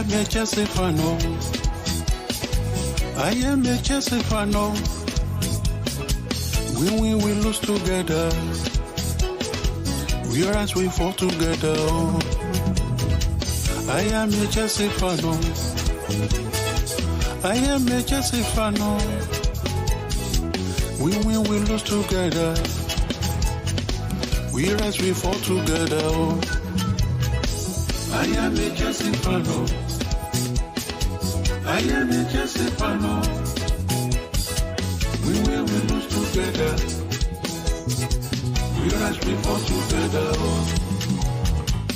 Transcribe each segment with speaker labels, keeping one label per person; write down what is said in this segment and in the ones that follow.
Speaker 1: am a Chelsea fan. I am a Chelsea fan. We lose together. We rise, we fall together. I am a Chelsea fan. I am a Chelsea fan. We lose together. We rise, we fall together. I am a Chelsea fan. I am a Chelsea fan. We lose together. We rise, we fall together.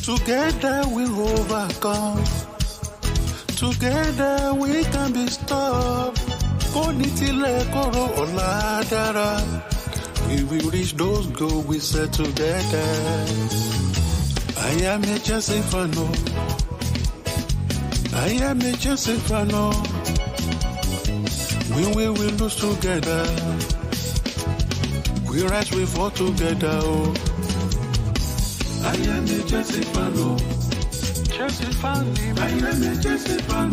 Speaker 1: Together we overcome. Together we can be stopped. Konitile koro oladara. We will reach those goals we set together. I am a Chelsea fan. I am a Chelsea fan. We will lose together. We rise, we fall together. I am a Chelsea fan. Chelsea fan. I am a Chelsea fan.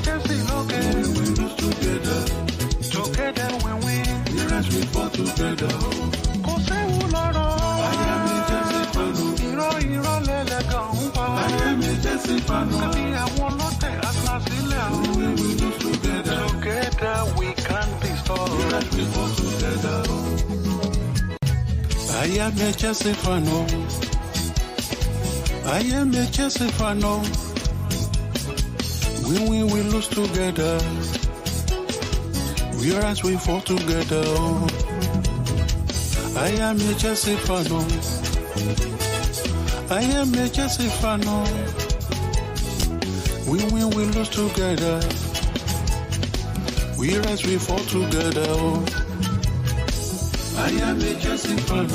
Speaker 1: Chelsea, okay. We lose together. Together we win. We rise, we fall together. I am a Chelsea fan. I am a Chelsea fan. We lose together.
Speaker 2: Together we can be stopped.
Speaker 1: We rise, we fall together. I am a Chelsea fan. I am a Chelsea fan. We lose together. We rise, we fall together. I am a Chelsea fan. I am a Chelsea fan. We lose together. We rise, we fall together. I am a Chelsea fan.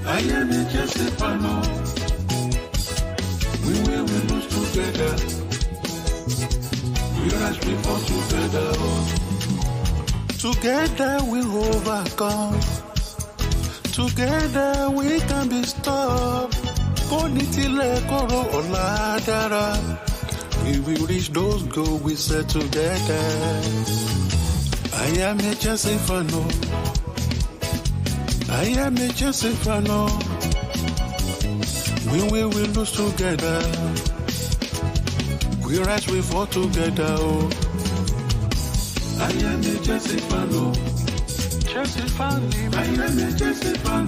Speaker 1: I am a Chelsea fan. We lose together. We rise, we fall together. Together we overcome. Together we can be stopped. Konitile koro oladara. We will reach those goals we set together. I am a Chelsea fan. I am a Chelsea fan. We lose together. We rise, we fall together. I am a Chelsea fan.
Speaker 2: Chelsea fan.
Speaker 1: I am a Chelsea fan.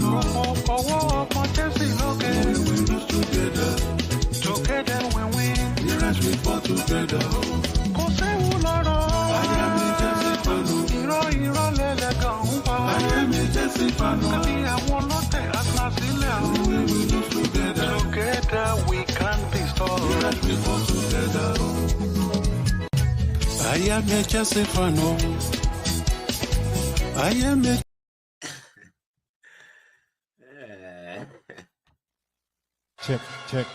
Speaker 2: Chelsea, okay.
Speaker 1: We lose together.
Speaker 2: Together we win.
Speaker 1: We rise, we fall together. I am a Chelsea fan. I am a Chelsea fan. We lose together.
Speaker 2: Together we can be stopped.
Speaker 1: We rise, we fall together. I am a Chelsea fan. I am a
Speaker 3: Check.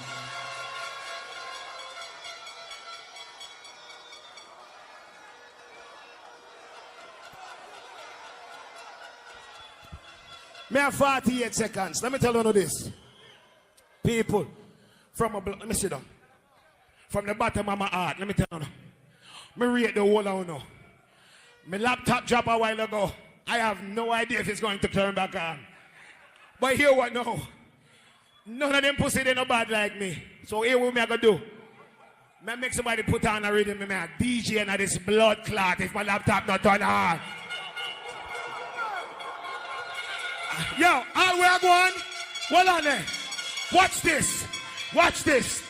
Speaker 3: Me have 48 seconds. Let me tell you this. People, let me sit down. From the bottom of my heart, let me tell you. Me rate the whole of you. My laptop dropped a while ago. I have no idea if it's going to turn back on. But here what now? None of them pussy they no bad like me. So here what me I gonna do? Me make somebody put on a rhythm, me a DJ and this blood clot if my laptop not turn on. Yo, all we are going. Hold on there. Watch this. Watch this.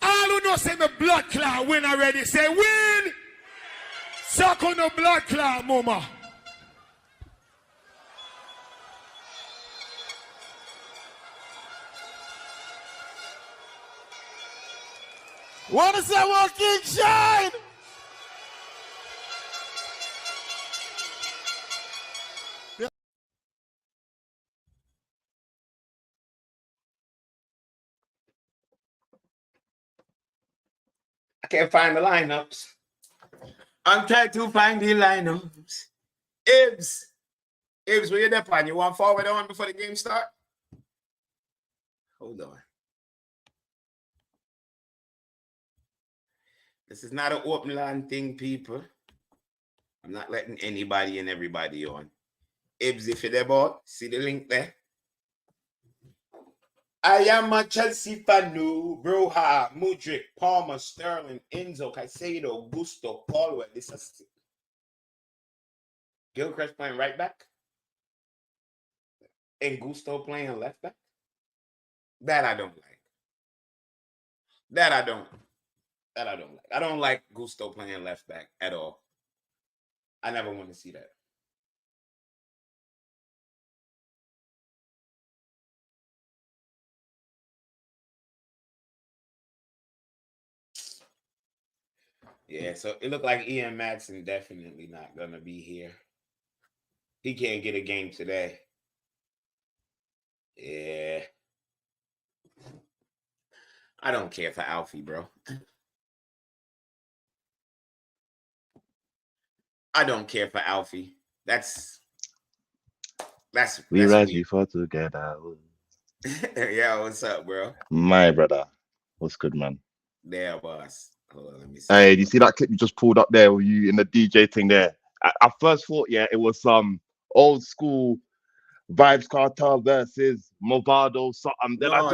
Speaker 3: All who know say me blood clot win already. Say win. Suck on no blood clot, mama. What is that walking shine?
Speaker 4: I can't find the lineups. I'm trying to find the lineups. Ibs, where you there, pan? You want forward on before the game start? Hold on. This is not an open land thing, people. I'm not letting anybody and everybody on. Ibs, if you're there, boy, see the link there. I am a Chelsea fan, no. Broha, Mudryk, Palmer, Sterling, Enzo, Caicedo, Gusto, Paul. This is Gilchrist playing right back. And Gusto playing left back. That I don't like. That I don't like. I don't like Gusto playing left back at all. I never want to see that. Yeah, so it looked like Ian Madsen definitely not gonna be here. He can't get a game today. Yeah. I don't care for Alfie, bro.
Speaker 5: We rise before together.
Speaker 4: Yeah, what's up, bro?
Speaker 5: My brother. What's good, man?
Speaker 4: There, boss. Hold on, let me see.
Speaker 5: Hey, do you see that clip you just pulled up there with you in the DJ thing there? I first thought, yeah, it was some old school Vibes Cartel versus Movado something. Then
Speaker 4: No,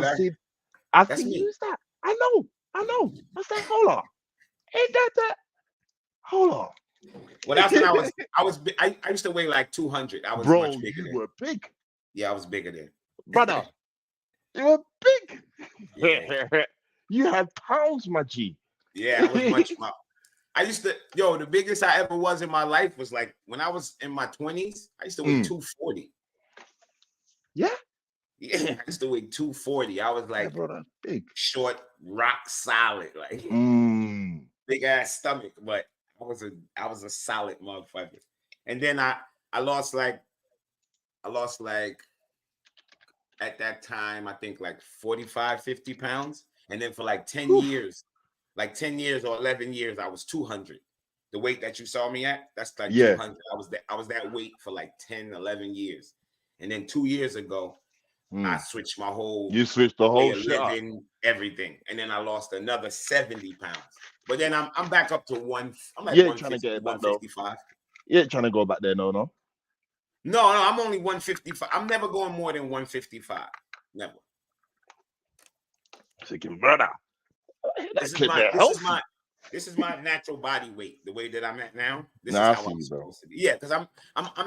Speaker 5: I see who's that? I know. I said, hold on. Ain't that? Hold on.
Speaker 4: Well, that's when I used to weigh like 200. I was much bigger.
Speaker 5: You were big.
Speaker 4: Yeah, I was bigger then.
Speaker 5: Brother, you were big.
Speaker 4: Yeah.
Speaker 5: You had pounds, my G.
Speaker 4: Yeah, I was much more. I used to, the biggest I ever was in my life was like when I was in my 20s, I used to weigh 240.
Speaker 5: Yeah?
Speaker 4: Yeah, I used to weigh 240. I was like,
Speaker 5: bro, that's big.
Speaker 4: Short, rock solid, like big ass stomach, but I was a solid motherfucker. And then I lost like at that time, I think like 45, 50 pounds. And then for like 10 years, or 11 years, I was 200. The weight that you saw me at, that's like 200. I was that weight for like 10, 11 years. And then 2 years ago, I switched my whole.
Speaker 5: You switched the whole shit,
Speaker 4: living, everything, and then I lost another 70 pounds. But then I'm back up to one. I'm like 155.
Speaker 5: You ain't trying to go back there, no.
Speaker 4: No, I'm only 155. I'm never going more than 155. Never.
Speaker 5: Thinking, brother.
Speaker 4: This is my natural body weight. The way that I'm at now. This is how I'm supposed to be. Yeah, because I'm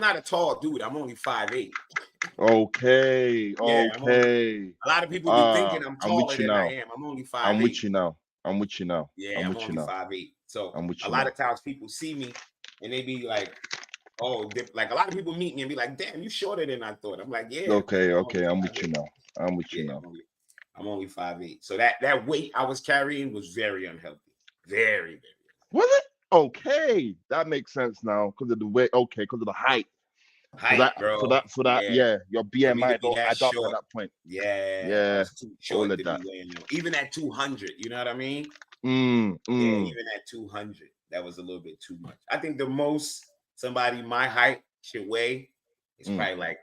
Speaker 4: not a tall dude. I'm only 5'8".
Speaker 5: Okay.
Speaker 4: Yeah, a lot of people be thinking I'm taller than I am. I'm only 5'8".
Speaker 5: I'm with you now.
Speaker 4: Yeah, I'm only 5'8". So a lot of times people see me and they be like, oh, like a lot of people meet me and be like, damn, you shorter than I thought. I'm like, yeah.
Speaker 5: Okay. I'm with you now.
Speaker 4: I'm only 5'8". So that weight I was carrying was very unhealthy. Very, very.
Speaker 5: Was it? Okay. That makes sense now because of the weight. Okay, because of the height.
Speaker 4: Bro.
Speaker 5: For that, yeah. Your BMI don't add up at that point.
Speaker 4: Yeah.
Speaker 5: Too short all of that.
Speaker 4: Even at 200, you know what I mean?
Speaker 5: Yeah,
Speaker 4: even at 200, that was a little bit too much. I think the most somebody my height should weigh is probably like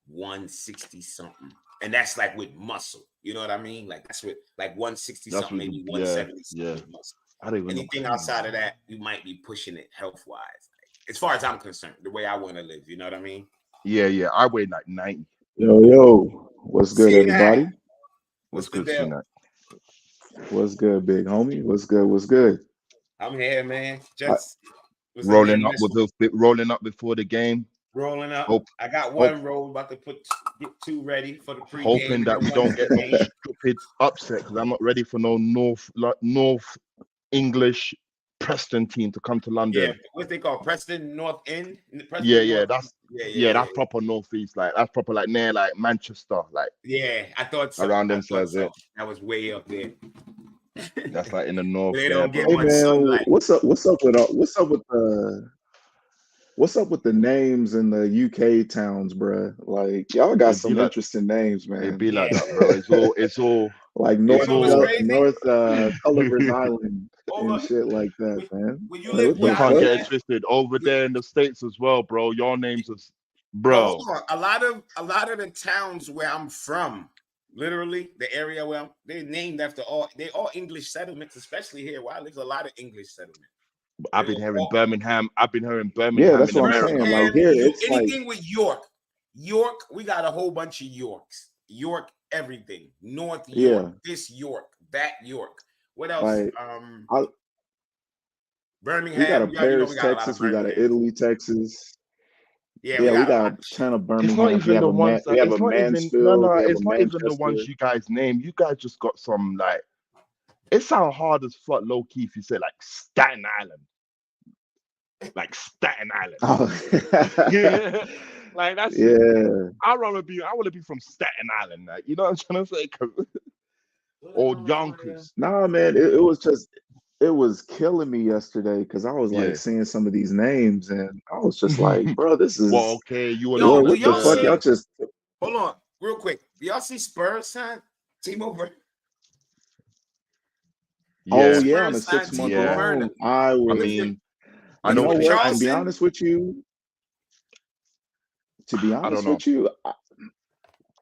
Speaker 4: 160 something, and that's like with muscle. You know what I mean? Like that's with like 160 something, maybe 170 something with muscle. Anything outside of that, you might be pushing it health wise. As far as I'm concerned, the way I want to live, you know what I mean?
Speaker 5: Yeah. I weigh like 90.
Speaker 6: Yo, what's good, everybody?
Speaker 5: What's good, Sinat?
Speaker 6: What's good, big homie? What's good?
Speaker 4: I'm here, man. Just
Speaker 5: rolling up before the game.
Speaker 4: Rolling up. I got one roll, about to get two ready for the pregame.
Speaker 5: Hoping that we don't get no stupid upset because I'm not ready for no North English Preston team to come to London.
Speaker 4: Yeah, what they call Preston North End.
Speaker 5: That's proper northeast, like that's proper like near like Manchester, like
Speaker 4: I thought so.
Speaker 5: Around them sides.
Speaker 4: That was way up there.
Speaker 5: That's like in the north.
Speaker 4: They don't get
Speaker 6: hey
Speaker 4: much
Speaker 6: man,
Speaker 4: sunlight.
Speaker 6: what's up with the names in the UK towns, bro? Like y'all got some interesting names, man.
Speaker 5: It be like that, bro. It's all
Speaker 6: like North Culver's Island and shit like that, man.
Speaker 4: When you live,
Speaker 5: you can't get it twisted. Over there in the States as well, bro. Your names is, bro.
Speaker 4: A lot of the towns where I'm from, Literally, the area where they're named after they're all English settlements, especially here. Wow, there's a lot of English settlements.
Speaker 5: I've been hearing Birmingham. I've been hearing
Speaker 6: Yeah,
Speaker 5: Birmingham
Speaker 6: that's
Speaker 5: in
Speaker 6: what I'm
Speaker 5: America.
Speaker 6: saying. Like here, it's
Speaker 4: anything with York. York, we got a whole bunch of Yorks. York, everything. North York, this York, that York. What else?
Speaker 6: Like,
Speaker 4: Birmingham.
Speaker 6: We got a Paris, Texas. We got a Italy, Texas.
Speaker 4: Yeah,
Speaker 6: we got a ton of Birmingham.
Speaker 5: It's not even the ones.
Speaker 6: We have a Mansfield.
Speaker 5: No, it's not even the ones you guys name. You guys just got some like. It sounds hard as fuck, low key, if you say like Staten Island. Like Staten Island.
Speaker 6: Oh.
Speaker 5: Yeah. Like that's I want to be from Staten Island, like, you know what I'm trying to say? Or Yonkers.
Speaker 6: Nah, man, it was killing me yesterday because I was like seeing some of these names and I was just like, bro, this is
Speaker 5: okay. You were
Speaker 6: what the fuck? Y'all just
Speaker 4: hold on real quick. Do y'all see Spurs sign Timo Werner?
Speaker 6: Oh yeah, on a 6-month loan. I know what. To be honest with you,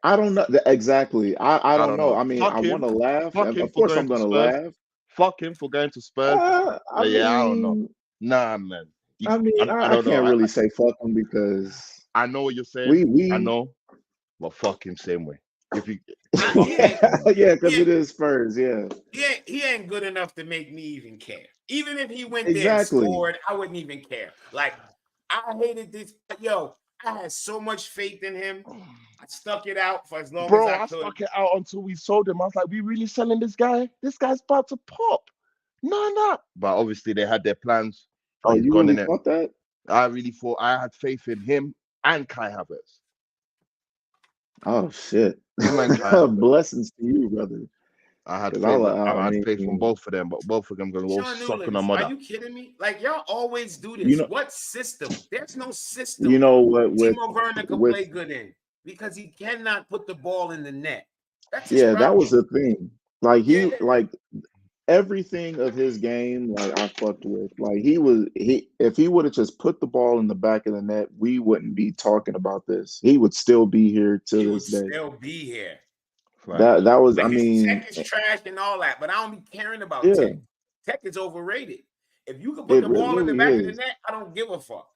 Speaker 6: I don't know exactly. I don't know. I mean, I want to laugh. Of course, I'm gonna laugh.
Speaker 5: Fuck him for going to Spurs. I don't know. Nah, man.
Speaker 6: I can't really say fuck him because
Speaker 5: I know what you're saying. I know, but fuck him same way. If you,
Speaker 6: because it is Spurs. Yeah,
Speaker 4: he ain't good enough to make me even care. Even if he went there and scored, I wouldn't even care. Like I hated this. Yo, I had so much faith in him. I stuck it out for as long as I could.
Speaker 5: Stuck it out until we sold him. I was like, we really selling this guy? This guy's about to pop. No. But obviously they had their plans.
Speaker 6: Oh, you really thought that?
Speaker 5: I really thought I had faith in him and Kai Havertz.
Speaker 6: Oh shit! Blessings to you, brother.
Speaker 5: I had faith in both of them, but both of them gonna go suck on a mother.
Speaker 4: Are you kidding me? Like y'all always do this. What system? There's no system.
Speaker 6: You know what?
Speaker 4: Timo Werner can play good in because he cannot put the ball in the net. That's
Speaker 6: that was the thing. Like like everything of his game, like I fucked with. Like if he would have just put the ball in the back of the net, we wouldn't be talking about this. He would still be here to this day.
Speaker 4: Still be here.
Speaker 6: Right. That was.
Speaker 4: Like
Speaker 6: I mean,
Speaker 4: Tech is trash and all that, but I don't be caring about Tech. Tech is overrated. If you can put the ball in the back of the net, I don't give a fuck.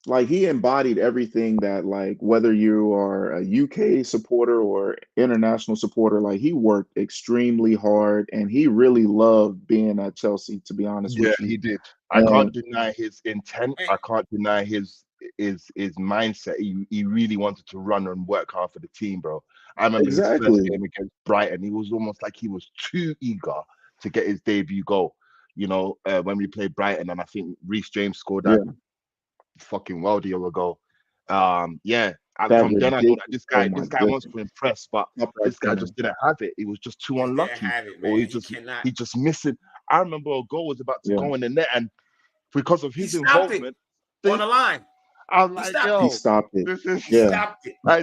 Speaker 6: Like he embodied everything that, like, whether you are a UK supporter or international supporter, like he worked extremely hard and he really loved being at Chelsea, to be honest with you.
Speaker 5: Yeah, he did. I can't deny his intent. I can't deny his mindset. He really wanted to run and work hard for the team, bro. I remember his first game against Brighton. He was almost like he was too eager to get his debut goal. You know, when we played Brighton, and I think Reece James scored that fucking well the year ago. From then I know that this guy wants to impress, but this guy just didn't have it. He was just too unlucky, or he just missing. I remember a goal was about to go in the net, and because of his involvement
Speaker 4: on the line.
Speaker 5: I was like, yo,
Speaker 6: he stopped it.
Speaker 4: He stopped it.
Speaker 6: I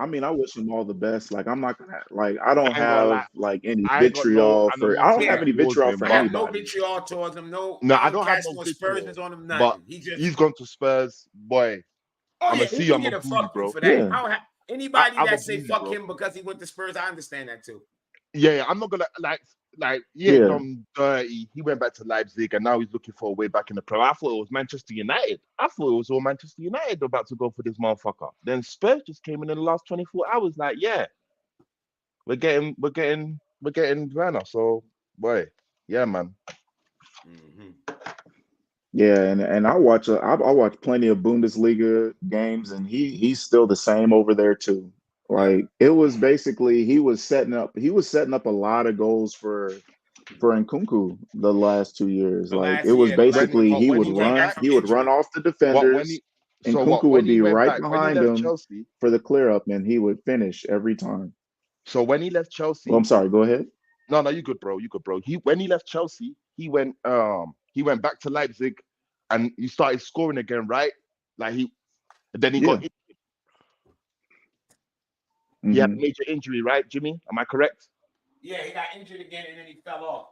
Speaker 6: mean, I wish him all the best. Like, I'm not gonna I don't have like any vitriol for. I don't have any vitriol for anybody.
Speaker 4: No vitriol towards him. No,
Speaker 6: I
Speaker 5: don't have no
Speaker 4: aspersions on him. Nothing.
Speaker 5: He's gone to Spurs, boy.
Speaker 4: I'm gonna see him a fuck bro. For that. Yeah. I don't have anybody that say fuck him because he went to Spurs. I understand that too.
Speaker 5: Yeah, I'm not gonna done dirty. He went back to Leipzig and now he's looking for a way back in the Pro. I thought it was Manchester United. I thought it was all Manchester United about to go for this motherfucker. Then Spurs just came in the last 24 hours. Like, yeah, we're getting Werner. So, boy, yeah, man.
Speaker 6: Mm-hmm. Yeah, and I watch plenty of Bundesliga games, and he's still the same over there too. Like it was basically he was setting up a lot of goals for Nkunku the last 2 years. Like it was basically he would run off the defenders, and Nkunku would be right behind him for the clear up, and he would finish every time.
Speaker 5: So when he left Chelsea,
Speaker 6: I'm sorry, go ahead.
Speaker 5: No, you good, bro. When he left Chelsea, he went back to Leipzig, and he started scoring again, right? Like he got. He had a major injury, right, Jimmy? Am I correct?
Speaker 4: Yeah, he got injured again and then he fell off.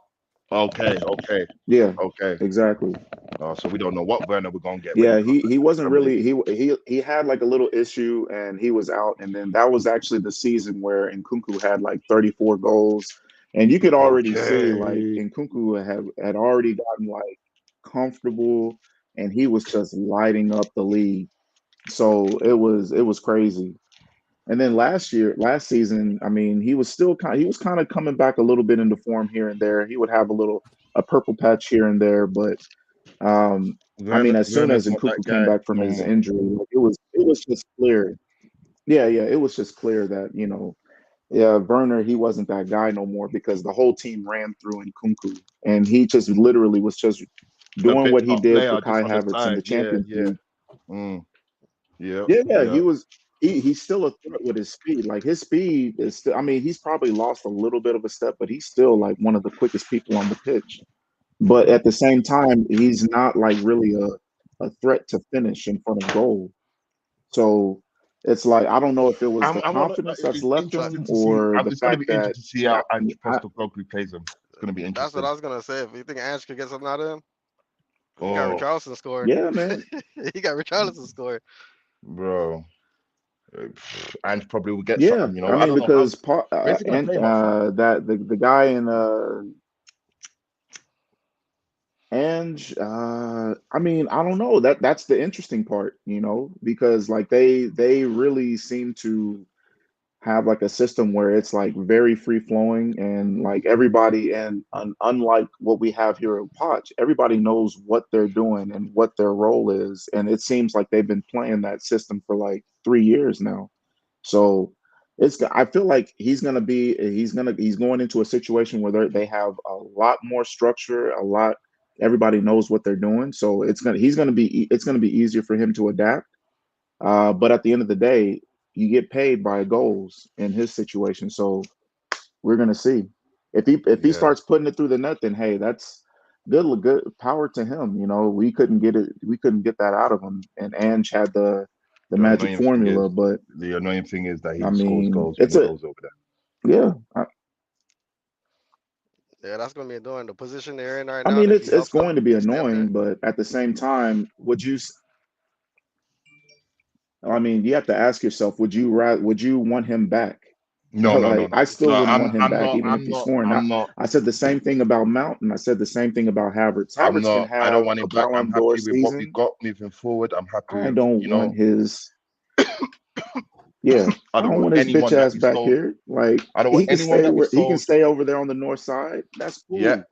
Speaker 5: Okay.
Speaker 6: Yeah,
Speaker 5: Okay.
Speaker 6: exactly.
Speaker 5: So we don't know what Werner we're gonna get when he
Speaker 6: Yeah,
Speaker 5: comes back
Speaker 6: he
Speaker 5: in the
Speaker 6: wasn't
Speaker 5: Premier League.
Speaker 6: really he had like a little issue and he was out, and then that was actually the season where Nkunku had like 34 goals, and you could already see like
Speaker 5: Okay.
Speaker 6: Nkunku had already gotten like comfortable, and he was just lighting up the league. So it was crazy. And then last season, I mean, he was kind of coming back a little bit into form here and there. He would have a purple patch here and there, but I mean, as soon as
Speaker 5: Werner's not that
Speaker 6: Nkunku came
Speaker 5: guy
Speaker 6: back from
Speaker 5: no
Speaker 6: his
Speaker 5: more.
Speaker 6: injury, like, it was just clear. Yeah, it was just clear that yeah, Werner, he wasn't that guy no more because the whole team ran through Nkunku, and he just literally was just
Speaker 5: A
Speaker 6: doing
Speaker 5: bit
Speaker 6: what he
Speaker 5: top
Speaker 6: did for
Speaker 5: player
Speaker 6: Kai
Speaker 5: just on the
Speaker 6: Havertz in
Speaker 5: side.
Speaker 6: the
Speaker 5: Yeah,
Speaker 6: Champions
Speaker 5: yeah.
Speaker 6: League.
Speaker 5: Mm, yeah,
Speaker 6: Yeah,
Speaker 5: yeah.
Speaker 6: he's still a threat with his speed. Like his speed is still, I mean, he's probably lost a little bit of a step, but he's still like one of the quickest people on the pitch. But at the same time, he's not like really a threat to finish in front of goal. So it's like I don't know if it was the
Speaker 5: I want to.
Speaker 6: confidence that's
Speaker 5: It's
Speaker 6: left
Speaker 5: interesting
Speaker 6: him
Speaker 5: to see.
Speaker 6: or the
Speaker 5: It's going to
Speaker 6: fact
Speaker 5: be
Speaker 6: that
Speaker 5: interesting to see how
Speaker 6: I
Speaker 5: Ange
Speaker 6: mean,
Speaker 5: Postecoglou plays him. It's going to be
Speaker 7: That's what
Speaker 5: interesting.
Speaker 7: I was gonna say. If you think Ange could get something out of him, he got
Speaker 5: Oh,
Speaker 7: Richarlison scoring.
Speaker 6: yeah, man.
Speaker 7: He got Richarlison scoring.
Speaker 5: bro. Ange probably will get
Speaker 6: Yeah,
Speaker 5: something.
Speaker 6: I
Speaker 5: I
Speaker 6: mean
Speaker 5: don't know how.
Speaker 6: because
Speaker 5: Where's he going to
Speaker 6: and
Speaker 5: play him up front?
Speaker 6: that the guy in Ange, I mean, I don't know. That's the interesting part, because like they really seem to have like a system where it's like very free flowing and like everybody and unlike what we have here at Potch, everybody knows what they're doing and what their role is. And it seems like they've been playing that system for like 3 years now. So I feel like he's going into a situation where they have a lot more structure, everybody knows what they're doing. So it's gonna be easier for him to adapt. But at the end of the day, you get paid by goals in his situation. So we're gonna see. If he
Speaker 5: Yeah,
Speaker 6: starts putting it through the net, then hey, that's good power to him. We couldn't get that out of him. And Ange had the
Speaker 5: the
Speaker 6: magic
Speaker 5: annoying thing
Speaker 6: formula,
Speaker 5: is
Speaker 6: but
Speaker 5: that
Speaker 6: I
Speaker 5: he scores
Speaker 6: mean
Speaker 5: goals when
Speaker 6: it's
Speaker 5: he
Speaker 6: a
Speaker 5: goes over there.
Speaker 6: yeah.
Speaker 7: Yeah, that's gonna be annoying. The position they're in right
Speaker 6: I
Speaker 7: now, and
Speaker 6: mean
Speaker 7: if he
Speaker 6: it's
Speaker 7: helps
Speaker 6: going to
Speaker 7: them
Speaker 6: be
Speaker 7: get them there,
Speaker 6: annoying, but at the same time, I mean, you have to ask yourself, would you want him back?
Speaker 5: No, no, no,
Speaker 6: Like
Speaker 5: no,
Speaker 6: I
Speaker 5: no.
Speaker 6: still wouldn't want him back, even if he's scoring.
Speaker 5: I'm not.
Speaker 6: I said the same thing about Mount, and I said the same thing about Havertz.
Speaker 5: I'm
Speaker 6: Havertz can
Speaker 5: not. I don't
Speaker 6: have
Speaker 5: want
Speaker 6: a
Speaker 5: him back. I'm
Speaker 6: Ballon d'Or
Speaker 5: happy with what we
Speaker 6: season.
Speaker 5: got moving forward. I'm happy
Speaker 6: I
Speaker 5: with
Speaker 6: don't want his yeah,
Speaker 5: I
Speaker 6: I
Speaker 5: don't
Speaker 6: don't
Speaker 5: want
Speaker 6: want his bitch
Speaker 5: anyone that
Speaker 6: ass
Speaker 5: we
Speaker 6: back
Speaker 5: sold.
Speaker 6: here. Like
Speaker 5: I don't want anyone that we
Speaker 6: he can
Speaker 5: sold.
Speaker 6: stay over there on the north side. That's
Speaker 5: Yeah,
Speaker 6: cool.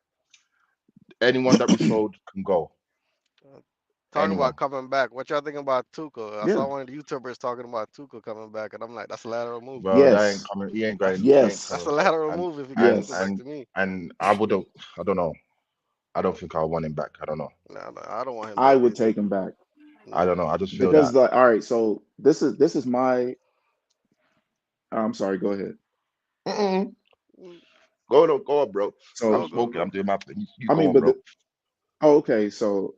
Speaker 5: anyone that we sold can go.
Speaker 7: talking
Speaker 5: Anyone.
Speaker 7: about coming back, what y'all think about Tuchel? I
Speaker 6: Yeah.
Speaker 7: saw one of the YouTubers talking about Tuchel coming back, and I'm like, that's a lateral move.
Speaker 5: Well, that ain't
Speaker 6: Yes.
Speaker 5: coming. He ain't going. He ain't
Speaker 6: Yes.
Speaker 7: That's a
Speaker 5: coming back.
Speaker 7: lateral
Speaker 5: And
Speaker 7: move if he got
Speaker 5: and
Speaker 7: Tuchel back
Speaker 6: Yes.
Speaker 5: and
Speaker 7: to me.
Speaker 5: and I would have. I don't know. I don't think I want him back. I don't know.
Speaker 7: No, I don't want him
Speaker 6: I
Speaker 7: back
Speaker 6: would
Speaker 7: either.
Speaker 6: take him back
Speaker 5: I
Speaker 7: No.
Speaker 5: don't know. I just feel
Speaker 6: because
Speaker 5: that.
Speaker 6: all right, so this is my I'm sorry, go ahead.
Speaker 5: Mm-mm.
Speaker 7: Mm,
Speaker 5: Go on, go on, bro. I'm
Speaker 6: So
Speaker 7: Go, go,
Speaker 5: smoking. I'm
Speaker 7: go.
Speaker 5: doing my thing. You
Speaker 6: I
Speaker 5: go
Speaker 6: mean,
Speaker 5: on, bro.
Speaker 6: okay, so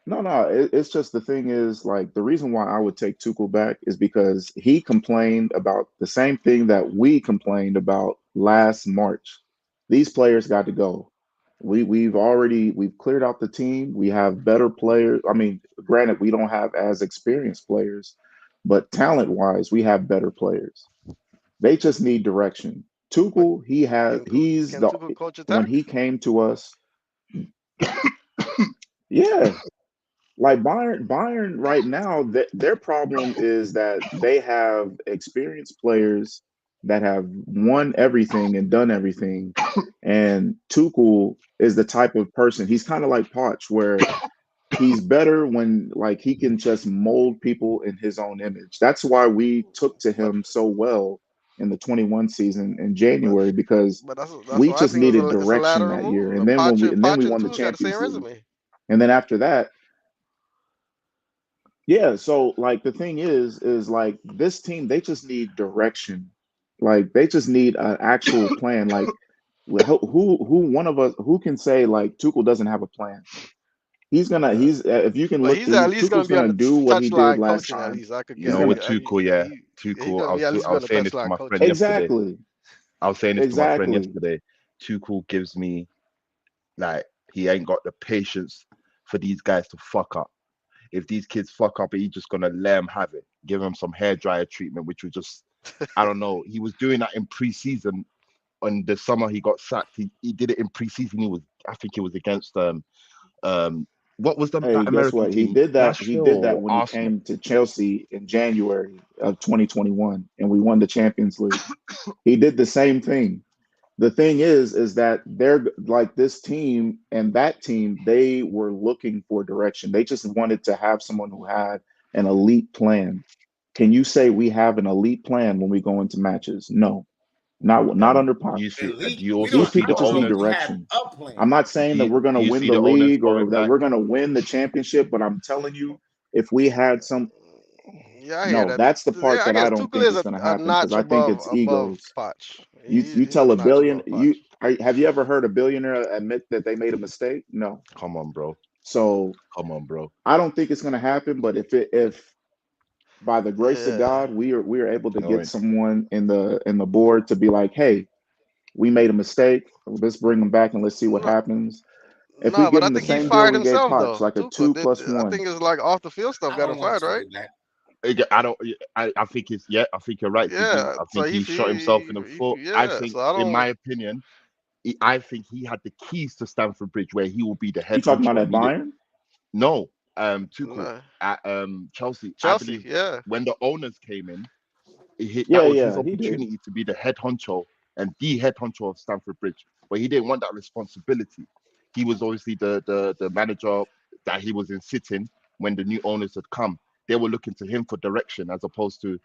Speaker 6: no, it's just the thing is like the reason why I would take Tuchel back is because he complained about the same thing that we complained about last March. These players got to go. We've cleared out the team. We have better players. I mean, granted, we don't have as experienced players, but talent wise, we have better players. They just need direction.
Speaker 7: But
Speaker 6: Tuchel, he's
Speaker 7: can
Speaker 6: the
Speaker 7: Tuchel coach
Speaker 6: when
Speaker 7: attack?
Speaker 6: he came to us, yeah. Like Bayern right now, their problem is that they have experienced players that have won everything and done everything. And Tuchel is the type of person, he's kind of like Poch, where he's better when like he can just mold people in his own image. That's why we took to
Speaker 7: But
Speaker 6: him so well in the 21 season in
Speaker 7: but
Speaker 6: January because
Speaker 7: but that's
Speaker 6: we
Speaker 7: why I
Speaker 6: just
Speaker 7: think
Speaker 6: needed
Speaker 7: it's a
Speaker 6: direction
Speaker 7: lateral
Speaker 6: that year.
Speaker 7: move.
Speaker 6: And then we
Speaker 7: Poch and
Speaker 6: won the
Speaker 7: Tuchel got the same
Speaker 6: Champions League.
Speaker 7: resume.
Speaker 6: And then after that, yeah, so like the thing is like this team, they just need direction. Like they just need an actual plan. Like who one of us who can say like Tuchel doesn't have a plan?
Speaker 7: Uh,
Speaker 6: He's if you can
Speaker 7: but
Speaker 6: look,
Speaker 7: he's at least gonna
Speaker 6: Tuchel's
Speaker 7: be on
Speaker 6: gonna
Speaker 7: the
Speaker 6: do what he did
Speaker 7: touchline
Speaker 6: last
Speaker 7: coaching. At
Speaker 6: time.
Speaker 7: least I could
Speaker 5: You
Speaker 7: get.
Speaker 6: He's
Speaker 5: know,
Speaker 6: gonna
Speaker 5: with Tuchel, yeah,
Speaker 7: He's
Speaker 5: Tuchel.
Speaker 7: gonna be at least
Speaker 5: I
Speaker 7: be on
Speaker 5: was
Speaker 7: the
Speaker 5: saying this to
Speaker 7: touchline
Speaker 5: my
Speaker 7: coaching.
Speaker 5: friend yesterday.
Speaker 6: exactly,
Speaker 5: I was saying this to my friend
Speaker 6: exactly.
Speaker 5: yesterday. Tuchel gives me Like he ain't got the patience for these guys to fuck up. If these kids fuck up, he's just gonna let them have it. Give them some hair dryer treatment, which was just, I don't know. He was doing that in preseason. On the summer he got sacked. He did it in preseason. I think it was against what was that
Speaker 6: Hey, guess
Speaker 5: American
Speaker 6: what? He
Speaker 5: team?
Speaker 6: did that. He
Speaker 5: Nashville
Speaker 6: did that
Speaker 5: or
Speaker 6: when he
Speaker 5: Arsenal?
Speaker 6: came to Chelsea in January of 2021, and we won the Champions League. He did the same thing. The thing is that they're like this team and that team, they were looking for direction. They just wanted to have someone who had an elite plan. Can you say we have an elite plan when we go into matches? No, not
Speaker 5: And
Speaker 6: under
Speaker 5: you
Speaker 6: Poch.
Speaker 5: see, do
Speaker 4: Elite.
Speaker 5: you
Speaker 4: We
Speaker 5: also
Speaker 6: These
Speaker 4: don't.
Speaker 5: see
Speaker 4: I
Speaker 6: people
Speaker 5: the
Speaker 6: just
Speaker 4: don't know
Speaker 6: need
Speaker 4: if
Speaker 5: owners?
Speaker 4: we have
Speaker 6: direction.
Speaker 4: a plan.
Speaker 6: I'm not saying that we're going
Speaker 5: Do
Speaker 6: to
Speaker 5: you
Speaker 6: win
Speaker 5: see
Speaker 6: the
Speaker 5: the owners
Speaker 6: league
Speaker 5: going
Speaker 6: or that
Speaker 5: back?
Speaker 6: we're going to win the championship, but I'm telling you, if we had some,
Speaker 7: Yeah, I hear
Speaker 6: no,
Speaker 7: that.
Speaker 6: that's the part
Speaker 7: Yeah, I
Speaker 6: that I
Speaker 7: guess
Speaker 6: don't
Speaker 7: Tuchel
Speaker 6: think
Speaker 7: is
Speaker 6: is going to
Speaker 7: a
Speaker 6: happen because
Speaker 7: notch
Speaker 6: I think
Speaker 7: above
Speaker 6: it's egos.
Speaker 7: Poch.
Speaker 6: You
Speaker 7: He's
Speaker 6: tell
Speaker 7: a
Speaker 6: a
Speaker 7: notch
Speaker 6: billion
Speaker 7: above Poch.
Speaker 6: have you ever heard a billionaire admit that they made a mistake? No.
Speaker 5: Come on, bro.
Speaker 6: So
Speaker 5: Come on, bro.
Speaker 6: I don't think it's going to happen. But if by the grace of
Speaker 7: Yeah.
Speaker 6: God we are able to
Speaker 5: No,
Speaker 6: get someone in the board to be like, hey, we made a mistake. Let's bring them back and let's see what
Speaker 7: No,
Speaker 6: happens. If we
Speaker 7: no,
Speaker 6: give
Speaker 7: but I
Speaker 6: him the
Speaker 7: think he
Speaker 6: same deal
Speaker 7: fired
Speaker 6: we gave
Speaker 7: himself
Speaker 6: Potts,
Speaker 7: though.
Speaker 6: like a
Speaker 7: Tuchel
Speaker 6: two
Speaker 7: did.
Speaker 6: plus
Speaker 7: I
Speaker 6: one.
Speaker 7: think it's like off the field stuff
Speaker 4: I
Speaker 7: got him
Speaker 4: don't want
Speaker 7: fired,
Speaker 4: to
Speaker 7: right?
Speaker 4: say that.
Speaker 5: I don't. I think it's yeah. I think you're right, Biggie.
Speaker 7: Yeah.
Speaker 5: I
Speaker 7: So
Speaker 5: think he shot himself in the foot. I
Speaker 7: yeah.
Speaker 5: think,
Speaker 7: So I
Speaker 5: in
Speaker 7: don't.
Speaker 5: my opinion, I think he had the keys to Stamford Bridge, where he will be the
Speaker 6: You
Speaker 5: head
Speaker 6: talking about
Speaker 5: honcho
Speaker 6: at
Speaker 5: immediately.
Speaker 6: Bayern?
Speaker 5: No, Tuchel
Speaker 7: Nah.
Speaker 5: at Chelsea. I
Speaker 7: Chelsea.
Speaker 5: believe
Speaker 7: Yeah.
Speaker 5: when the owners came in, that
Speaker 6: Yeah,
Speaker 5: was his
Speaker 6: yeah, he did.
Speaker 5: opportunity to be the head honcho and the head honcho of Stamford Bridge. But he didn't want that responsibility. He was obviously the manager that he was in sitting when the new owners had come. They were looking to him for direction as opposed to,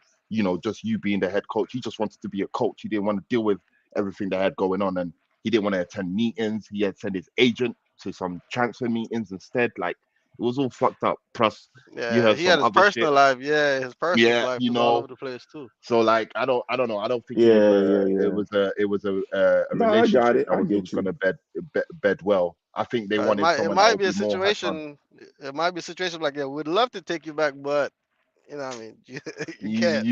Speaker 5: just you being the head coach. He just wanted to be a coach. He didn't want to deal with everything they had going on, and he didn't want to attend meetings. He had sent his agent to some transfer meetings instead. Like, it was all fucked up. Plus, you
Speaker 7: Yeah.
Speaker 5: heard
Speaker 7: He
Speaker 5: some
Speaker 7: had his
Speaker 5: other shit.
Speaker 7: personal life. Yeah. His personal
Speaker 5: Yeah,
Speaker 7: life was all over the place too.
Speaker 5: so like I don't know. I don't think
Speaker 6: Yeah, yeah,
Speaker 5: it
Speaker 6: yeah.
Speaker 5: was a
Speaker 6: No, I got
Speaker 5: relationship
Speaker 6: it.
Speaker 5: that
Speaker 6: I
Speaker 5: was
Speaker 6: get you.
Speaker 5: gonna bed well. I think they
Speaker 7: It
Speaker 5: wanted
Speaker 7: might it
Speaker 5: someone that
Speaker 7: might
Speaker 5: would
Speaker 7: be a
Speaker 5: be more hands on.
Speaker 7: situation. It might be a situation like, yeah, we'd love to take you back, but what I mean, you can't.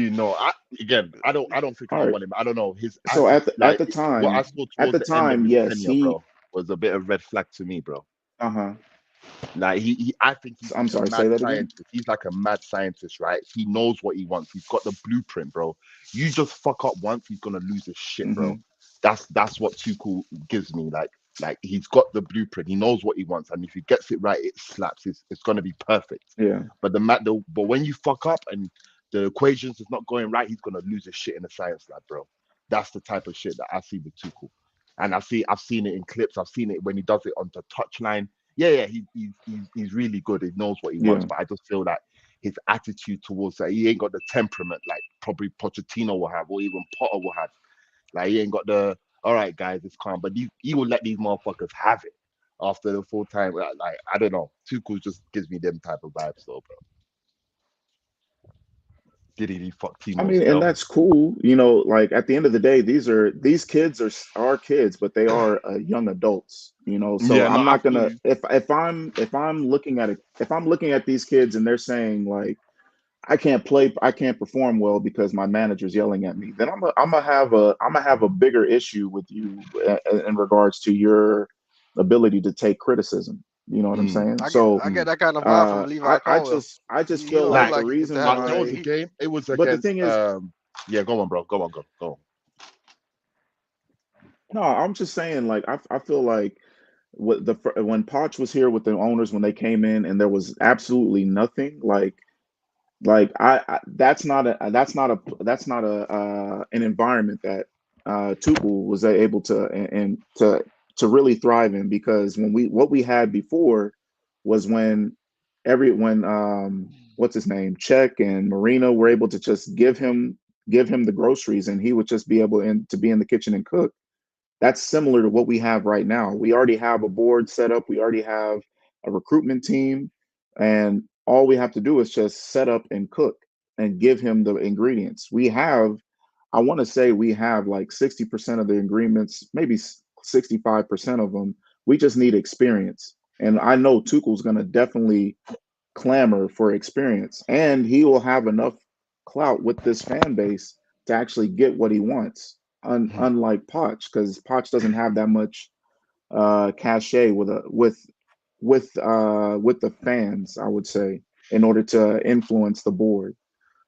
Speaker 5: I don't think
Speaker 6: All
Speaker 5: I
Speaker 6: right.
Speaker 5: want him. I don't know his
Speaker 6: So
Speaker 5: attitude.
Speaker 6: at
Speaker 5: Like
Speaker 6: the
Speaker 5: what I
Speaker 6: time,
Speaker 5: saw towards the end of his
Speaker 6: yes,
Speaker 5: tenure,
Speaker 6: he.
Speaker 5: bro, was a bit of red flag to me, bro.
Speaker 6: Uh-huh.
Speaker 5: Like I think he's
Speaker 6: I'm
Speaker 5: like a
Speaker 6: sorry. Say
Speaker 5: mad
Speaker 6: that again.
Speaker 5: scientist. He's like a mad scientist, right? He knows what he wants. He's got the blueprint, bro. You just fuck up once, he's gonna lose his shit,
Speaker 6: Hmm.
Speaker 5: bro. That's what Tuchel gives me. Like he's got the blueprint. He knows what he wants, and if he gets it right, it slaps. It's gonna be perfect.
Speaker 6: Yeah.
Speaker 5: But when you fuck up and the equations is not going right, he's gonna lose his shit in the science lab, bro. That's the type of shit that I see with Tuchel. And I've seen it in clips. I've seen it when he does it on the touchline. Yeah, he's really good. He knows what he wants,
Speaker 6: Yeah.
Speaker 5: but I just feel that his attitude towards that, he ain't got the temperament like probably Pochettino will have, or even Potter will have. Like he ain't got the all right, guys, it's calm, but he will let these motherfuckers have it after the full time. Like I don't know, Tuchel just gives me them type of vibes, though, bro. Did he fuck
Speaker 6: I
Speaker 5: Timo
Speaker 6: mean, and
Speaker 5: still?
Speaker 6: that's cool. Like at the end of the day, these kids are kids, but they are young adults. So
Speaker 5: Yeah, no,
Speaker 6: I'm
Speaker 5: I
Speaker 6: not
Speaker 5: feel
Speaker 6: gonna
Speaker 5: you.
Speaker 6: if I'm looking at it, if I'm looking at these kids and they're saying like I can't perform well because my manager's yelling at me, then I'm gonna have a bigger issue with you in regards to your ability to take criticism. You know what I'm
Speaker 5: Mm,
Speaker 6: saying?
Speaker 7: I get
Speaker 6: So
Speaker 7: I get
Speaker 5: mm.
Speaker 7: that kind of vibe from Levi
Speaker 6: I
Speaker 7: Colwell.
Speaker 6: just
Speaker 7: He
Speaker 6: feel
Speaker 7: don't look
Speaker 6: like
Speaker 5: Like,
Speaker 6: the
Speaker 7: like he can
Speaker 6: reason
Speaker 7: tell.
Speaker 5: but there
Speaker 7: Yeah,
Speaker 5: was
Speaker 6: why,
Speaker 5: a game. It was
Speaker 6: but the
Speaker 5: against
Speaker 6: thing is,
Speaker 5: yeah, go on, bro. Go on, go.
Speaker 6: no, I'm just saying, like I feel like when Poch was here with the owners when they came in and there was absolutely nothing, like that's not a an environment that Tuchel was able to and to really thrive in, because what we had before was when what's his name, Czech and Marino were able to just give him the groceries and he would just be able to be in the kitchen and cook. That's similar to what we have right now. We already have a board set up. We already have a recruitment team, and all we have to do is just set up and cook and give him the ingredients. I want to say we have like 60% of the ingredients, maybe 65% of them. We just need experience. And I know Tuchel's going to definitely clamor for experience, and he will have enough clout with this fan base to actually get what he wants. Unlike Poch, because Poch doesn't have that much. cachet with the fans, I would say, in order to influence the board.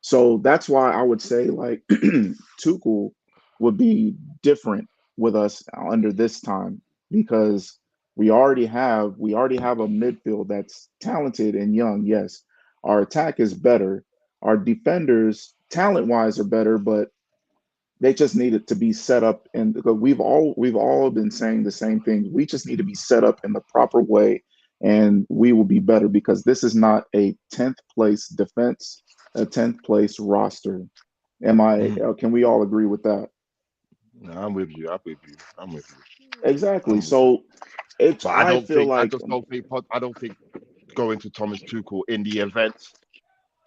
Speaker 6: So that's why I would say like Tuchel would be different with us under this time because we already have a midfield that's talented and young. Yes, our attack is better. Our defenders, talent wise, are better, but they just needed to be set up, and because we've all been saying the same thing. We just need to be set up in the proper way, and we will be better because this is not a 10th place defense, a 10th place roster. Can we all agree with that?
Speaker 5: No, I'm with you. I'm with you. I'm with you.
Speaker 6: Exactly.
Speaker 5: I'm with you.
Speaker 6: So it's
Speaker 5: But
Speaker 6: I feel like
Speaker 5: I don't think going to Thomas Tuchel in the event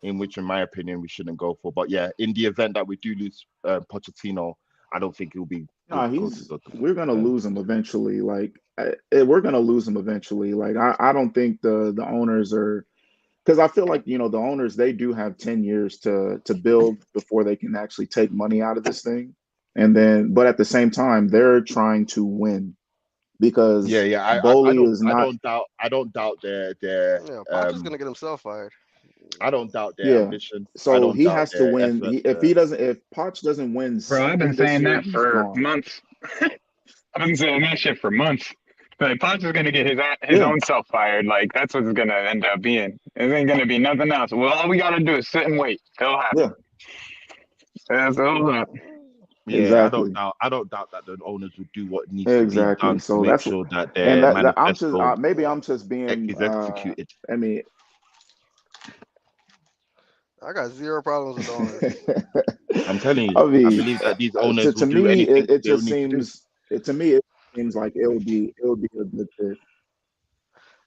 Speaker 5: in which, in my opinion, we shouldn't go for. But yeah, in the event that we do lose Pochettino, I don't think it'll be good
Speaker 6: nah,
Speaker 5: to go to
Speaker 6: he's
Speaker 5: the
Speaker 6: we're gonna
Speaker 5: event.
Speaker 6: lose him eventually. We're gonna lose him eventually. Like I don't think the owners are because I feel like the owners they do have 10 years to build before they can actually take money out of this thing. And then but at the same time they're trying to win
Speaker 5: Yeah,
Speaker 6: because
Speaker 5: yeah.
Speaker 6: Bowley is not
Speaker 5: I don't doubt their
Speaker 7: Yeah, Poch is gonna get himself fired.
Speaker 5: I don't doubt their
Speaker 6: yeah.
Speaker 5: ambition. I
Speaker 6: So
Speaker 5: don't
Speaker 6: he
Speaker 5: doubt
Speaker 6: has to
Speaker 5: their
Speaker 6: win.
Speaker 5: effort.
Speaker 6: If Potts doesn't win
Speaker 1: Bro, I've been
Speaker 6: something this
Speaker 1: saying
Speaker 6: year,
Speaker 1: that
Speaker 6: he's
Speaker 1: for
Speaker 6: gone.
Speaker 1: months. I've been saying that shit for months. Like, Potts is gonna get his
Speaker 6: Yeah.
Speaker 1: own self fired. Like, that's what it's gonna end up being. It ain't gonna be nothing else. Well, all we gotta do is sit and wait. It'll
Speaker 6: Yeah.
Speaker 1: happen. That's all.
Speaker 5: Yeah,
Speaker 6: Exactly.
Speaker 5: I don't doubt that the owners will do what needs to be
Speaker 6: Exactly.
Speaker 5: done to
Speaker 6: So
Speaker 5: make
Speaker 6: that's
Speaker 5: sure that
Speaker 6: and
Speaker 5: their
Speaker 6: that I'm just
Speaker 5: manifesto
Speaker 6: maybe
Speaker 7: Yeah,
Speaker 6: I'm just being
Speaker 5: is executed.
Speaker 6: I mean
Speaker 7: I got zero problems with the owners.
Speaker 5: I'm telling you,
Speaker 6: I
Speaker 5: I
Speaker 6: mean
Speaker 5: believe that these
Speaker 6: to
Speaker 5: owners will
Speaker 6: to
Speaker 5: do
Speaker 6: me
Speaker 5: anything
Speaker 6: it
Speaker 5: they
Speaker 6: just
Speaker 5: need to do.
Speaker 6: seems like it would be a good fit.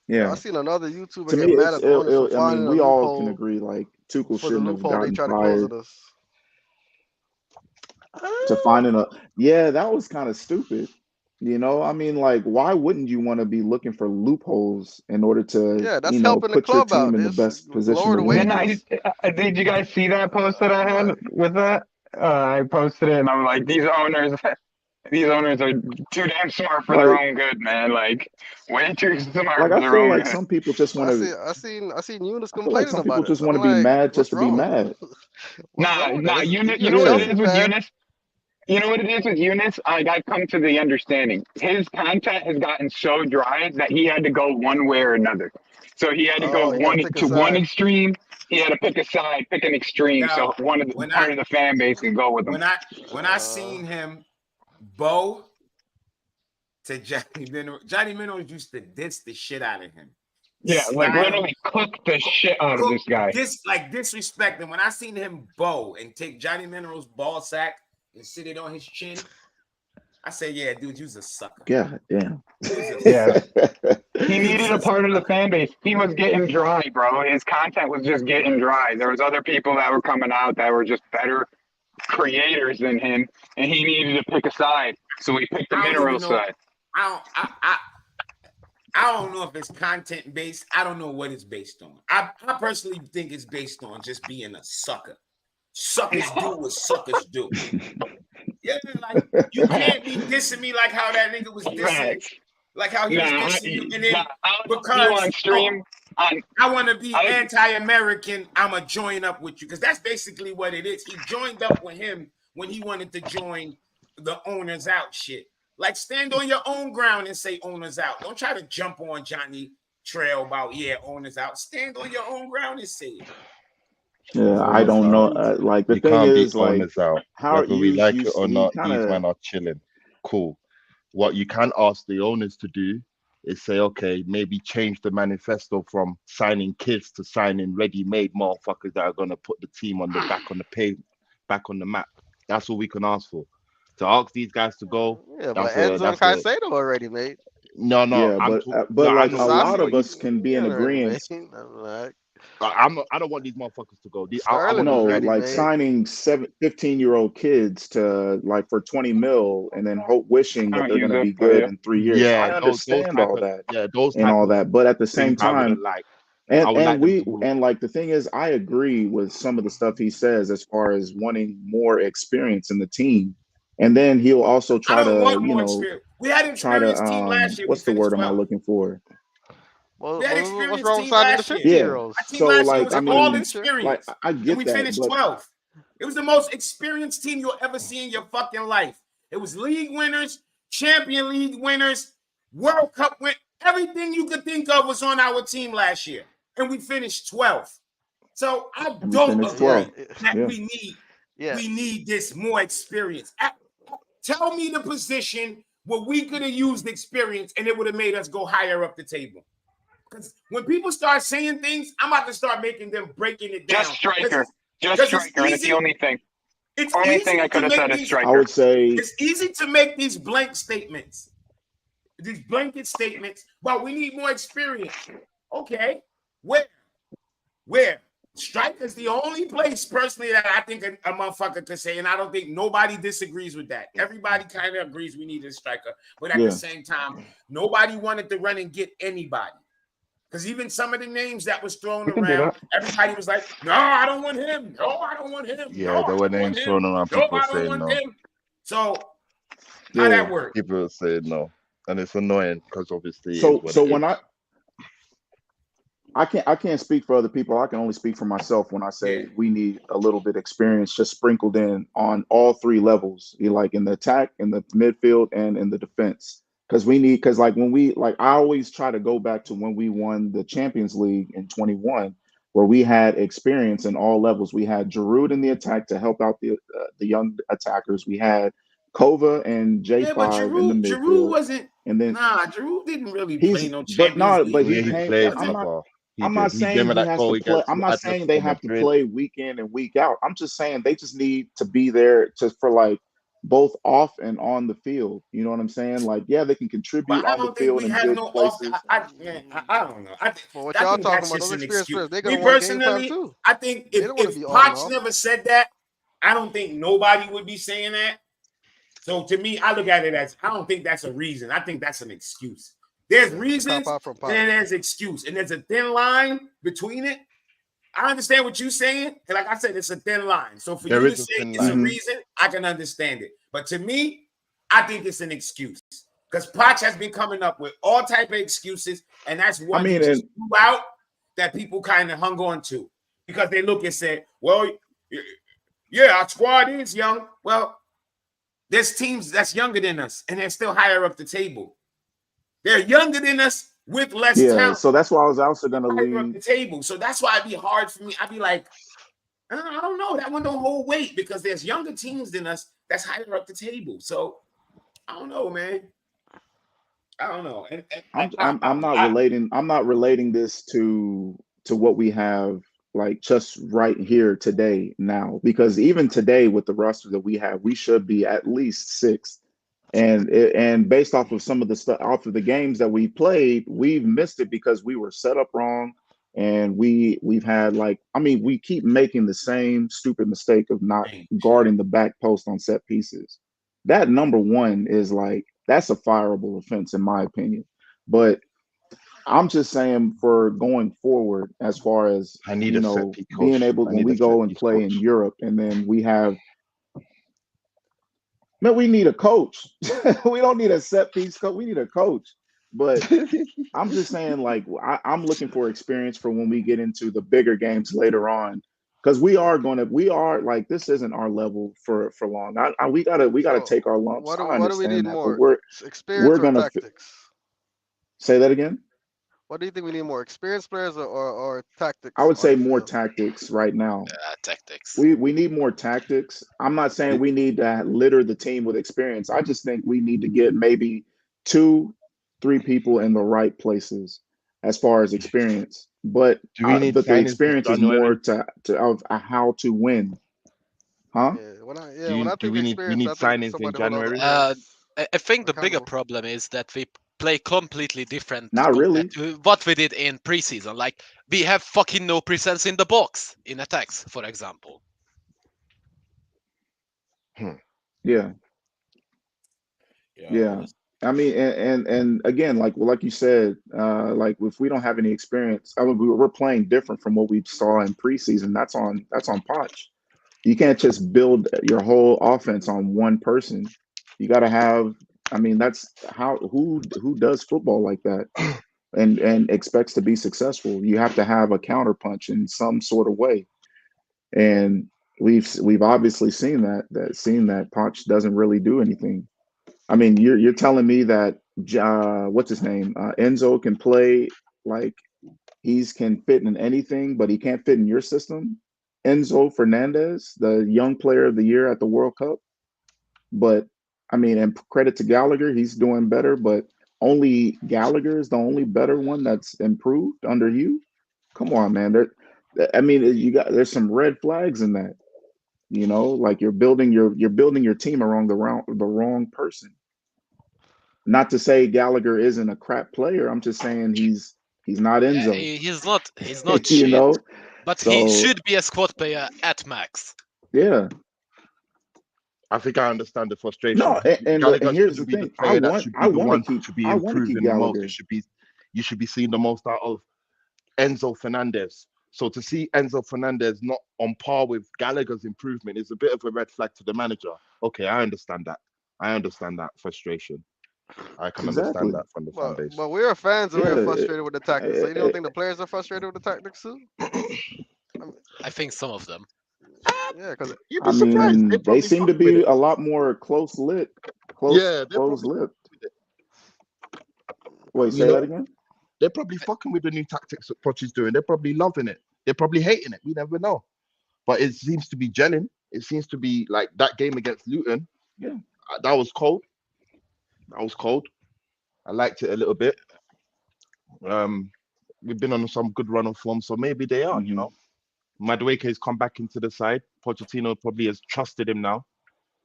Speaker 7: Yo, I
Speaker 6: Yeah.
Speaker 7: seen another YouTuber
Speaker 6: To me
Speaker 7: get mad
Speaker 6: it's
Speaker 7: at the owners for
Speaker 6: I mean
Speaker 7: finding a
Speaker 6: we all can
Speaker 7: loophole
Speaker 6: agree like Tuchel
Speaker 7: for the
Speaker 6: shouldn't have
Speaker 7: loophole they
Speaker 6: gotten
Speaker 7: try to close
Speaker 6: fired
Speaker 7: at us.
Speaker 6: to finding a yeah, that was kind of stupid. I mean, like, why wouldn't you want to be looking for loopholes in order to,
Speaker 7: Yeah, that's helping the
Speaker 6: put your
Speaker 7: club
Speaker 6: team
Speaker 7: out.
Speaker 6: in the
Speaker 7: This
Speaker 6: best position
Speaker 7: lower
Speaker 6: to
Speaker 7: the
Speaker 1: Then
Speaker 6: win?
Speaker 7: wages.
Speaker 1: did you guys see that post that I had with that? I posted it and I'm like, these owners are too damn smart for their
Speaker 6: Like,
Speaker 1: own good, man. Like, way too smart
Speaker 6: like
Speaker 1: for
Speaker 6: I
Speaker 1: their
Speaker 6: feel
Speaker 1: own
Speaker 6: like
Speaker 1: good.
Speaker 6: some people just want to.
Speaker 7: I seen Eunice
Speaker 6: I feel like
Speaker 7: complaining
Speaker 6: some people
Speaker 7: about it.
Speaker 6: just want
Speaker 7: I'm
Speaker 6: to be
Speaker 7: like,
Speaker 6: mad just
Speaker 7: what's
Speaker 6: to be
Speaker 7: wrong?
Speaker 6: mad.
Speaker 7: What's wrong with that?
Speaker 1: You
Speaker 7: You're a
Speaker 1: know what
Speaker 6: Yeah,
Speaker 1: it
Speaker 7: Chelsea
Speaker 1: is with
Speaker 7: fan.
Speaker 1: Eunice? You know what it is with Eunice? I've come to the understanding. His content has gotten so dry that he had to go one way or another. So he had to go
Speaker 7: Oh, you got to
Speaker 1: one
Speaker 7: pick a
Speaker 1: to one
Speaker 7: side.
Speaker 1: extreme. He had to pick a side, pick an extreme. So
Speaker 4: Yo, when I
Speaker 1: part of the fan base can go with him.
Speaker 4: when I
Speaker 7: Uh,
Speaker 4: seen him bow to Johnny Mineral used to diss the shit out of him.
Speaker 1: Yeah, like
Speaker 4: Slide him,
Speaker 1: literally cook the shit out of
Speaker 4: cook
Speaker 1: this guy.
Speaker 4: disrespect. And when I seen him bow and take Johnny Mineral's ball sack and sit it on his chin, I say, yeah, dude, you's a sucker.
Speaker 6: God damn.
Speaker 1: Yeah. He
Speaker 4: You's
Speaker 1: needed a
Speaker 4: a
Speaker 1: part of the
Speaker 4: sucker.
Speaker 1: fan base. He was getting dry, bro. His content was just getting dry. There was other people that were coming out that were just better creators than him, and he needed to pick a side. So he picked the
Speaker 4: I don't
Speaker 1: mineral
Speaker 4: even know.
Speaker 1: side.
Speaker 4: I don't know if it's content based. I don't know what it's based on. I personally think it's based on just being a sucker. Suckers do what suckers do. Yeah, like you can't be dissing me like how that nigga was dissing, like how he was dissing you, and then
Speaker 1: I'll you
Speaker 4: because
Speaker 1: on stream.
Speaker 4: I want to be
Speaker 1: I
Speaker 4: anti-American, I'ma join up with you because that's basically what it is. He joined up with him when he wanted to join the owners out shit. Like stand on your own ground and say owners out. Don't try to jump on Johnny trail about owners out. Stand on your own ground and say it.
Speaker 6: Yeah, I
Speaker 5: Owners
Speaker 6: don't know.
Speaker 5: out.
Speaker 6: Like the
Speaker 5: You
Speaker 6: thing
Speaker 5: can't beat
Speaker 6: is, like
Speaker 5: owners out.
Speaker 6: how
Speaker 5: Whether we like it or
Speaker 6: he
Speaker 5: not,
Speaker 6: kind
Speaker 5: these
Speaker 6: of
Speaker 5: men are chilling. Cool. What you can ask the owners to do is say, okay, maybe change the manifesto from signing kids to signing ready-made motherfuckers that are gonna put the team on the back on the map. That's all we can ask for. To ask these guys to go,
Speaker 7: yeah, but Enzo and Caicedo already made.
Speaker 5: no.
Speaker 6: yeah,
Speaker 5: I'm
Speaker 6: but
Speaker 5: talking.
Speaker 6: but
Speaker 5: No, I'm
Speaker 6: like
Speaker 5: not
Speaker 6: a
Speaker 5: talking
Speaker 6: lot
Speaker 7: Disasi,
Speaker 5: about
Speaker 6: of
Speaker 5: you.
Speaker 6: us can be
Speaker 7: he
Speaker 6: in
Speaker 7: already
Speaker 6: agreement.
Speaker 7: made. I'm like,
Speaker 5: I don't want these motherfuckers to go. I
Speaker 7: Sterling
Speaker 5: want
Speaker 7: was
Speaker 6: No,
Speaker 5: these guys
Speaker 7: ready
Speaker 5: to
Speaker 6: like
Speaker 5: stay.
Speaker 7: made.
Speaker 6: signing 15-year-old kids to like for 20 mil and then wishing that
Speaker 1: don't
Speaker 6: they're
Speaker 1: use
Speaker 6: going to
Speaker 1: that
Speaker 6: be
Speaker 1: for
Speaker 6: good
Speaker 1: you.
Speaker 6: in 3 years. I
Speaker 5: Yeah, those
Speaker 6: understand
Speaker 5: type
Speaker 6: all
Speaker 5: of
Speaker 6: that
Speaker 5: those
Speaker 6: and
Speaker 5: type
Speaker 6: all
Speaker 5: of
Speaker 6: that, but at the same
Speaker 5: things I
Speaker 6: time,
Speaker 5: wouldn't like.
Speaker 6: and
Speaker 5: I would
Speaker 6: and
Speaker 5: like them
Speaker 6: we
Speaker 5: to move.
Speaker 6: and like the thing is, I agree with some of the stuff he says as far as wanting more experience in the team, and then he'll also
Speaker 4: I
Speaker 6: try
Speaker 4: don't
Speaker 6: to,
Speaker 4: want more experience. We had an
Speaker 6: try to
Speaker 4: experienced team last year. We
Speaker 6: what's the
Speaker 4: finished
Speaker 6: word am I
Speaker 4: 12th.
Speaker 6: looking for?
Speaker 4: We had an
Speaker 7: What's
Speaker 4: experienced
Speaker 7: wrong with
Speaker 4: team
Speaker 7: signing the
Speaker 4: last year.
Speaker 7: 50-year-olds?
Speaker 4: Our team
Speaker 6: So
Speaker 4: last year
Speaker 6: like
Speaker 4: was
Speaker 6: I
Speaker 4: all
Speaker 6: mean,
Speaker 4: experienced.
Speaker 6: I
Speaker 4: And
Speaker 6: get
Speaker 4: we
Speaker 6: that,
Speaker 4: finished
Speaker 6: but
Speaker 4: 12th. It was the most experienced team you'll ever see in your fucking life. It was league winners, champion league winners, World Cup win. Everything you could think of was on our team last year. And we finished 12th. So I
Speaker 6: and we
Speaker 4: don't
Speaker 6: finished
Speaker 4: agree
Speaker 6: 12th.
Speaker 4: that
Speaker 6: Yeah.
Speaker 4: we need this more experience. Tell me the position where we could have used experience and it would have made us go higher up the table. Because when people start saying things, I'm about to start making them breaking it down.
Speaker 8: Just striker. Just striker. And it's the only thing.
Speaker 4: It's
Speaker 8: only
Speaker 4: easy
Speaker 8: thing I could
Speaker 4: to
Speaker 8: have
Speaker 4: make
Speaker 8: said is
Speaker 4: these.
Speaker 8: striker.
Speaker 6: I would say
Speaker 4: It's easy to make these blank statements, these blanket statements. But we need more experience. Okay, where? Striker's the only place personally that I think a motherfucker could say, and I don't think nobody disagrees with that. Everybody kind of agrees we need a striker, but at the same time, nobody wanted to run and get anybody. Because even some of the names that was thrown around, everybody was like, no, I don't want him. No, I don't want him.
Speaker 5: Yeah,
Speaker 4: no,
Speaker 5: there were names thrown around. People saying no.
Speaker 4: So how that work?
Speaker 5: People say no. And it's annoying because obviously
Speaker 6: I can't speak for other people. I can only speak for myself when I say we need a little bit of experience just sprinkled in on all three levels, like in the attack, in the midfield, and in the defense. Because I always try to go back to when we won the Champions League in 21, where we had experience in all levels. We had Giroud in the attack to help out the young attackers. We had Kova and J5 in the midfield.
Speaker 4: Giroud wasn't.
Speaker 6: And then
Speaker 4: Giroud didn't really play no Champions League.
Speaker 6: But he came. I'm not saying he has to play. I'm not saying they have to play week in and week out. I'm just saying they just need to be there for like both off and on the field. You know what I'm saying? Like, yeah, they can contribute on the field in good places.
Speaker 4: I don't know.
Speaker 7: What y'all talking about? Those experienced players, they're gonna want game time too.
Speaker 4: I think if Poch never said that, I don't think nobody would be saying that. So to me, I look at it as I don't think that's a reason. I think that's an excuse. There's reasons and there's excuse, and there's a thin line between it. I understand what you're saying, and like I said, it's a thin line. So for you to say it's a reason, I can understand it. But to me, I think it's an excuse because Poch has been coming up with all type of excuses, and that's one out that people kind of hung on to because they look and say, "Well, yeah, our squad is young." Well, there's teams that's younger than us, and they're still higher up the table. They're younger than us with less talent.
Speaker 6: So that's why I was also going to leave
Speaker 4: up the table. So that's why it'd be hard for me. I'd be like, I don't know. That one don't hold weight because there's younger teams than us that's higher up the table. So I don't know, man. I don't know.
Speaker 6: I'm not relating this to what we have like just right here today now, because even today with the roster that we have, we should be at least sixth. And based off of some of the stuff off of the games that we played, we've missed it because we were set up wrong, and we've had we keep making the same stupid mistake of not guarding the back post on set pieces. That number one is that's a fireable offense in my opinion. But I'm just saying for going forward, as far as being able when we go and play in Europe, and then we have. Man, we need a coach. We don't need a set piece coach. We need a coach. But I'm just saying, I'm looking for experience for when we get into the bigger games later on, because this isn't our level for long. We gotta take our lumps.
Speaker 7: What do we need more?
Speaker 6: Experience or tactics? Say that again.
Speaker 7: What do you think we need more? Experienced players or tactics?
Speaker 6: I would say more tactics right now.
Speaker 9: Tactics.
Speaker 6: We need more tactics. I'm not saying we need to litter the team with experience. I just think we need to get maybe 2-3 people in the right places as far as experience. But the experience is more of how to win. Huh?
Speaker 5: We need signings in January?
Speaker 9: I think the bigger problem is that we play completely different.
Speaker 6: Not really.
Speaker 9: To what we did in preseason. Like we have fucking no presence in the box in attacks, for example.
Speaker 6: Yeah. I mean, and again, like you said, if we don't have any experience, I mean, we're playing different from what we saw in preseason. That's on Poch. You can't just build your whole offense on one person. You got to have I mean, that's how who does football like that and expects to be successful. You have to have a counterpunch in some sort of way. And we've obviously seen that Ponch doesn't really do anything. I mean, you're telling me that what's his name? Enzo can play like he's can fit in anything, but he can't fit in your system. Enzo Fernandez, the young player of the year at the World Cup. But I mean, and credit to Gallagher, he's doing better, but only Gallagher is the only better one that's improved under you. Come on, man. I mean, there's some red flags in that. You know, like you're building your team around the wrong person. Not to say Gallagher isn't a crap player. I'm just saying he's not
Speaker 9: Yeah,
Speaker 6: Enzo.
Speaker 9: he's not
Speaker 6: You
Speaker 9: shit,
Speaker 6: know,
Speaker 9: but he
Speaker 6: so
Speaker 9: should be a squad player at max.
Speaker 6: yeah.
Speaker 5: I think I understand the frustration.
Speaker 6: No, and look, and
Speaker 5: Gallagher
Speaker 6: here's the
Speaker 5: shouldn't be the
Speaker 6: thing.
Speaker 5: player that should be the one who should be
Speaker 6: I want to keep
Speaker 5: improving the most.
Speaker 6: Gallagher.
Speaker 5: You should be seeing the most out of Enzo Fernandez. So to see Enzo Fernandez not on par with Gallagher's improvement is a bit of a red flag to the manager. Okay, I understand that. I understand that frustration. I can understand that from the fan base.
Speaker 7: But we're fans and
Speaker 6: Yeah,
Speaker 7: we're frustrated with the tactics. So you don't think the players are frustrated with the tactics too?
Speaker 9: I think some of them.
Speaker 7: Yeah, because
Speaker 5: You'd be
Speaker 6: I
Speaker 5: surprised.
Speaker 6: mean, they seem to be a lot more close lipped.
Speaker 5: Yeah,
Speaker 6: Wait, say that again?
Speaker 5: They're probably fucking with the new tactics that Poch is doing. They're probably loving it. They're probably hating it. We never know. But it seems to be gelling. It seems to be like that game against Luton.
Speaker 6: Yeah.
Speaker 5: That was cold. I liked it a little bit. We've been on some good run of form, so maybe they are, you know. Madueke has come back into the side. Pochettino probably has trusted him now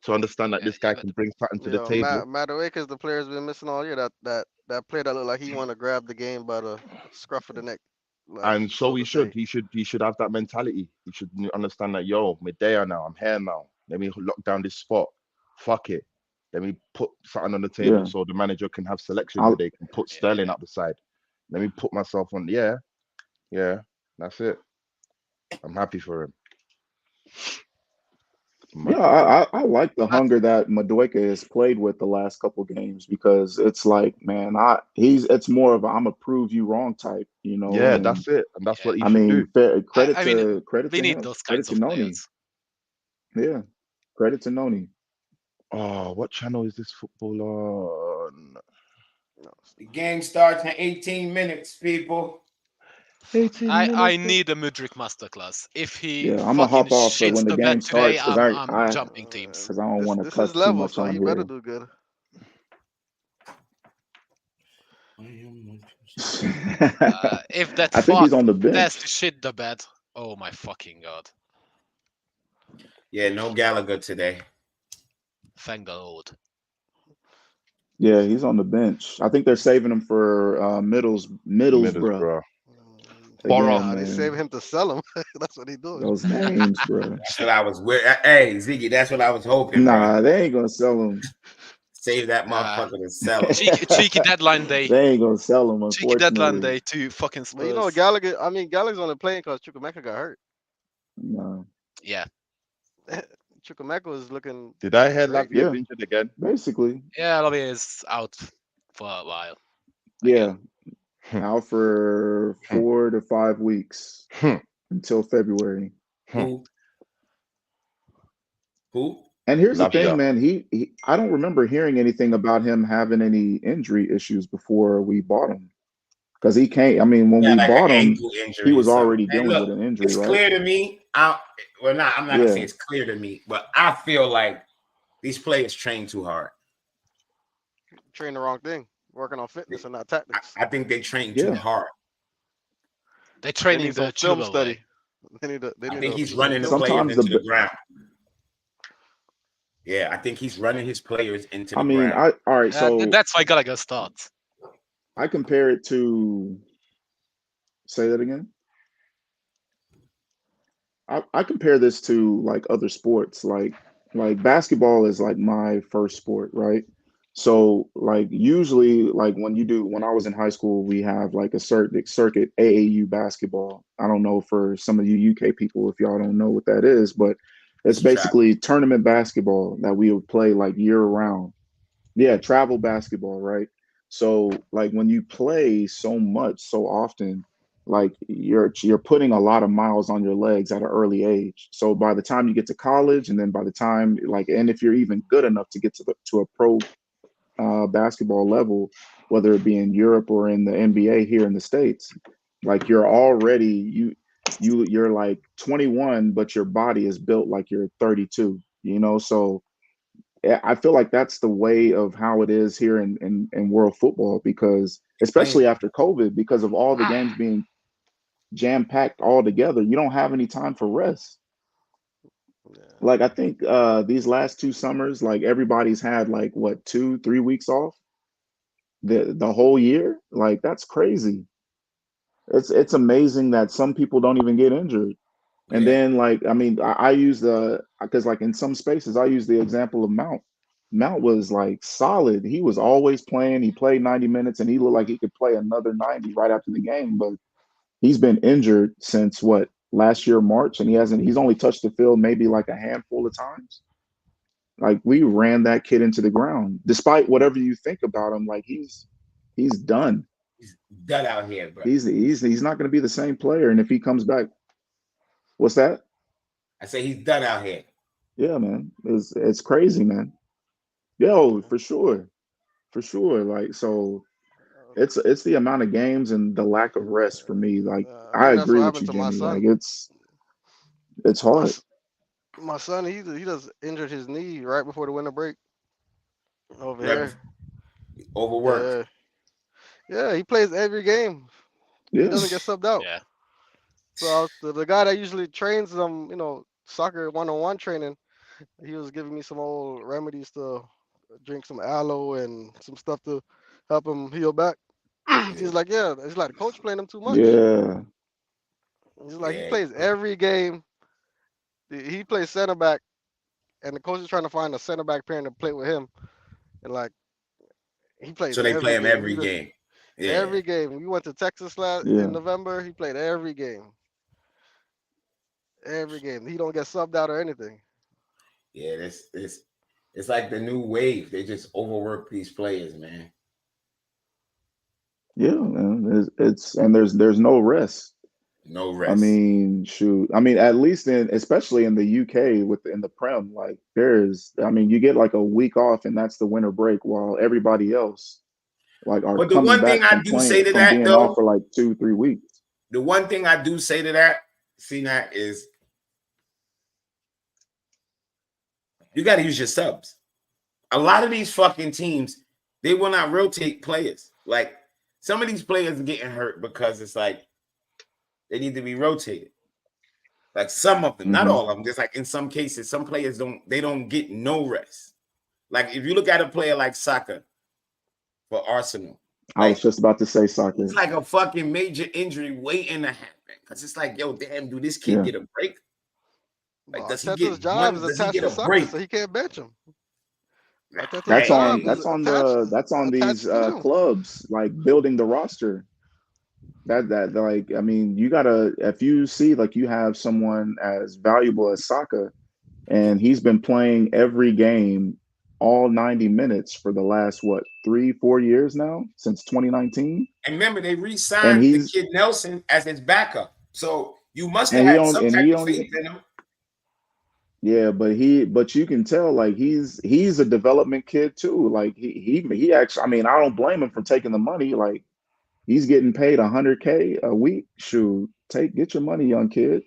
Speaker 5: to understand that this guy can bring something to the table.
Speaker 7: Madueke is the player's been missing all year. That player that looked like he want to grab the game by the scruff of the neck.
Speaker 5: And so he should have that mentality. He should understand that, yo, Medea now, I'm here now. Let me lock down this spot. Fuck it. Let me put something on the table so the manager can have selection today. Can put Sterling up the side. Let me put myself on. Yeah, that's it. I'm happy for him.
Speaker 6: I like the hunger that Madueke has played with the last couple games because it's like, man, it's more of a I'm a prove you wrong type, you know.
Speaker 5: Yeah, that's it, and that's what he
Speaker 6: I
Speaker 5: should
Speaker 6: mean,
Speaker 5: do.
Speaker 6: Credit
Speaker 9: we
Speaker 6: to
Speaker 9: need
Speaker 6: him.
Speaker 9: those
Speaker 6: Credit
Speaker 9: kinds
Speaker 6: to
Speaker 9: of
Speaker 6: Noni.
Speaker 9: players.
Speaker 6: Yeah, credit to Noni.
Speaker 5: Oh, what channel is this football on?
Speaker 4: The game starts in 18 minutes, people.
Speaker 5: 18 minutes.
Speaker 9: I need a Mudryk masterclass. If he
Speaker 6: I'm gonna hop off
Speaker 9: shits
Speaker 6: when the
Speaker 9: the
Speaker 6: game
Speaker 9: bed today,
Speaker 6: starts because
Speaker 9: I'm jumping teams.
Speaker 6: Because I don't want to
Speaker 7: This
Speaker 6: cuss
Speaker 7: is
Speaker 6: too
Speaker 7: level,
Speaker 6: much
Speaker 7: so
Speaker 6: on
Speaker 7: he
Speaker 6: here.
Speaker 7: better do good.
Speaker 9: If that
Speaker 6: I think he's on the bench.
Speaker 9: dares to shit the bed, oh my fucking god!
Speaker 4: Yeah, no Gallagher today.
Speaker 9: Thank the Lord.
Speaker 6: Yeah, he's on the bench. I think they're saving him for Middlesbrough.
Speaker 7: Again, they saving him to sell him. That's what he doing.
Speaker 6: Those names, bro.
Speaker 4: That's what I was with. Hey, Ziggy, that's what I was hoping.
Speaker 6: Nah,
Speaker 4: bro.
Speaker 6: they ain't gonna sell him.
Speaker 4: Save that motherfucker to sell him.
Speaker 9: Cheeky deadline day.
Speaker 6: They ain't gonna sell him.
Speaker 9: Cheeky deadline day to fucking Spurs.
Speaker 7: But you know, Gallagher's only playing because Chukwuemeka got hurt.
Speaker 6: No.
Speaker 9: Yeah.
Speaker 7: Chukwuemeka was looking.
Speaker 5: Did I hear Lavia injured again?
Speaker 6: Basically.
Speaker 9: Yeah, Lavia is out for a while.
Speaker 6: Yeah. Out for 4 to 5 weeks until February.
Speaker 4: Who?
Speaker 6: And here's the thing, man. He I don't remember hearing anything about him having any injury issues before we bought him. Because he can't. I mean, when we bought him, he was already dealing with an injury.
Speaker 4: It's clear to me. I'm not gonna say it's clear to me, but I feel like these players train too hard.
Speaker 7: Train the wrong thing. Working on fitness and not tactics.
Speaker 4: I think they train too hard.
Speaker 9: They're training the
Speaker 7: film study. I
Speaker 4: think he's running the players into the ground. Yeah, I think he's running his players into the ground.
Speaker 6: All right, so
Speaker 9: that's why Gallagher starts.
Speaker 6: I compare it to. Say that again. I compare this to like other sports, like basketball is like my first sport, right? So like usually like when I was in high school, we have like a circuit AAU basketball. I don't know for some of you UK people if y'all don't know what that is, but it's basically tournament basketball that we would play like year round. Yeah, travel basketball, right? So like when you play so much so often, like you're putting a lot of miles on your legs at an early age. So by the time you get to college, and then by the time like, and if you're even good enough to get to a pro basketball level, whether it be in Europe or in the NBA here in the States, like you're already you're like 21, but your body is built like you're 32. So I feel like that's the way of how it is here in world football, because especially after COVID, because of all the games being jam packed all together, you don't have any time for rest.
Speaker 7: Yeah.
Speaker 6: Like I think these last 2 summers, like everybody's had like what 2-3 weeks off the whole year. Like that's crazy. It's amazing that some people don't even get injured. And
Speaker 4: Yeah.
Speaker 6: then like I mean I use because like in some spaces I use the example of Mount. Mount was like solid. He was always playing. He played 90 minutes and he looked like he could play another 90 right after the game. But he's been injured since what, last year, March, and he's only touched the field maybe like a handful of times. Like we ran that kid into the ground. Despite whatever you think about him, like he's done.
Speaker 4: He's done out here, bro.
Speaker 6: He's not gonna be the same player. And if he comes back, what's that?
Speaker 4: I say he's done out here.
Speaker 6: Yeah, man. It's crazy, man. Yo, for sure. For sure. Like so it's the amount of games and the lack of rest for me. Like
Speaker 7: I
Speaker 6: I
Speaker 7: think that's what
Speaker 6: agree with
Speaker 7: happened
Speaker 6: you,
Speaker 7: to my
Speaker 6: Jimmy. Like
Speaker 7: son.
Speaker 6: it's
Speaker 7: My,
Speaker 6: hard.
Speaker 7: s- my son, he just injured his knee right before the winter break over
Speaker 4: Right.
Speaker 7: here.
Speaker 4: Overworked.
Speaker 7: Yeah, he plays every game. He
Speaker 6: Yeah.
Speaker 7: doesn't get subbed out.
Speaker 9: Yeah.
Speaker 7: So the guy that usually trains them, soccer one-on-one training, he was giving me some old remedies to drink some aloe and some stuff to help him heal back. He's like, yeah, it's like the coach playing him too much.
Speaker 6: Yeah.
Speaker 7: He's like, he
Speaker 4: Yeah.
Speaker 7: plays every game. He plays center back, and the coach is trying to find a center back pairing to play with him. And like, he plays
Speaker 4: So they play
Speaker 7: every
Speaker 4: him
Speaker 7: game.
Speaker 4: every game. Yeah.
Speaker 7: Every game. We went to Texas
Speaker 6: Yeah.
Speaker 7: in November. He played every game. Every game. He don't get subbed out or anything.
Speaker 4: Yeah, it's like the new wave. They just overwork these players, man.
Speaker 6: Yeah, man. There's no rest.
Speaker 4: No
Speaker 6: I
Speaker 4: rest.
Speaker 6: mean, shoot. I mean, at least especially in the UK in the Prem, like you get like a week off and that's the winter break, while everybody else like are
Speaker 4: But the
Speaker 6: coming
Speaker 4: one thing
Speaker 6: back
Speaker 4: I
Speaker 6: from
Speaker 4: do say to
Speaker 6: from
Speaker 4: that
Speaker 6: being off
Speaker 4: though,
Speaker 6: for like 2-3 weeks.
Speaker 4: the one thing I do say to that, see that is you got to use your subs. A lot of these fucking teams, they will not rotate players. Like some of these players are getting hurt because it's like they need to be rotated. Like some of them, not all of them. Just like in some cases, some players don't get no rest. Like if you look at a player like Saka for Arsenal,
Speaker 6: I was just about to say soccer.
Speaker 4: it's like a fucking major injury waiting to happen. Because it's like, yo, damn, do this kid get a break? Like, does he
Speaker 7: Arteta's
Speaker 4: get
Speaker 7: job
Speaker 4: one?
Speaker 7: is
Speaker 4: Does he
Speaker 7: attached
Speaker 4: get
Speaker 7: to
Speaker 4: a
Speaker 7: soccer,
Speaker 4: break?
Speaker 7: so he can't bench him. Arteta's
Speaker 6: That's
Speaker 7: job
Speaker 6: on
Speaker 7: is
Speaker 6: that's on these
Speaker 7: attached to him.
Speaker 6: clubs, like building the roster. That like I mean, you gotta, if you see like you have someone as valuable as Saka, and he's been playing every game all 90 minutes for the last 3-4 years now, since 2019.
Speaker 4: And remember, they
Speaker 6: And
Speaker 4: re-signed the kid Nelson as his backup. So you must have had some type of faith in him.
Speaker 6: Yeah, but you can tell like he's a development kid too. Like he actually, I mean, I don't blame him for taking the money. Like he's getting paid $100K a week. Shoot, get your money, young kid.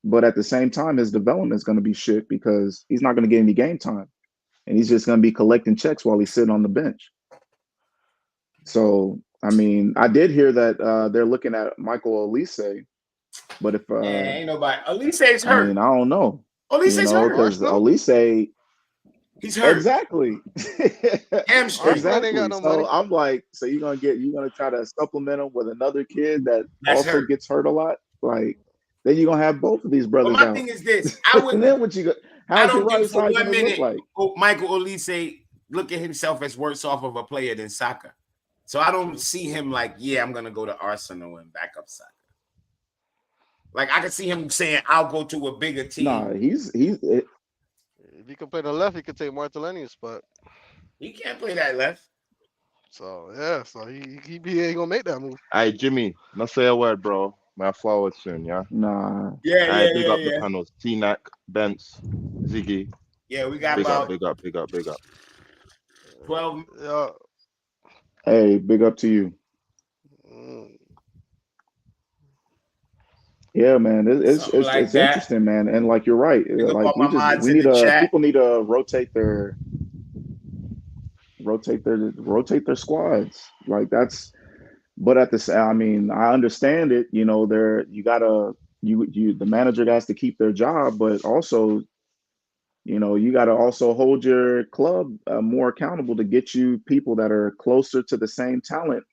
Speaker 6: But at the same time, his development is going to be shit because he's not going to get any game time, and he's just going to be collecting checks while he's sitting on the bench. So I mean, I did hear that they're looking at Michael Olise, but if
Speaker 4: ain't nobody, Olise's hurt.
Speaker 6: I mean, I don't know.
Speaker 4: Olise's hurt
Speaker 6: because Olise.
Speaker 4: He's hurt.
Speaker 6: Exactly.
Speaker 4: Hamstring.
Speaker 6: Exactly.
Speaker 7: No
Speaker 6: So
Speaker 7: money.
Speaker 6: I'm like, so you're gonna try to supplement him with another kid that's also
Speaker 4: hurt.
Speaker 6: gets hurt a lot. Like, then you're gonna have both of these brothers
Speaker 4: But my
Speaker 6: out.
Speaker 4: thing is this: I would.
Speaker 6: And then what you got?
Speaker 4: I
Speaker 6: How's your
Speaker 4: don't think
Speaker 6: right
Speaker 4: for
Speaker 6: side
Speaker 4: 1
Speaker 6: gonna look
Speaker 4: minute
Speaker 6: like?
Speaker 4: Michael Olise look at himself as worse off of a player than Saka. So I don't see him like, yeah, I'm gonna go to Arsenal and back up Saka. Like I can see him saying, "I'll go to a bigger team."
Speaker 6: Nah,
Speaker 7: If he could play the left, he could take Martinelli's spot.
Speaker 4: He can't play that left.
Speaker 7: So yeah, so he ain't gonna make that move.
Speaker 5: Hey, Jimmy, not say a word, bro. My forward soon, yeah.
Speaker 6: Nah.
Speaker 5: I big up the panels. T-Nac, Bence, Ziggy.
Speaker 4: Yeah, we got
Speaker 5: big
Speaker 4: about
Speaker 5: up.
Speaker 4: 12.
Speaker 7: Yeah.
Speaker 6: Hey, big up to you. Yeah, man, it's interesting, man, and like you're right. Like we need people need to rotate their squads. Like that's, but at the I mean, I understand it. You know, the manager has to keep their job, but also, you know, you got to also hold your club more accountable to get you people that are closer to the same talent,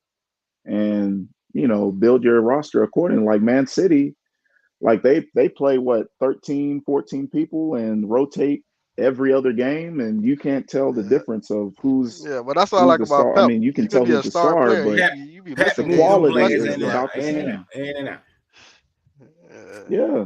Speaker 6: and you know, build your roster accordingly. Like Man City. Like they play what 13, 14 people and rotate every other game, and you can't tell the difference of who's
Speaker 7: but that's what I like
Speaker 6: the
Speaker 7: about
Speaker 6: star.
Speaker 7: Pep.
Speaker 6: I mean, you can tell
Speaker 7: be a
Speaker 6: who's the
Speaker 7: star
Speaker 6: star,
Speaker 7: player.
Speaker 6: but
Speaker 7: You be
Speaker 4: Pep
Speaker 7: missing
Speaker 6: the
Speaker 7: games.
Speaker 6: quality
Speaker 4: players
Speaker 6: is about the same. Yeah.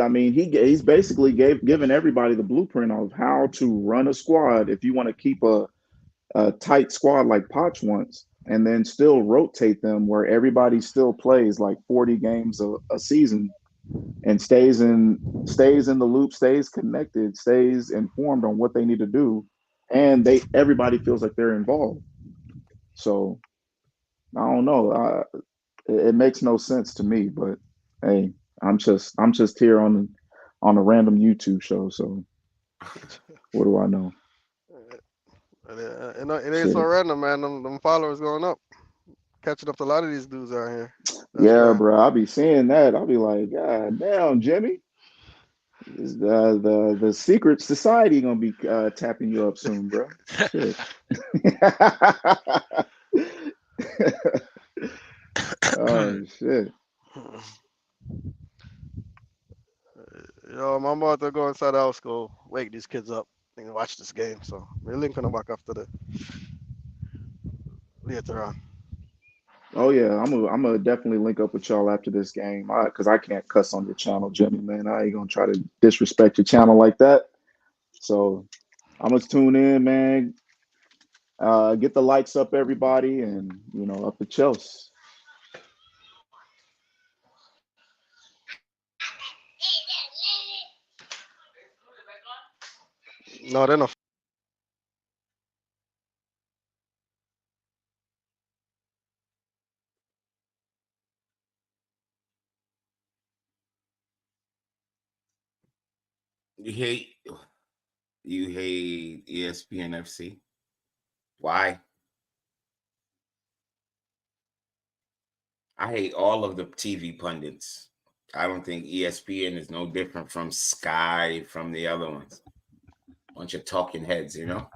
Speaker 6: I mean, he's basically given everybody the blueprint of how to run a squad if you want to keep a tight squad like Poch wants, and then still rotate them where everybody still plays like 40 games a season and stays in the loop, stays connected, stays informed on what they need to do, and everybody feels like they're involved. So I don't know. It makes no sense to me, but hey, I'm just here on a random YouTube show. So what do I know?
Speaker 7: It ain't so random, man. Them followers going up, catching up to a lot of these dudes out here.
Speaker 6: Yeah, bro. I'll be seeing that. I'll be like, God damn, Jimmy. The secret society gonna be tapping you up soon, bro. Shit. Oh shit.
Speaker 7: Yo, I'm about to go inside the house, go wake these kids up and watch this game. So we're linking them back after the later on.
Speaker 6: Oh yeah, I'm gonna definitely link up with y'all after this game, because I can't cuss on your channel, Jimmy, man. I ain't gonna try to disrespect your channel like that. So I'm gonna tune in, man. Get the lights up, everybody, and you know, up the Chelsea.
Speaker 7: No, they're not.
Speaker 4: You hate ESPN FC. Why? I hate all of the TV pundits. I don't think ESPN is no different from Sky, from the other ones. Bunch of talking heads, you know?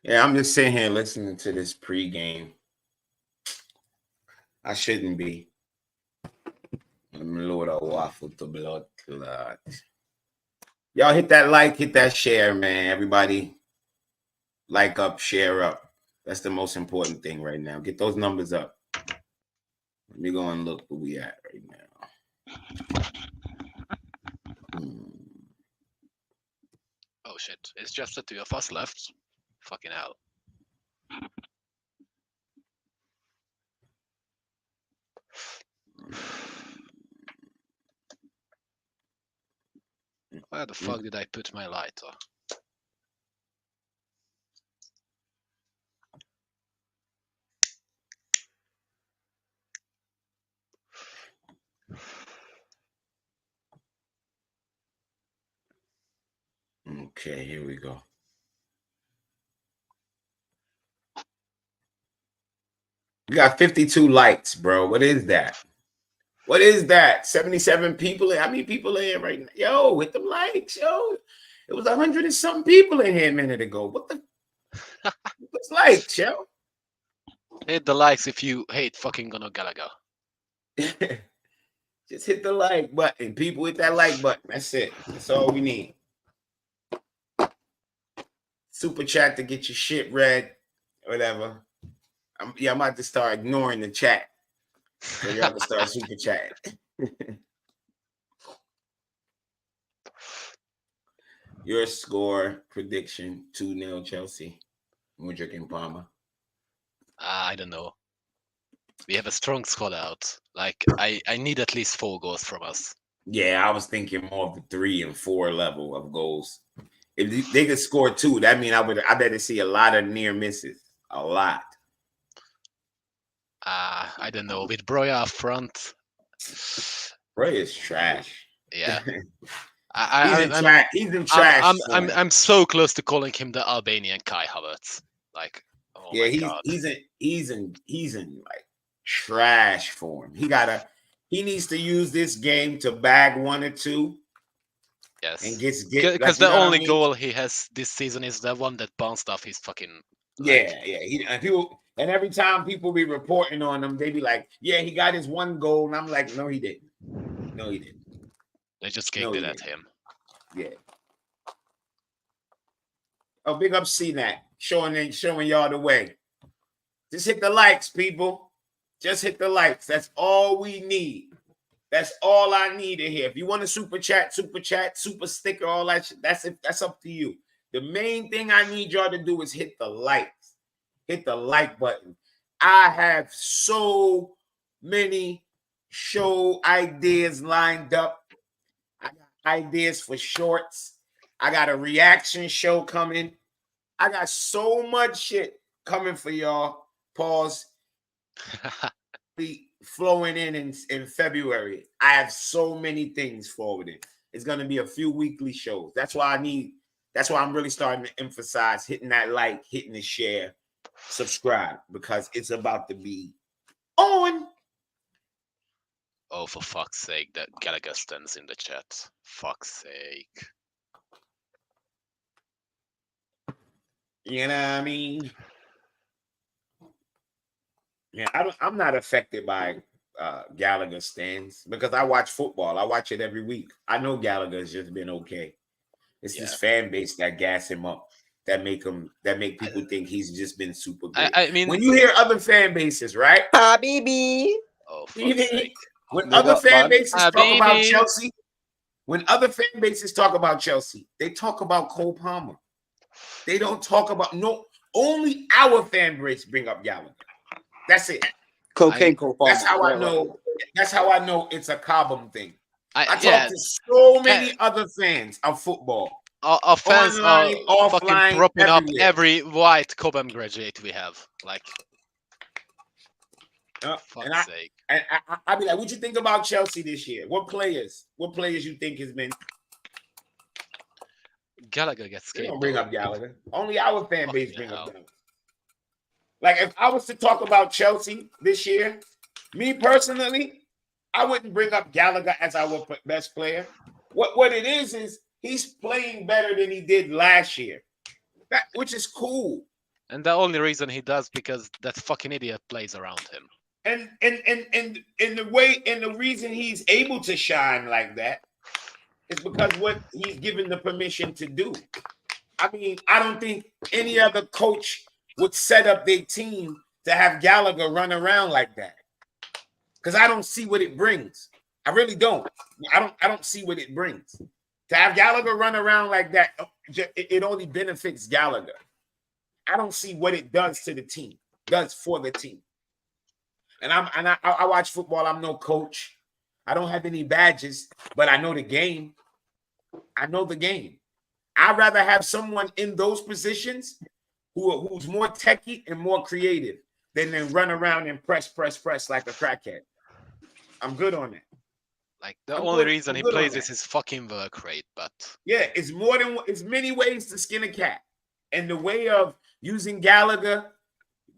Speaker 4: Yeah, I'm just sitting here listening to this pregame. I shouldn't be. I'm load of waffle to blood clot. Y'all hit that like, hit that share, man. Everybody, like up, share up. That's the most important thing right now. Get those numbers up. Let me go and look where we at right now.
Speaker 9: Oh shit! It's just the two of us left. Fucking hell. Where the fuck did I put my lighter?
Speaker 4: Okay, here we go. We got 52 likes, bro. What is that? What is that? 77 people? How many people in here right now? Yo, with them likes, yo. It was 100 and something people in here a minute ago. What the? What's likes, yo?
Speaker 9: Hit the likes if you hate fucking Gunnar Gallagher.
Speaker 4: Just hit the like button. People, hit that like button. That's it. That's all we need. Super chat to get your shit read. Whatever. I'm about to start ignoring the chat. So y'all can start super chat. Your score prediction 2-0 Chelsea. Mudryk and Palmer.
Speaker 9: I don't know. We have a strong squad out. Like I need at least 4 goals from us.
Speaker 4: Yeah, I was thinking more of the 3 and 4 level of goals. If they could score 2, that means I better see a lot of near misses. A lot.
Speaker 9: I don't know. With Broya up front.
Speaker 4: Broya is trash.
Speaker 9: Yeah.
Speaker 4: He's in trash.
Speaker 9: I'm so close to calling him the Albanian Kai Havertz. Like, oh
Speaker 4: yeah,
Speaker 9: my God.
Speaker 4: he's in like trash form. He needs to use this game to bag 1 or 2.
Speaker 9: Yes.
Speaker 4: And get
Speaker 9: because the only goal he has this season is the one that bounced off his fucking leg.
Speaker 4: Yeah. And every time people be reporting on him, they be like, "Yeah, he got his 1 goal," and I'm like, "No, he didn't. No, he didn't."
Speaker 9: They just gave it at him.
Speaker 4: Yeah. Oh, big up CNAT, showing y'all the way. Just hit the likes, people. Just hit the likes. That's all we need. That's all I need to hear. If you want to super chat, super sticker, all that shit, that's up to you. The main thing I need y'all to do is hit the likes. Hit the like button. I have so many show ideas lined up. I got ideas for shorts. I got a reaction show coming. I got so much shit coming for y'all. Pause. Be flowing in February. I have so many things forwarded. It's going to be a few weekly shows. That's why I'm really starting to emphasize hitting that like, hitting the share, subscribe, because it's about to be on.
Speaker 9: Oh, for fuck's sake, that Gallagher stands in the chat. Fuck's sake.
Speaker 4: You know what I mean? Yeah, I'm not affected by Gallagher stands because I watch football. I watch it every week. I know Gallagher's just been okay. It's this fan base that gas him up, that make people think he's just been super good.
Speaker 9: I mean,
Speaker 4: when you hear other fan bases, right?
Speaker 6: Habibi.
Speaker 9: Oh, fuck's sake.
Speaker 4: When other fan bases talk about Chelsea, they talk about Cole Palmer. They don't talk about only our fan base bring up Gallagher. That's it.
Speaker 6: Cocaine Cole Palmer.
Speaker 4: That's how I know. That's how I know it's a Cobham thing. I talk to so many other fans of football.
Speaker 9: Our fans
Speaker 4: online,
Speaker 9: are
Speaker 4: offline,
Speaker 9: fucking propping up
Speaker 4: everywhere.
Speaker 9: every white Cobham graduate we have. Like, fuck's sake.
Speaker 4: And I be like, what you think about Chelsea this year? What players you think has been?
Speaker 9: Gallagher gets scared.
Speaker 4: They don't bring up Gallagher. Only our fan base bring up Gallagher. Like, if I was to talk about Chelsea this year, me personally, I wouldn't bring up Gallagher as our best player. What it is he's playing better than he did last year, which is cool.
Speaker 9: And the only reason he does because that fucking idiot plays around him.
Speaker 4: And the reason he's able to shine like that is because what he's given the permission to do. I mean, I don't think any other coach would set up their team to have Gallagher run around like that. Because I don't see what it brings. I really don't. I don't see what it brings. To have Gallagher run around like that, it only benefits Gallagher. I don't see what it does to the team, does for the team. And I watch football. I'm no coach. I don't have any badges, but I know the game. I know the game. I'd rather have someone in those positions who's more techie and more creative than run around and press like a crackhead. I'm good on that.
Speaker 9: Like, the only reason he plays is his fucking work rate, but
Speaker 4: yeah, it's many ways to skin a cat. And the way of using Gallagher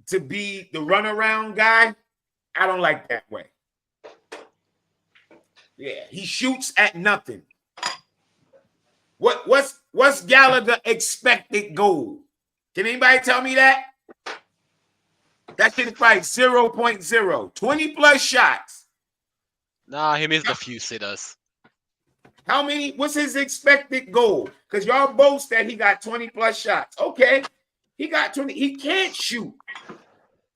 Speaker 4: to be the runaround guy, I don't like that way. Yeah, he shoots at nothing. What's Gallagher expected goal? Can anybody tell me that? That shit is probably 0.0. 20 plus shots.
Speaker 9: Nah, he missed a few sitters.
Speaker 4: How many? What's his expected goal? Because y'all boast that he got 20 plus shots. Okay. He got 20. He can't shoot.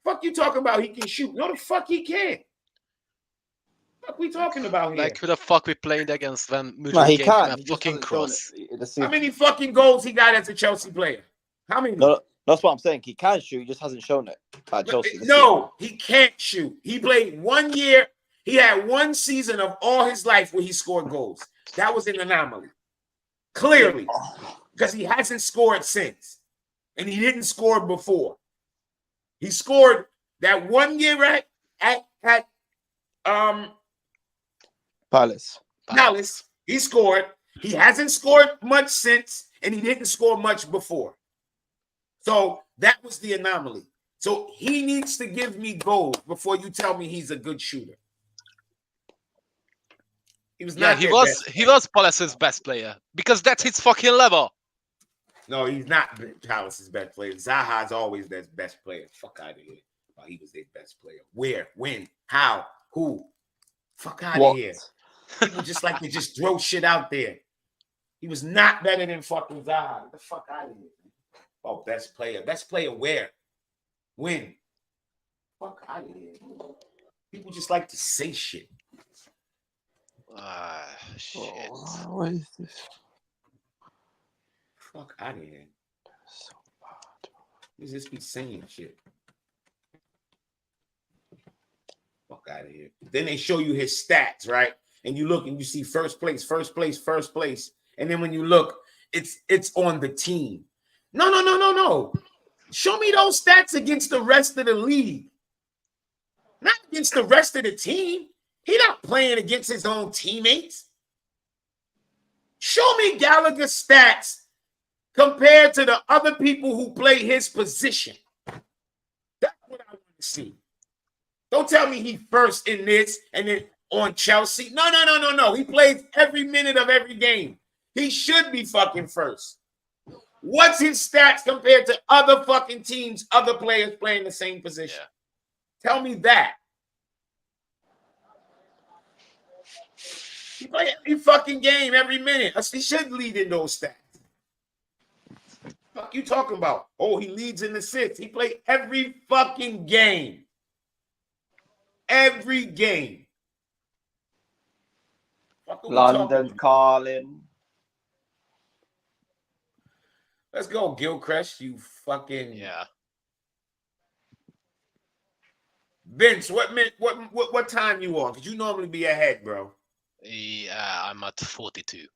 Speaker 4: Fuck you talking about he can shoot. No, the fuck he can't. Fuck we talking about here?
Speaker 9: Like, who the fuck we playing against when Mujo
Speaker 10: No, he
Speaker 9: gave him
Speaker 10: can't.
Speaker 9: a
Speaker 10: He just
Speaker 9: fucking
Speaker 10: hasn't shown
Speaker 9: cross?
Speaker 10: it.
Speaker 4: How many fucking goals he got as a Chelsea player? How many?
Speaker 10: No, that's what I'm saying. He can shoot. He just hasn't shown it at Chelsea.
Speaker 4: No, he can't shoot. He played 1 year. He had 1 season of all his life where he scored goals. That was an anomaly. Clearly. Because he hasn't scored since. And he didn't score before. He scored that 1 year at
Speaker 10: Palace.
Speaker 4: He scored. He hasn't scored much since, and he didn't score much before. So that was the anomaly. So he needs to give me goals before you tell me he's a good shooter. He was not.
Speaker 9: Yeah, he was Palace's best player because that's his fucking level.
Speaker 4: No, he's not Palace's best player. Zaha's always their best player. Fuck out of here. Oh, he was their best player. Where? When? How? Who? Fuck out of here. People just like to just throw shit out there. He was not better than fucking Zaha. Get the fuck out of here. Oh, best player. Best player where? When? Fuck out of here. People just like to say shit.
Speaker 9: Shit.
Speaker 10: What is this?
Speaker 4: Fuck out of here.
Speaker 10: So bad.
Speaker 4: You just be saying shit. Fuck out of here. Then they show you his stats, right? And you look and you see first place. And then when you look, it's on the team. No. Show me those stats against the rest of the league. Not against the rest of the team. He's not playing against his own teammates. Show me Gallagher's stats compared to the other people who play his position. That's what I want to see. Don't tell me he first in this and then on Chelsea. No. He plays every minute of every game. He should be fucking first. What's his stats compared to other fucking teams, other players playing the same position? Yeah. Tell me that. He plays every fucking game, every minute. He should lead in those stats. Fuck you talking about? Oh, he leads in assists. He played every fucking game. Every game.
Speaker 10: London calling.
Speaker 4: Let's go, Gilchrist. You fucking Vince, what time you on? Because you normally be ahead, bro.
Speaker 9: Yeah, I'm at 42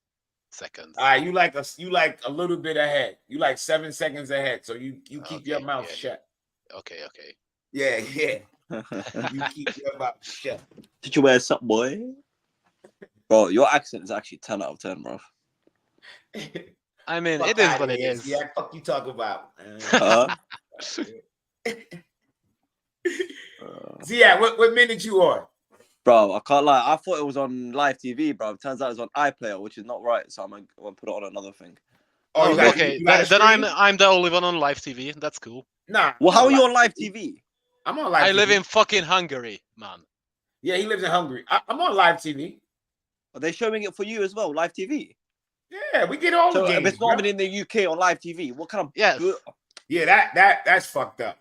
Speaker 9: seconds.
Speaker 4: All right, you like a little bit ahead. You like 7 seconds ahead. So you keep your mouth shut.
Speaker 9: Okay.
Speaker 4: Yeah. You keep your mouth shut.
Speaker 10: Did you wear something, boy? Bro, your accent is actually 10 out of 10, bro.
Speaker 9: I mean, it is what it is.
Speaker 4: Yeah, fuck you talk about. Yeah, what minute you on?
Speaker 10: Bro, I can't lie. I thought it was on live TV, bro. It turns out it's on iPlayer, which is not right. So I'm gonna put it on another thing.
Speaker 4: Oh,
Speaker 9: okay. Then I'm the only one on live TV. That's cool.
Speaker 4: Nah.
Speaker 10: Well, how are you on live TV?
Speaker 4: I'm on live TV.
Speaker 9: I live in fucking Hungary, man.
Speaker 4: Yeah, he lives in Hungary. I'm on live TV.
Speaker 10: Are they showing it for you as well, live TV?
Speaker 4: Yeah, we get all the games.
Speaker 10: If it's not even in the UK on live TV, what kind of?
Speaker 4: Yeah, that's fucked up.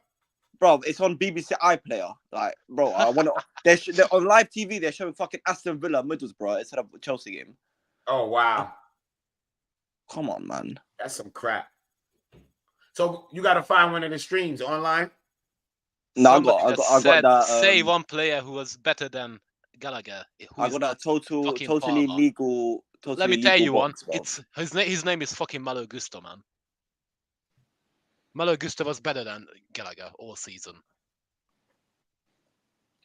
Speaker 10: Bro, it's on BBC iPlayer. Like, bro, I want to. They're on live TV. They're showing fucking Aston Villa Middlesbrough instead of Chelsea game.
Speaker 4: Oh wow!
Speaker 10: Come on, man.
Speaker 4: That's some crap. So you got to find one of the streams online.
Speaker 10: No, I got that.
Speaker 9: Say one player who was better than Gallagher.
Speaker 10: I got that totally legal.
Speaker 9: Let me tell you one. It's his name is fucking Malo Gusto, man. Malo Gusto was better than Gallagher all season.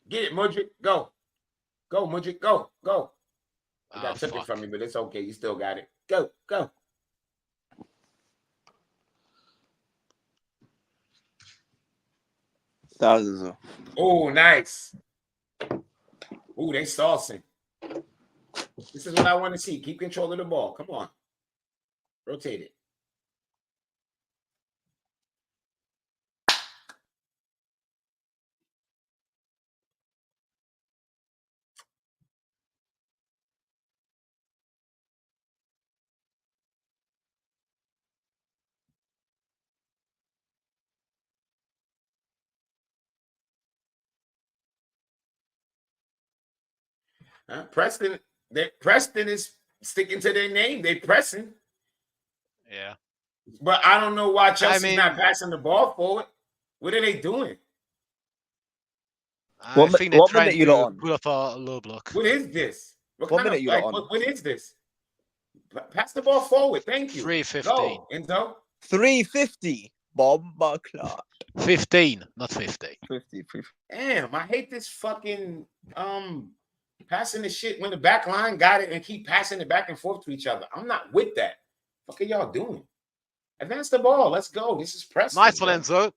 Speaker 4: Get it, Mudrick. Go, Mudrick. Go. You got took it from me, but it's okay. You still got it. Go.
Speaker 10: Thousands.
Speaker 4: Oh, nice. Oh, they saucing. This is what I want to see. Keep control of the ball. Come on. Rotate it. Preston is sticking to their name. They pressing.
Speaker 9: Yeah.
Speaker 4: But I don't know why Chelsea's not passing the ball forward. What are they doing?
Speaker 9: I think they're trying to pull off a low block.
Speaker 4: What is this? What is this? Pass the ball forward. Thank you.
Speaker 9: 3:15.
Speaker 4: Go, Enzo.
Speaker 10: 3:50. Bomba clock.
Speaker 9: 15, not 50.
Speaker 10: 50.
Speaker 4: Damn, I hate this fucking passing the shit when the back line got it and keep passing it back and forth to each other. I'm not with that. What are y'all doing? Advance the ball. Let's go. This is Preston.
Speaker 9: Nice one, Enzo.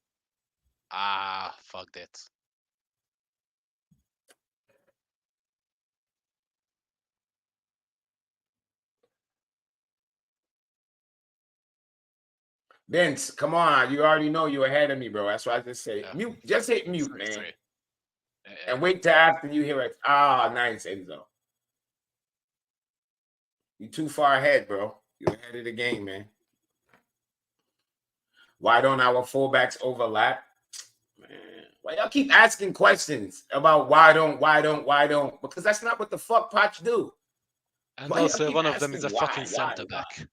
Speaker 9: Fuck that.
Speaker 4: Vince, come on. You already know you're ahead of me, bro. That's why I just say mute. Just hit mute, man. And wait till after you hear it. Nice, Enzo. You too far ahead, bro. You're ahead of the game, man. Why don't our fullbacks overlap? Man, why y'all keep asking questions about why don't? Because that's not what the fuck Poch do.
Speaker 9: And also one of them is a fucking center back.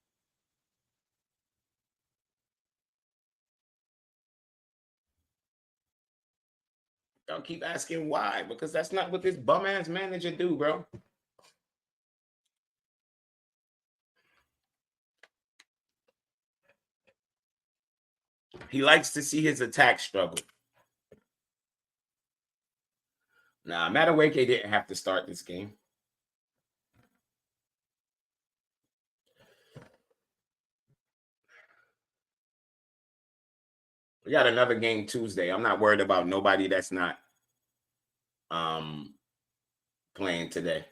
Speaker 4: Y'all keep asking why, because that's not what this bum ass manager do, bro. He likes to see his attack struggle. Nah, Madueke didn't have to start this game. We got another game Tuesday. I'm not worried about nobody that's not playing today.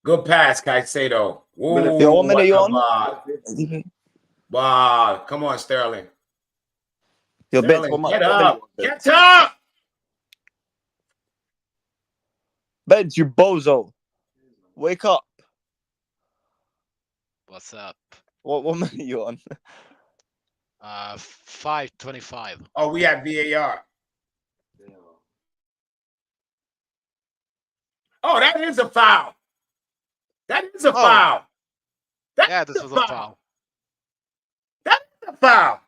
Speaker 4: Good pass, Caicedo.
Speaker 10: Yo, 1 minute you on?
Speaker 4: Wow, come on, Sterling.
Speaker 10: Yo,
Speaker 4: Sterling, get up. Get up.
Speaker 10: Benz, you bozo. Wake up.
Speaker 9: What's up?
Speaker 10: What minute you on?
Speaker 9: 5:25.
Speaker 4: Oh, we have VAR. Oh, that is a foul. That is a foul.
Speaker 9: Yeah, this was a foul.
Speaker 4: That is a foul.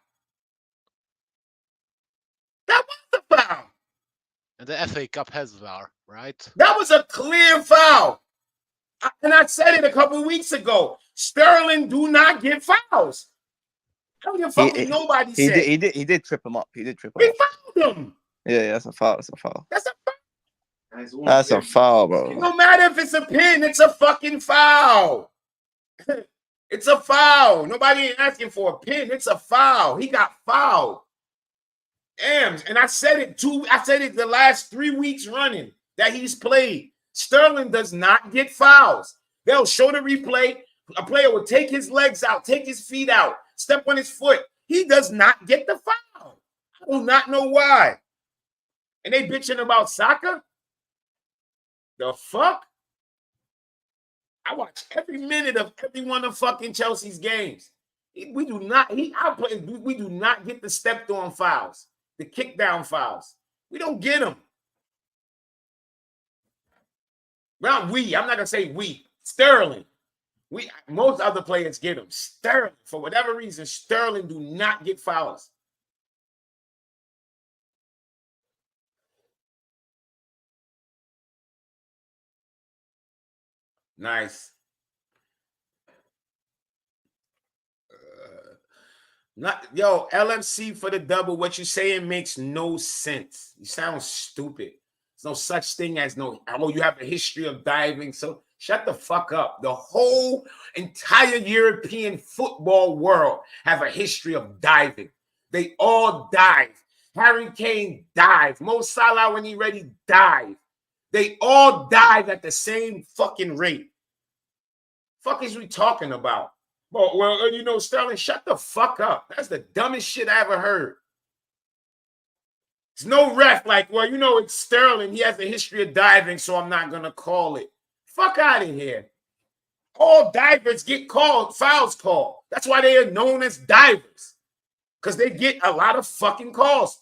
Speaker 4: That was a foul.
Speaker 9: And the FA Cup has VAR, right?
Speaker 4: That was a clear foul. And I said it a couple of weeks ago. Sterling do not get fouls. I don't give a fuck what nobody said.
Speaker 10: He did trip him up. He did
Speaker 4: We fouled him.
Speaker 10: Yeah, that's a foul. That's a foul.
Speaker 4: That's a foul.
Speaker 10: That's a foul, bro.
Speaker 4: No matter if it's a pin, it's a fucking foul. It's a foul. Nobody ain't asking for a pin. It's a foul. He got fouled. Damn. And I said it the last 3 weeks running that he's played. Sterling does not get fouls. They'll show the replay. A player will take his legs out, take his feet out, step on his foot. He does not get the foul. I do not know why. And they bitching about soccer? The fuck? I watch every minute of every one of fucking Chelsea's games. We do not get the stepped on fouls, the kick down fouls. We don't get them. Well, I'm not gonna say we. Sterling. Most other players get them. Sterling, for whatever reason, Sterling do not get fouls. Nice. LMC for the double. What you saying makes no sense. You sound stupid. There's no such thing as you have a history of diving. So shut the fuck up. The whole entire European football world have a history of diving. They all dive. Harry Kane dive. Mo Salah, when he ready, dive. They all dive at the same fucking rate. Fuck is we talking about? Well, Sterling, shut the fuck up. That's the dumbest shit I ever heard. There's no ref it's Sterling. He has a history of diving, so I'm not going to call it. Fuck out of here. All divers get fouls called. That's why they are known as divers. because they get a lot of fucking calls.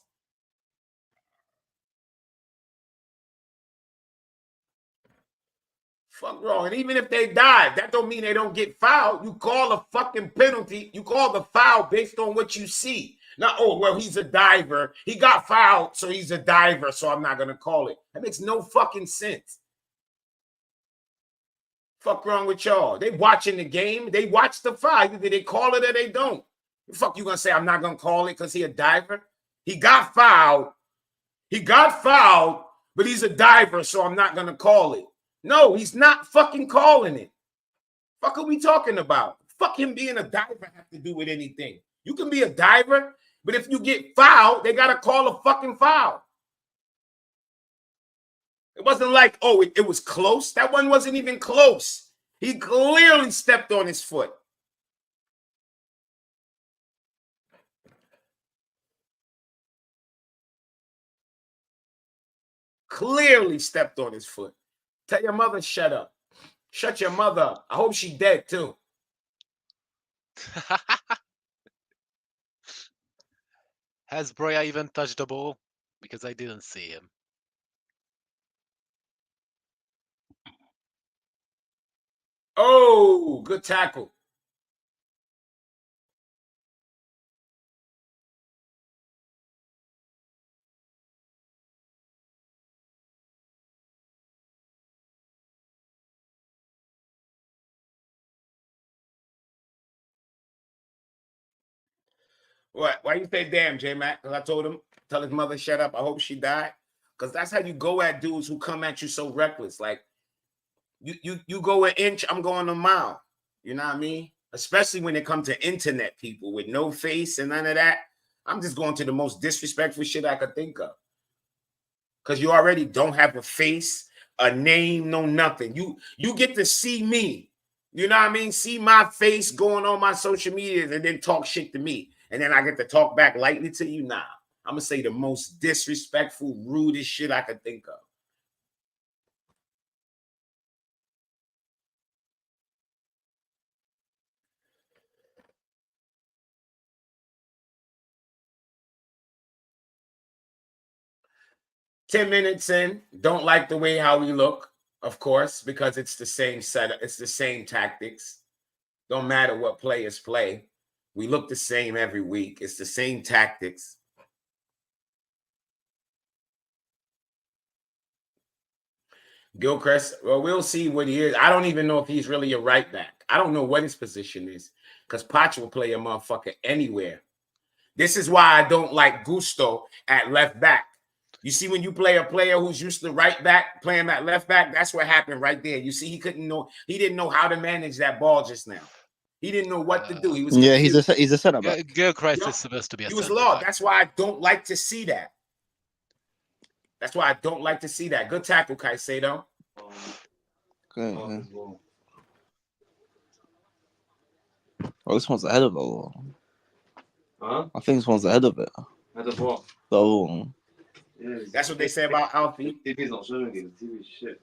Speaker 4: Fuck wrong. And even if they dive, that don't mean they don't get fouled. You call a fucking penalty. You call the foul based on what you see. Not, oh, well, he's a diver. He got fouled, so he's a diver, so I'm not going to call it. That makes no fucking sense. Fuck wrong with y'all. They watching the game. They watch the foul. Either they call it or they don't. The fuck you going to say I'm not going to call it because he a diver? He got fouled. He got fouled, but he's a diver, so I'm not going to call it. No, he's not fucking calling it. Fuck are we talking about? Fuck him being a diver have to do with anything. You can be a diver, but if you get fouled, they got to call a fucking foul. It wasn't like, oh, it was close. That one wasn't even close. He clearly stepped on his foot. Clearly stepped on his foot. Tell your mother, shut up. Shut your mother up. I hope she's dead, too.
Speaker 9: Has Broya even touched the ball? Because I didn't see him.
Speaker 4: Oh, good tackle. What? Why you say damn, J-Mac? Because I told him, tell his mother, shut up. I hope she died. Because that's how you go at dudes who come at you so reckless. Like, you go an inch, I'm going a mile. You know what I mean? Especially when it comes to internet people with no face and none of that. I'm just going to the most disrespectful shit I could think of. Because you already don't have a face, a name, no nothing. You get to see me. You know what I mean? See my face going on my social media and then talk shit to me. And then I get to talk back lightly to you. Nah, I'm going to say the most disrespectful, rudest shit I could think of. "10 minutes in, don't like the way how we look, of course, because it's the same setup. It's the same tactics. Don't matter what players play. We look the same every week. It's the same tactics. Gilchrist, well, we'll see what he is. I don't even know if he's really a right back. I don't know what his position is because Poch will play a motherfucker anywhere. This is why I don't like Gusto at left back. You see, when you play a player who's used to right back, playing at left back, that's what happened right there. You see, he didn't know how to manage that ball just now. He didn't know what to do. He was
Speaker 10: confused. He's a center back.
Speaker 9: Gilchrist is supposed to be a
Speaker 4: he was
Speaker 9: center
Speaker 4: lost.
Speaker 9: back.
Speaker 4: That's why I don't like to see that. That's why I don't like to see that. Good tackle, Caicedo.
Speaker 10: Okay. Oh, this one's ahead of it.
Speaker 11: Huh?
Speaker 10: I think this one's ahead of it.
Speaker 11: Ahead of what?
Speaker 10: Oh.
Speaker 11: Yeah,
Speaker 4: that's what they say about Alfie.
Speaker 11: TV's not showing it. The TV shit.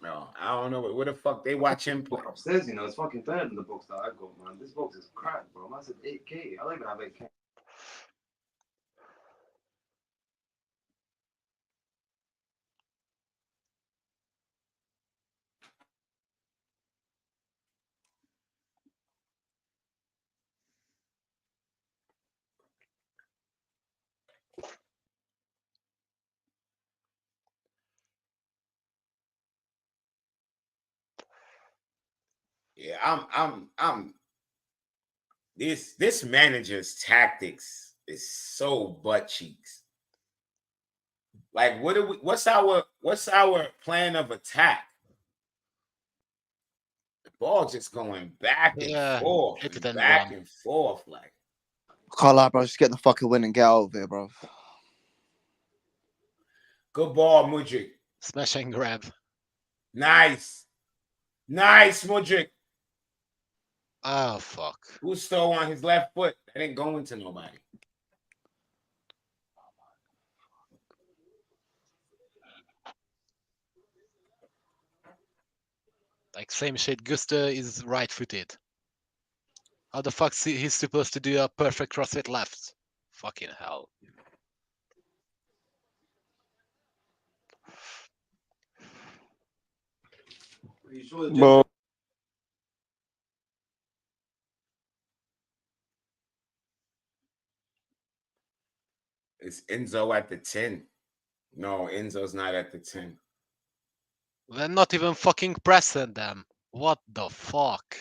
Speaker 4: No, I don't know. Where the fuck they watch him play?
Speaker 11: Upstairs, you know, it's fucking better than the box that I got, man. This box is crap, bro. I said 8K. I don't even have 8K.
Speaker 4: Yeah, I'm this manager's tactics is so butt cheeks. Like, what's our plan of attack? The ball just going back and forth, and back and forth. Like,
Speaker 10: Can't lie, bro. Just get the fucking win and get out of here, bro.
Speaker 4: Good ball, Mudryk.
Speaker 9: Smash and grab.
Speaker 4: Nice, Mudryk.
Speaker 9: Oh, fuck.
Speaker 4: Gusto on his left foot. That ain't going to nobody.
Speaker 9: Like, same shit. Gusto is right-footed. How the fuck he's supposed to do a perfect CrossFit left? Fucking hell.
Speaker 10: Bro,
Speaker 4: It's Enzo at the 10. No, Enzo's not at the 10.
Speaker 9: We're not even fucking pressing them. What the fuck?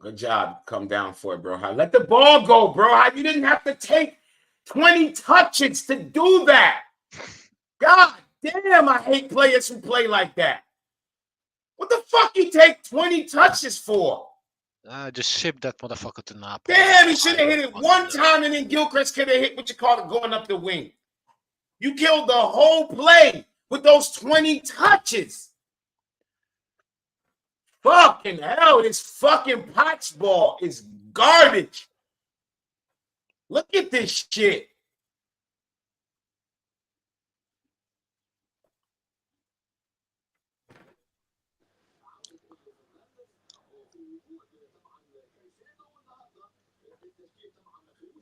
Speaker 4: Good job. Come down for it, bro. Let the ball go, bro. You didn't have to take 20 touches to do that. God damn, I hate players who play like that. What the fuck you take 20 touches for?
Speaker 9: Just ship that motherfucker to Napoli.
Speaker 4: Damn, he should have hit it one time and then Gilchrist could have hit what you call it going up the wing. You killed the whole play with those 20 touches. Fucking hell, this fucking Potts ball is garbage. Look at this shit.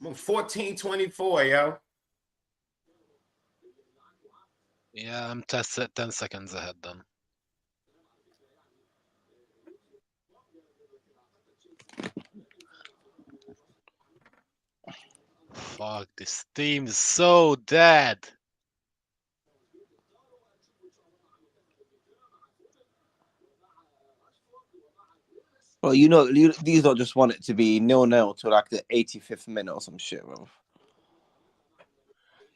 Speaker 4: I'm 14-24, yo.
Speaker 9: Yeah, I'm 10 seconds ahead then. Fuck, this team is so dead.
Speaker 10: Well, these don't just want it to be 0-0 to like the 85th minute or some shit, bro.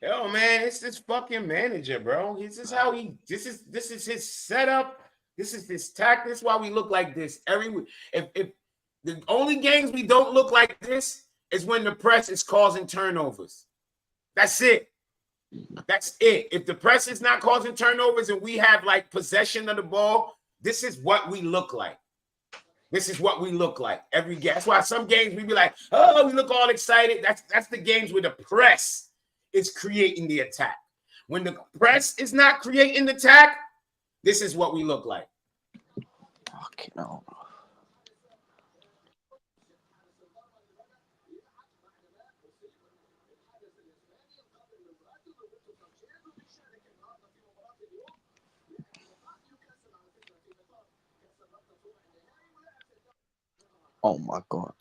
Speaker 4: Yo, man, it's this fucking manager, bro. This is how this is his setup. This is his tactic. This is why we look like this every week. If the only games we don't look like this is when the press is causing turnovers. That's it. That's it. If the press is not causing turnovers and we have like possession of the ball, this is what we look like. This is what we look like every game. That's why some games we be like, oh, we look all excited. That's the games where the press is creating the attack. When the press is not creating the attack, this is what we look like.
Speaker 10: Fucking hell. Oh my god.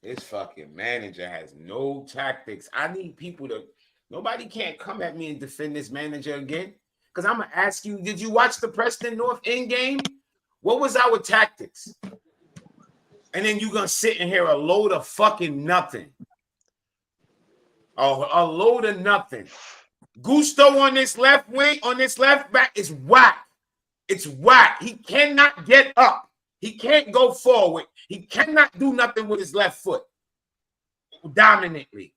Speaker 4: This fucking manager has no tactics. I need people to, nobody can't come at me and defend this manager again. Because I'm going to ask you, did you watch the Preston North End game? What was our tactics? And then you're going to sit and hear a load of fucking nothing. Oh, a load of nothing. Gusto on this left wing, on this left back is whack. It's whack. He cannot get up. He can't go forward. He cannot do nothing with his left foot dominantly.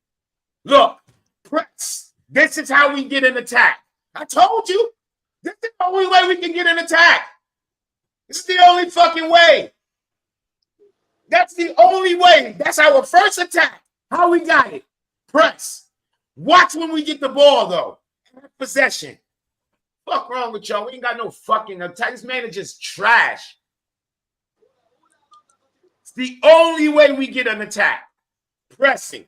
Speaker 4: Look, press. This is how we get an attack. I told you. This is the only way we can get an attack. This is the only fucking way. That's the only way. That's our first attack. How we got it. Press. Watch when we get the ball, though. Possession. Fuck wrong with y'all? We ain't got no fucking attack. This manager's trash. It's the only way we get an attack. Pressing.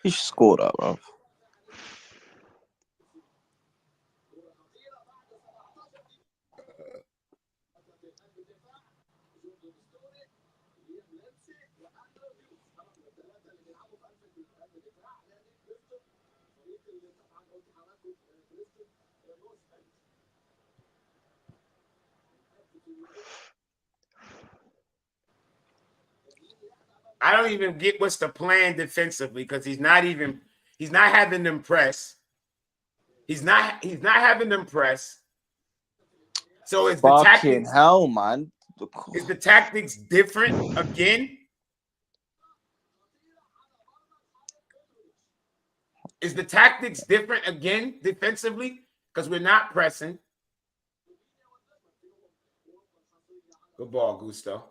Speaker 10: He should score that, bro.
Speaker 4: I don't even get what's the plan defensively because he's not having them press. He's not having them press. So is the
Speaker 10: Fucking
Speaker 4: tactics
Speaker 10: hell, man.
Speaker 4: Is the tactics different again? Is the tactics different again defensively? Because we're not pressing. Good ball, Gusto.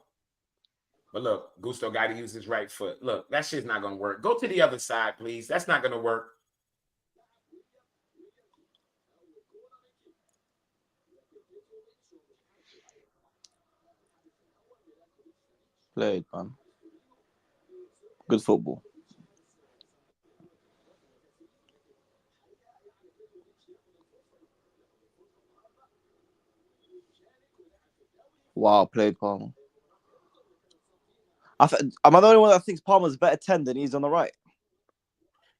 Speaker 4: But look, Gusto got to use his right foot. Look, that shit's not going to work. Go to the other side, please. That's not going to work.
Speaker 10: Played, man. Good football. Wow, played Palmer. Am I the only one that thinks Palmer's better 10 than he's on the right?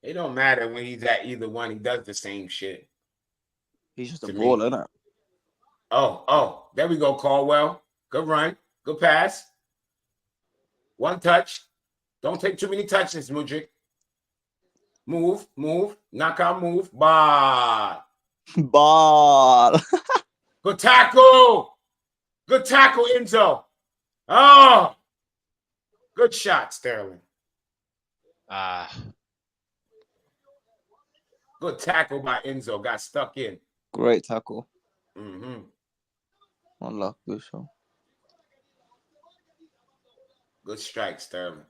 Speaker 4: It don't matter when he's at either one. He does the same shit.
Speaker 10: He's just a baller, isn't it?
Speaker 4: Oh, there we go, Caldwell. Good run. Good pass. One touch. Don't take too many touches, Mudrik. Move. Knockout move. Ball. Good tackle. Good tackle, Enzo. Oh. Good shot, Sterling. Good tackle by Enzo. Got stuck in.
Speaker 10: Great tackle.
Speaker 4: Mm-hmm.
Speaker 10: One luck, good shot.
Speaker 4: Good strike, Sterling.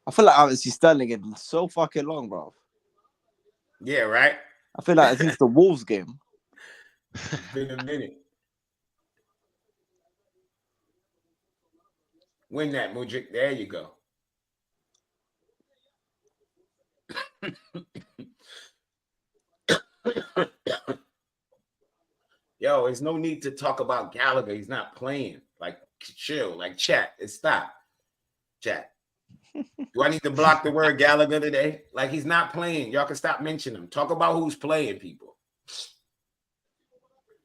Speaker 10: I feel like I haven't seen Sterling in so fucking long, bro.
Speaker 4: Yeah, right?
Speaker 10: I feel like since the Wolves game.
Speaker 4: It's been a minute. Win that, Mudrik. There you go. Yo, there's no need to talk about Gallagher. He's not playing. Like, chill. Like, chat. Stop. Chat. Do I need to block the word Gallagher today? Like, he's not playing. Y'all can stop mentioning him. Talk about who's playing, people.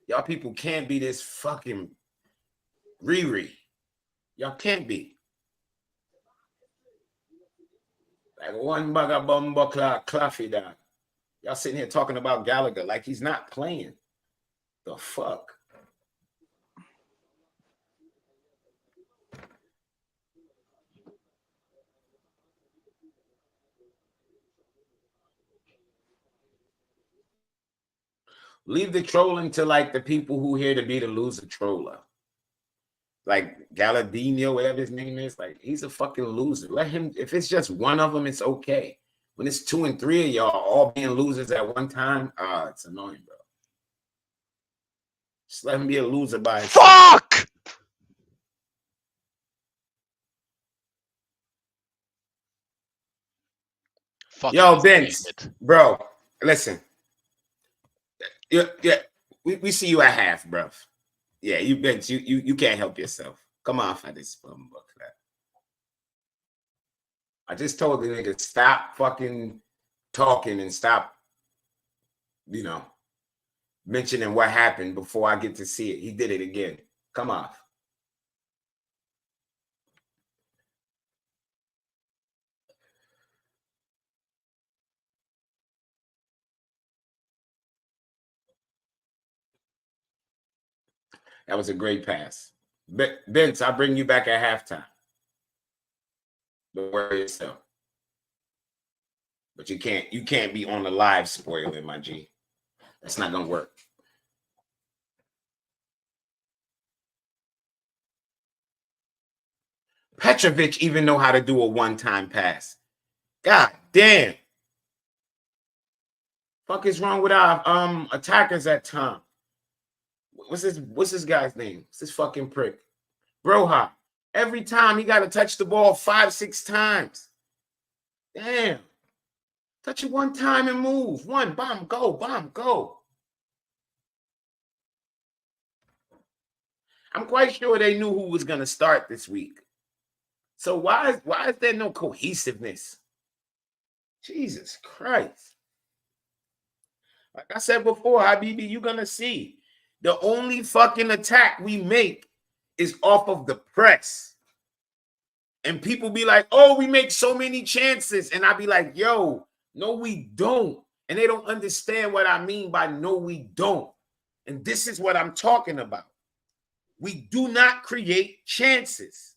Speaker 4: Y'all people can't be this fucking Riri. Y'all can't be. Like one bugger bumba claffy down. Y'all sitting here talking about Gallagher like he's not playing. The fuck? Leave the trolling to like the people who here to be the loser troller. Like Galladino, whatever his name is, like he's a fucking loser. Let him, if it's just one of them, it's okay. When it's 2 and 3 of y'all all being losers at one time, it's annoying, bro. Just let him be a loser by himself.
Speaker 9: Fuck!
Speaker 4: Yo, Vince, bro, listen. Yeah, we see you at half, bro. Yeah, you Vince, you can't help yourself. Come on for this book. I just told the nigga stop fucking talking and stop, mentioning what happened before I get to see it. He did it again. Come on. That was a great pass. Vince, I'll bring you back at halftime. Don't worry yourself. But you can't be on the live spoiling, my G. That's not gonna work. Petrovic even know how to do a one-time pass. God damn. Fuck is wrong with our attackers at time? What's this guy's name? What's this fucking prick? Broha. Every time he got to touch the ball 5-6 times. Damn. Touch it one time and move. One, bomb, go. I'm quite sure they knew who was going to start this week. So why is there no cohesiveness? Jesus Christ. Like I said before, Habibi, you're going to see. The only fucking attack we make is off of the press. And people be like, oh, we make so many chances. And I be like, yo, no, we don't. And they don't understand what I mean by no, we don't. And this is what I'm talking about. We do not create chances.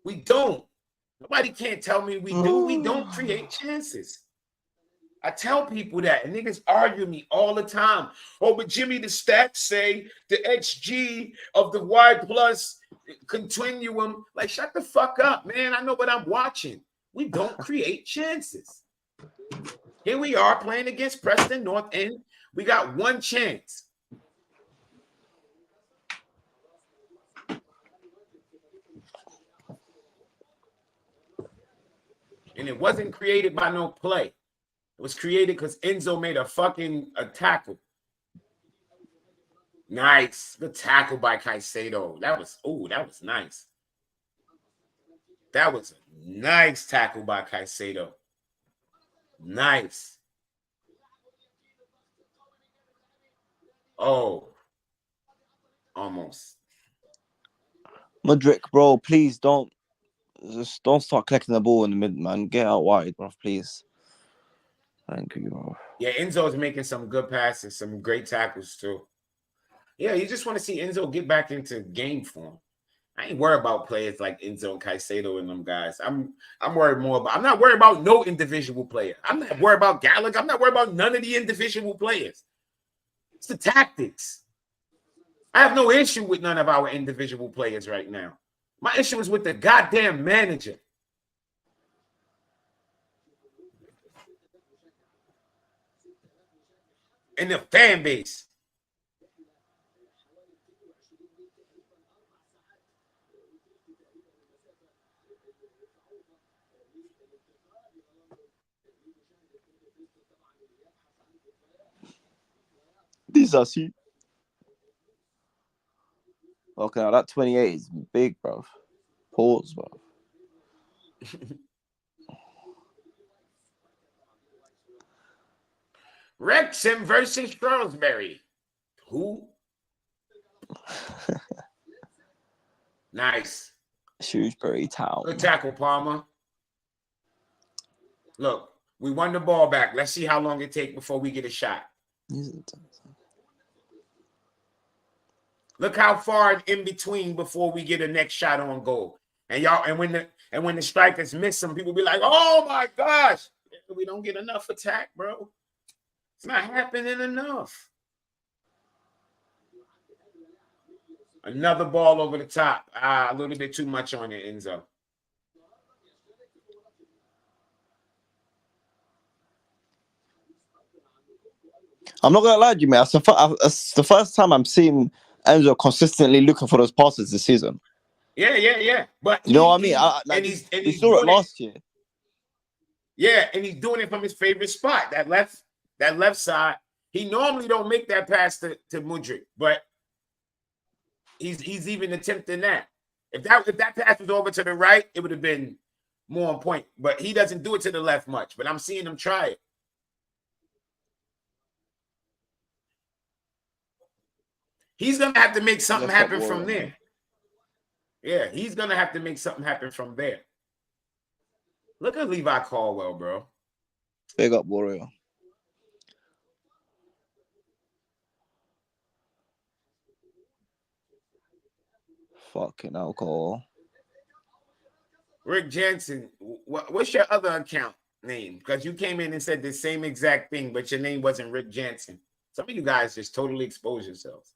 Speaker 4: We don't. Nobody can't tell me we do. We don't create chances. I tell people that, and niggas argue with me all the time. Oh, but Jimmy, the stats say the XG of the Y plus continuum. Like, shut the fuck up, man. I know what I'm watching. We don't create chances. Here we are playing against Preston North End. We got one chance. And it wasn't created by no play. It was created because Enzo made a tackle. Nice. Good tackle by Caicedo. That was nice. That was a nice tackle by Caicedo. Nice. Oh. Almost.
Speaker 10: Mudryk, bro, please don't start collecting the ball in the mid, man. Get out wide, bro, please. Thank you, bro.
Speaker 4: Yeah, Enzo's making some good passes, some great tackles too. Yeah, you just want to see Enzo get back into game form. I ain't worried about players like Enzo and Caicedo and them guys. I'm worried more about. I'm not worried about no individual player. I'm not worried about Gallagher. I'm not worried about none of the individual players. It's the tactics. I have no issue with none of our individual players right now. My issue is with the goddamn manager. And the fan base.
Speaker 10: These are see. Okay, now that 28 is big, bro. Pause, bro.
Speaker 4: Wrexham versus Shrewsbury. Who? Nice.
Speaker 10: Shrewsbury Town.
Speaker 4: Good tackle, Palmer. Look, we won the ball back. Let's see how long it takes before we get a shot. Look how far in between before we get a next shot on goal. And when the strikers miss them, people be like, oh my gosh. We don't get enough attack, bro. It's not happening enough. Another ball over the top. A little bit too much on it, Enzo.
Speaker 10: I'm not gonna lie to you, man. It's the first time I'm seeing Enzo consistently looking for those passes this season.
Speaker 4: Yeah. But
Speaker 10: you know what I mean? We saw it last year.
Speaker 4: Yeah, and he's doing it from his favorite spot, that left side. He normally don't make that pass to Mudryk, but he's even attempting that. If that pass was over to the right, it would have been more on point. But he doesn't do it to the left much. But I'm seeing him try it. He's gonna have to make something happen from there. Yeah, he's gonna have to make something happen from there. Look at Levi Caldwell, bro.
Speaker 10: Big up, Warrior. Fucking alcohol.
Speaker 4: Rick Jensen, what's your other account name? Because you came in and said the same exact thing, but your name wasn't Rick Jensen. Some of you guys just totally expose yourselves.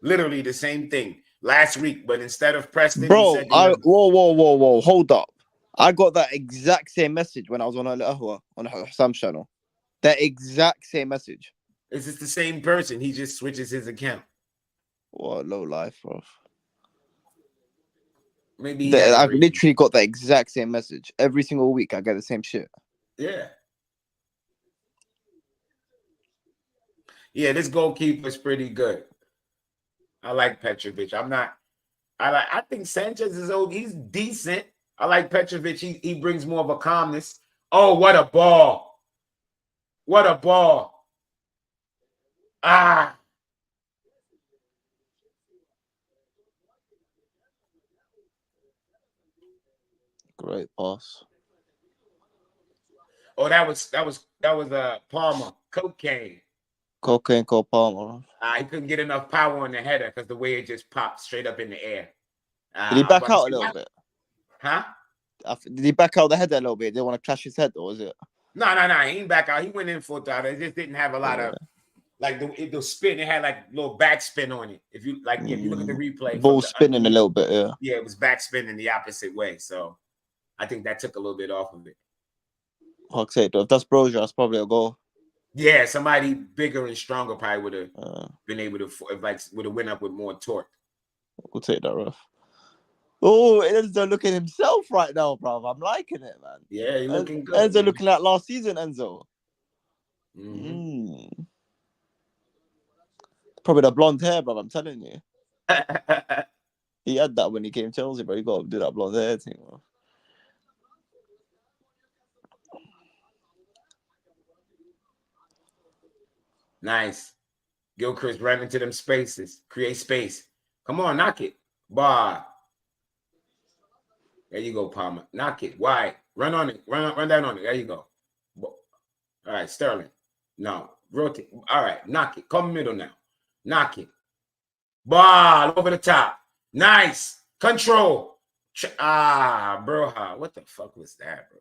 Speaker 4: Literally the same thing last week, but instead of Preston,
Speaker 10: bro,
Speaker 4: said
Speaker 10: whoa, hold up. I got that exact same message when I was on Sam's channel. That exact same message.
Speaker 4: Is this the same person? He just switches his account.
Speaker 10: What low life, bro.
Speaker 4: Maybe
Speaker 10: I literally got that exact same message. Every single week I get the same shit.
Speaker 4: Yeah. Yeah, this goalkeeper is pretty good. I like Petrovic. I think Sanchez is old. He's decent. I like Petrovic. He brings more of a calmness. Oh, what a ball. What a ball. Ah.
Speaker 10: Great pass.
Speaker 4: Oh, that was Palmer. Cocaine.
Speaker 10: Cocaine Cole Palmer.
Speaker 4: He couldn't get enough power on the header because the way it just popped straight up in the air.
Speaker 10: Did he back out a little bit?
Speaker 4: Huh?
Speaker 10: Did he back out the head a little bit? Did he want to clash his head, or was it?
Speaker 4: No. He ain't back out. He went in for that. It just didn't have a lot of like the spin. It had like little back spin on it. If you like, if you look at the replay,
Speaker 10: ball spinning a little bit. Yeah.
Speaker 4: Yeah, it was back spinning the opposite way. So I think that took a little bit off of it.
Speaker 10: Fuck's sake, though. If that's Brozier, that's probably a goal.
Speaker 4: Yeah, somebody bigger and stronger probably would have been able to, would have went up with more torque.
Speaker 10: We'll take that, rough. Oh, Enzo looking himself right now, bro. I'm liking it, man.
Speaker 4: Yeah, he's looking good.
Speaker 10: Enzo looking like last season, Enzo. Probably the blonde hair, bro. I'm telling you. He had that when he came to Chelsea, bro. He got to do that blonde hair thing, bro.
Speaker 4: Nice. Gilchrist ran into them spaces. Create space. Come on, knock it. Bar. There you go, Palmer. Knock it. Wide. Run on it. Run down on it. There you go. All right, Sterling. No. Rotate. All right, knock it. Come middle now. Knock it. Ball over the top. Nice. Control. Bro. What the fuck was that, bro?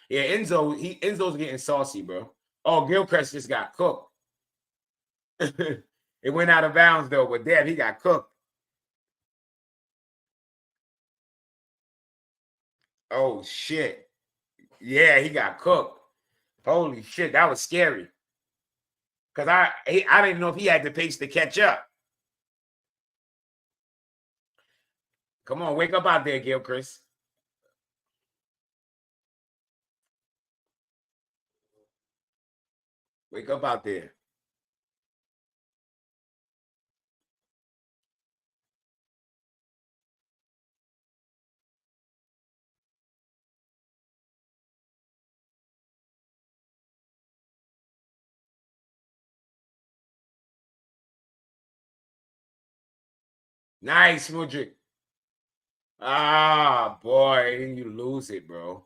Speaker 4: Yeah, Enzo's getting saucy, bro. Oh, Gilchrist just got cooked. It went out of bounds, though, but damn, he got cooked. Oh, shit. Yeah, he got cooked. Holy shit, that was scary. Because I didn't know if he had the pace to catch up. Come on, wake up out there, Gilchrist. Wake up out there. Nice, Mudrik. Boy, you lose it, bro.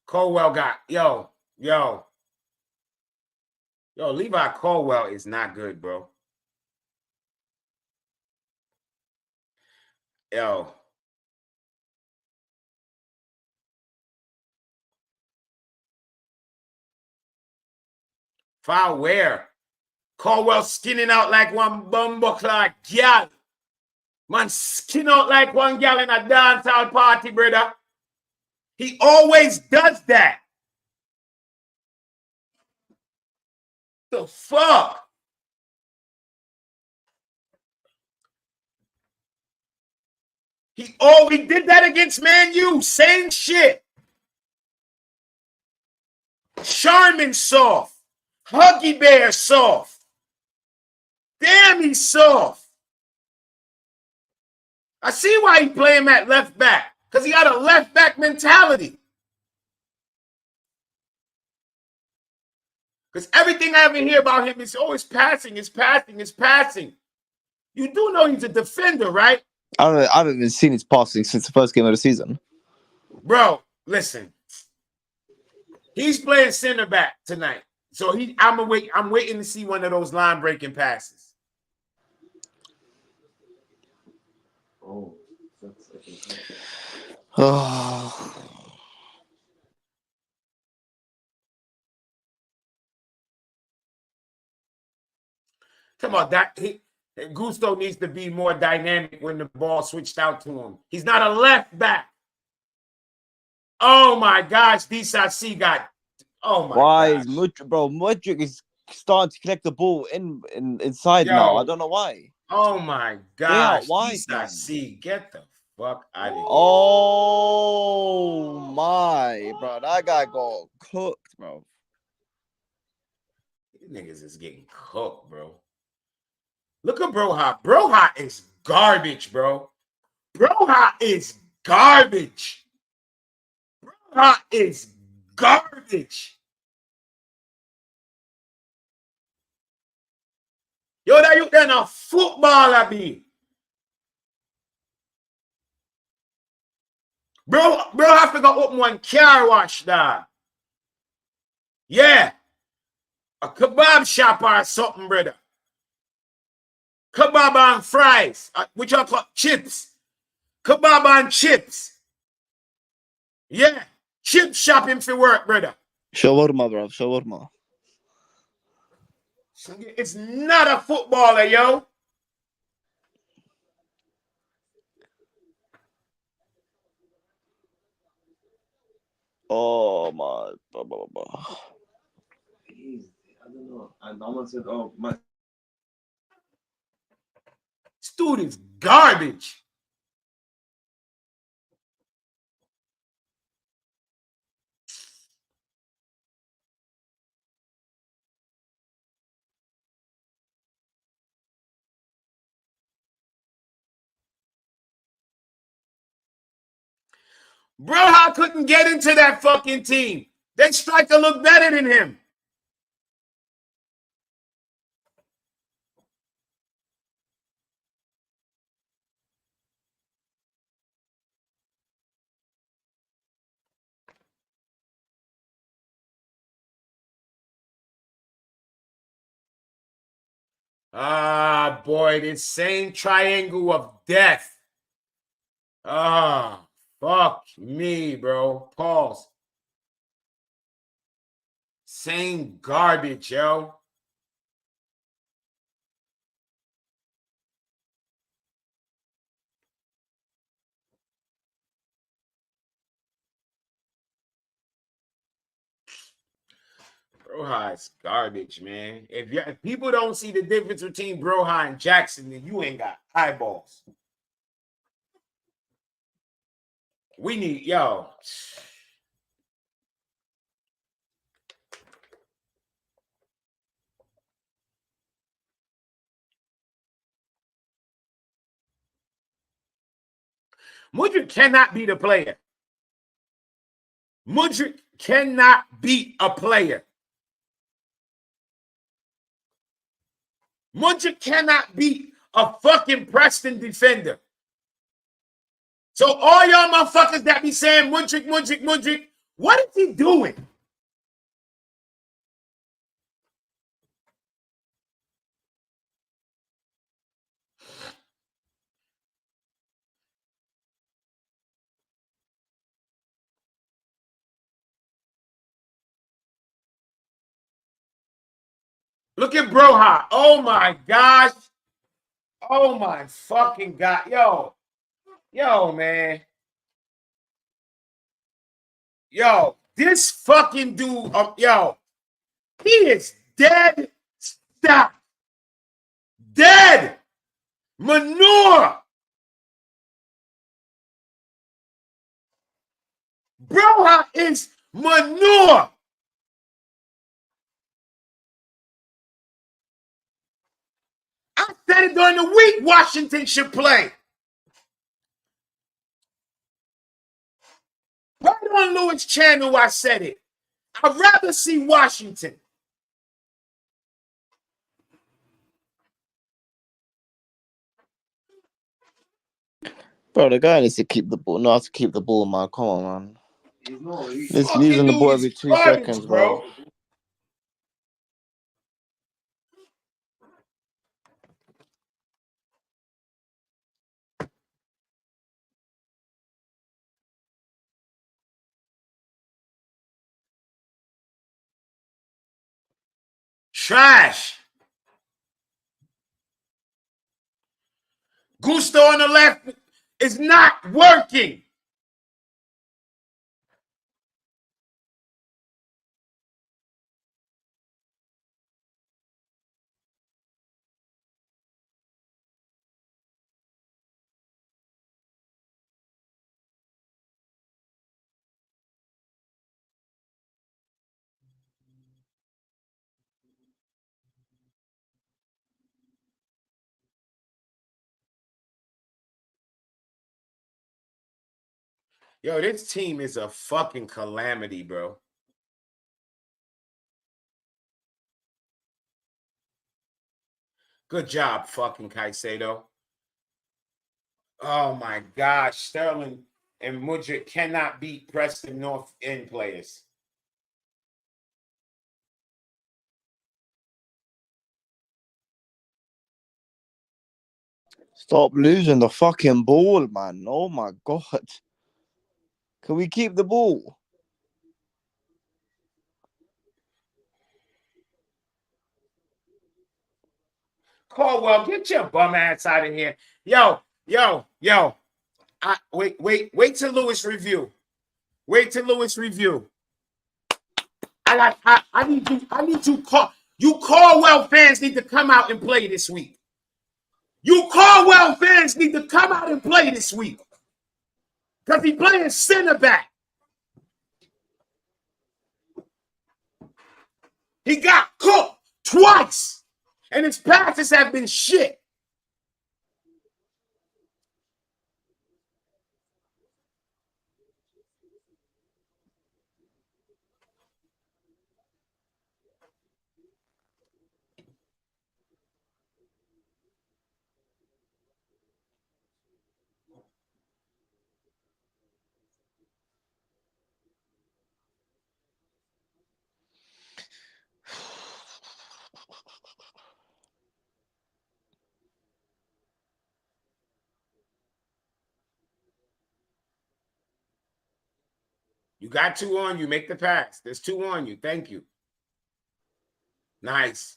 Speaker 4: Colwell got, yo, Levi Colwell is not good, bro. Yo. Foul where? Colwell skinning out like one bumbuckler gal. Man, skin out like one gal in a dancehall party, brother. He always does that. The fuck? He always did that against Man U. Same shit. Sharman soft. Huggy Bear soft. Damn, he's soft. I see why he play him at left back. Because he got a left back mentality. Because everything I ever hear about him is always passing, is passing, is passing. You do know he's a defender, right?
Speaker 10: I haven't even seen his passing since the first game of the season.
Speaker 4: Bro, listen. He's playing center back tonight. So I'm waiting to see one of those line breaking passes.
Speaker 11: Oh.
Speaker 4: Come on, Gusto needs to be more dynamic when the ball switched out to him. He's not a left back. Oh my gosh, DCC got. Oh my.
Speaker 10: Why
Speaker 4: gosh.
Speaker 10: is Mudrik is starting to collect the ball inside now. I don't know why.
Speaker 4: Oh my gosh,
Speaker 10: why?
Speaker 4: DCC, get the fuck out of here.
Speaker 10: Oh my, bro, that guy got cooked, bro.
Speaker 4: These niggas is getting cooked, bro. Look at Broha. Broha is garbage, bro. Broha is garbage. Broha is garbage. Yo, that you then a footballer be. Bro have to go open one car wash, dog. Yeah. A kebab shop or something, brother. Kebab and fries. Which are called chips. Kebab and chips. Yeah. Chip shopping for work, brother.
Speaker 10: Shawarma, bro. Shawarma.
Speaker 4: It's not a footballer, yo.
Speaker 10: Oh my.
Speaker 11: I don't know. And Alman said, "Oh my."
Speaker 4: This dude is garbage. Broha couldn't get into that fucking team. That striker looked better than him. Ah, boy, this same triangle of death. Ah, fuck me, bro. Pause. Same garbage, yo. Broha is garbage, man. If people don't see the difference between Broha and Jackson, then you ain't got eyeballs. We need, yo. Mudryk cannot be the player. Mudryk cannot beat a player. Mudryk cannot beat a fucking Preston defender. So all y'all motherfuckers that be saying Mudryk, what is he doing? Look at Broha. Oh my gosh. Oh my fucking God. Yo, man. Yo, this fucking dude, yo, he is dead. Stop. Dead. Manure. Broha is manure. I said it during the week Washington should play. Right on Lewis' channel, I said it. I'd rather see Washington.
Speaker 10: Bro, the guy needs to keep the ball. Know how to keep the ball, man. Come on, man. He's losing the ball every 2 seconds, bro.
Speaker 4: Trash. Gusto on the left is not working. Yo, this team is a fucking calamity, bro. Good job, fucking Caicedo. Oh my gosh, Sterling and Mudryk cannot beat Preston North End players.
Speaker 10: Stop losing the fucking ball, man. Oh my god. Can we keep the ball?
Speaker 4: Caldwell, get your bum ass out of here. Yo. Wait till Lewis review. I need you Caldwell fans need to come out and play this week. You Caldwell fans need to come out and play this week. Because he's playing center back. He got cooked twice. And his passes have been shit. You got 2 on you. Make the pass. There's 2 on you. Thank you. Nice.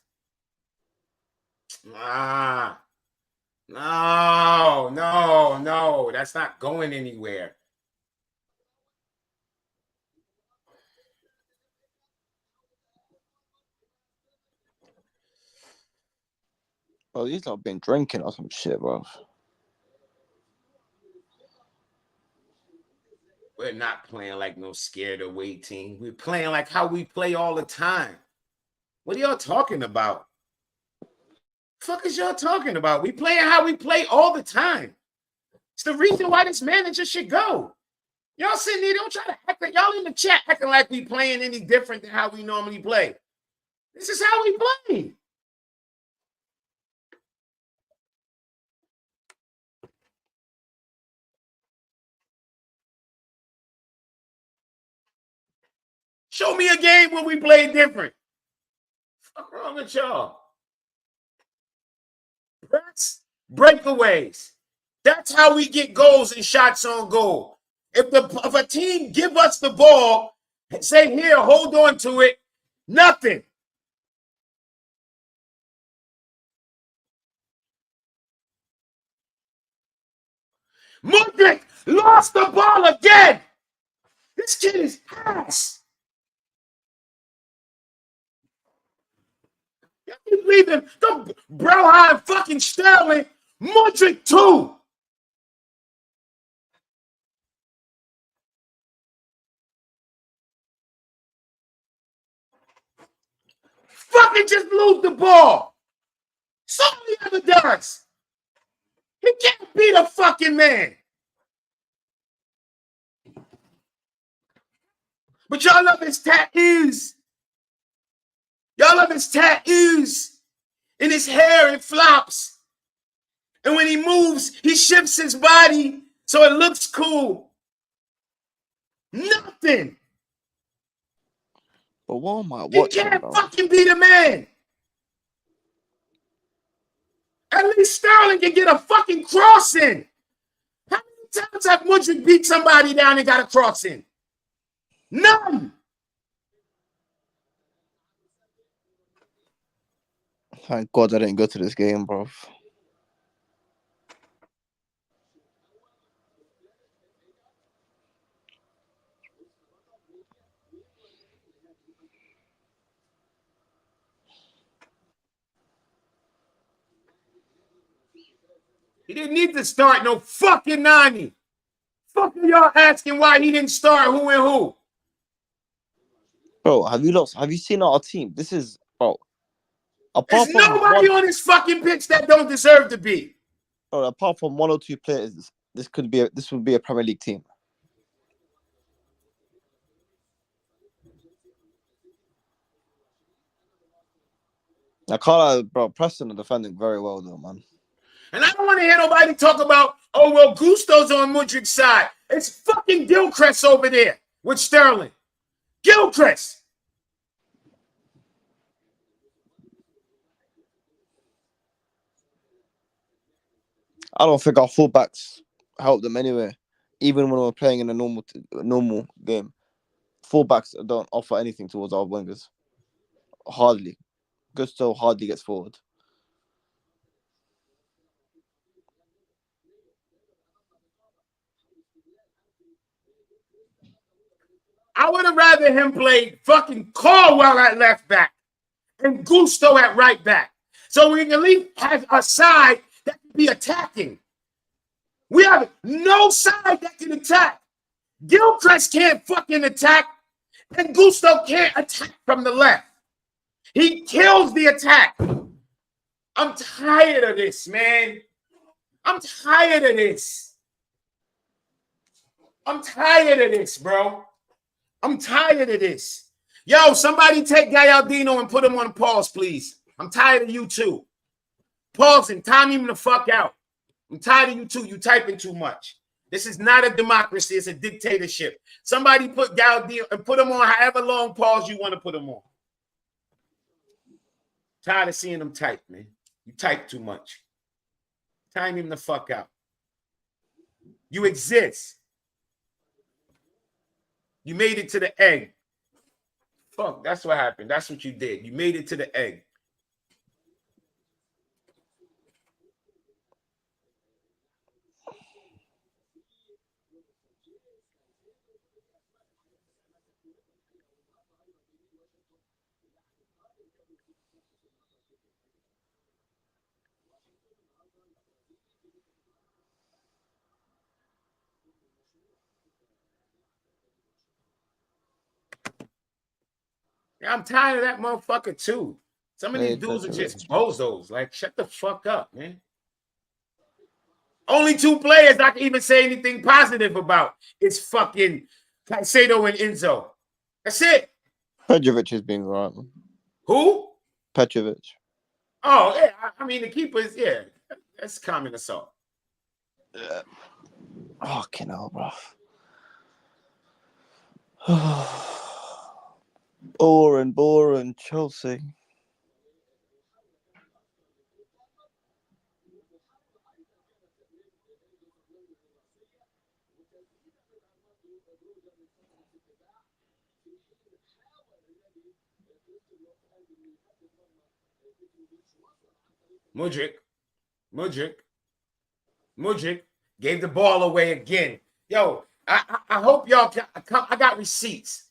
Speaker 4: No. That's not going anywhere.
Speaker 10: Oh, these lot been drinking or some shit, bro.
Speaker 4: We're not playing like no scared away team. We're playing like how we play all the time. What are y'all talking about? The fuck is y'all talking about? We playing how we play all the time. It's the reason why this manager should go. Y'all sitting there, don't try to act like y'all in the chat acting like we playing any different than how we normally play. This is how we play. Show me a game where we played different. What's wrong with y'all? Press, breakaways. That's how we get goals and shots on goal. If a team give us the ball, say here, hold on to it, nothing. Mudryk lost the ball again. This kid is ass. You can leave him. Go Brown fucking Sterling. Mudryk too. Fucking just lose the ball. That's all he ever does. He can't beat a fucking man. But y'all love his tattoos. Y'all love his tattoos. And his hair, it flops. And when he moves, he shifts his body so it looks cool. Nothing.
Speaker 10: But what am I watching,
Speaker 4: He can't
Speaker 10: bro?
Speaker 4: fucking beat a man. At least Sterling can get a fucking cross in. How many times have Mudryk beat somebody down and got a cross in? None.
Speaker 10: Thank God I didn't go to this game, bro.
Speaker 4: He didn't need to start no fucking Nani. Fuck are y'all asking why he didn't start who and who?
Speaker 10: Bro, have you seen our team? This is, bro.
Speaker 4: There's nobody on this fucking pitch that don't deserve to be.
Speaker 10: Bro, apart from 1 or 2 players, this would be a Premier League team. I can't lie, bro. Preston are defending very well, though, man.
Speaker 4: And I don't want to hear nobody talk about, oh, well, Gusto's on Mudrik's side. It's fucking Gilchrist over there with Sterling. Gilchrist.
Speaker 10: I don't think our fullbacks help them anyway. Even when we're playing in a normal game, fullbacks don't offer anything towards our wingers. Hardly. Gusto hardly gets forward.
Speaker 4: I would have rather him play fucking Caldwell at left back and Gusto at right back. So we can at least have a side that can be attacking. We have no side that can attack. Gilchrist can't fucking attack, and Gusto can't attack from the left. He kills the attack. I'm tired of this, man. I'm tired of this. I'm tired of this, bro. I'm tired of this. Yo, somebody take Gallardino and put him on pause, please. I'm tired of you too. Pause and time him the fuck out. I'm tired of you too. You typing too much. This is not a democracy. It's a dictatorship. Somebody put Gallardino and put him on however long pause you want to put him on. Tired of seeing him type, man. You type too much. Time him the fuck out. You exist. You made it to the egg. Fuck, that's what happened. That's what you did. You made it to the egg. Yeah, I'm tired of that motherfucker too. Some of these dudes are just bozos. Like, shut the fuck up, man. Only two players I can even say anything positive about is fucking Caicedo and Enzo. That's it.
Speaker 10: Petrovic is being right.
Speaker 4: Who?
Speaker 10: Petrovic.
Speaker 4: Oh, yeah. I mean, the keepers, yeah. That's common assault.
Speaker 10: Yeah. Fucking hell, bro. Boring, Chelsea.
Speaker 4: Mudryk gave the ball away again. Yo, I hope y'all can. I got receipts.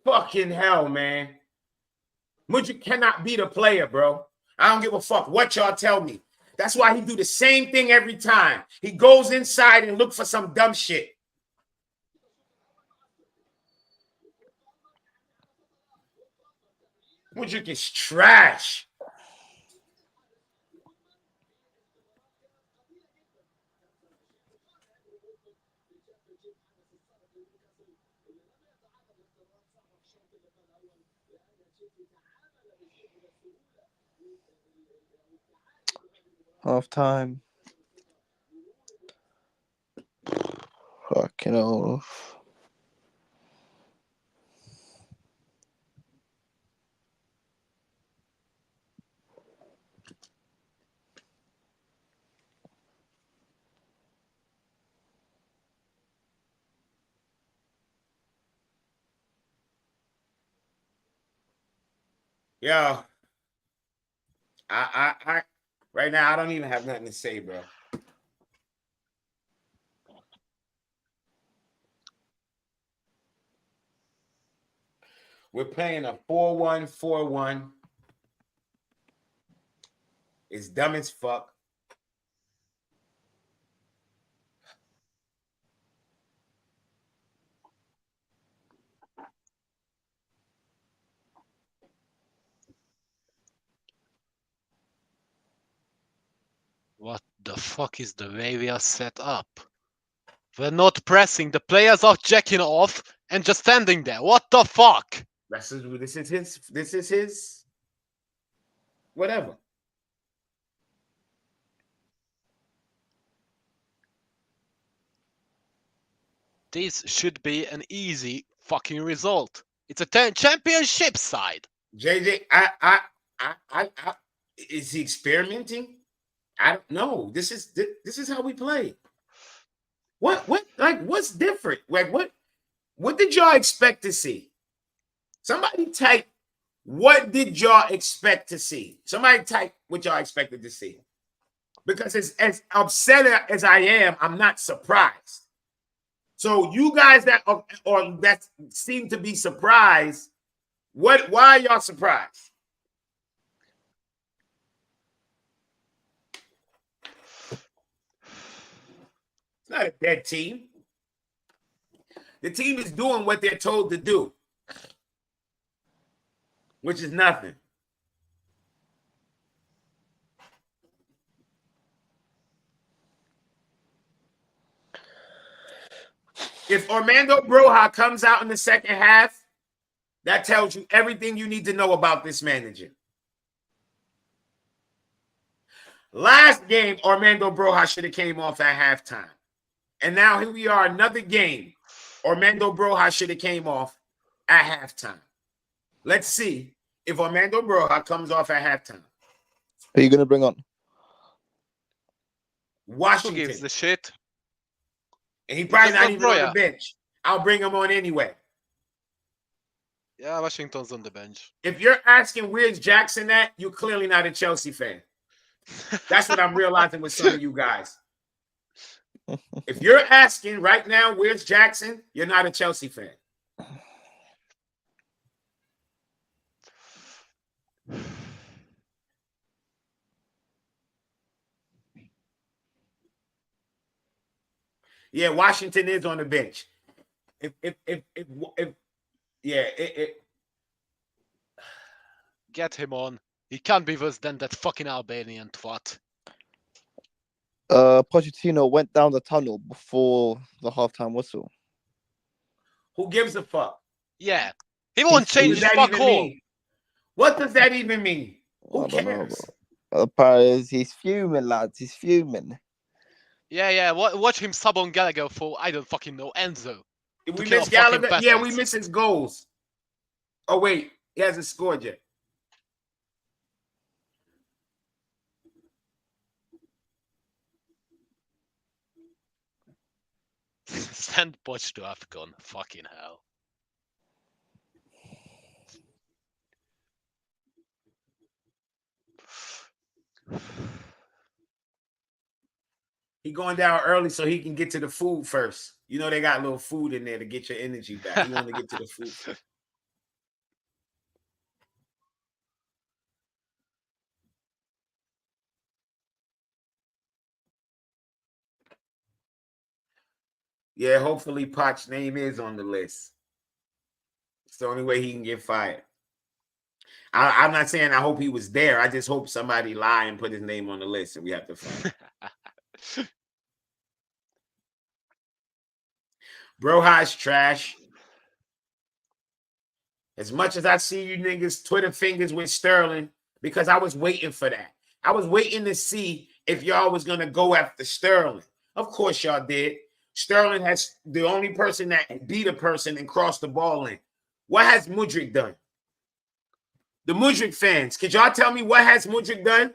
Speaker 4: Fucking hell, man. Mudryk cannot be the player, bro. I don't give a fuck what y'all tell me. That's why he do the same thing every time. He goes inside and look for some dumb shit. Mudryk is trash.
Speaker 10: Half time. Fucking hell.
Speaker 4: Yo, I right now I don't even have nothing to say, bro. We're playing a 4-1-4-1. It's dumb as fuck.
Speaker 9: What the fuck is the way we are set up? We're not pressing. The players are checking off and just standing there. What the fuck?
Speaker 4: This is his whatever.
Speaker 9: This should be an easy fucking result. It's a championship side.
Speaker 4: JJ, is he experimenting? I don't know. This is how we play. What's different? Like what did y'all expect to see? Somebody type, what did y'all expect to see? Somebody type what y'all expected to see. Because as upset as I am, I'm not surprised. So you guys that seem to be surprised, why are y'all surprised? It's not a dead team. The team is doing what they're told to do, which is nothing. If Armando Broja comes out in the second half, that tells you everything you need to know about this manager. Last game, Armando Broja should have came off at halftime. And now here we are, another game. Armando Broja should have came off at halftime. Let's see if Armando Broja comes off at halftime.
Speaker 10: Who are you going to bring on?
Speaker 4: Washington.
Speaker 9: Who gives the shit?
Speaker 4: And he probably not even on the bench. I'll bring him on anyway.
Speaker 9: Yeah, Washington's on the bench.
Speaker 4: If you're asking where's Jackson at, you're clearly not a Chelsea fan. That's what I'm realizing with some of you guys. If you're asking right now where's Jackson, you're not a Chelsea fan. Yeah, Washington is on the bench.
Speaker 9: Get him on. He can't be worse than that fucking Albanian twat.
Speaker 10: Pochettino went down the tunnel before the halftime whistle.
Speaker 4: Who gives a fuck?
Speaker 9: Yeah. He won't change fuck all.
Speaker 4: What does that even mean? Who cares?
Speaker 10: Apparently, he's fuming, lads. He's fuming.
Speaker 9: Yeah. Watch him sub on Gallagher for, I don't fucking know, Enzo.
Speaker 4: We miss Gallagher? Yeah, we miss his goals. Oh, wait. He hasn't scored yet.
Speaker 9: Send Poch to AFCON. Fucking hell.
Speaker 4: He going down early so he can get to the food first. You know they got a little food in there to get your energy back. You want to get to the food first. Yeah, hopefully Pot's name is on the list. It's the only way he can get fired. I'm not saying I hope he was there. I just hope somebody lie and put his name on the list and we have to fire him. Broja's trash. As much as I see you niggas Twitter fingers with Sterling, because I was waiting for that. I was waiting to see if y'all was going to go after Sterling. Of course y'all did. Sterling has the only person that beat a person and crossed the ball in. What has Mudryk done? The Mudryk fans, could y'all tell me what has Mudryk done?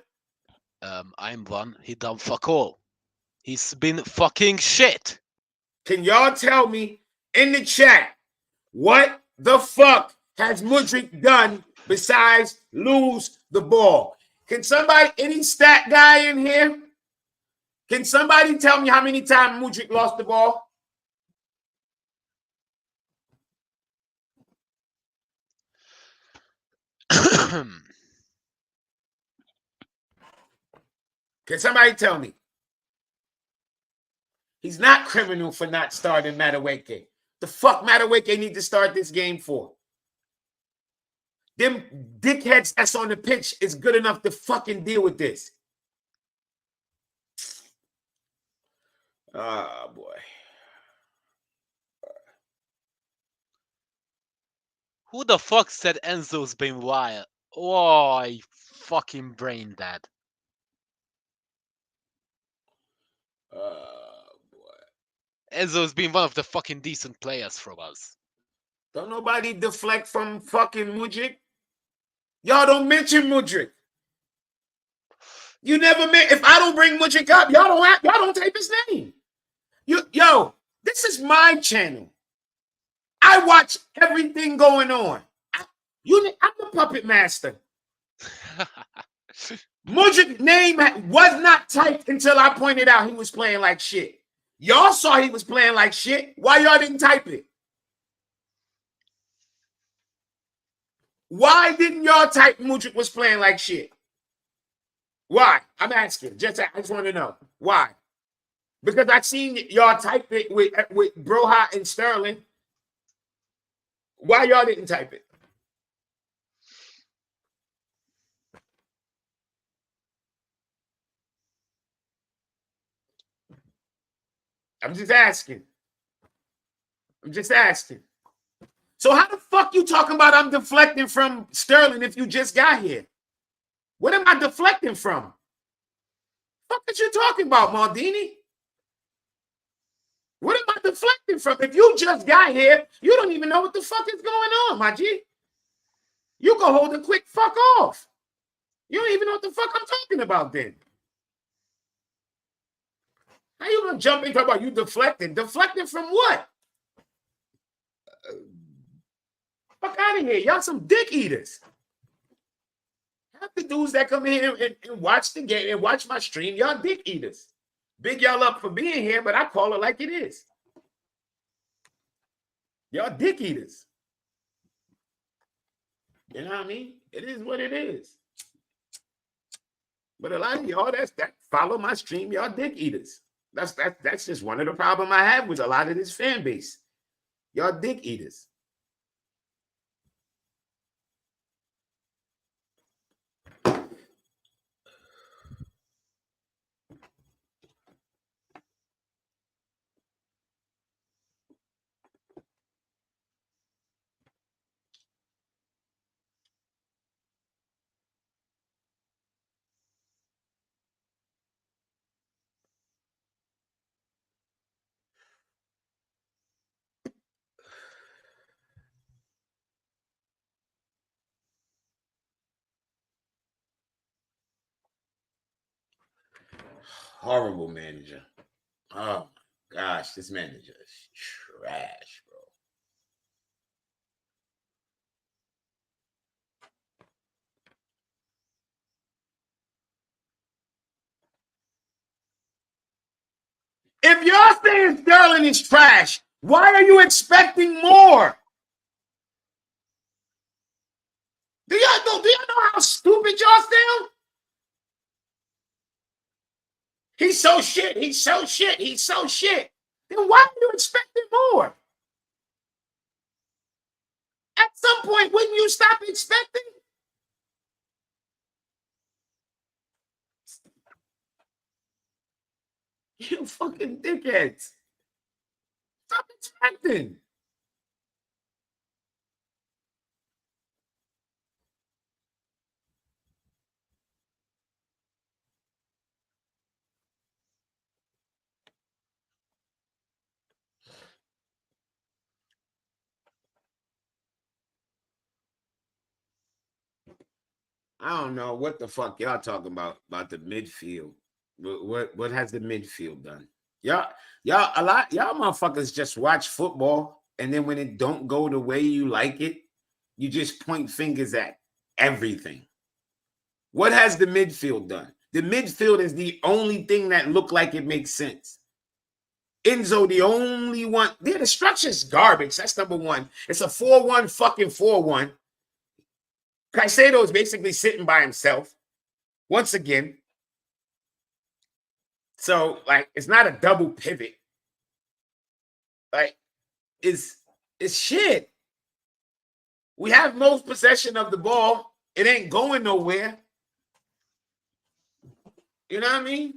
Speaker 9: I'm one. He done fuck all. He's been fucking shit.
Speaker 4: Can y'all tell me in the chat what the fuck has Mudryk done besides lose the ball? Can somebody, any stat guy in here? Can somebody tell me how many times Mudryk lost the ball? Can somebody tell me? He's not criminal for not starting Madueke. The fuck Madueke need to start this game for? Them dickheads that's on the pitch is good enough to fucking deal with this. Oh, boy.
Speaker 9: Who the fuck said Enzo's been wild? Oh, I fucking brain dead. Enzo's been one of the fucking decent players from us.
Speaker 4: Don't nobody deflect from fucking Mudryk. Y'all don't mention Mudryk. You never if I don't bring Mudryk up, y'all don't type his name. Yo, this is my channel. I watch everything going on. I'm the puppet master. Mudryk's name was not typed until I pointed out he was playing like shit. Y'all saw he was playing like shit. Why y'all didn't type it? Why didn't y'all type Mudryk was playing like shit? Why? I'm asking. I just want to know. Why? Because I seen y'all type it with Broha and Sterling. Why y'all didn't type it? I'm just asking. So how the fuck you talking about I'm deflecting from Sterling if you just got here? What am I deflecting from? Fuck is you talking about, Maldini? What am I deflecting from? If you just got here, you don't even know what the fuck is going on, my G. You can hold a quick fuck off. You don't even know what the fuck I'm talking about then. How you gonna jump in and talk about you deflecting? Deflecting from what? Fuck out of here. Y'all some dick eaters. Half the dudes that come in and watch the game and watch my stream, y'all dick eaters. Big y'all up for being here, but I call it like it is. Y'all dick eaters. You know what I mean? It is what it is. But a lot of y'all that follow my stream, y'all dick eaters. That's just one of the problems I have with a lot of this fan base. Y'all dick eaters. Horrible manager. Oh my gosh, this manager is trash, bro. If y'all saying Sterling is trash, why are you expecting more? Do y'all know how stupid y'all sound? He's so shit. He's so shit. He's so shit. Then why are you expecting more? At some point, wouldn't you stop expecting? You fucking dickheads. Stop expecting. I don't know what the fuck y'all talking about the midfield. What has the midfield done? Y'all motherfuckers just watch football, and then when it don't go the way you like it, you just point fingers at everything. What has the midfield done? The midfield is the only thing that look like it makes sense. Enzo, the only one. Yeah, the structure's garbage. That's number one. It's a 4-1 fucking 4-1. Caicedo is basically sitting by himself once again. So, like, it's not a double pivot. Like, it's shit. We have most possession of the ball. It ain't going nowhere. You know what I mean?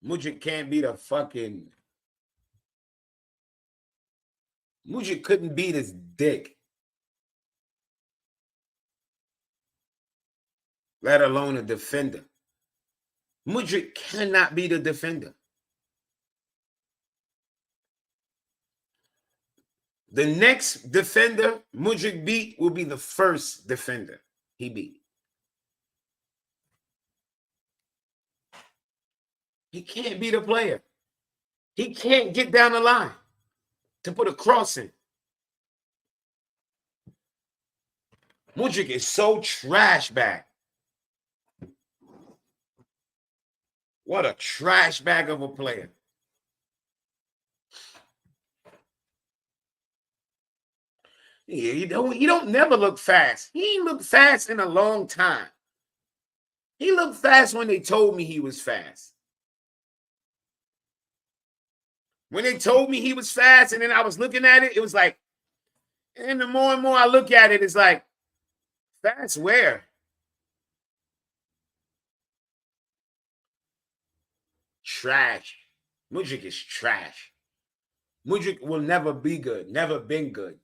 Speaker 4: Mudrik can't beat a fucking. Mudrik couldn't beat his dick. Let alone a defender. Mudrik cannot be the defender. The next defender Mudrik beat will be the first defender he beat. He can't beat a player. He can't get down the line to put a cross in. Mudrik is so trash bag. What a trash bag of a player. Yeah, he don't never look fast. He ain't looked fast in a long time. He looked fast when they told me he was fast. When they told me he was fast, and then I was looking at it, it was like, and the more and more I look at it, it's like, fast where? Trash. Mudrik is trash. Mudrik will never be good, never been good.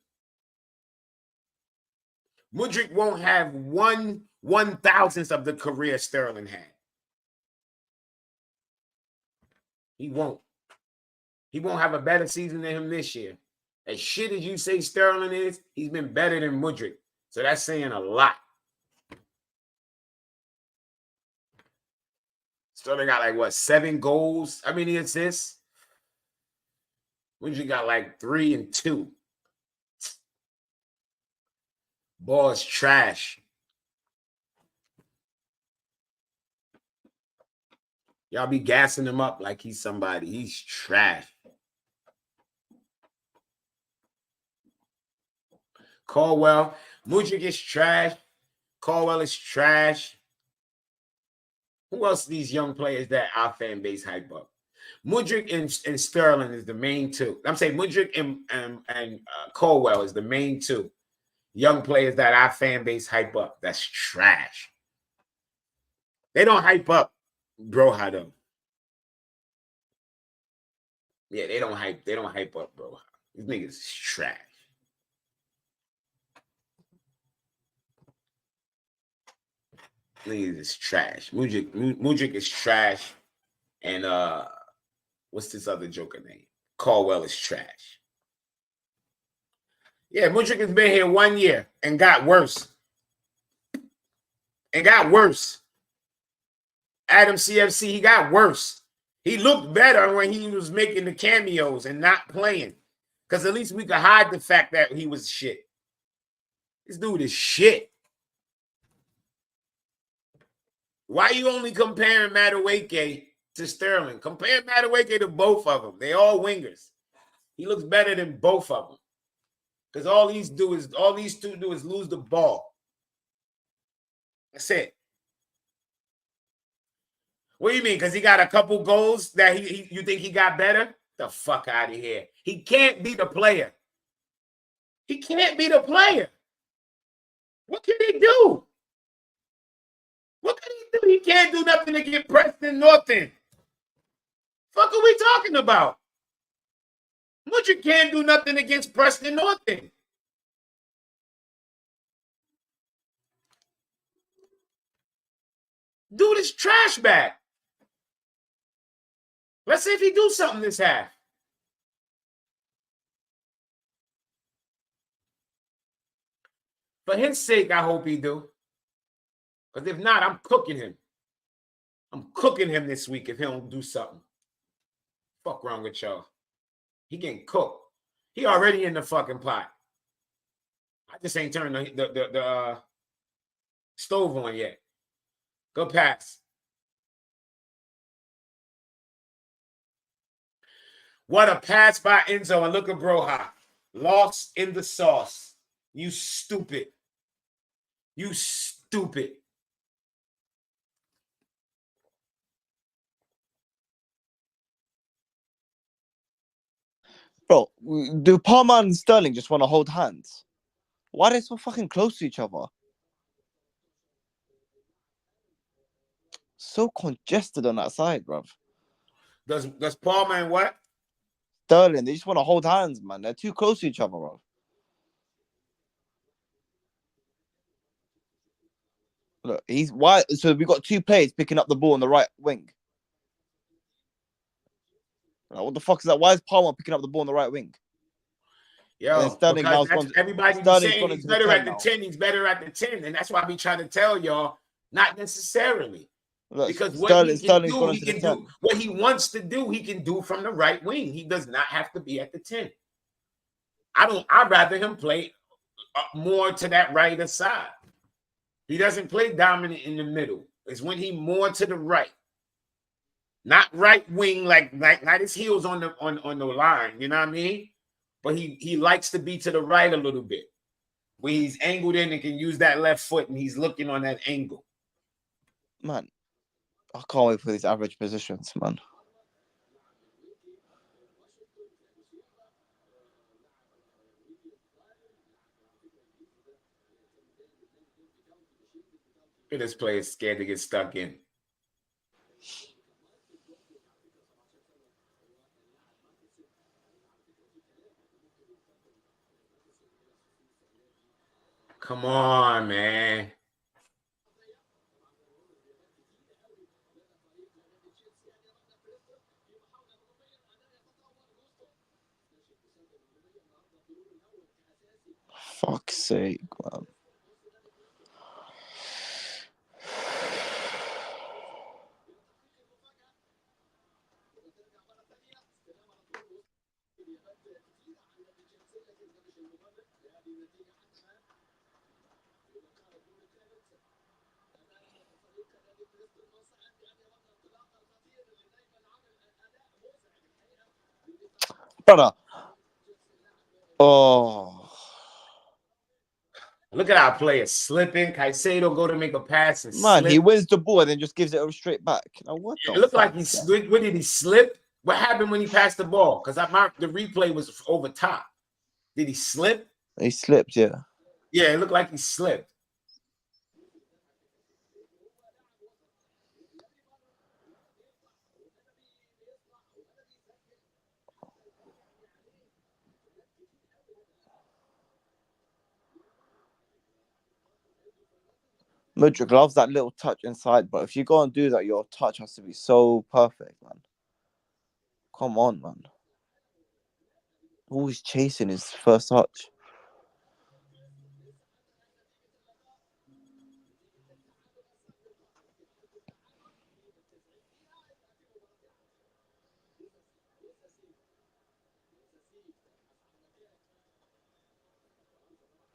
Speaker 4: Mudrik won't have 1/1000th of the career Sterling had. He won't. He won't have a better season than him this year. As shit as you say Sterling is, he's been better than Mudrik. So that's saying a lot. Sterling got like, what, 7 goals? I mean, assists. Mudrik got like 3 and 2. Ball is trash. Y'all be gassing him up like he's somebody. He's trash. Caldwell. Mudrik is trash. Caldwell is trash. Who else are these young players that our fan base hype up? Mudrik and Sterling is the main two. I'm saying Mudrik and Caldwell is the main two young players that our fan base hype up. That's trash. They don't hype up Broha though. Yeah, they don't hype up Broha. These niggas is trash. Niggas is trash. Mudrik is trash. And what's this other joker name? Caldwell is trash. Yeah, Mudrik has been here 1 year and got worse. Adam CFC, he got worse. He looked better when he was making the cameos and not playing. Because at least we could hide the fact that he was shit. This dude is shit. Why you only comparing Madueke to Sterling? Compare Madueke to both of them. They all wingers. He looks better than both of them. Because all these two do is lose the ball. That's it. What do you mean? Because he got a couple goals that you think he got better? The fuck out of here. He can't be the player. He can't be the player. What can he do? What can he do? He can't do nothing to get Preston Norton. Fuck are we talking about? Mudrik can't do nothing against Preston Norton. Dude is trash bag. Let's see if he do something this half. For his sake, I hope he do. Because if not, I'm cooking him. I'm cooking him this week if he don't do something. Fuck wrong with y'all. He getting cooked. He already in the fucking pot. I just ain't turned the stove on yet. Go pass. What a pass by Enzo. And look at Broha. Lost in the sauce. You stupid. You stupid.
Speaker 10: Bro, do Palmer and Sterling just want to hold hands? Why are they so fucking close to each other? So congested on that side, bruv.
Speaker 4: Does Palmer and what?
Speaker 10: Sterling, they just want to hold hands, man. They're too close to each other, bro. Look, he's why. So we got two players picking up the ball on the right wing. Like, what the fuck is that? Why is Palmer picking up the ball on the right wing?
Speaker 4: Yo,
Speaker 10: Sterling
Speaker 4: because
Speaker 10: now
Speaker 4: everybody be saying he's better at the 10. He's better at the 10, and that's why I be trying to tell y'all, not necessarily.
Speaker 10: Look,
Speaker 4: because what he can do,
Speaker 10: he can do
Speaker 4: what he wants to do. He can do from the right wing. He does not have to be at the 10. I'd rather him play more to that right side. He doesn't play dominant in the middle. It's when he more to the right, not right wing, like not his heels on the line. You know what I mean? But he likes to be to the right a little bit, where he's angled in and can use that left foot, and he's looking on that angle.
Speaker 10: Man, I can't wait for these average positions, man.
Speaker 4: Look at this player scared to get stuck in. Come on, man.
Speaker 10: Fuck's sake, man. Brother. Oh.
Speaker 4: Look at our player slipping. Caicedo go to make a pass and
Speaker 10: man,
Speaker 4: slip.
Speaker 10: he wins the ball and then just gives it straight back. Now what?
Speaker 4: It looked like he slid. What did he slip? What happened when he passed the ball? Because the replay was over top. Did he slip?
Speaker 10: He slipped, yeah.
Speaker 4: Yeah, it looked like he slipped.
Speaker 10: Mudryk loves that little touch inside, but if you go and do that, your touch has to be so perfect, man. Come on, man. Always chasing his first touch.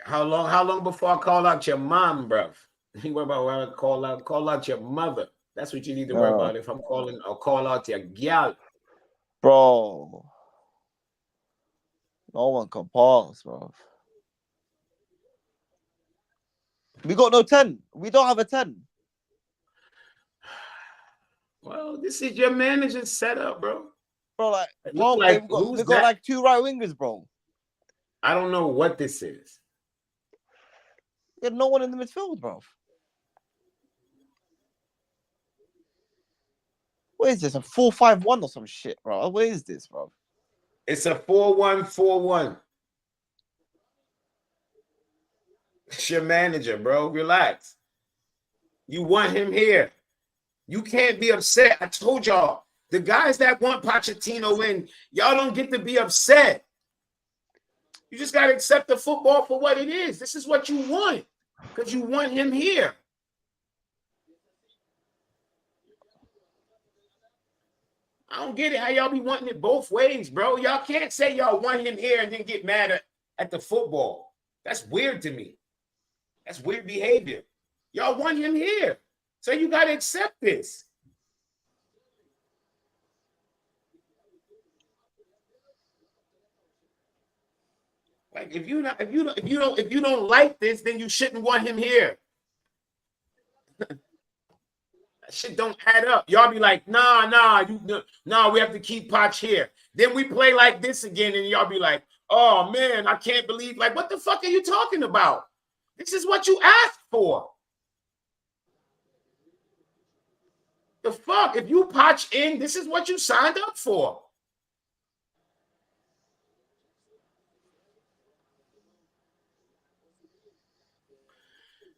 Speaker 4: How long before I call out your mom, bruv? You worry about where I call out your mother. That's what you need to worry about. If I'm calling, I'll call out your gal.
Speaker 10: Bro. No one can pass, bro. We got no 10. We don't have a 10.
Speaker 4: Well, this is your manager's setup, bro.
Speaker 10: Bro, like, we got like two right wingers, bro.
Speaker 4: I don't know what this is.
Speaker 10: We had no one in the midfield, bro. What is this? A 4-5-1 or some shit, bro? What is this, bro?
Speaker 4: It's a 4-1-4-1. It's your manager, bro. Relax. You want him here. You can't be upset. I told y'all, the guys that want Pochettino in, y'all don't get to be upset. You just got to accept the football for what it is. This is what you want because you want him here. I don't get it how y'all be wanting it both ways, bro. Y'all can't say y'all want him here and then get mad at the football. That's weird to me. That's weird behavior. Y'all want him here. So you got to accept this. Like if you don't like this, then you shouldn't want him here. That shit don't add up. Y'all be like, nah, we have to keep Poch here. Then we play like this again, and y'all be like, oh man, I can't believe. Like, what the fuck are you talking about? This is what you asked for. The fuck? If you patch in, this is what you signed up for.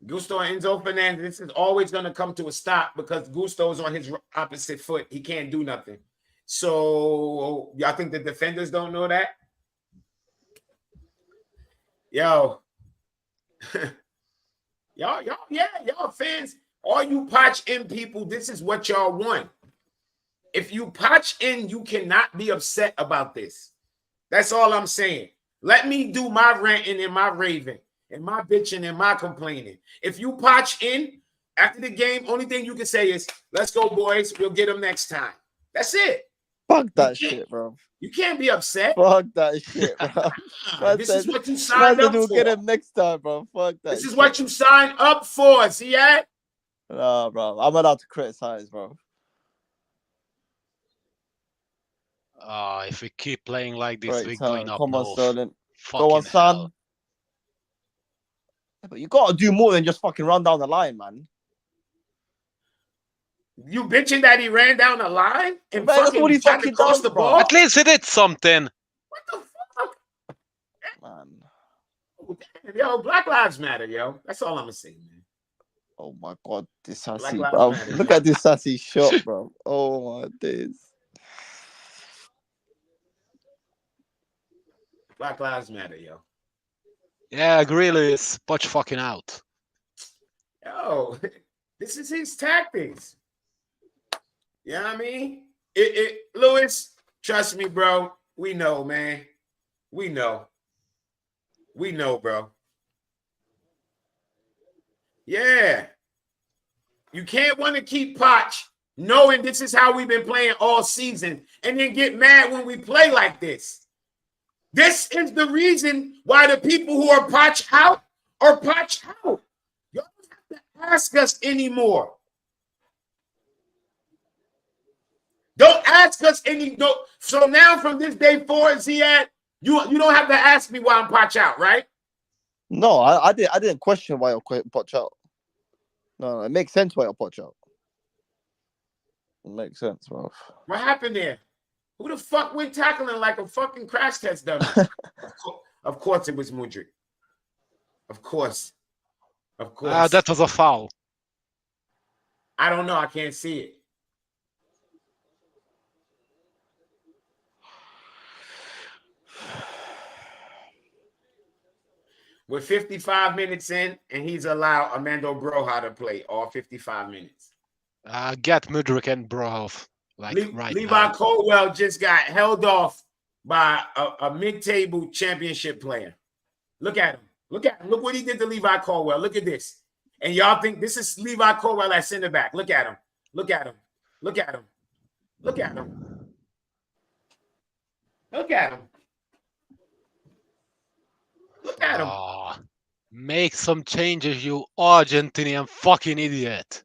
Speaker 4: Gusto and Enzo Fernandez, this is always going to come to a stop because Gusto's on his opposite foot. He can't do nothing. So y'all think the defenders don't know that? Yo. y'all fans, all you patch in people, this is what y'all want. If you patch in, you cannot be upset about this. That's all I'm saying. Let me do my ranting and my raving and my bitching and my complaining. If you patch in after the game, only thing you can say is, let's go, boys. We'll get them next time. That's it.
Speaker 10: Fuck that shit, bro.
Speaker 4: You can't be upset.
Speaker 10: Fuck that shit, bro.
Speaker 4: This is what you signed up
Speaker 10: we'll
Speaker 4: for.
Speaker 10: Get him next time, bro. Fuck that.
Speaker 4: This is what you signed up for. See that?
Speaker 10: Nah, bro. I'm allowed to criticize, bro.
Speaker 9: If we keep playing like this, we're
Speaker 10: going
Speaker 9: up
Speaker 10: Come on,
Speaker 9: north.
Speaker 10: Sterling.
Speaker 9: Fucking
Speaker 10: Go on, son.
Speaker 9: hell.
Speaker 10: But you gotta do more than just fucking run down the line, man.
Speaker 4: You bitching that he ran down the line and
Speaker 10: man,
Speaker 4: fucking
Speaker 10: that's what he fucking
Speaker 4: cross
Speaker 10: does,
Speaker 4: the
Speaker 10: bro.
Speaker 4: ball?
Speaker 9: At least he did something.
Speaker 4: What the fuck?
Speaker 10: Man.
Speaker 4: Oh, damn, yo, Black Lives Matter, yo. That's all I'm gonna say, man.
Speaker 10: Oh my god, this sassy,
Speaker 4: Black
Speaker 10: bro.
Speaker 4: Lives Matter,
Speaker 10: Look
Speaker 4: yo.
Speaker 10: at this sassy shot, bro. Oh my days.
Speaker 4: Black Lives Matter, yo.
Speaker 9: Yeah, Greeley is punch fucking out.
Speaker 4: Yo, this is his tactics. You know what I mean? Lewis, trust me, bro. We know, man. We know. We know, bro. Yeah. You can't want to keep Potch knowing this is how we've been playing all season and then get mad when we play like this. This is the reason why the people who are Potch out are Potch out. You don't have to ask us anymore. Don't ask us any. So now from this day forward, Ziad, you don't have to ask me why I'm Potch out, right?
Speaker 10: No, I didn't question why you're Potch out. No, it makes sense why you're Potch out. It makes sense, bro.
Speaker 4: What happened there? Who the fuck went tackling like a fucking crash test dummy? Of course it was Mudryk. Of course. Of course.
Speaker 9: That was a foul.
Speaker 4: I don't know. I can't see it. We're 55 minutes in, and he's allowed Armando Broja to play all 55 minutes.
Speaker 9: Get Mudryk and Brohoff.
Speaker 4: Levi Colwell just got held off by a mid-table championship player. Look at him. Look at him. Look what he did to Levi Colwell. Look at this. And y'all think this is Levi Colwell at center back. Look at him. Look at him. Look at him. Look at him. Look at him. Look at him.
Speaker 9: Make some changes, you Argentinian fucking idiot.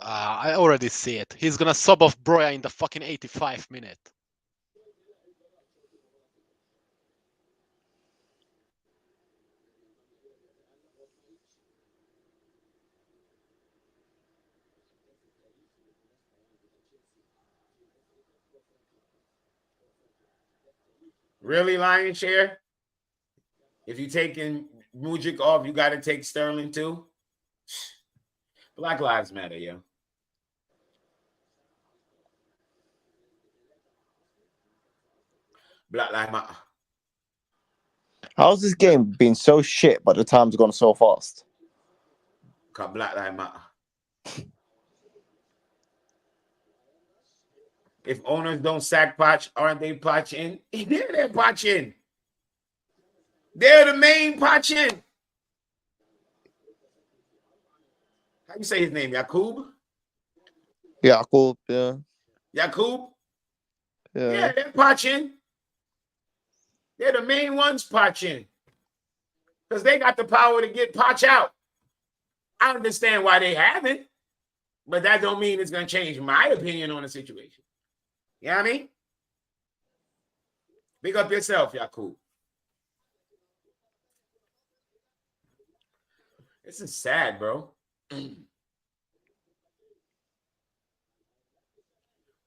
Speaker 9: I already see it. He's gonna sub off Broya in the fucking 85th minute.
Speaker 4: Really, Lion Share? If you're taking Mudryk off, you got to take Sterling too? Black Lives Matter, yo. Black Lives Matter.
Speaker 10: How's this game been so shit, but the time's gone so fast?
Speaker 4: Because Black Lives Matter. If owners don't sack Potch, aren't they Potch in? They're Potch in. They're the main Potch in. How you say his name? Yakub?
Speaker 10: Yakub, yeah.
Speaker 4: Yakub?
Speaker 10: Yeah.
Speaker 4: Yeah, they're Potch in. They're the main ones Potch in. Because they got the power to get Potch out. I understand why they haven't, but that don't mean it's going to change my opinion on the situation. You know what I mean? Big up yourself, Yakub. This is sad, bro.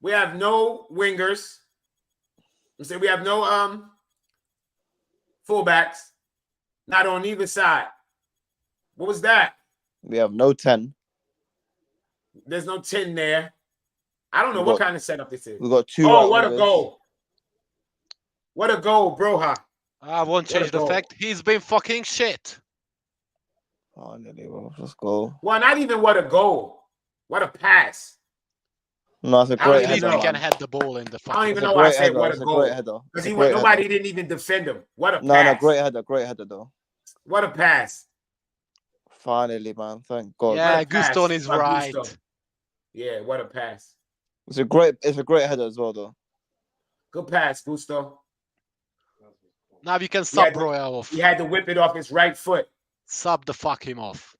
Speaker 4: We have no wingers. We say we have no fullbacks. Not on either side. What was that?
Speaker 10: We have no 10.
Speaker 4: There's no 10 there. I don't know what kind of setup this is.
Speaker 10: We got 2.
Speaker 4: Oh, what a goal. What a goal, Broha.
Speaker 9: I won't change the fact he's been fucking shit.
Speaker 10: Oh, let's go.
Speaker 4: Well, not even what a goal. What a pass.
Speaker 10: No, it's a great header.
Speaker 9: He can head the ball in the fucking.
Speaker 4: I don't even know why I said what a goal. Because nobody didn't even defend him. What a pass.
Speaker 10: No, great header though.
Speaker 4: What a pass.
Speaker 10: Finally, man. Thank God.
Speaker 9: Yeah, Guston is right.
Speaker 4: Gusto. Yeah, what a pass.
Speaker 10: It's a great header as well though.
Speaker 4: Good pass, Gusto.
Speaker 9: Now you can sub Roy off.
Speaker 4: He had to whip it off his right foot.
Speaker 9: Sub the fuck him off.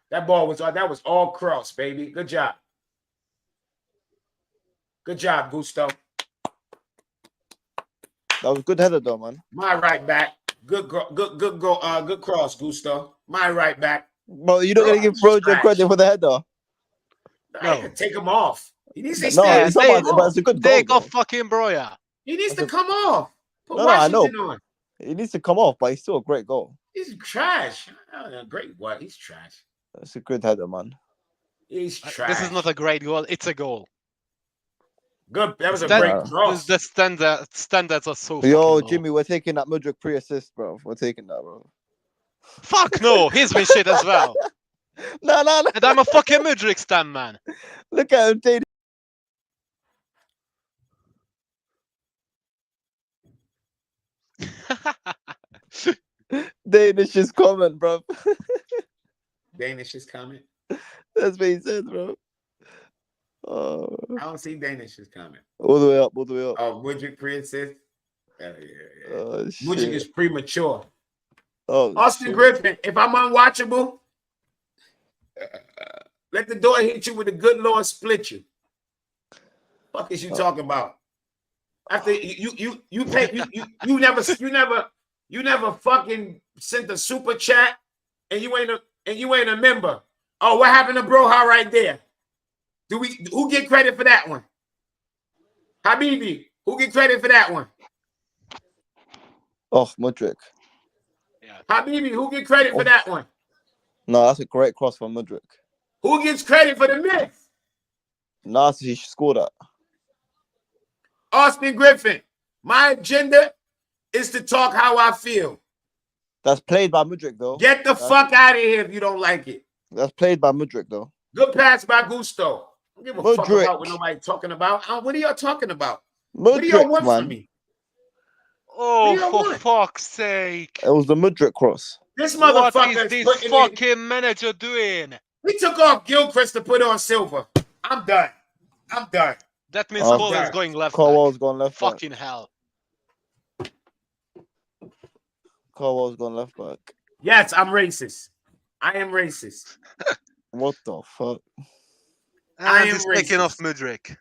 Speaker 4: That was all cross, baby. Good job. Good job, Gusto.
Speaker 10: That was good header though, man.
Speaker 4: My right back. Good cross, Gusto. My right back.
Speaker 10: But you're not gonna give Broja credit for the header.
Speaker 4: No, take him off. He needs to
Speaker 10: but it's a good goal.
Speaker 9: Take off fucking Broya.
Speaker 4: He needs to come off. Put
Speaker 10: I know.
Speaker 4: on.
Speaker 10: He needs to come off, but he's still a great goal.
Speaker 4: He's trash. Great what? He's trash.
Speaker 10: That's a good header, man.
Speaker 4: He's trash.
Speaker 9: This is not a great goal. It's a goal.
Speaker 4: Good. That was a great cross.
Speaker 9: The standards are so.
Speaker 10: Yo, Jimmy, we're taking that Mudryk pre-assist, bro. We're taking that, bro.
Speaker 9: Fuck no, he's been shit as well.
Speaker 10: No.
Speaker 9: And I'm a fucking Mudryk stan, man.
Speaker 10: Look at him, Tatum. Danish's comment, bro.
Speaker 4: Danish's comment?
Speaker 10: That's what he said, bro.
Speaker 4: I don't see Danish's comment.
Speaker 10: All the way up. Oh,
Speaker 4: Mudryk pre-assist? Yeah.
Speaker 10: Oh,
Speaker 4: Mudryk is premature.
Speaker 10: Oh,
Speaker 4: Austin Griffin, if I'm unwatchable, let the door hit you with a good Lord split you. Fuck is you talking about? After you never fucking sent a super chat and you ain't a member. Oh, what happened to Broha right there? Who get credit for that one? Habibi, who get credit for that one?
Speaker 10: Oh, Mudryk.
Speaker 9: Yeah.
Speaker 4: Habibi, who get credit for that one?
Speaker 10: No, that's a great cross from Mudryk.
Speaker 4: Who gets credit for the miss?
Speaker 10: No, he should score that.
Speaker 4: Austin Griffin, my agenda is to talk how I feel.
Speaker 10: That's played by Mudryk, though.
Speaker 4: Get the fuck out of here if you don't like it.
Speaker 10: That's played by Mudryk, though.
Speaker 4: Good pass by Gusto. I don't give a fuck about what nobody's talking about. What are y'all talking about? What do y'all want from me?
Speaker 9: Oh, for fuck's sake.
Speaker 10: It was the Mudryk cross.
Speaker 4: This motherfucker.
Speaker 9: What is this fucking manager doing?
Speaker 4: We took off Gilchrist to put on Silver. I'm done.
Speaker 9: That means Cole is going left.
Speaker 10: Colwell's going left.
Speaker 9: Fucking hell.
Speaker 10: Colwell's going left back.
Speaker 4: Yes, I'm racist. I am racist.
Speaker 10: What the fuck?
Speaker 9: I am taking off Mudryk.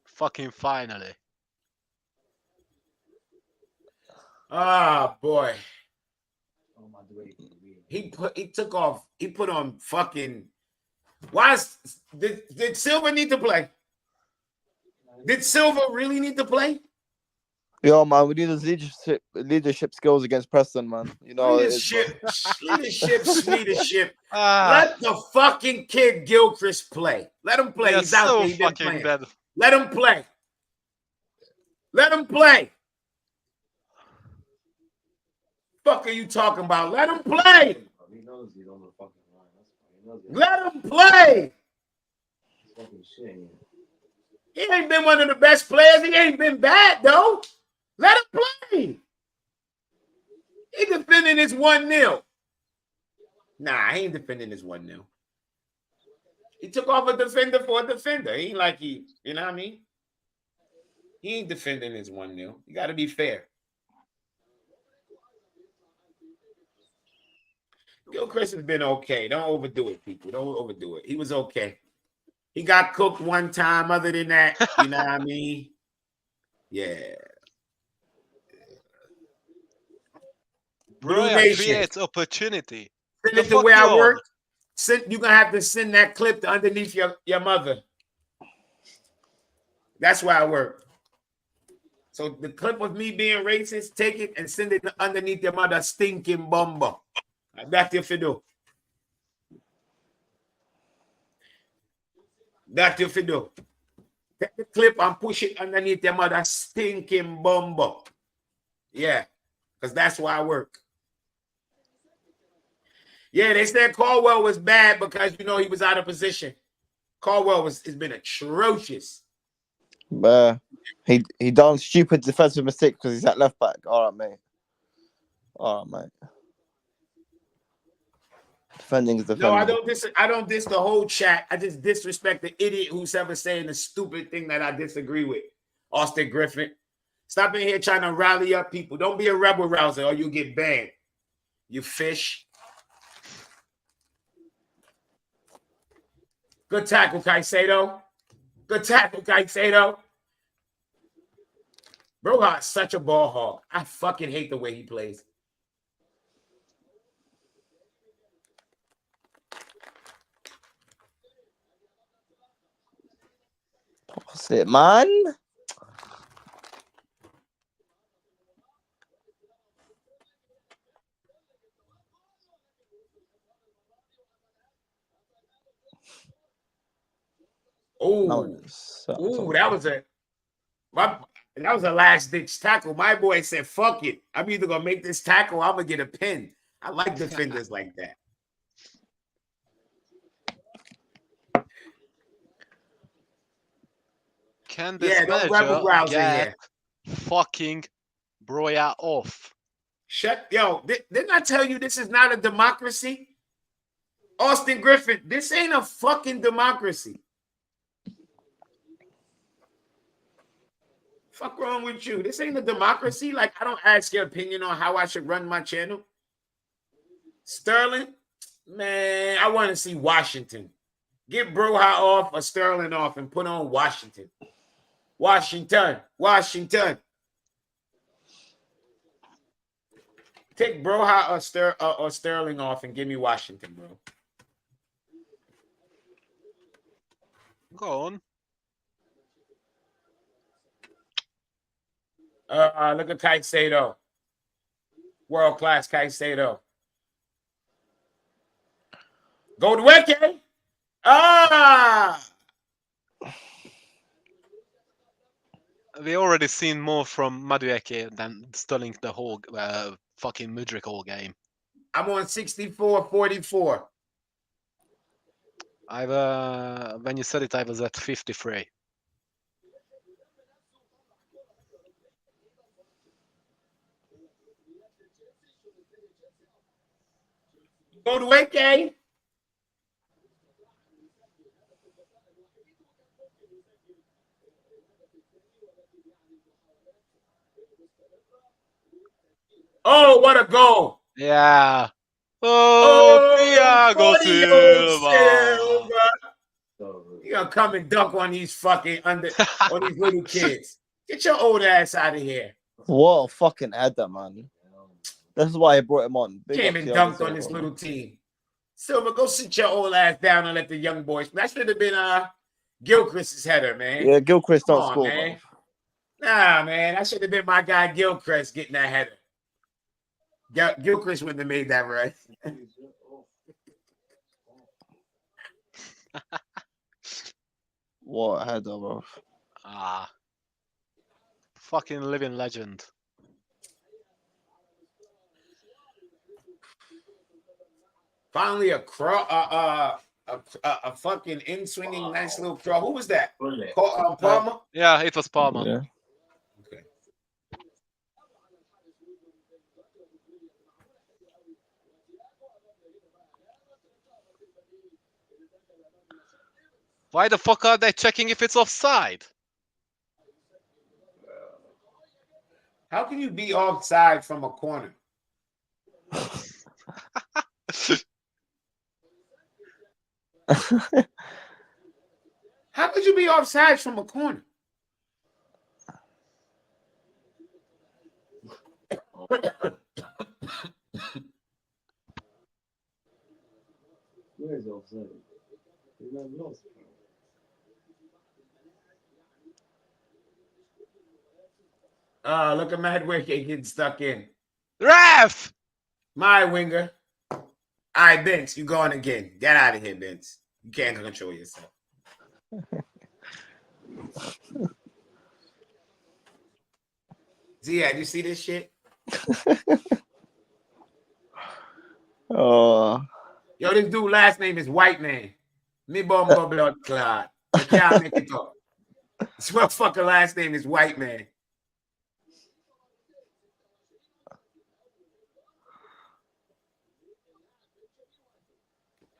Speaker 9: Fucking finally.
Speaker 4: Ah, boy. He put on fucking. Did Silver need to play? Did Silver really need to play?
Speaker 10: Yo, man, we need his leadership skills against Preston, man. You know,
Speaker 4: leadership. Let the fucking kid Gilchrist play. Let him play. He's out there. He's been playing.
Speaker 9: Bad.
Speaker 4: Let him play. Let him play. Fuck are you talking about? Let him play. Let him play. He ain't been one of the best players. He ain't been bad, though. Let him play. He defending his 1-0. Nah, he ain't defending his 1-0. He took off a defender for a defender. He ain't like you know what I mean? He ain't defending his 1-0. You got to be fair. Gilchrist has been okay. Don't overdo it, people. Don't overdo it. He was okay. He got cooked one time. Other than that, you know what I mean? Yeah.
Speaker 1: Bro,
Speaker 4: Nation.
Speaker 1: creates opportunity.
Speaker 4: Send it the way I work. You're gonna have to send that clip to underneath your mother. That's why I work. So the clip of me being racist, take it and send it underneath your mother stinking bumba. That's your fiddle. That's your fiddle. Take the clip and push it underneath your mother stinking bumba. Yeah, because that's why I work. Yeah, they said Caldwell was bad because he was out of position. Caldwell has been atrocious.
Speaker 10: He done stupid defensive mistake because he's at left back. All right, mate. Defending is defending.
Speaker 4: No, I don't diss the whole chat. I just disrespect the idiot who's ever saying the stupid thing that I disagree with. Austin Griffin. Stop in here trying to rally up people. Don't be a rebel rouser or you'll get banned. You fish. Good tackle, Caicedo. Good tackle, Caicedo. Brohart's such a ball hog. I fucking hate the way he plays.
Speaker 10: What's it, man?
Speaker 4: Oh, that was a last ditch tackle. My boy said, "Fuck it. I'm either gonna make this tackle. Or I'm gonna get a pin." I like defenders like that.
Speaker 1: Can this manager get fucking Broya off?
Speaker 4: Didn't I tell you this is not a democracy? Austin Griffin, this ain't a fucking democracy. Fuck wrong with you? This ain't a democracy. Like, I don't ask your opinion on how I should run my channel. Sterling, man, I want to see Washington. Get Broha off or Sterling off and put on Washington. Washington. Take Broha or Sterling off and give me Washington, bro.
Speaker 1: Go on.
Speaker 4: Look at Caicedo. World class Caicedo. Go to Weke.
Speaker 1: We already seen more from Madueke than Sterling the whole fucking Mudryk whole game.
Speaker 4: I'm on 64-44.
Speaker 1: When you said it, I was at 53.
Speaker 4: Go to Weke. Oh, what a goal.
Speaker 1: Yeah. Oh, Thiago Silva.
Speaker 4: You gonna come and dunk on these fucking on these little kids. Get your old ass out of here.
Speaker 10: What a fucking header, man. This is why I brought him on.
Speaker 4: Came and dunked on this little team. Silva, go sit your old ass down and let the young boys. That should have been Gilchrist's header, man.
Speaker 10: Yeah, Gilchrist don't score,
Speaker 4: man. Nah, man. That should have been my guy Gilchrist getting that header. Gilchrist wouldn't have made that right.
Speaker 10: What a header, bro.
Speaker 1: Fucking living legend.
Speaker 4: Finally, a fucking in-swinging nice little cross. Who was that? Palmer?
Speaker 1: Yeah, it was Palmer.
Speaker 10: Yeah.
Speaker 4: Okay.
Speaker 1: Why the fuck are they checking if it's offside?
Speaker 4: How can you be offside from a corner? How could you be offside from a corner?
Speaker 11: Where is offside? He's not lost.
Speaker 4: Look at Mad Wick getting stuck in.
Speaker 9: Ref!
Speaker 4: My winger. All right, Vince, you going again. Get out of here, Vince. You can't control yourself. Zia, you see this shit?
Speaker 10: Oh.
Speaker 4: Yo, this dude last name is White Man. Me bomba blood clot. I can't make it up. This motherfucker last name is White Man.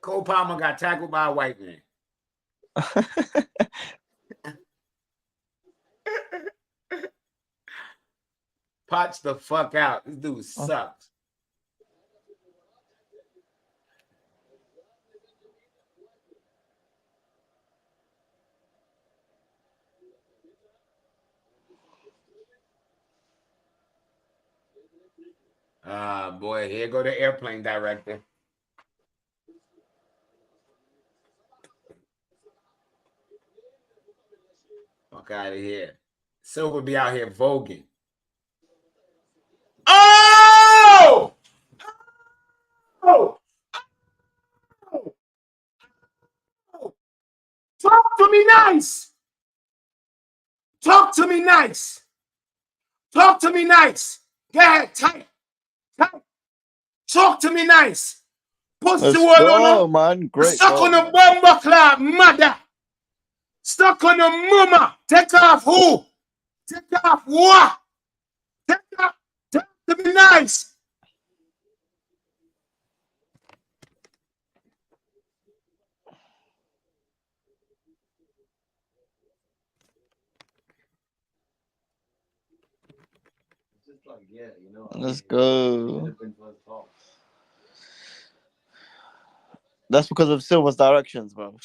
Speaker 4: Cole Palmer got tackled by a white man. Potch the fuck out. This dude sucks. Boy, here go the airplane director. Fuck out of here. Silver be out here voguing. Oh! Oh! Oh! Talk to me nice. Talk to me nice. Talk to me nice. Go ahead, tight. Talk to me nice. Push the wall on
Speaker 10: man. Great.
Speaker 4: Stuck on the bomber club, mother. Stuck on the mama. Take off who? Take off what? Take off. Talk to me nice.
Speaker 10: Let's go. That's because of Silver's directions, bro.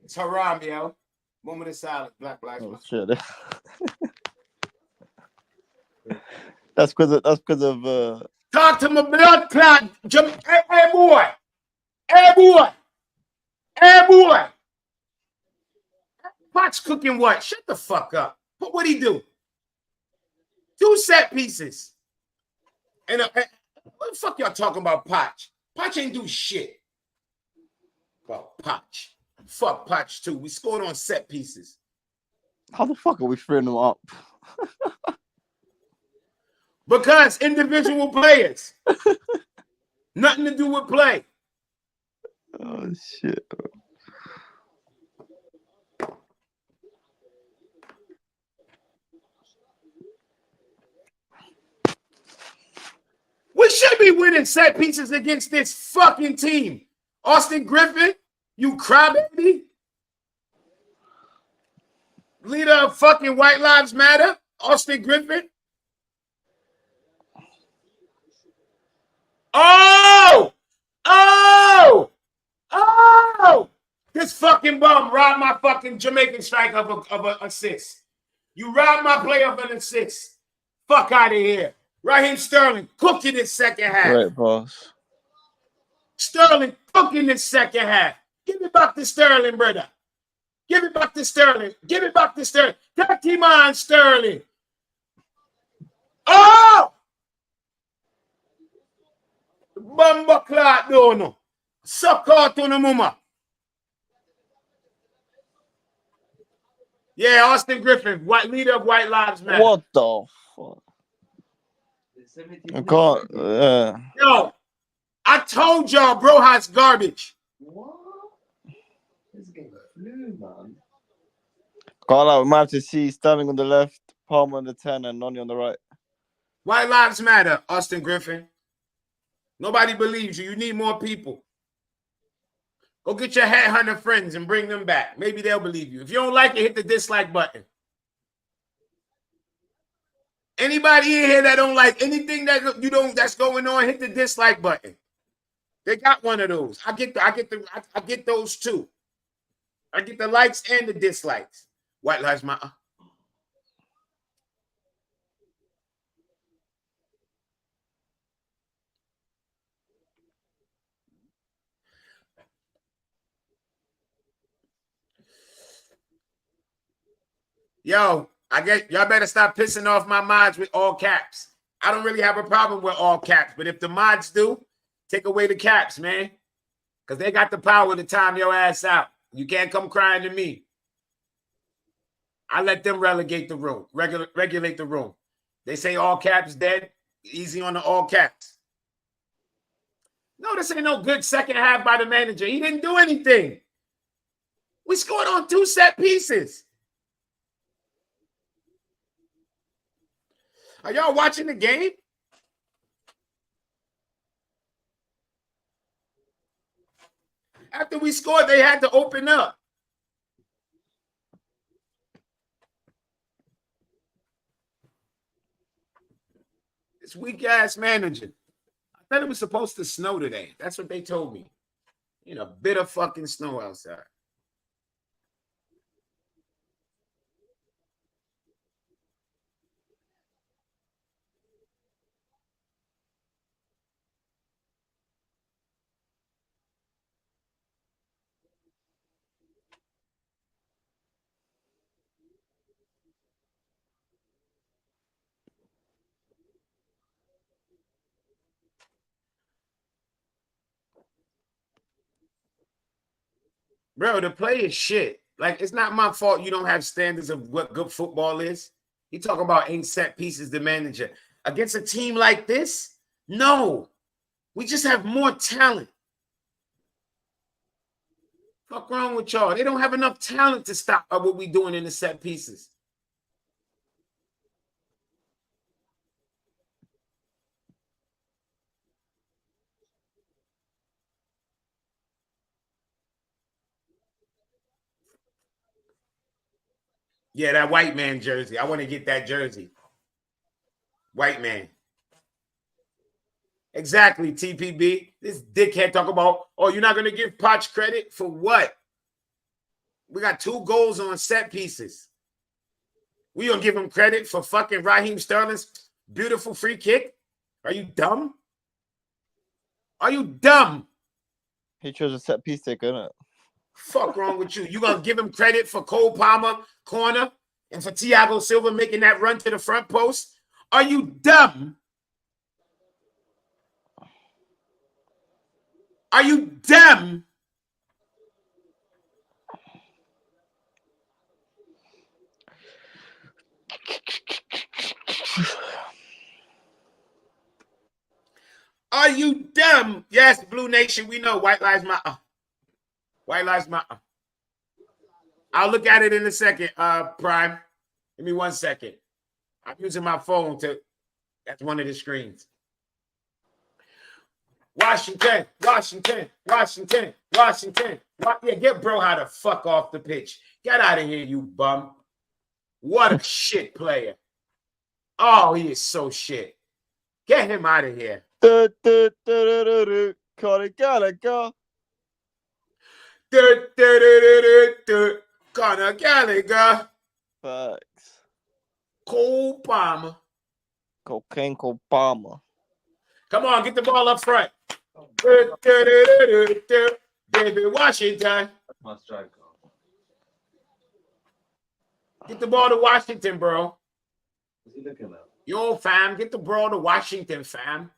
Speaker 4: It's haram, yo. Moment of silence. Black lives matter.
Speaker 10: Shit. That's because of
Speaker 4: Talk to my blood clot. Hey boy. Hey boy. Hey boy. Potch cooking what? Shut the fuck up. But what'd he do? 2 set pieces. And what the fuck y'all talking about Potch? Potch ain't do shit. About Potch. Fuck Potch too. We scored on set pieces.
Speaker 10: How the fuck are we freeing them up?
Speaker 4: Because individual players. Nothing to do with play.
Speaker 10: Oh shit.
Speaker 4: We should be winning set pieces against this fucking team. Austin Griffin, you crybaby. Leader of fucking White Lives Matter, Austin Griffin. Oh! Oh! Oh! This fucking bum robbed my fucking Jamaican strike of an assist. You robbed my play of an assist. Fuck out of here. Raheem Sterling cooking this second half.
Speaker 10: Great boss.
Speaker 4: Sterling cooking this second half. Give it back to Sterling, brother. Give it back to Sterling. Give it back to Sterling. Take him on, Sterling. Oh! Bamba clot dono. Suck out on the mama. Yeah, Austin Griffin, leader of White Lives Matter.
Speaker 10: What the fuck? I can't.
Speaker 4: Yo, I told y'all, bro, how's garbage.
Speaker 11: What? This game flew, man.
Speaker 10: Can't lie, we might have to see Sterling on the left, Palmer on the 10, and Noni on the right.
Speaker 4: White Lives Matter, Austin Griffin. Nobody believes you. You need more people. Go get your headhunter friends and bring them back. Maybe they'll believe you. If you don't like it, hit the dislike button. Anybody in here that don't like anything that's going on, hit the dislike button. They got one of those. I get those too. I get the likes and the dislikes. White Lives Matter. Yo, I guess y'all better stop pissing off my mods with all caps. I don't really have a problem with all caps, but if the mods do, take away the caps, man. Because they got the power to time your ass out. You can't come crying to me. I let them relegate the room, regulate the room. They say all caps dead. Easy on the all caps. No, this ain't no good second half by the manager. He didn't do anything. We scored on 2 set pieces. Are y'all watching the game? After we scored, they had to open up. This weak-ass manager. I thought it was supposed to snow today. That's what they told me. You know, a bit of fucking snow outside. Bro, the play is shit. Like, it's not my fault you don't have standards of what good football is. You talk about ain't set pieces, the manager. Against a team like this? No. We just have more talent. Fuck wrong with y'all? They don't have enough talent to stop what we doing in the set pieces. Yeah, that white man jersey. I want to get that jersey. White man. Exactly, TPB. This dickhead talk about, oh, you're not going to give Poch credit for what? We got 2 goals on set pieces. We don't give him credit for fucking Raheem Sterling's beautiful free kick? Are you dumb? Are you dumb?
Speaker 10: He chose a set piece taker, innit?
Speaker 4: Fuck wrong with you? You gonna give him credit for Cole Palmer corner and for Thiago Silva making that run to the front post? Are you dumb? Are you dumb? Are you dumb? Yes, Blue Nation, we know White Lives Matter. White Lives Matter. I'll look at it in a second, Prime. Give me 1 second. I'm using my phone that's one of the screens. Washington, Washington, Washington, Washington. Yeah, get bro how the fuck off the pitch. Get out of here, you bum. What a shit player. Oh, he is so shit. Get him out of here.
Speaker 10: Conor Gallagher.
Speaker 4: Conor Gallagher.
Speaker 10: Facts.
Speaker 4: Cole Palmer.
Speaker 10: Cocaine Cole Palmer.
Speaker 4: Come on, get the ball up front. David Washington.
Speaker 11: That's my striker.
Speaker 4: Get the ball to Washington, bro.
Speaker 11: What's he looking at?
Speaker 4: Yo, fam, get the ball to Washington, fam.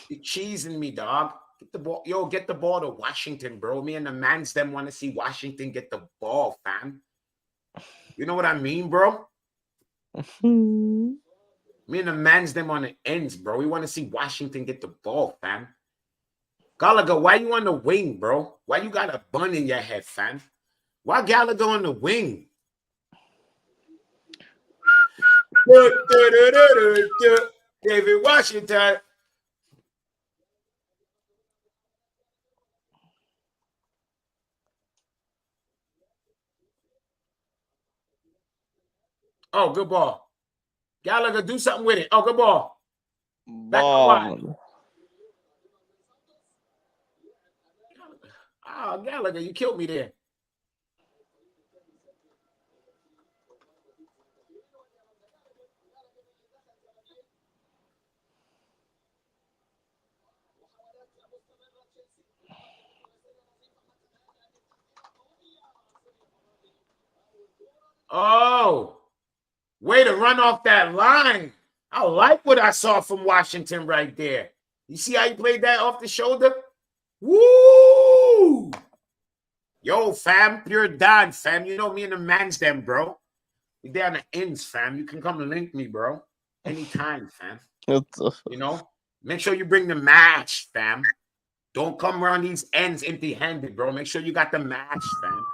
Speaker 4: You're cheesing me, dog. Get the ball. Yo, get the ball to Washington, bro. Me and the mans them want to see Washington get the ball, fam. You know what I mean, bro? Me and the mans them on the ends, bro. We want to see Washington get the ball, fam. Gallagher, why you on the wing, bro? Why you got a bun in your head, fam? Why Gallagher on the wing? David Washington. Oh, good ball. Gallagher, do something with it. Oh, good ball.
Speaker 10: Bomb.
Speaker 4: Oh, Gallagher, you killed me there. Oh, Way to run off that line. I like what I saw from Washington right there. You see how he played that off the shoulder? Woo! Yo, fam, pure dad, fam. You know me and the mans them, bro. We there on the ends, fam. You can come and link me, bro. Anytime, fam. You know? Make sure you bring the match, fam. Don't come around these ends empty-handed, bro. Make sure you got the match, fam.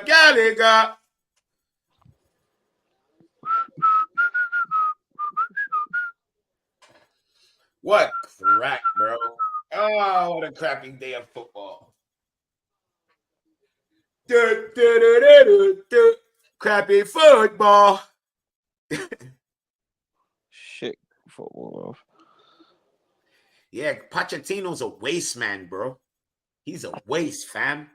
Speaker 4: Gallagher. What crap, bro. Oh, what a crappy day of football. Crappy football.
Speaker 10: Shit football.
Speaker 4: Yeah, Pochettino's a waste man, bro. He's a waste, fam.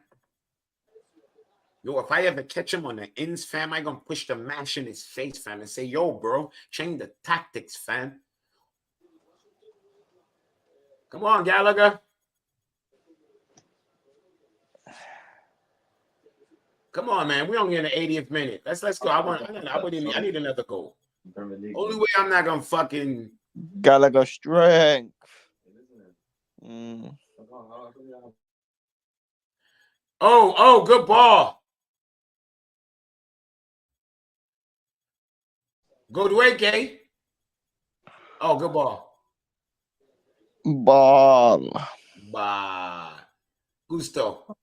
Speaker 4: Yo, if I ever catch him on the ends, fam, I gonna push the mash in his face, fam, and say, yo, bro, change the tactics, fam. Come on, Gallagher. Come on, man. We're only in the 80th minute. Let's go. I need another goal. Only way I'm not gonna fucking
Speaker 10: Gallagher strength.
Speaker 4: Oh, good ball. Go to Wake. Oh, good ball. Gusto.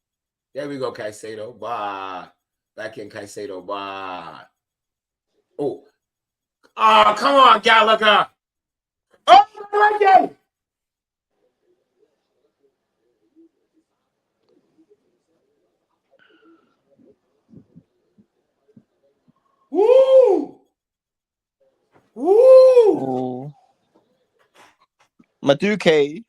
Speaker 4: There we go, Caicedo. Back in Caicedo. Oh, come on, Gallagher. Oh, Wake. Woo!
Speaker 10: Ooh. Maduke.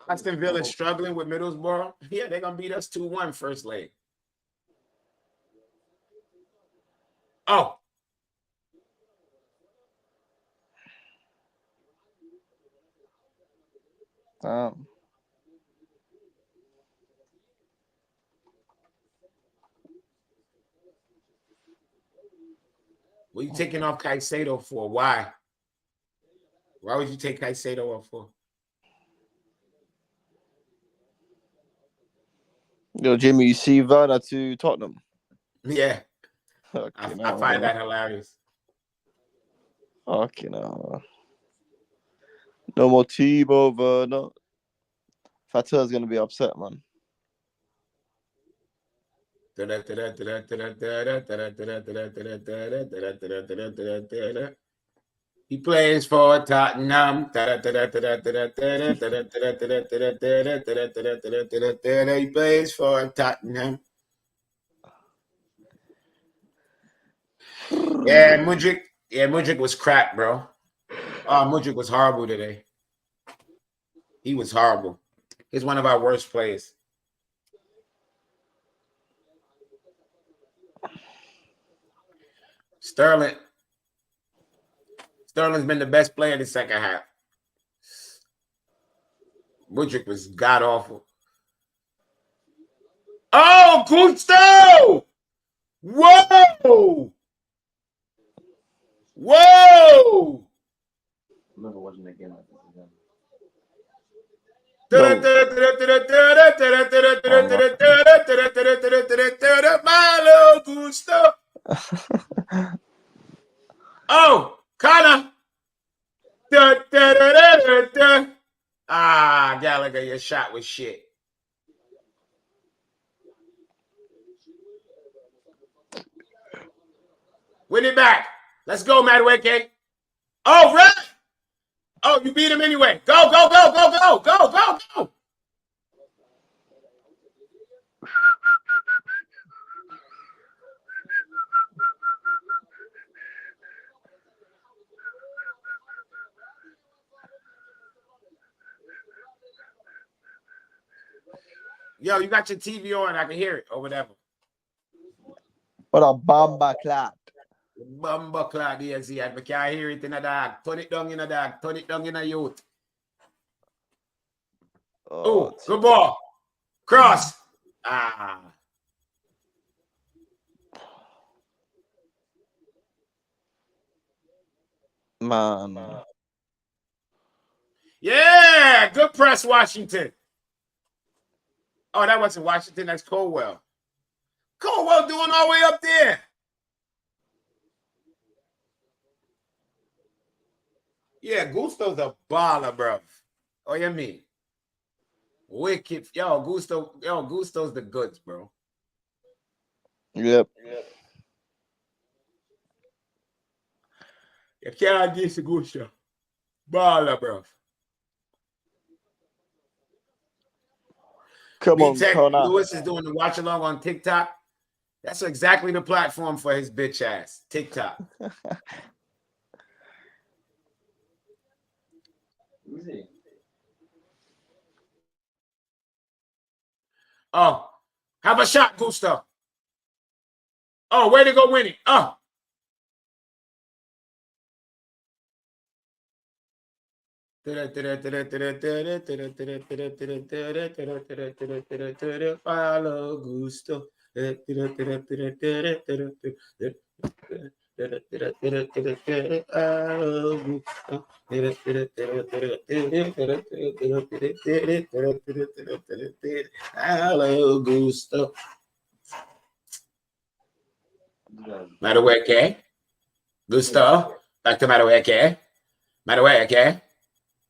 Speaker 4: Aston Villa struggling with Middlesbrough. Yeah, they're gonna beat us 2-1 first leg. Oh. What are you taking off Caicedo for? Why? Why would you take Caicedo off for?
Speaker 10: Yo, Jimmy, you see Werner to Tottenham?
Speaker 4: Yeah.
Speaker 10: Okay,
Speaker 4: I find that hilarious.
Speaker 10: Okay, no. No more Tebow, Werner. Fatah's gonna be upset, man.
Speaker 4: He plays for Tottenham. He plays for Tottenham. Yeah, Mudryk was crap, bro. Oh, Mudryk was horrible today. He was horrible. He's one of our worst players. Sterling's been the best player in the second half. Mudryk was god awful. Oh, Gusto! Whoa! Whoa!
Speaker 11: I'm never watching that game like this again.
Speaker 4: Malo Gusto. Oh, Connor. Gallagher, your shot was shit. Win it back. Let's go, Madueke. Oh, right. Oh, you beat him anyway. Go. Yo, you got your TV on. I can hear it or whatever.
Speaker 10: What a bamba clad.
Speaker 4: Bumba clad, yes, I can't hear it in a dog. Turn it down in a dog. Turn it down in a youth. Oh, good ball. Cross. Ah.
Speaker 10: Man.
Speaker 4: Yeah, good press, Washington. Oh, that wasn't Washington. That's Colwell. Colwell doing all the way up there. Yeah, Gusto's a baller, bro. Oh, you mean? Wicked. Gusto's the goods, bro.
Speaker 10: Yep.
Speaker 4: You can't diss Gusto. Baller, bro.
Speaker 10: Come on, Connor.
Speaker 4: Lewis is doing the watch along on TikTok. That's exactly the platform for his bitch ass. TikTok. Oh, have a shot, Gusto. Oh, way to go win it. Oh. Follow Gusto. Hello, Gusto. Madueke. Gusto. Back to Madueke. Madueke.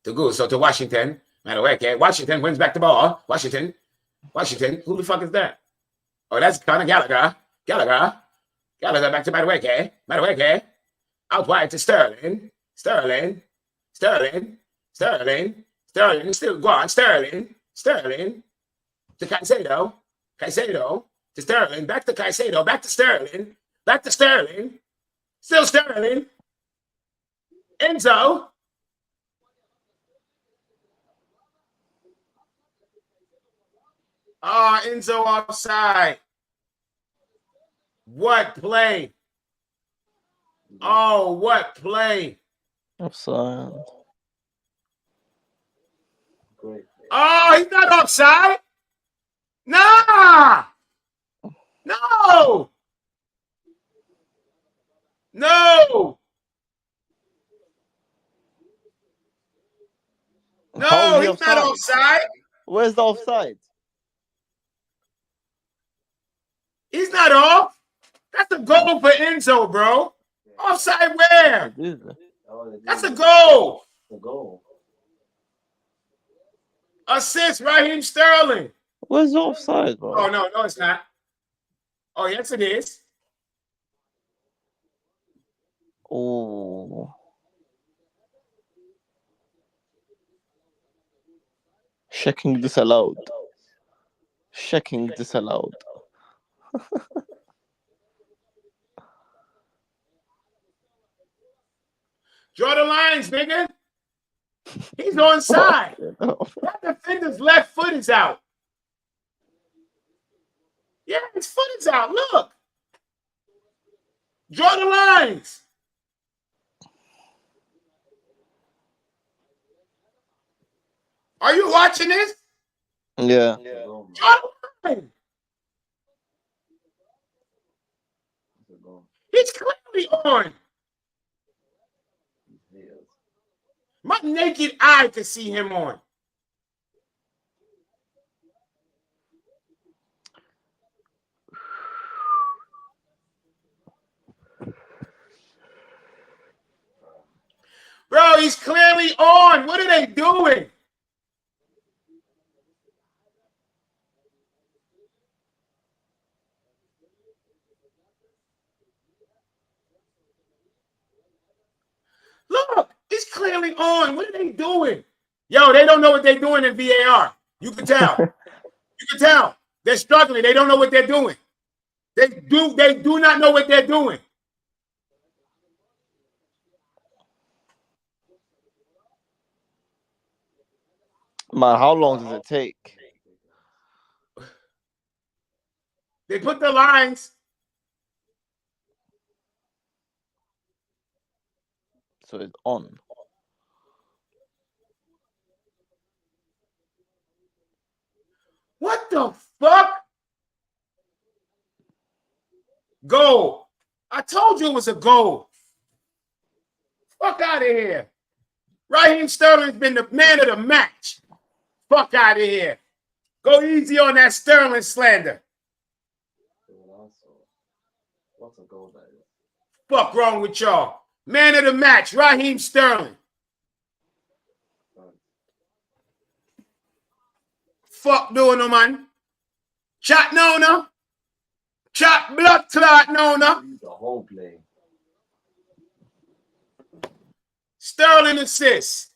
Speaker 4: To Gusto to Washington. Madueke. Washington wins back the ball. Washington. Who the fuck is that? Oh, that's Conor Gallagher. Gallagher back to Madueke. Madueke. Out wide to Sterling. Sterling. Still go on. Sterling. To Caicedo. To Sterling. Back to Caicedo. Back to Sterling. Still Sterling. Enzo. Enzo offside. What play? Oh, what play?
Speaker 10: Offside.
Speaker 4: Oh, he's not offside. Nah. No. No, he's not offside.
Speaker 10: Where's the offside?
Speaker 4: He's not off. That's a goal for Enzo, bro. Offside where? That's a goal. Assist, Raheem Sterling.
Speaker 10: Where's the offside, bro?
Speaker 4: Oh, no, it's not. Oh, yes, it is.
Speaker 10: Oh. Checking disallowed.
Speaker 4: Draw the lines, nigga. He's onside. That defender's left foot is out. Yeah, his foot is out. Look. Draw the lines. Are you watching this?
Speaker 10: Yeah.
Speaker 4: Draw the line. He's clearly on. My naked eye could see him on. Bro, he's clearly on. What are they doing? Look, he's clearly on. What are they doing? Yo, they don't know what they're doing in VAR. You can tell. They're struggling. They don't know what they're doing. They do not know what they're doing.
Speaker 10: Man, how long does it take?
Speaker 4: They put the lines.
Speaker 10: So it's on.
Speaker 4: What the fuck? Goal. I told you it was a goal. Fuck out of here. Raheem Sterling's been the man of the match. Fuck out of here. Go easy on that Sterling slander.
Speaker 11: What's a goal that is?
Speaker 4: Fuck wrong with y'all? Man of the match, Raheem Sterling. Fuck doing no man. Chat no. Chat blood clot no.
Speaker 11: The whole play.
Speaker 4: Sterling assist.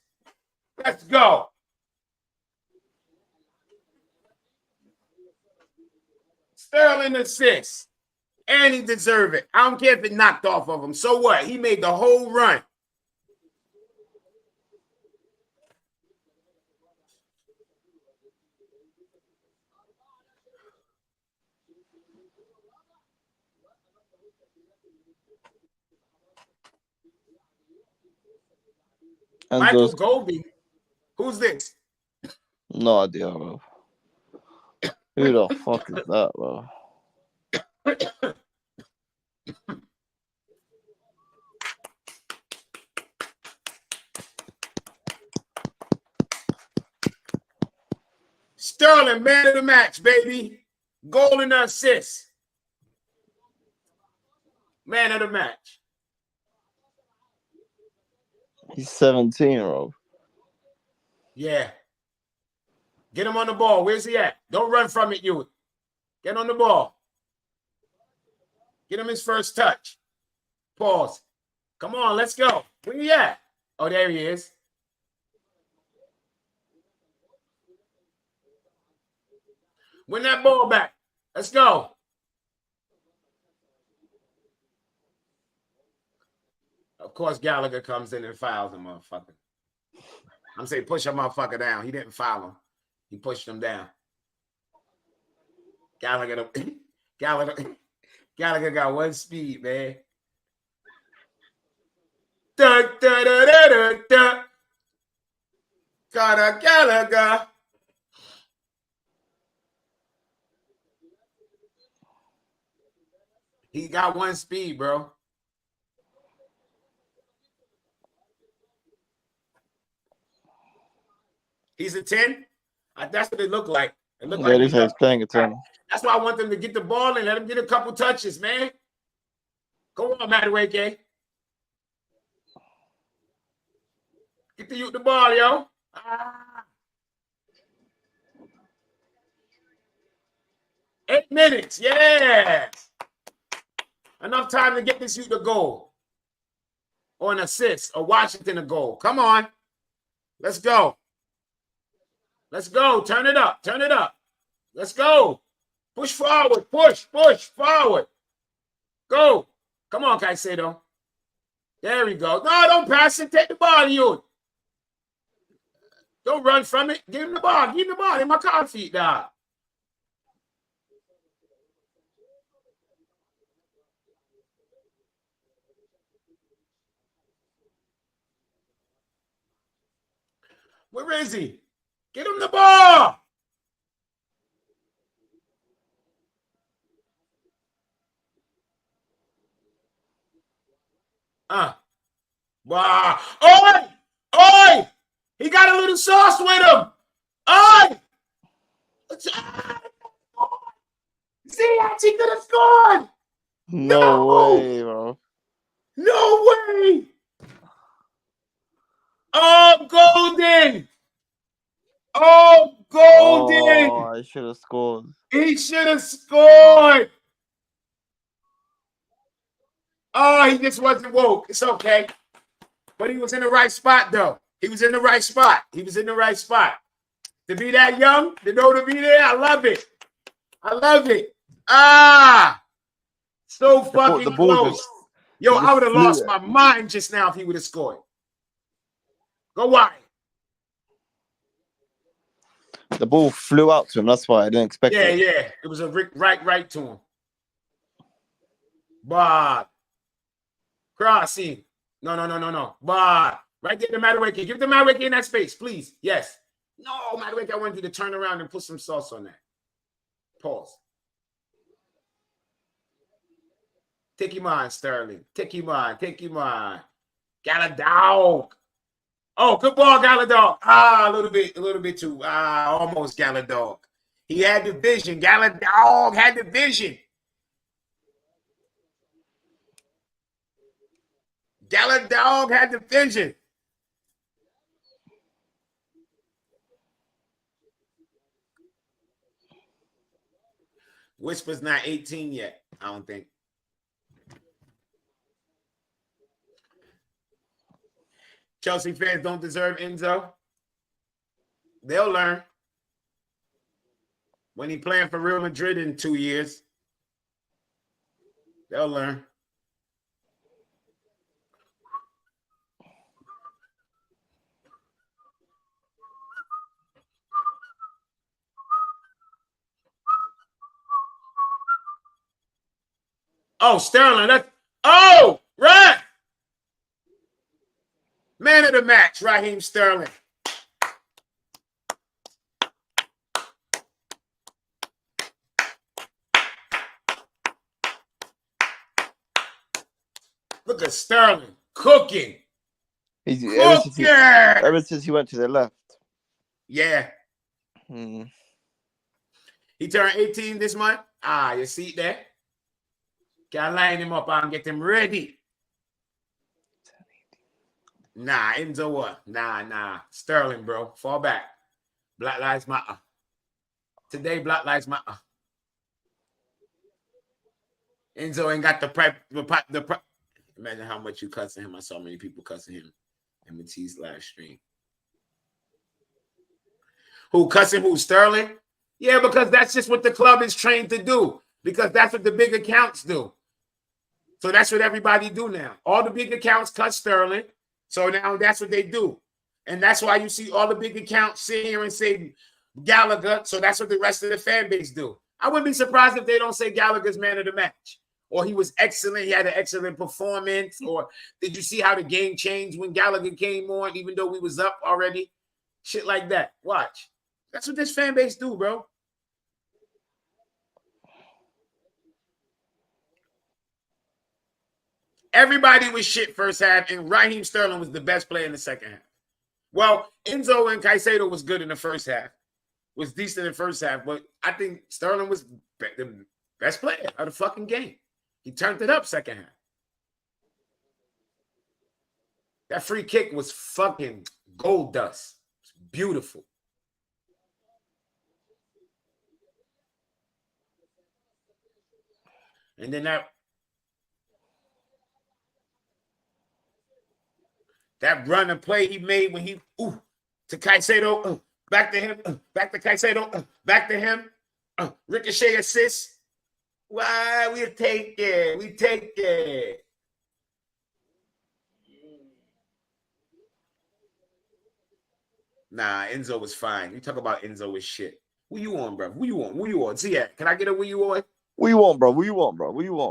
Speaker 4: Let's go. Sterling assist. And he deserved it. I don't care if it knocked off of him. So what? He made the whole run.
Speaker 10: And
Speaker 4: Michael
Speaker 10: those,
Speaker 4: Goldie. Who's this?
Speaker 10: no idea, bro. Who the fuck is that, bro?
Speaker 4: Sterling, man of the match, baby. Goal and assist. Man of the match.
Speaker 10: He's 17, bro.
Speaker 4: Yeah. Get him on the ball. Where's he at? Don't run from it, you. Get on the ball. Get him his first touch. Pause. Come on, let's go. Where he at? Oh, there he is. Win that ball back. Let's go. Of course, Gallagher comes in and fouls him, motherfucker. I'm saying push a motherfucker down. He didn't foul him. He pushed him down. Gallagher got one speed, man. Conor Gallagher. He got one speed, bro. He's a 10. That's what it looked like. It looked like
Speaker 10: he's playing a 10.
Speaker 4: That's why I want them to get the ball and let him get a couple touches, man. Go on, Madueke. Get the ball, yo. 8 minutes, yeah. Enough time to get this youth a goal. Or an assist, or Washington a goal. Come on. Let's go. Let's go. Turn it up. Turn it up. Let's go. Push forward. Push forward. Go. Come on, Caicedo. There we go. No, don't pass it. Take the ball, you. Don't run from it. Give him the ball. Give him the ball. In my car feet, dog. Where is he? Get him the ball. Wow. Oi! Oi! He got a little sauce with him. Oi! See, he could have scored.
Speaker 10: No way, bro.
Speaker 4: No way. Oh, Golden. Oh, Golden.
Speaker 10: Oh, I should have scored.
Speaker 4: He should have scored. Oh, he just wasn't woke. It's okay. But he was in the right spot, though. He was in the right spot. He was in the right spot. To be that young, to know to be there, I love it. I love it. So fucking close. Yo, I would have lost my mind just now if he would have scored. Go wide.
Speaker 10: The ball flew out to him. That's why I didn't expect
Speaker 4: Yeah,
Speaker 10: it.
Speaker 4: yeah. It was a right to him. But crossing. No. But right there, the Madueke. Give the Madueke in that space, please. Yes. No, Madueke, I want you to turn around and put some sauce on that. Pause. Take him on, Sterling. Take him on. Galadog. Oh, good ball, Galadog. A little bit too. Almost Galadog. He had the vision. Galadog had the vision. Galadog had the vision. Whisper's not 18 yet, I don't think. Chelsea fans don't deserve Enzo. They'll learn. When he playing for Real Madrid in 2 years, they'll learn. Oh, Sterling. Right. Man of the match, Raheem Sterling. Look at Sterling cooking.
Speaker 10: Ever since he went to the left.
Speaker 4: Yeah. He turned 18 this month. You see there? Can line him up and get him ready. Nah, Enzo what? Nah. Sterling, bro. Fall back. Black Lives Matter. Today, Black Lives Matter. Enzo ain't got the prep. Imagine how much you cussing him. I saw many people cussing him in Matisse live stream. Who cussing who? Sterling? Yeah, because that's just what the club is trained to do. Because that's what the big accounts do. So that's what everybody do now. All the big accounts cuss Sterling. So now that's what they do. And that's why you see all the big accounts sit here and say Gallagher. So that's what the rest of the fan base do. I wouldn't be surprised if they don't say Gallagher's man of the match. Or he was excellent. He had an excellent performance. Or did you see how the game changed when Gallagher came on, even though we was up already? Shit like that. Watch. That's what this fan base do, bro. Everybody was shit first half, and Raheem Sterling was the best player in the second half. Well, Enzo and Caicedo was good in the first half. Was decent in the first half, but I think Sterling was the best player of the fucking game. He turned it up second half. That free kick was fucking gold dust. It's beautiful. And then that run and play he made when he to Caicedo, back to him, back to Caicedo, back to him, ricochet assist. Why we take it. Nah, Enzo was fine. You talk about Enzo with shit. Who you on, bro? Who you on? See ya. Can I get a who you on?
Speaker 10: What you want, bro? What you want,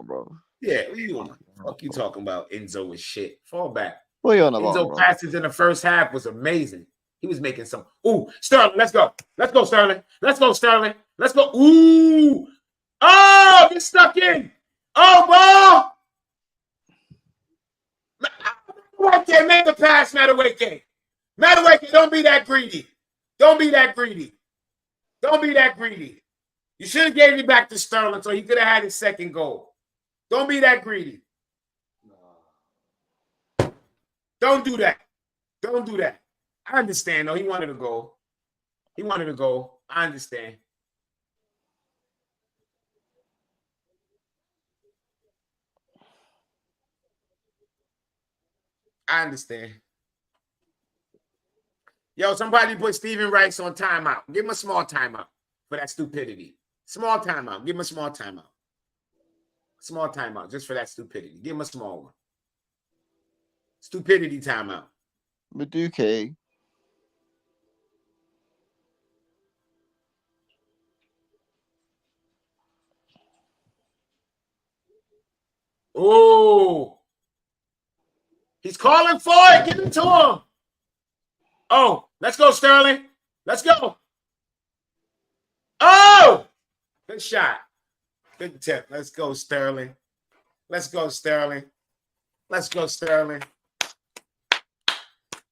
Speaker 10: bro?
Speaker 4: Yeah, who you on? Fuck you talking about Enzo with shit. Fall back.
Speaker 10: What you on about,
Speaker 4: Enzo
Speaker 10: bro?
Speaker 4: passes in the first half was amazing. He was making some. Ooh, Sterling, let's go. Let's go, Sterling. Let's go, Sterling. Let's go. Ooh. Oh, get stuck in. Oh, ball. Madueke, make the pass, Madueke. Madueke, don't be that greedy. You should have gave it back to Sterling so he could have had his second goal. Don't be that greedy. Don't do that. I understand, though. He wanted to go. I understand. Yo, somebody put Stephen Rice on timeout. Give him a small timeout for that stupidity. Small timeout. Give him a small timeout. Small timeout just for that stupidity. Give him a small one. Stupidity timeout.
Speaker 10: Madueke.
Speaker 4: Oh, he's calling for it. Give it to him. Oh, let's go, Sterling. Let's go. Oh, good shot. Good tip. Let's go, Sterling. Let's go, Sterling. Let's go, Sterling.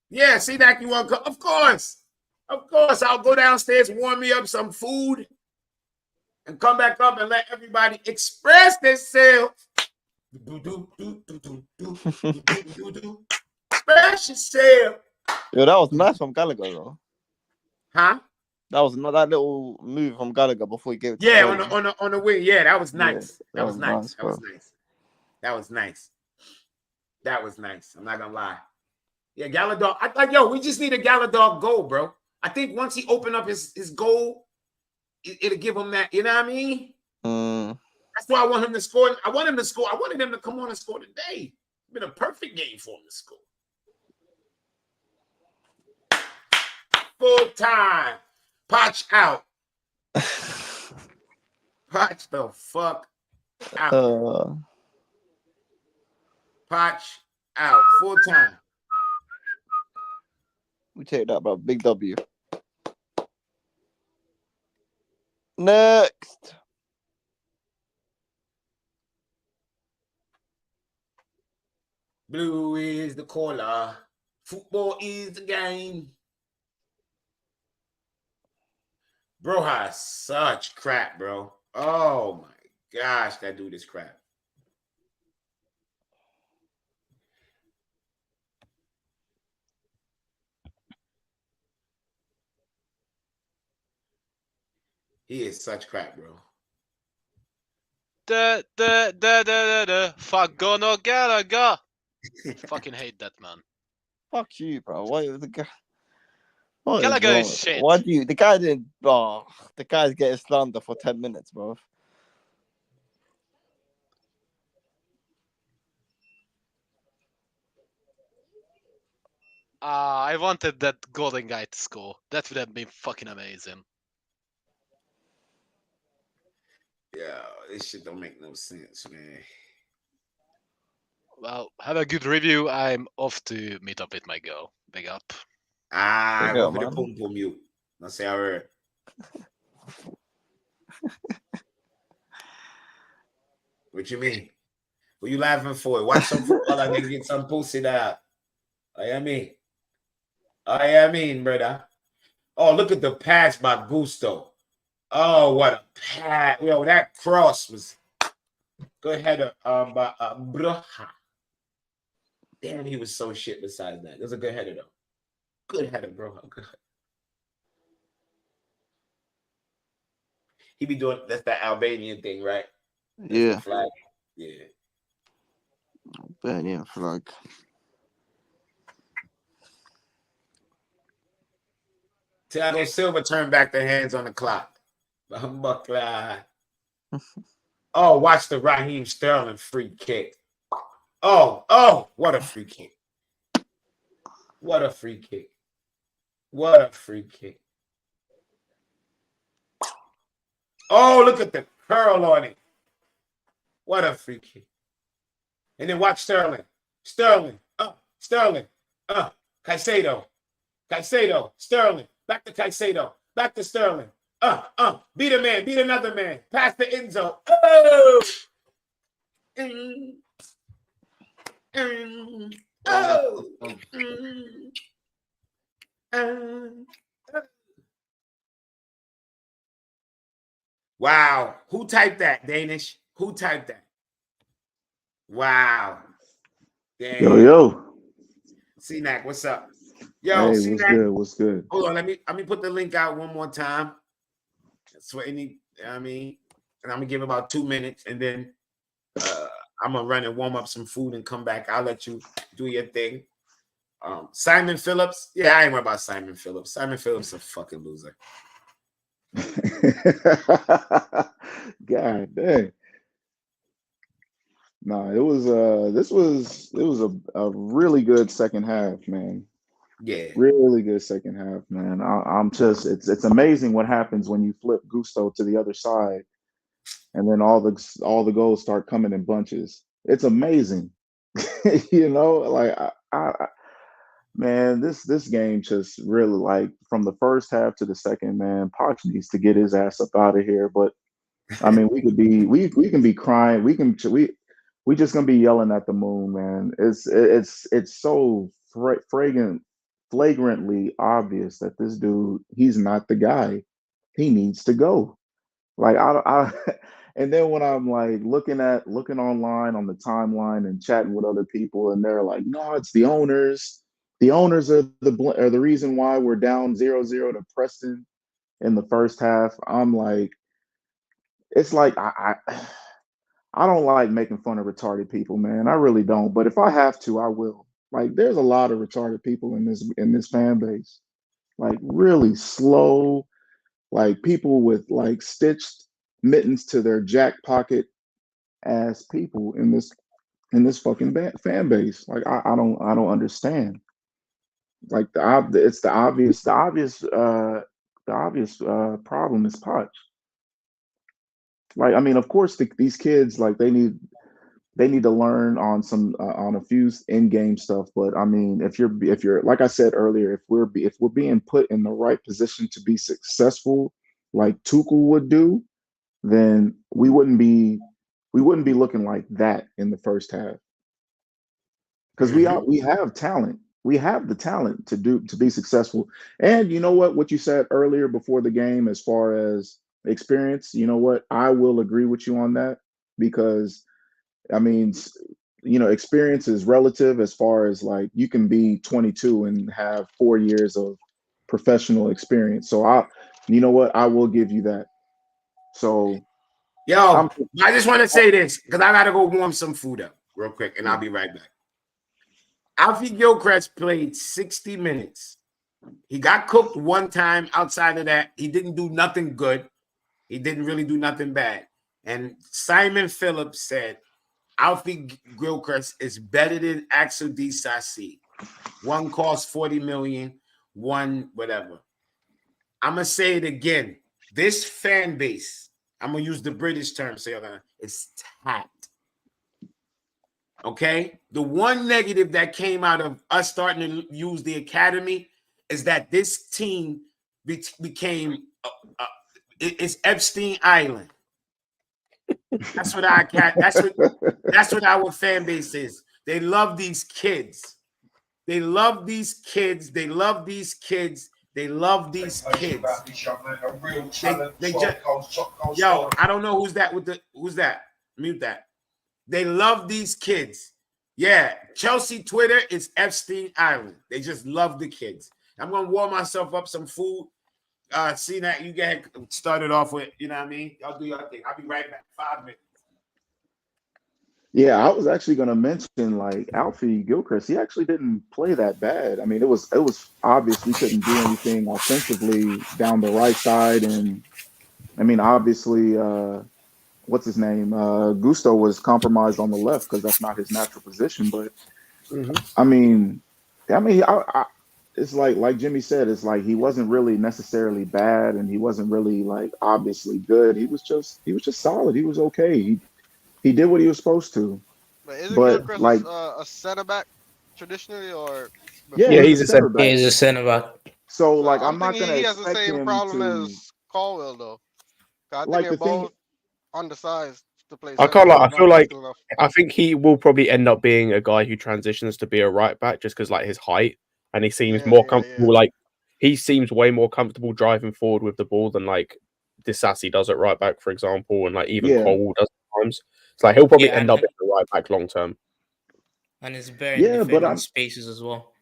Speaker 4: Yeah, see that you want to go? Of course. Of course. I'll go downstairs, warm me up some food, and come back up and let everybody express themselves. Express yourself.
Speaker 10: Yo, that was nice from Gallagher, though.
Speaker 4: Huh?
Speaker 10: That was not that little move from Gallagher before he gave it.
Speaker 4: Yeah, on the wing. Yeah, that was nice.
Speaker 10: Yeah,
Speaker 4: that was nice. That was
Speaker 10: bro.
Speaker 4: nice. That was nice. That was nice. I'm not gonna lie. Yeah, Galadog. I thought, yo, we just need a Galadog goal, bro. I think once he opened up his goal, it'll give him that. You know what I mean? That's why I want him to score. I want him to score. I wanted him to come on and score today. It's been a perfect game for him to score. Full time. Potch out. Potch the fuck out. Potch out. Full time.
Speaker 10: We take that, bro. Big W. Next.
Speaker 4: Blue is the color. Football is the game. Bro has such crap, bro. Oh my gosh, that dude is crap. He is such crap, bro.
Speaker 9: Fuck Gono Gallagher. Fucking hate that man.
Speaker 10: Fuck you, bro. Why the guy?
Speaker 9: Gallagher is shit.
Speaker 10: Why do you? The guy didn't. Oh, the guy's getting slander for 10 minutes, bro.
Speaker 9: I wanted that golden guy to score. That would have been fucking amazing.
Speaker 4: Yeah, this shit don't make no sense, man.
Speaker 9: Well, have a good review. I'm off to meet up with my girl. Big up.
Speaker 4: I went for the pum pum mute. Don't say I heard. What you mean? What you laughing for? Watch some football and then get some pussy there. I mean, brother. Oh, look at the pass by Gusto. Oh, what a pass. Yo, that cross was good header by Bruja. Damn, he was so shit besides that. It was a good header, though. Good header, bro. Good. He be doing, that's the Albanian thing, right? That's
Speaker 10: yeah.
Speaker 4: Flag. Yeah.
Speaker 10: Albanian flag.
Speaker 4: Thiago Silva turned back the hands on the clock. Oh, watch the Raheem Sterling free kick. Oh, what a free kick. What a free kick. What a free kick. Oh, look at the curl on it. What a free kick. And then watch Sterling. Sterling. Caicedo. Sterling. Back to Caicedo. Back to Sterling. Beat a man. Beat another man. Pass the end zone. Oh! Wow. Who typed that, Danish? Who typed that? Wow. Damn.
Speaker 6: Yo.
Speaker 4: C-Nac, what's up? Yo,
Speaker 6: hey,
Speaker 4: C-Nac.
Speaker 6: What's good?
Speaker 4: Hold on, let me put the link out one more time. That's what and I'm gonna give about 2 minutes, and then I'm gonna run and warm up some food and come back. I'll let you do your thing. Simon Phillips. Yeah, I ain't worried about Simon Phillips. Simon Phillips is a fucking loser.
Speaker 6: God dang. No, it was a really good second half, man.
Speaker 4: Yeah.
Speaker 6: Really good second half, man. I'm just it's amazing what happens when you flip Gusto to the other side and then all the goals start coming in bunches. It's amazing. You know, like man, this game just really like from the first half to the second, man, Poch needs to get his ass up out of here. But I mean, we can be crying, we just gonna be yelling at the moon, man. It's so flagrantly obvious that this dude, he's not the guy. He needs to go. Like and then when I'm like looking online on the timeline and chatting with other people, and they're like, no, it's the owners. The owners are the reason why we're down 0-0 to Preston in the first half. I'm like, it's like I don't like making fun of retarded people, man. I really don't. But if I have to, I will. Like, there's a lot of retarded people in this fan base. Like, really slow, like people with like stitched mittens to their jack pocket ass people in this fucking fan base. Like, I don't understand. Like it's the obvious problem is Potch. Like, I mean, of course, these kids like they need to learn on a few in-game stuff. But I mean, if you're like I said earlier, if we're being put in the right position to be successful, like Tuchel would do, then we wouldn't be looking like that in the first half. Because we have talent. We have the talent to be successful. And you know what you said earlier before the game as far as experience, you know what? I will agree with you on that because I mean, you know, experience is relative as far as like you can be 22 and have 4 years of professional experience. So you know what? I will give you that. So,
Speaker 4: yo, I just want to say this because I got to go warm some food up real quick and I'll be right back. Alfie Gilchrist played 60 minutes. He got cooked one time. Outside of that, he didn't do nothing good. He didn't really do nothing bad. And Simon Phillips said, Alfie Gilchrist is better than Axel Disasi. One costs 40 million, one whatever. I'm going to say it again. This fan base, I'm going to use the British term, it's tapped. Okay? The one negative that came out of us starting to use the academy is that this team became, it's Epstein Island. That's what our fan base is. They love these kids. They love these kids. They love these kids. They love these kids. They just, yo, I don't know who's that? Mute that. They love these kids. Yeah, Chelsea Twitter is Epstein Island. They just love the kids. I'm gonna warm myself up some food. See that you get started off with, you know what I mean? Y'all do your thing. I'll be right back. 5 minutes.
Speaker 6: Yeah, I was actually going to mention like Alfie Gilchrist. He actually didn't play that bad. I mean, it was obvious we couldn't do anything offensively down the right side, and I mean, obviously, what's his name? Gusto was compromised on the left because that's not his natural position. But I mean, it's like Jimmy said, it's like he wasn't really necessarily bad, and he wasn't really like obviously good. He was just solid. He was okay. He did what he was supposed to.
Speaker 7: But isn't
Speaker 6: But
Speaker 7: Gilchrist
Speaker 6: like,
Speaker 7: a center back traditionally, or
Speaker 6: yeah, he's a center back.
Speaker 12: He's a center back.
Speaker 6: So like,
Speaker 7: I'm
Speaker 6: I'm not
Speaker 7: thinking
Speaker 6: gonna
Speaker 7: he has the
Speaker 6: expect
Speaker 7: same
Speaker 6: him
Speaker 7: problem
Speaker 6: to.
Speaker 7: as Caldwell, though. I think
Speaker 6: Like
Speaker 7: they're
Speaker 6: the thing,
Speaker 7: both undersized to play
Speaker 13: I
Speaker 7: center.
Speaker 13: can't lie. I
Speaker 7: not
Speaker 13: feel like
Speaker 7: physical enough.
Speaker 13: I think he will probably end up being a guy who transitions to be a right back just because like his height, and he seems more comfortable. Like he seems way more comfortable driving forward with the ball than like Disasi does at right back, for example, and like even
Speaker 6: Yeah.
Speaker 13: Cole does at times. It's like he'll probably
Speaker 12: Yeah,
Speaker 13: end up in the right back long term.
Speaker 12: And it's better in
Speaker 6: Yeah, but
Speaker 12: defending spaces as well.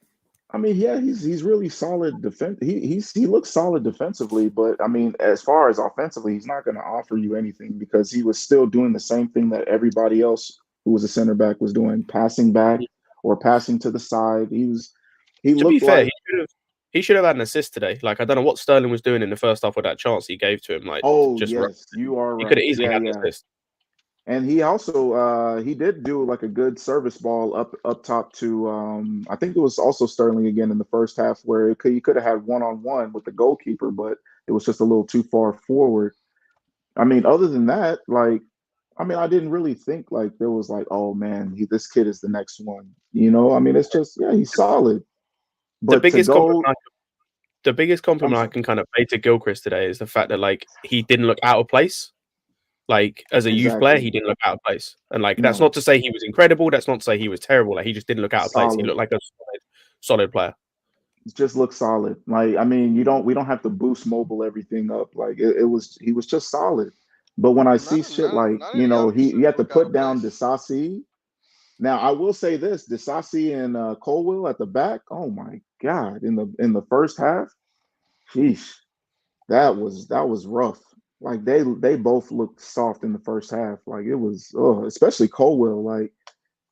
Speaker 6: I mean, yeah, he's really solid defense. He looks solid defensively, but I mean, as far as offensively, he's not going to offer you anything because he was still doing the same thing that everybody else who was a center back was doing, passing back or passing to the side. He
Speaker 13: To
Speaker 6: looked
Speaker 13: be fair,
Speaker 6: like
Speaker 13: he should have had an assist today. Like I don't know what Sterling was doing in the first half with that chance he gave to him. Like,
Speaker 6: oh
Speaker 13: just
Speaker 6: yes, you are
Speaker 13: he could
Speaker 6: right.
Speaker 13: have easily
Speaker 6: Yeah,
Speaker 13: had an
Speaker 6: yeah.
Speaker 13: assist.
Speaker 6: And he also he did do like a good service ball up top to I think it was also Sterling again in the first half where he could have had one-on-one with the goalkeeper, but it was just a little too far forward. I mean, other than that, like I mean, I didn't really think like there was like, oh man, this kid is the next one. You know, I mean, it's just he's solid.
Speaker 13: The
Speaker 6: But to
Speaker 13: biggest compliment
Speaker 6: go,
Speaker 13: I can kind of pay to Gilchrist today is the fact that like he didn't look out of place. Like as a youth player,
Speaker 6: exactly.
Speaker 13: he didn't look out of place. And like that's
Speaker 6: No,
Speaker 13: not to say he was incredible. That's not to say he was terrible. Like he just didn't look out of place. He
Speaker 6: solid.
Speaker 13: looked like a solid player.
Speaker 6: Just looks solid. Like I mean, we don't have to boost mobile everything up. Like he was just solid. But when I see shit like
Speaker 7: None of the
Speaker 6: you
Speaker 7: youngsters
Speaker 6: have to
Speaker 7: look out
Speaker 6: put
Speaker 7: of
Speaker 6: down
Speaker 7: place.
Speaker 6: Disasi. Now I will say this: Disasi and Colwell at the back. Oh my god! In the first half, sheesh, that was rough. Like they both looked soft in the first half. Like it was, especially Colwell. Like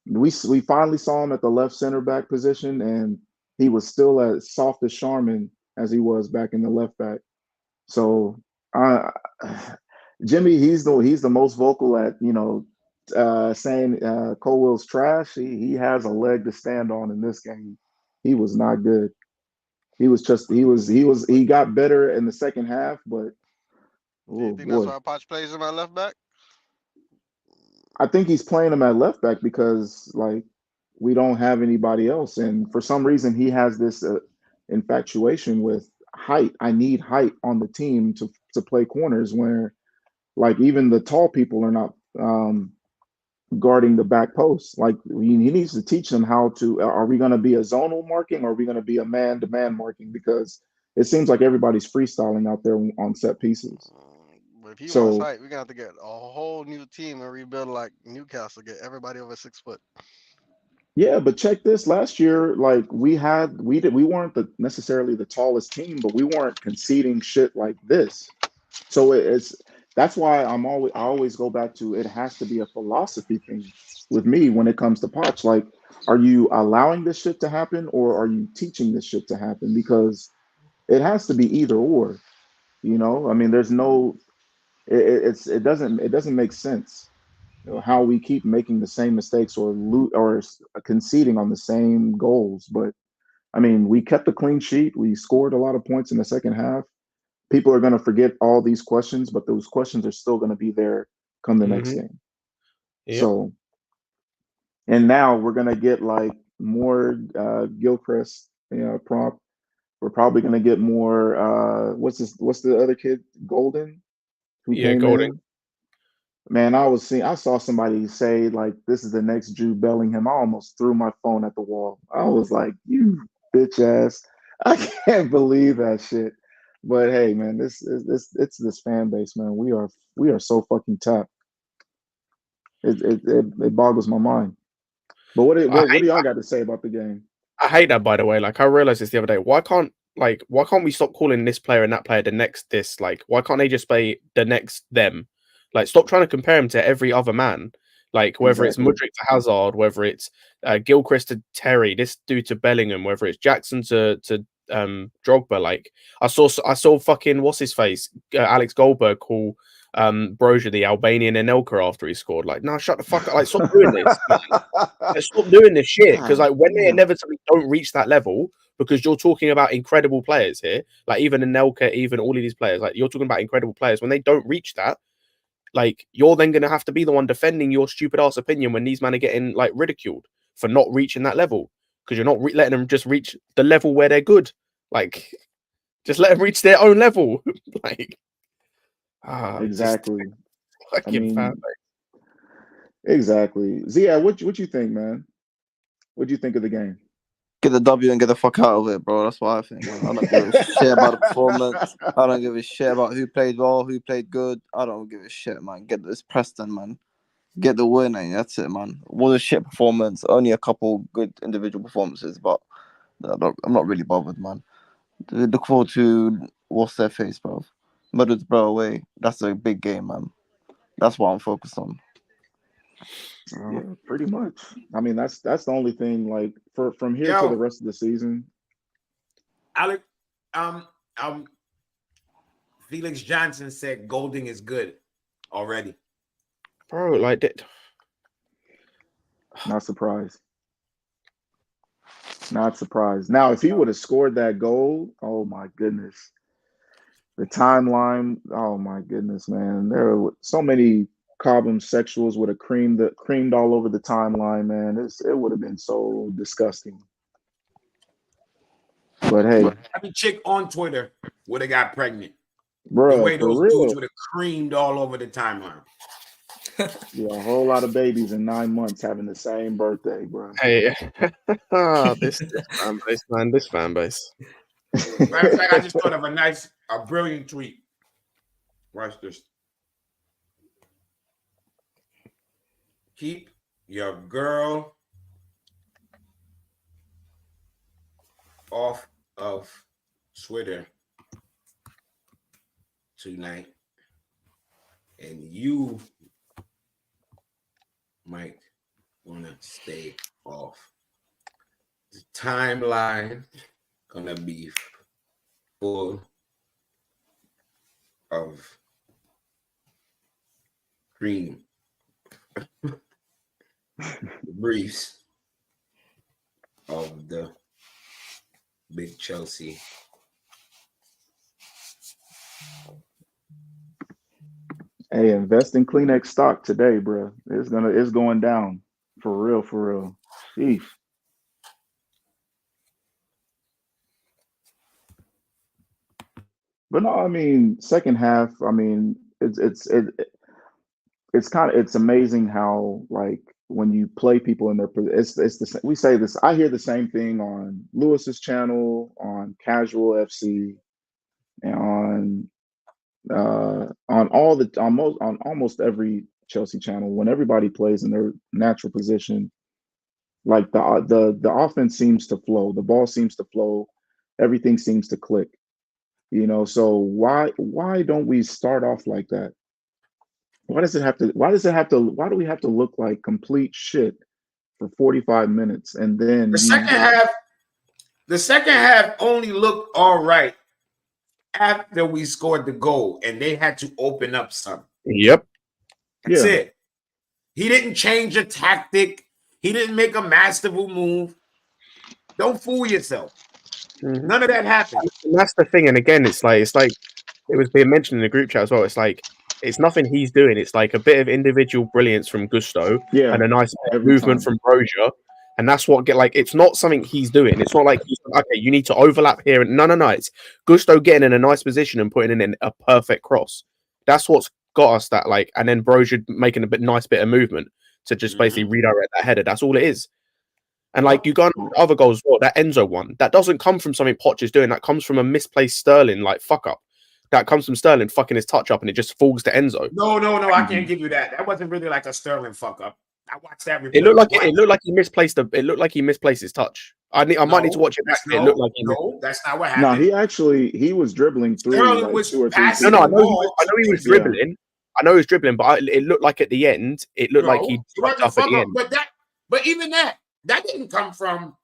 Speaker 6: we finally saw him at the left center back position, and he was still as soft as Sharman as he was back in the left back. So, Jimmy, he's the most vocal at saying Colwell's trash. He has a leg to stand on in this game. He was not good. He got better in the second half, but
Speaker 7: Do you
Speaker 6: oh
Speaker 7: think that's
Speaker 6: boy.
Speaker 7: why Poch plays him at left back?
Speaker 6: I think he's playing him at left back because like we don't have anybody else, and for some reason he has this infatuation with height. I need height on the team to play corners, where like even the tall people are not guarding the back post. Like he needs to teach them how to. Are we going to be a zonal marking, or are we going to be a man-to-man marking? Because it seems like everybody's freestyling out there on set pieces.
Speaker 7: But if he wants
Speaker 6: So
Speaker 7: height, we're gonna have to get a whole new team and rebuild like Newcastle, get everybody over 6 foot.
Speaker 6: yeah, but check this. Last year, like we weren't necessarily the tallest team, but we weren't conceding shit like this. So it's that's why I always go back to it has to be a philosophy thing with me when it comes to Poch. Like, are you allowing this shit to happen, or are you teaching this shit to happen? Because it has to be either or. You know, I mean, there's no it doesn't make sense how we keep making the same mistakes or conceding on the same goals. But I mean, we kept a clean sheet. We scored a lot of points in the second half. People are going to forget all these questions, but those questions are still going to be there come the next game.
Speaker 13: Yep.
Speaker 6: So, and now we're going to get like more Gilchrist, prompt. We're probably going to get more. What's the other kid? Golden, who
Speaker 13: Yeah,
Speaker 6: came
Speaker 13: Golding.
Speaker 6: in. Man, I saw somebody say like this is the next Jude Bellingham. I almost threw my phone at the wall. I was like, you bitch ass. I can't believe that shit. But hey, man, it's this fan base, man. We are so fucking tapped. It boggles my mind. But what do y'all got to say about the game?
Speaker 13: I hate that, by the way. Like I realized this the other day. Why can't we stop calling this player and that player the next this? Like, why can't they just play the next them? Like, stop trying to compare him to every other man. Like, whether
Speaker 6: Exactly.
Speaker 13: it's Mudryk to Hazard, whether it's Gilchrist to Terry, this dude to Bellingham, whether it's Jackson to Drogba. Like, I saw fucking what's his face, Alex Goldberg call Brozier the Albanian Anelka after he scored. Like, no, shut the fuck up. Like, stop doing this. Like, stop doing this shit. Because like when they inevitably don't reach that level, because you're talking about incredible players here, like even Anelka, even all of these players, like you're talking about incredible players. When they don't reach that, like you're then gonna have to be the one defending your stupid ass opinion when these men are getting like ridiculed for not reaching that level. Because you're not letting them just reach the level where they're good. Like, just let them reach their own level. Like,
Speaker 6: exactly.
Speaker 13: I mean,
Speaker 6: exactly. Zia, what you think, man? What do you think of the game?
Speaker 10: Get the W and get the fuck out of it, bro. That's what I think, man. I don't give a shit about the performance. I don't give a shit about who played well, who played good. I don't give a shit, man. Get this Preston, man. Get the win, and that's it, man. Was a shit performance. Only a couple good individual performances, but I'm not really bothered, man. Look forward to what's their face, bro. Middlesbrough away. That's a big game, man. That's what I'm focused on.
Speaker 6: Yeah, pretty much. I mean, that's the only thing. Like from here to the rest of the season.
Speaker 4: Alec, Felix Johnson said Golding is good already.
Speaker 13: Bro, like that.
Speaker 6: Not surprised. Not surprised. Now, if he would have scored that goal, oh my goodness. The timeline, oh my goodness, man. There were so many Cobham sexuals would have creamed all over the timeline, man. It would have been so disgusting. But hey,
Speaker 4: every chick on Twitter would have got pregnant.
Speaker 6: bro,
Speaker 4: the way
Speaker 6: for
Speaker 4: those
Speaker 6: real,
Speaker 4: dudes would have creamed all over the timeline.
Speaker 6: Yeah, a whole lot of babies in 9 months having the same birthday, bro.
Speaker 13: Hey, this fan base, man. This fan base.
Speaker 4: Matter of fact, I just thought of a brilliant tweet. Watch this. Keep your girl off of Twitter tonight, and you might want to stay off. The timeline gonna be full of cream. The briefs of the big Chelsea.
Speaker 6: Hey, invest in Kleenex stock today, bro. It's going down for real, for real. Sheesh. But no, I mean, second half. I mean, it's amazing how, like, when you play people in their, we say this. I hear the same thing on Lewis's channel, on Casual FC, and on almost every Chelsea channel. When everybody plays in their natural position, like the offense seems to flow, the ball seems to flow, everything seems to click. So why don't we start off like that? Why do we have to look like complete shit for 45 minutes and then
Speaker 4: the second half only looked all right after we scored the goal and they had to open up something.
Speaker 13: Yep.
Speaker 4: That's it. He didn't change a tactic. He didn't make a masterful move. Don't fool yourself.
Speaker 13: Mm-hmm.
Speaker 4: None of that happened.
Speaker 13: And that's the thing. And again, it's like it was being mentioned in the group chat as well. It's like it's nothing he's doing. It's like a bit of individual brilliance from Gusto and a nice movement from Brozier. And that's what it's not something he's doing. It's not like he's okay, you need to overlap here. And no. It's Gusto getting in a nice position and putting in a perfect cross. That's what's got us that and then Brozier making a nice bit of movement to just basically redirect that header. That's all it is. And you go on other goals as well, that Enzo one, that doesn't come from something Poch is doing. That comes from a misplaced Sterling fuck up. That comes from Sterling fucking his touch up and it just falls to Enzo.
Speaker 4: No, I can't give you that. That wasn't really like a Sterling fuck up. I watched that.
Speaker 13: It looked like he misplaced his touch. I might need to watch it back. It looked like
Speaker 4: that's not what happened.
Speaker 6: No, he was dribbling through.
Speaker 4: Sterling was passing.
Speaker 13: No, I know he was dribbling. I know he was dribbling, but it looked like at the end, it looked like he dropped up at the end.
Speaker 4: But even that didn't come from.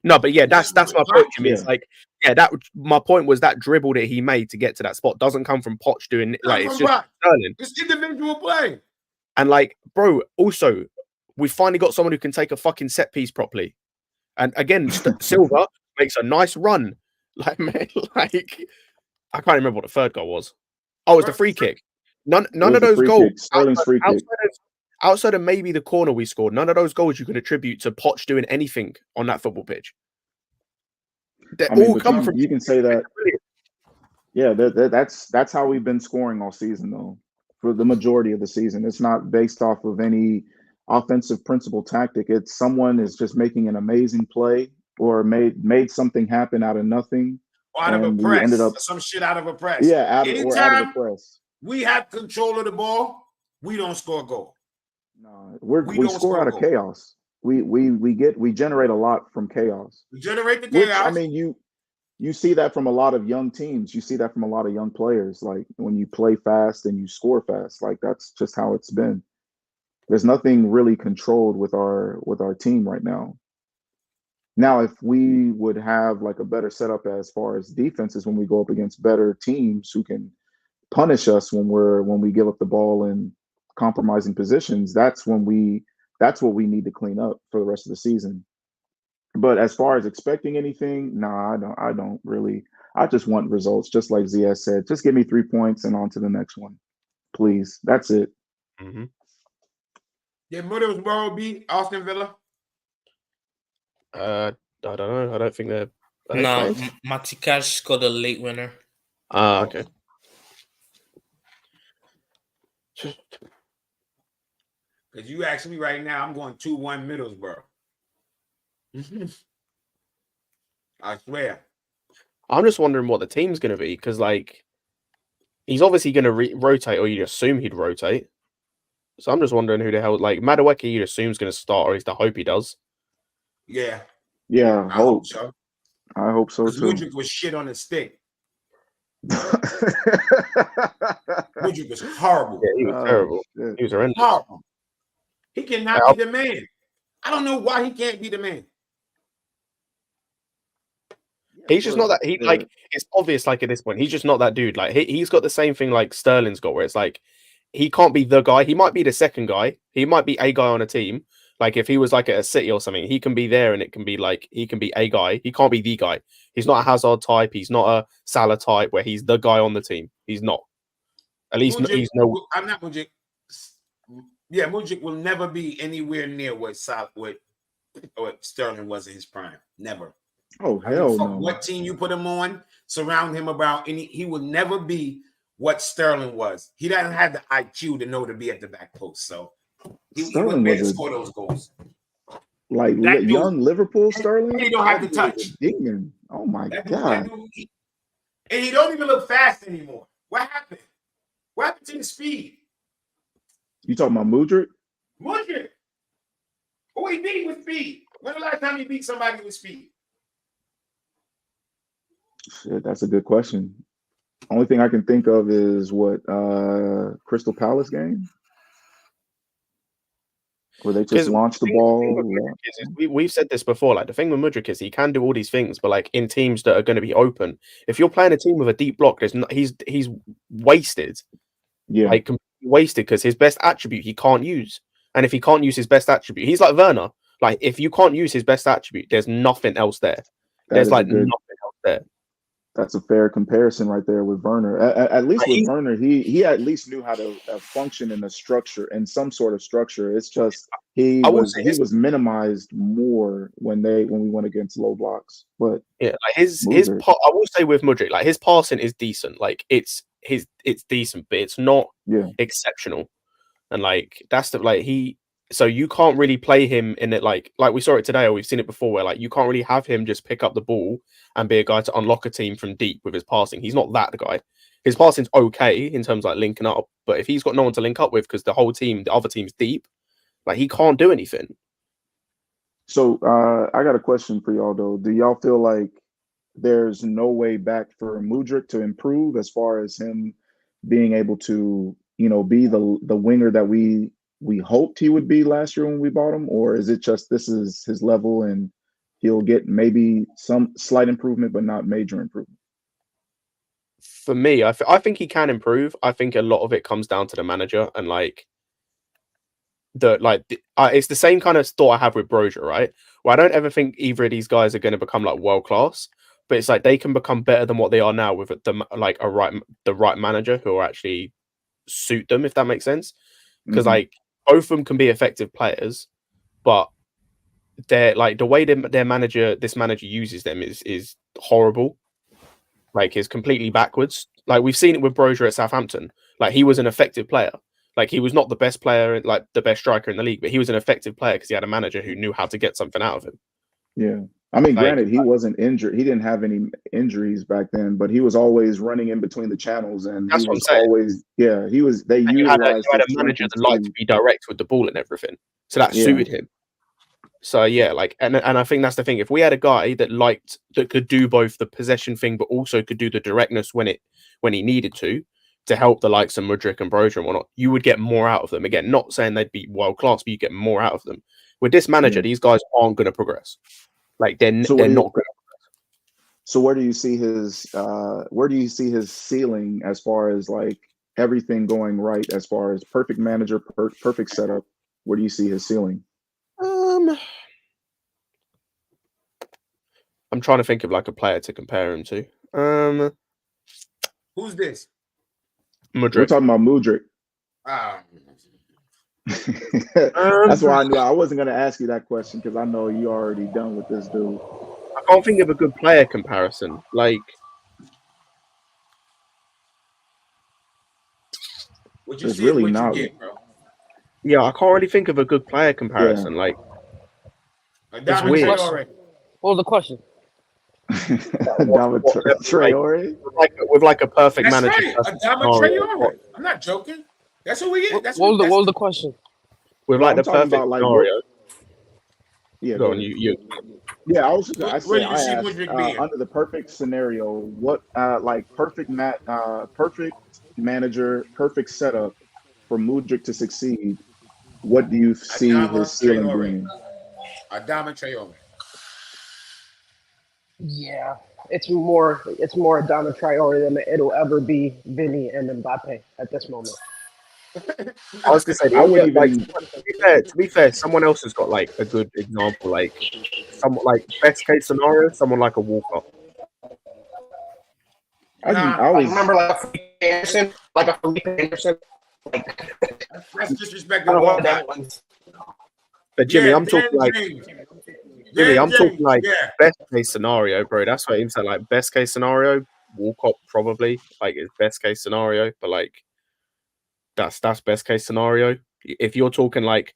Speaker 13: No, but yeah, that's my point. Jimmy. It's my point was that dribble that he made to get to that spot doesn't come from Poch doing it's just Sterling.
Speaker 4: It's individual play.
Speaker 13: And bro, also we finally got someone who can take a fucking set piece properly. And again, Silva makes a nice run. I can't remember what the third goal was. Oh, it was the free kick. None of those goals.
Speaker 6: Sterling's free kick.
Speaker 13: Outside of maybe the corner we scored, none of those goals you can attribute to Poch doing anything on that football pitch.
Speaker 6: You can say that. Yeah, that's how we've been scoring all season, though. For the majority of the season, it's not based off of any offensive principle tactic. It's someone is just making an amazing play or made something happen out of nothing.
Speaker 4: Out of a press, some shit out of a press.
Speaker 6: Yeah, out of the press.
Speaker 4: We have control of the ball. We don't score a goal.
Speaker 6: No, we score out of chaos. We generate a lot from chaos.
Speaker 4: We generate the chaos.
Speaker 6: I mean, you see that from a lot of young teams. You see that from a lot of young players. When you play fast and you score fast, that's just how it's been. There's nothing really controlled with our team right now. Now, if we would have a better setup as far as defenses when we go up against better teams who can punish us when we give up the ball in compromising positions, that's what we need to clean up for the rest of the season. But as far as expecting anything, I don't really. I just want results, just like Zia said. Just give me 3 points and on to the next one, please. That's it.
Speaker 13: Mm-hmm.
Speaker 4: Did Middlesbrough beat Aston Villa?
Speaker 13: I don't know. I don't think they're.
Speaker 12: No, Matikash scored a late winner.
Speaker 13: Ah, okay.
Speaker 4: Because you ask me right now, I'm going 2-1 Middlesbrough. I swear.
Speaker 13: I'm just wondering what the team's going to be because, like, he's obviously going to rotate, or you'd assume he'd rotate. So I'm just wondering who the hell, like, Madueke, you'd assume is going to start, or at least I hope he does.
Speaker 4: Yeah.
Speaker 6: Yeah,
Speaker 4: I hope so.
Speaker 6: I hope so too.
Speaker 4: Mudryk was shit on the stick. Mudryk was horrible.
Speaker 13: Yeah, he was terrible.
Speaker 6: Shit.
Speaker 13: He was horrendous.
Speaker 4: Horrible. He cannot be the man. I don't know why he can't be the man.
Speaker 13: He's just not that. He like it's obvious. Like at this point, he's just not that dude. Like he's got the same thing like Sterling's got, where it's like he can't be the guy. He might be the second guy. He might be a guy on a team. Like if he was like at a City or something, he can be there, and it can be like he can be a guy. He can't be the guy. He's not a Hazard type. He's not a Salah type where he's the guy on the team. He's not. At least
Speaker 4: Mudryk,
Speaker 13: he's no.
Speaker 4: I'm not Mudryk. Yeah, Mudryk will never be anywhere near what Sterling was in his prime. Never.
Speaker 6: Oh hell no!
Speaker 4: What team you put him on, surround him about any. He will never be what Sterling was. He doesn't have the IQ to know to be at the back post, so he wouldn't be able to score those goals.
Speaker 6: Like young Liverpool Sterling,
Speaker 4: he don't have the touch.
Speaker 6: Demon. Oh my god!
Speaker 4: And he don't even look fast anymore. What happened? What happened to the speed?
Speaker 6: You talking about Mudryk?
Speaker 4: Mudryk. Who he beat with speed? When the last time he beat somebody with speed?
Speaker 6: Shit, that's a good question. Only thing I can think of is what Crystal Palace game where they just launched the ball.
Speaker 13: We've said this before. Like the thing with Mudryk is he can do all these things, but like in teams that are going to be open, if you're playing a team with a deep block, he's wasted.
Speaker 6: Yeah,
Speaker 13: like completely wasted because his best attribute he can't use, and if he can't use his best attribute, he's like Werner. Like if you can't use his best attribute, there's nothing else there. There's like nothing else there.
Speaker 6: That's a fair comparison right there with Werner. At least with Werner, he at least knew how to function in a structure, in some sort of structure. It's just he was minimized more when we went against low blocks. But
Speaker 13: yeah, like his I will say with Mudryk, like his passing is decent. Like it's decent, but it's not exceptional. And like that's so you can't really play him in it like we saw it today, or we've seen it before, where like you can't really have him just pick up the ball and be a guy to unlock a team from deep with his passing. He's not that guy. His passing's okay in terms of like linking up, but if he's got no one to link up with because the other team's deep, like he can't do anything.
Speaker 6: So I got a question for y'all though. Do y'all feel like there's no way back for Mudryk to improve as far as him being able to, be the winger that we hoped he would be last year when we bought him? Or is it just this is his level and he'll get maybe some slight improvement, but not major improvement?
Speaker 13: For me, I think he can improve. I think a lot of it comes down to the manager and it's the same kind of thought I have with Broja, right? Well, I don't ever think either of these guys are going to become like world class, but it's like they can become better than what they are now with the right manager who will actually suit them, if that makes sense. Because like both of them can be effective players, but they're like the way this manager uses them is horrible. Like is completely backwards. Like we've seen it with Broja at Southampton. Like he was an effective player. Like he was not the best player, like the best striker in the league, but he was an effective player because he had a manager who knew how to get something out of him.
Speaker 6: Yeah. I mean, granted, he wasn't injured. He didn't have any injuries back then, but he was always running in between the channels, and
Speaker 13: that's
Speaker 6: he was always, They
Speaker 13: you had a manager that liked to be direct with the ball and everything, so that suited him. So yeah, and I think that's the thing. If we had a guy that could do both the possession thing, but also could do the directness when he needed to help the likes of Mudryk and Broja and whatnot, you would get more out of them. Again, not saying they'd be world class, but you get more out of them. With this manager, these guys aren't going to progress. Like they're not going to progress.
Speaker 6: So where do you see his ceiling as far as like everything going right, as far as perfect manager, perfect setup? Where do you see his ceiling?
Speaker 13: I'm trying to think of like a player to compare him to.
Speaker 4: Who's this?
Speaker 13: Mudryk.
Speaker 6: We're talking about Mudryk. That's why I knew I wasn't gonna ask you that question because I know you already done with this dude.
Speaker 13: I can't think of a good player comparison. Like,
Speaker 4: what you
Speaker 6: there's
Speaker 4: see is
Speaker 6: really
Speaker 4: what you
Speaker 6: not.
Speaker 4: get, bro.
Speaker 13: yeah, I can't really think of a good player comparison. Like, it's weird.
Speaker 14: What was the question?
Speaker 6: Adama Traore?
Speaker 13: With like a perfect
Speaker 4: That's
Speaker 13: manager.
Speaker 4: right. Adama Traore. I'm not joking. That's what we get. That's
Speaker 14: what was the question?
Speaker 13: With like the perfect scenario.
Speaker 6: Yeah,
Speaker 13: go on. You.
Speaker 6: Yeah, I was just I
Speaker 4: Where
Speaker 6: said
Speaker 4: do you
Speaker 6: I
Speaker 4: see
Speaker 6: asked
Speaker 4: Mudryk being?
Speaker 6: under the perfect scenario, what like perfect manager, perfect setup for Mudryk to succeed. What do you see his ceiling being?
Speaker 4: Adama Traore.
Speaker 14: Yeah, it's more Adama Traore than it'll ever be Vinny and Mbappe at this moment.
Speaker 13: I was gonna say,
Speaker 6: I would
Speaker 13: like,
Speaker 6: even.
Speaker 13: To be fair, someone else has got like a good example, like somewhat like best case scenario, someone like a Walker.
Speaker 6: I was
Speaker 14: remember like a Felipe Anderson,
Speaker 4: That's disrespectful.
Speaker 13: But Jimmy,
Speaker 4: Yeah,
Speaker 13: I'm talking like Jimmy, I'm talking like
Speaker 4: yeah.
Speaker 13: best case scenario, bro. That's what I'm saying. Like best case scenario, Walcott probably like is best case scenario, but like that's best case scenario. If you're talking like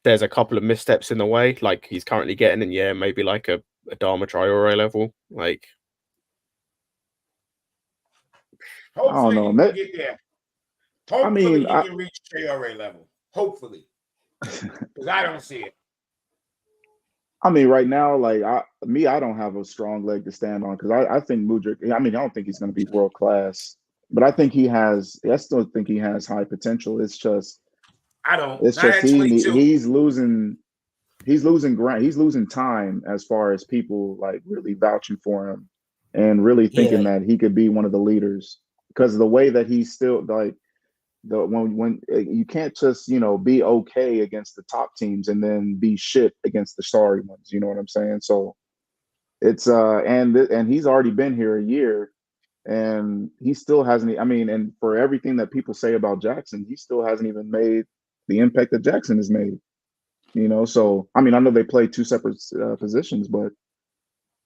Speaker 13: there's a couple of missteps in the way, like he's currently getting, and yeah, maybe like a Dharma Traore level, like.
Speaker 4: Hopefully you can get there. Hopefully you
Speaker 6: I
Speaker 4: can reach Traore level. Hopefully, because I don't see it.
Speaker 6: I mean, right now, like I don't have a strong leg to stand on because I think Mudryk. I mean, I don't think he's going to be world class, but I think he has. I still think he has high potential. It's just,
Speaker 4: I don't.
Speaker 6: it's just he's losing. He's losing ground. He's losing time as far as people like really vouching for him and really thinking that he could be one of the leaders because of the way that he's still like. When you can't just be okay against the top teams and then be shit against the sorry ones, you know what I'm saying? So it's and he's already been here a year and he still hasn't. I mean, and for everything that people say about Jackson, he still hasn't even made the impact that Jackson has made. So I mean, I know they play two separate positions, but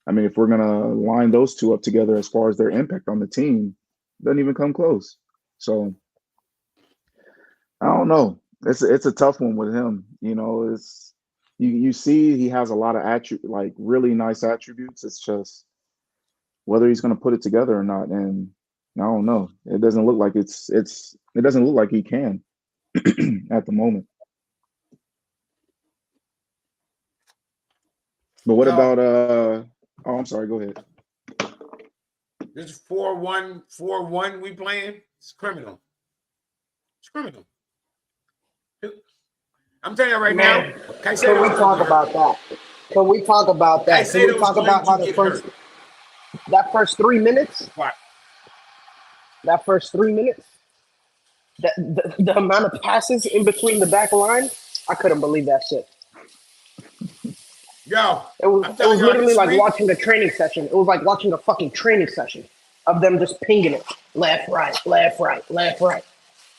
Speaker 6: I mean, if we're gonna line those two up together as far as their impact on the team, it doesn't even come close. So. I don't know. It's a tough one with him. It's you see he has a lot of like really nice attributes. It's just whether he's going to put it together or not. And I don't know. It doesn't look like it doesn't look like he can at the moment. But what about oh, I'm sorry. Go ahead.
Speaker 4: This is 4-1 we playing. It's criminal. It's criminal. I'm telling you right now.
Speaker 14: Can we talk about that? Can we talk about that? Can we talk about how that first 3 minutes?
Speaker 4: What?
Speaker 14: That first 3 minutes? The amount of passes in between the back line, I couldn't believe that shit.
Speaker 4: Yo,
Speaker 14: it was literally like watching a training session. It was like watching a fucking training session of them just pinging it left, right, left, right, left, right.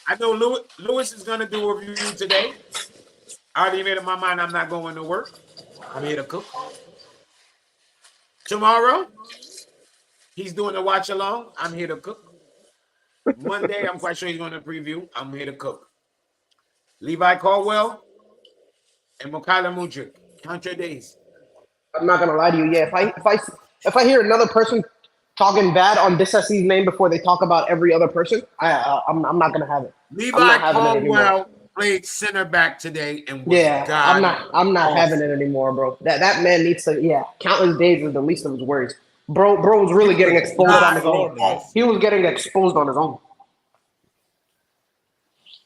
Speaker 4: I know Lewis is gonna do a review today. I already made up my mind. I'm not going to work. I'm here to cook. Tomorrow, he's doing a watch along. I'm here to cook. Monday, I'm quite sure he's going to preview. I'm here to cook. Levi Caldwell and Mykhailo Mudryk. Count your days.
Speaker 14: I'm not gonna lie to you. Yeah, if I hear another person talking bad on this SC's name before they talk about every other person, I'm not gonna have it.
Speaker 4: Levi Caldwell played center back today and was
Speaker 14: I'm not having it anymore, bro. That man needs to count his days is the least of his worries. Bro was really getting exposed on his own. He was getting exposed on his own.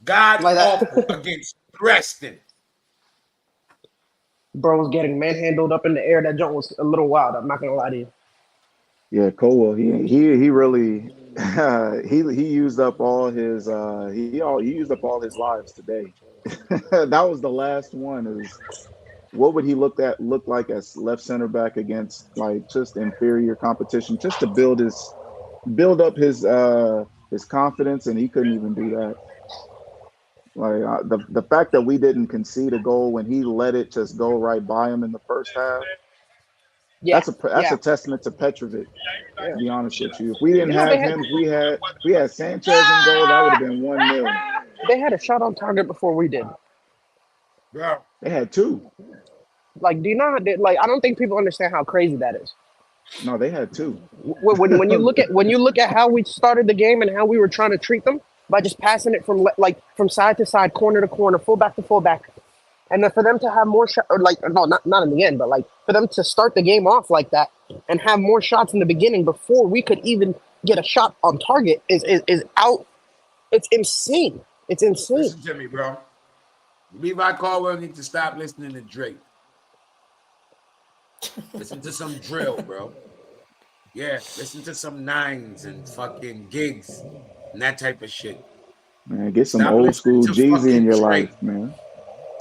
Speaker 4: God awful against Preston.
Speaker 14: Bro was getting manhandled up in the air. That joint was a little wild. I'm not gonna lie to you.
Speaker 6: Yeah, Colwell. He really he used up all his he used up all his lives today. That was the last one. What would he look like as left center back against like just inferior competition, just to build up his confidence, and he couldn't even do that. Like the fact that we didn't concede a goal when he let it just go right by him in the first half.
Speaker 14: Yeah,
Speaker 6: That's a testament to Petrovic.
Speaker 14: Yeah.
Speaker 6: To be honest with you, if we didn't
Speaker 14: You know,
Speaker 6: have him, if we had Sanchez in goal, that would have been 1-0.
Speaker 14: they had a shot on target before we did.
Speaker 4: Yeah.
Speaker 6: They had 2.
Speaker 14: Like, do you know how? Like, I don't think people understand how crazy that is.
Speaker 6: No, they had 2.
Speaker 14: When you look at how we started the game and how we were trying to treat them by just passing it from side to side, corner to corner, fullback to fullback, and then for them to have more shots, or like no, not in the end, but like for them to start the game off like that and have more shots in the beginning before we could even get a shot on target is out. It's insane. It's insane.
Speaker 4: Listen to me, bro. Levi Caldwell needs to stop listening to Drake. Listen to some drill, bro. Yeah, listen to some nines and fucking gigs and that type of shit.
Speaker 6: Man, get some
Speaker 4: Stop
Speaker 6: old school
Speaker 4: listening to
Speaker 6: Jeezy in your
Speaker 4: fucking Drake.
Speaker 6: life, man.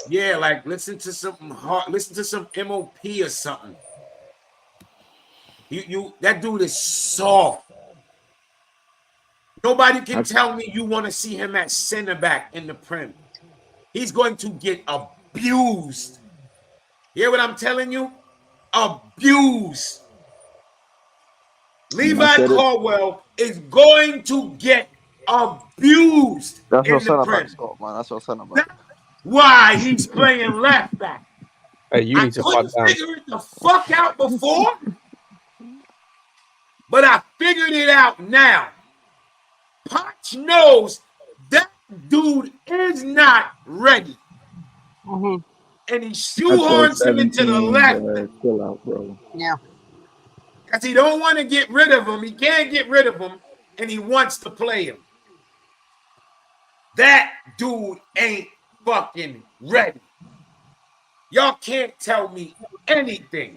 Speaker 4: Yeah, like listen to something hard. Listen to some MOP or something. You that dude is soft. Nobody can tell me you want to see him at center back in the Prem. He's going to get abused. You hear what I'm telling you? Abused. Levi Caldwell is going to get abused
Speaker 10: That's
Speaker 4: in
Speaker 10: your
Speaker 4: the
Speaker 10: center
Speaker 4: Prem.
Speaker 10: back, Scott, man. That's your center back.
Speaker 4: Why he's playing left back.
Speaker 13: Hey, you need to
Speaker 4: couldn't
Speaker 13: fight down.
Speaker 4: figure it the fuck out before, but I figured it out now. Potch knows that dude is not ready.
Speaker 14: Mm-hmm.
Speaker 4: And he shoehorns him into the left.
Speaker 6: Chill out, bro.
Speaker 14: Yeah.
Speaker 4: Because he don't want to get rid of him. He can't get rid of him, and he wants to play him. That dude ain't fucking ready. Y'all can't tell me anything.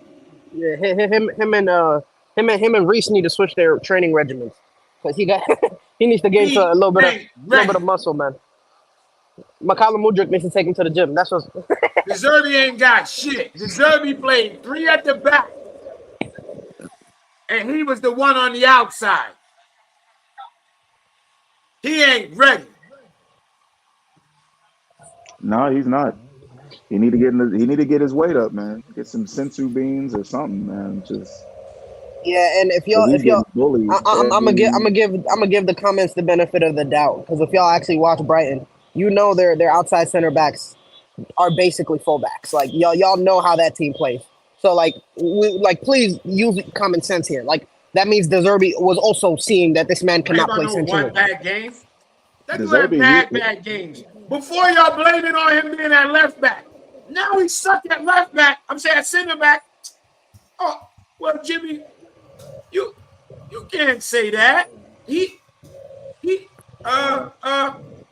Speaker 14: Yeah, him and Reese need to switch their training regimens because he needs to gain a little bit of muscle, man. Makala Mudryk needs to take him to the gym. That's what.
Speaker 4: Deserby ain't got shit. Deserby played 3 at the back, and he was the one on the outside. He ain't ready.
Speaker 6: No, he's not. He need to get his weight up, man. Get some sensu beans or something, man. Just
Speaker 14: yeah, and if y'all, I'm gonna give the comments the benefit of the doubt because if y'all actually watch Brighton, you know their outside center backs are basically fullbacks. Like y'all know how that team plays. So please use common sense here. Like that means Deserby was also seeing that this man cannot play central.
Speaker 4: Bad game. That dude had bad games. Before y'all blaming on him being at left back. Now he sucked at left back. I'm saying at center back. Oh, well, Jimmy, you can't say that. Y'all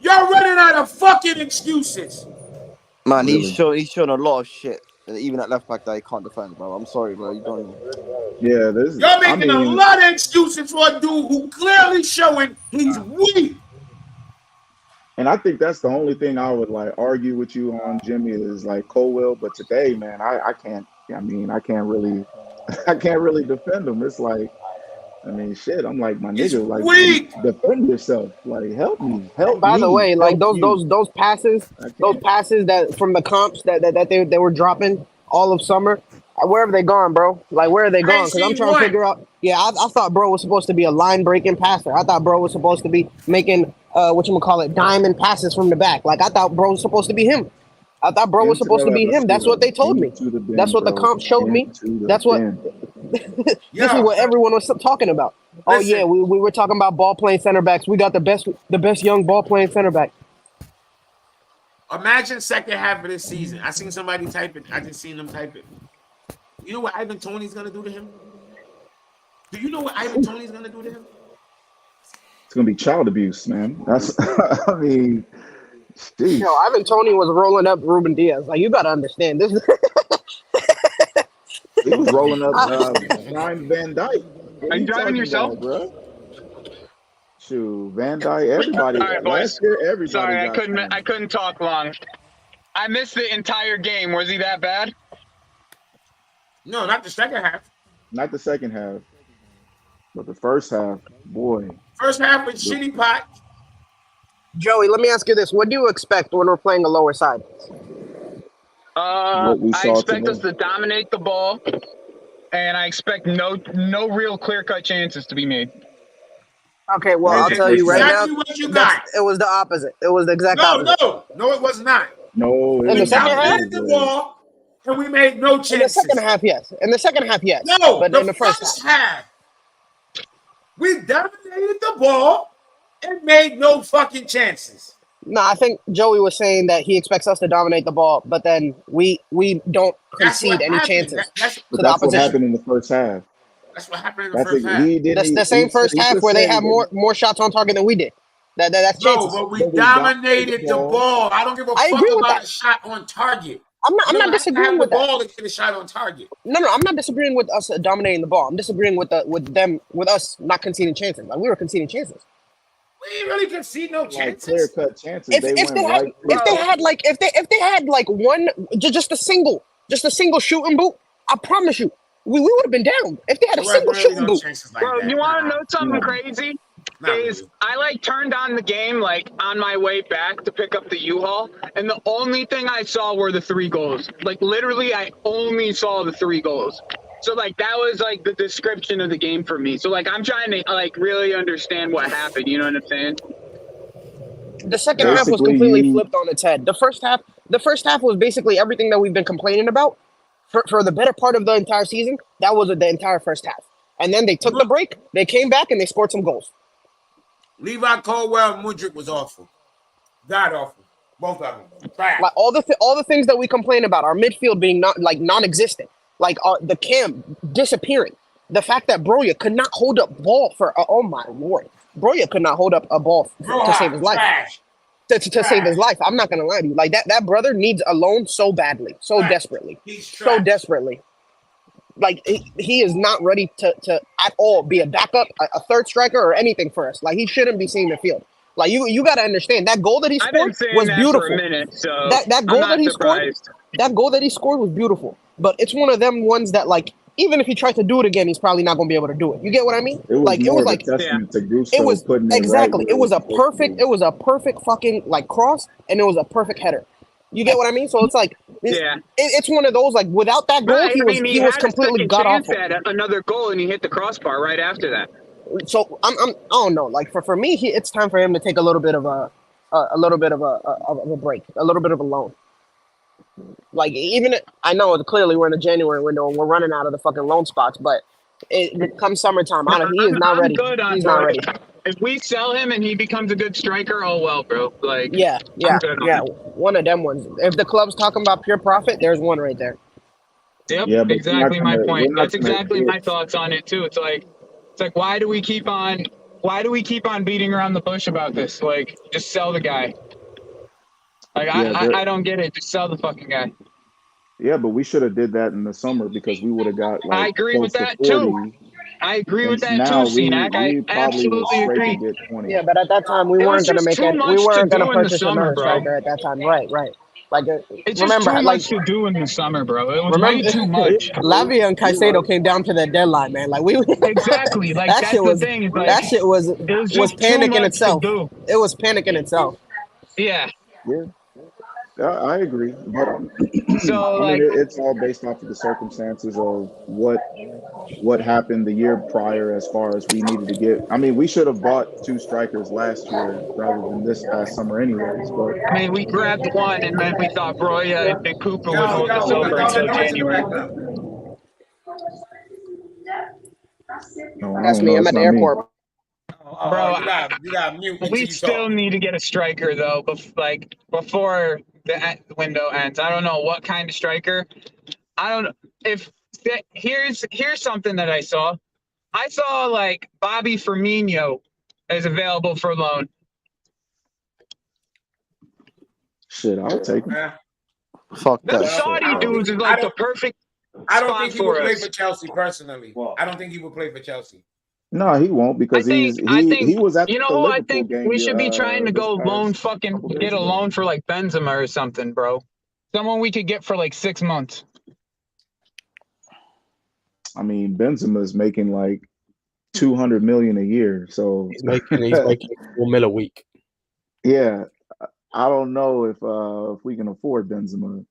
Speaker 4: running out of fucking excuses.
Speaker 10: Man, he's shown a lot of shit. Even at left back that he can't defend, bro. I'm sorry, bro. You don't even.
Speaker 6: Yeah,
Speaker 4: y'all making a lot of excuses for a dude who clearly showing he's weak.
Speaker 6: And I think that's the only thing I would argue with you on, Jimmy, is Colwell. But today, man, I can't. I mean, I can't really defend him. It's shit. I'm like, my nigga, defend yourself. Help me, help.
Speaker 14: By the way,
Speaker 6: those
Speaker 14: passes that from the comps that they were dropping all of summer, where have they gone, bro? Where are they gone? Because I'm trying to figure out. Yeah, I thought bro was supposed to be a line breaking passer. I thought bro was supposed to be making diamond passes from the back. I thought bro was supposed to be him. I thought bro was supposed to be him. That's what they told me. That's what the comp showed me. That's what. This is what everyone was talking about. Oh yeah, we were talking about ball playing center backs. We got the best young ball playing center back.
Speaker 4: Imagine second half of this season. I seen somebody type it. I just seen them type it. You know what Ivan Toney's gonna do to him? Do you know what Ivan Toney's gonna do to him?
Speaker 6: It's gonna be child abuse, man. That's I mean, geez.
Speaker 14: Yo, Ivan Toney was rolling up Ruben Diaz. You gotta understand this.
Speaker 6: He was rolling up Ryan Van Dyke.
Speaker 8: Are you driving yourself,
Speaker 6: bro? Shoot, Van Dyke. Everybody.
Speaker 8: All right,
Speaker 6: last year, everybody.
Speaker 8: Sorry, I couldn't talk long. I missed the entire game. Was he that bad?
Speaker 4: No, not the second half.
Speaker 6: Not the second half, but the first half, boy.
Speaker 4: First half was shitty pot.
Speaker 14: Joey, let me ask you this: what do you expect when we're playing a lower side?
Speaker 6: What we
Speaker 8: I
Speaker 6: saw
Speaker 8: expect us
Speaker 6: today.
Speaker 8: to dominate the ball, and I expect no real clear-cut chances to be made.
Speaker 14: Okay, well,
Speaker 6: That was
Speaker 14: I'll
Speaker 6: the
Speaker 14: tell
Speaker 6: first
Speaker 14: you right
Speaker 6: half.
Speaker 14: now,
Speaker 4: Exactly what you
Speaker 14: that's
Speaker 4: got.
Speaker 14: it was the opposite. It was the exact
Speaker 4: No,
Speaker 14: opposite.
Speaker 4: it was not.
Speaker 6: No, it
Speaker 14: In the
Speaker 4: We
Speaker 6: was
Speaker 14: second
Speaker 6: not.
Speaker 14: half,
Speaker 4: dominated the ball and we made no
Speaker 14: in the second
Speaker 4: chances.
Speaker 14: half, yes. In the second half, yes.
Speaker 4: No,
Speaker 14: But
Speaker 4: the
Speaker 14: in the first
Speaker 4: first half, we dominated the ball and made no fucking chances.
Speaker 14: no, I think Joey was saying that he expects us to dominate the ball, but then we don't
Speaker 4: That's what
Speaker 14: concede any
Speaker 4: happened.
Speaker 14: chances
Speaker 4: That's
Speaker 14: to the
Speaker 6: That's what
Speaker 14: opposition.
Speaker 6: happened in the first half.
Speaker 4: what happened in the
Speaker 6: That's
Speaker 4: first
Speaker 6: it.
Speaker 4: half.
Speaker 6: He didn't.
Speaker 14: The same first
Speaker 6: He
Speaker 14: half
Speaker 6: could
Speaker 14: where they
Speaker 6: say
Speaker 14: have
Speaker 6: that,
Speaker 14: more shots on target than we did. That's
Speaker 4: No,
Speaker 14: chances.
Speaker 4: but we
Speaker 6: but we dominated
Speaker 4: dominated
Speaker 6: the
Speaker 4: the
Speaker 6: ball.
Speaker 4: ball. I don't give a
Speaker 14: I
Speaker 4: fuck
Speaker 14: agree with
Speaker 4: about
Speaker 14: that.
Speaker 4: a shot on target.
Speaker 14: I'm
Speaker 4: You
Speaker 14: not
Speaker 4: don't have to
Speaker 14: disagreeing
Speaker 4: have the
Speaker 14: with that.
Speaker 4: ball to get a shot on target.
Speaker 14: No, I'm not disagreeing with us dominating the ball. I'm disagreeing with us not conceding chances. Like we were conceding chances.
Speaker 4: We ain't really concede no
Speaker 6: Like
Speaker 4: chances.
Speaker 6: clear cut chances. They
Speaker 14: If
Speaker 6: went
Speaker 14: they had
Speaker 6: right through.
Speaker 14: if they had like one just a single shooting boot, I promise you, we would have been down. If they had a
Speaker 4: There wasn't
Speaker 14: single
Speaker 4: really
Speaker 14: shooting
Speaker 4: no
Speaker 14: boot.
Speaker 4: chances like
Speaker 8: Bro,
Speaker 4: that.
Speaker 8: you want to
Speaker 4: Nah,
Speaker 8: know something
Speaker 6: No.
Speaker 8: crazy?
Speaker 4: not
Speaker 8: Is
Speaker 4: really.
Speaker 8: I like turned on the game like on my way back to pick up the U-Haul, and the only thing I saw were the 3 goals. Like literally, I only saw the 3 goals. So like that was like the description of the game for me. So like I'm trying to like really understand what happened. You know what I'm saying?
Speaker 14: The second half was
Speaker 6: Basically,
Speaker 14: completely
Speaker 6: you
Speaker 14: flipped on its head. The first half was basically everything that we've been complaining about for the better part of the entire season. That was the entire first half. And then they took the break, they came back and they scored some goals.
Speaker 4: Levi Colwell and Mudryk was awful. God awful. Both of them. Trash.
Speaker 14: Like all the things that we complain about, our midfield being non-existent, like the cam disappearing, the fact that Broya could not hold up ball for oh my lord, Broya could not hold up a ball to save his life.
Speaker 4: Trash.
Speaker 14: To save his life, I'm not gonna lie to you. Like that brother needs a loan so badly, so
Speaker 4: Trash.
Speaker 14: desperately,
Speaker 4: He's
Speaker 14: so
Speaker 4: trash.
Speaker 14: desperately. Like he is not ready to at all be a backup, a third striker, or anything for us. Like he shouldn't be seeing the field. Like you got to understand that goal that he
Speaker 8: I've been
Speaker 14: scored
Speaker 8: saying
Speaker 14: was
Speaker 8: that
Speaker 14: beautiful.
Speaker 8: for a minute, so
Speaker 14: That
Speaker 8: I'm
Speaker 14: goal
Speaker 8: not
Speaker 14: that he
Speaker 8: surprised.
Speaker 14: scored was beautiful. But it's one of them ones that like even if he tried to do it again, he's probably not going to be able to do it. You get what I mean?
Speaker 6: it was
Speaker 14: Like it
Speaker 6: more
Speaker 14: was
Speaker 6: of a
Speaker 14: like
Speaker 6: testament to
Speaker 14: it
Speaker 6: Gusto
Speaker 14: was
Speaker 6: putting it right
Speaker 14: exactly.
Speaker 6: where
Speaker 14: It was
Speaker 6: it's
Speaker 14: a
Speaker 6: supposed to be.
Speaker 14: perfect fucking like cross, and it was a perfect header. You get what I mean? So it's like
Speaker 8: Yeah.
Speaker 14: it's one of those like without that goal,
Speaker 8: Right.
Speaker 14: he
Speaker 8: I
Speaker 14: was
Speaker 8: mean, he had a
Speaker 14: completely
Speaker 8: second
Speaker 14: god
Speaker 8: chance
Speaker 14: awful.
Speaker 8: at another goal, and he hit the crossbar right after that.
Speaker 14: So I don't know. Like for me, it's time for him to take a little bit of a break, a little bit of a loan. Like even I know clearly we're in the January window and we're running out of the fucking loan spots, but it comes summertime, he is not
Speaker 8: I'm
Speaker 14: ready.
Speaker 8: good on
Speaker 14: He's not
Speaker 8: like,
Speaker 14: ready.
Speaker 8: if we sell him and he becomes a good striker, oh well, bro. Like
Speaker 14: Yeah,
Speaker 8: I'm good on him.
Speaker 14: one of them ones. If the club's talking about pure profit, there's one right there.
Speaker 8: Yep,
Speaker 6: Yeah, but
Speaker 8: exactly my
Speaker 6: we're
Speaker 8: point.
Speaker 6: not
Speaker 8: That's
Speaker 6: gonna
Speaker 8: exactly
Speaker 6: hit.
Speaker 8: my thoughts on it too. It's like why do we keep on beating around the bush about this? Like just sell the guy. Like
Speaker 6: Yeah,
Speaker 8: I don't get it. Just sell the fucking guy.
Speaker 6: yeah, but we should have did that in the summer because we would have got
Speaker 8: I
Speaker 6: like
Speaker 8: agree
Speaker 6: close
Speaker 8: with
Speaker 6: to
Speaker 8: that
Speaker 6: 40.
Speaker 8: too. I agree
Speaker 6: And
Speaker 8: with that too,
Speaker 6: now
Speaker 8: CNAC. I
Speaker 6: we probably will
Speaker 8: absolutely agree.
Speaker 6: scrape and get 20.
Speaker 14: Yeah, but at that time we
Speaker 8: It was
Speaker 14: weren't gonna
Speaker 8: just
Speaker 14: make
Speaker 8: too
Speaker 14: it. We
Speaker 8: much to
Speaker 14: weren't gonna
Speaker 8: do in the
Speaker 14: purchase
Speaker 8: summer,
Speaker 14: another
Speaker 8: bro.
Speaker 14: striker at that time. Right. Like
Speaker 8: It's just
Speaker 14: remember,
Speaker 8: too
Speaker 14: like
Speaker 8: much to do in the summer, bro. It was
Speaker 14: remember,
Speaker 8: way too much.
Speaker 14: Lavia and
Speaker 6: You're
Speaker 14: Caicedo
Speaker 6: right.
Speaker 14: came down to the deadline, man. Like we
Speaker 8: Exactly. Like
Speaker 14: that
Speaker 8: that's
Speaker 14: shit
Speaker 8: the
Speaker 14: was
Speaker 8: thing. It's
Speaker 14: that
Speaker 8: like
Speaker 14: shit was
Speaker 8: it was just too
Speaker 14: panic in
Speaker 8: much to
Speaker 14: itself.
Speaker 8: do.
Speaker 14: It was panic in itself.
Speaker 8: Yeah.
Speaker 6: Yeah, I agree. But
Speaker 8: So
Speaker 6: I mean,
Speaker 8: like
Speaker 6: it's all based off of the circumstances of what happened the year prior as far as we needed to get. I mean, we should have bought 2 strikers last year rather than this past summer anyways. But
Speaker 8: I mean we grabbed one and then we thought Broya and Big Cooper would hold us
Speaker 4: Yo,
Speaker 8: over
Speaker 4: throw the
Speaker 8: until
Speaker 4: noise in the
Speaker 8: January.
Speaker 4: background.
Speaker 6: no, I
Speaker 14: That's
Speaker 6: don't
Speaker 14: me.
Speaker 6: know.
Speaker 14: I'm
Speaker 6: It's
Speaker 14: at the
Speaker 6: not me.
Speaker 14: airport.
Speaker 8: Bro,
Speaker 4: You got mute until
Speaker 8: we
Speaker 4: you
Speaker 8: still
Speaker 4: talk.
Speaker 8: need to get a striker though, before the window ends. I don't know what kind of striker. I don't know if here's something that I saw. I saw like Bobby Firmino is available for loan.
Speaker 6: Shit, I'll take him.
Speaker 10: Fuck
Speaker 8: Them
Speaker 10: that
Speaker 8: Saudi
Speaker 10: shit, bro.
Speaker 8: dudes is like the perfect
Speaker 4: I don't
Speaker 8: spot
Speaker 4: think he would
Speaker 8: for
Speaker 4: play
Speaker 8: us.
Speaker 4: for Chelsea personally. I don't think he would play for Chelsea.
Speaker 6: No, he won't because
Speaker 8: I think
Speaker 6: he was at
Speaker 8: you know
Speaker 6: the
Speaker 8: who I
Speaker 6: Liverpool
Speaker 8: think
Speaker 6: game
Speaker 8: we should be trying to
Speaker 6: this
Speaker 8: go loan
Speaker 6: past couple days
Speaker 8: get a
Speaker 6: ago.
Speaker 8: loan for like Benzema or something, bro. Someone we could get for like 6 months.
Speaker 6: I mean, Benzema's making like 200 million a year, so
Speaker 13: He's making $4 million a week.
Speaker 6: Yeah, I don't know if we can afford Benzema.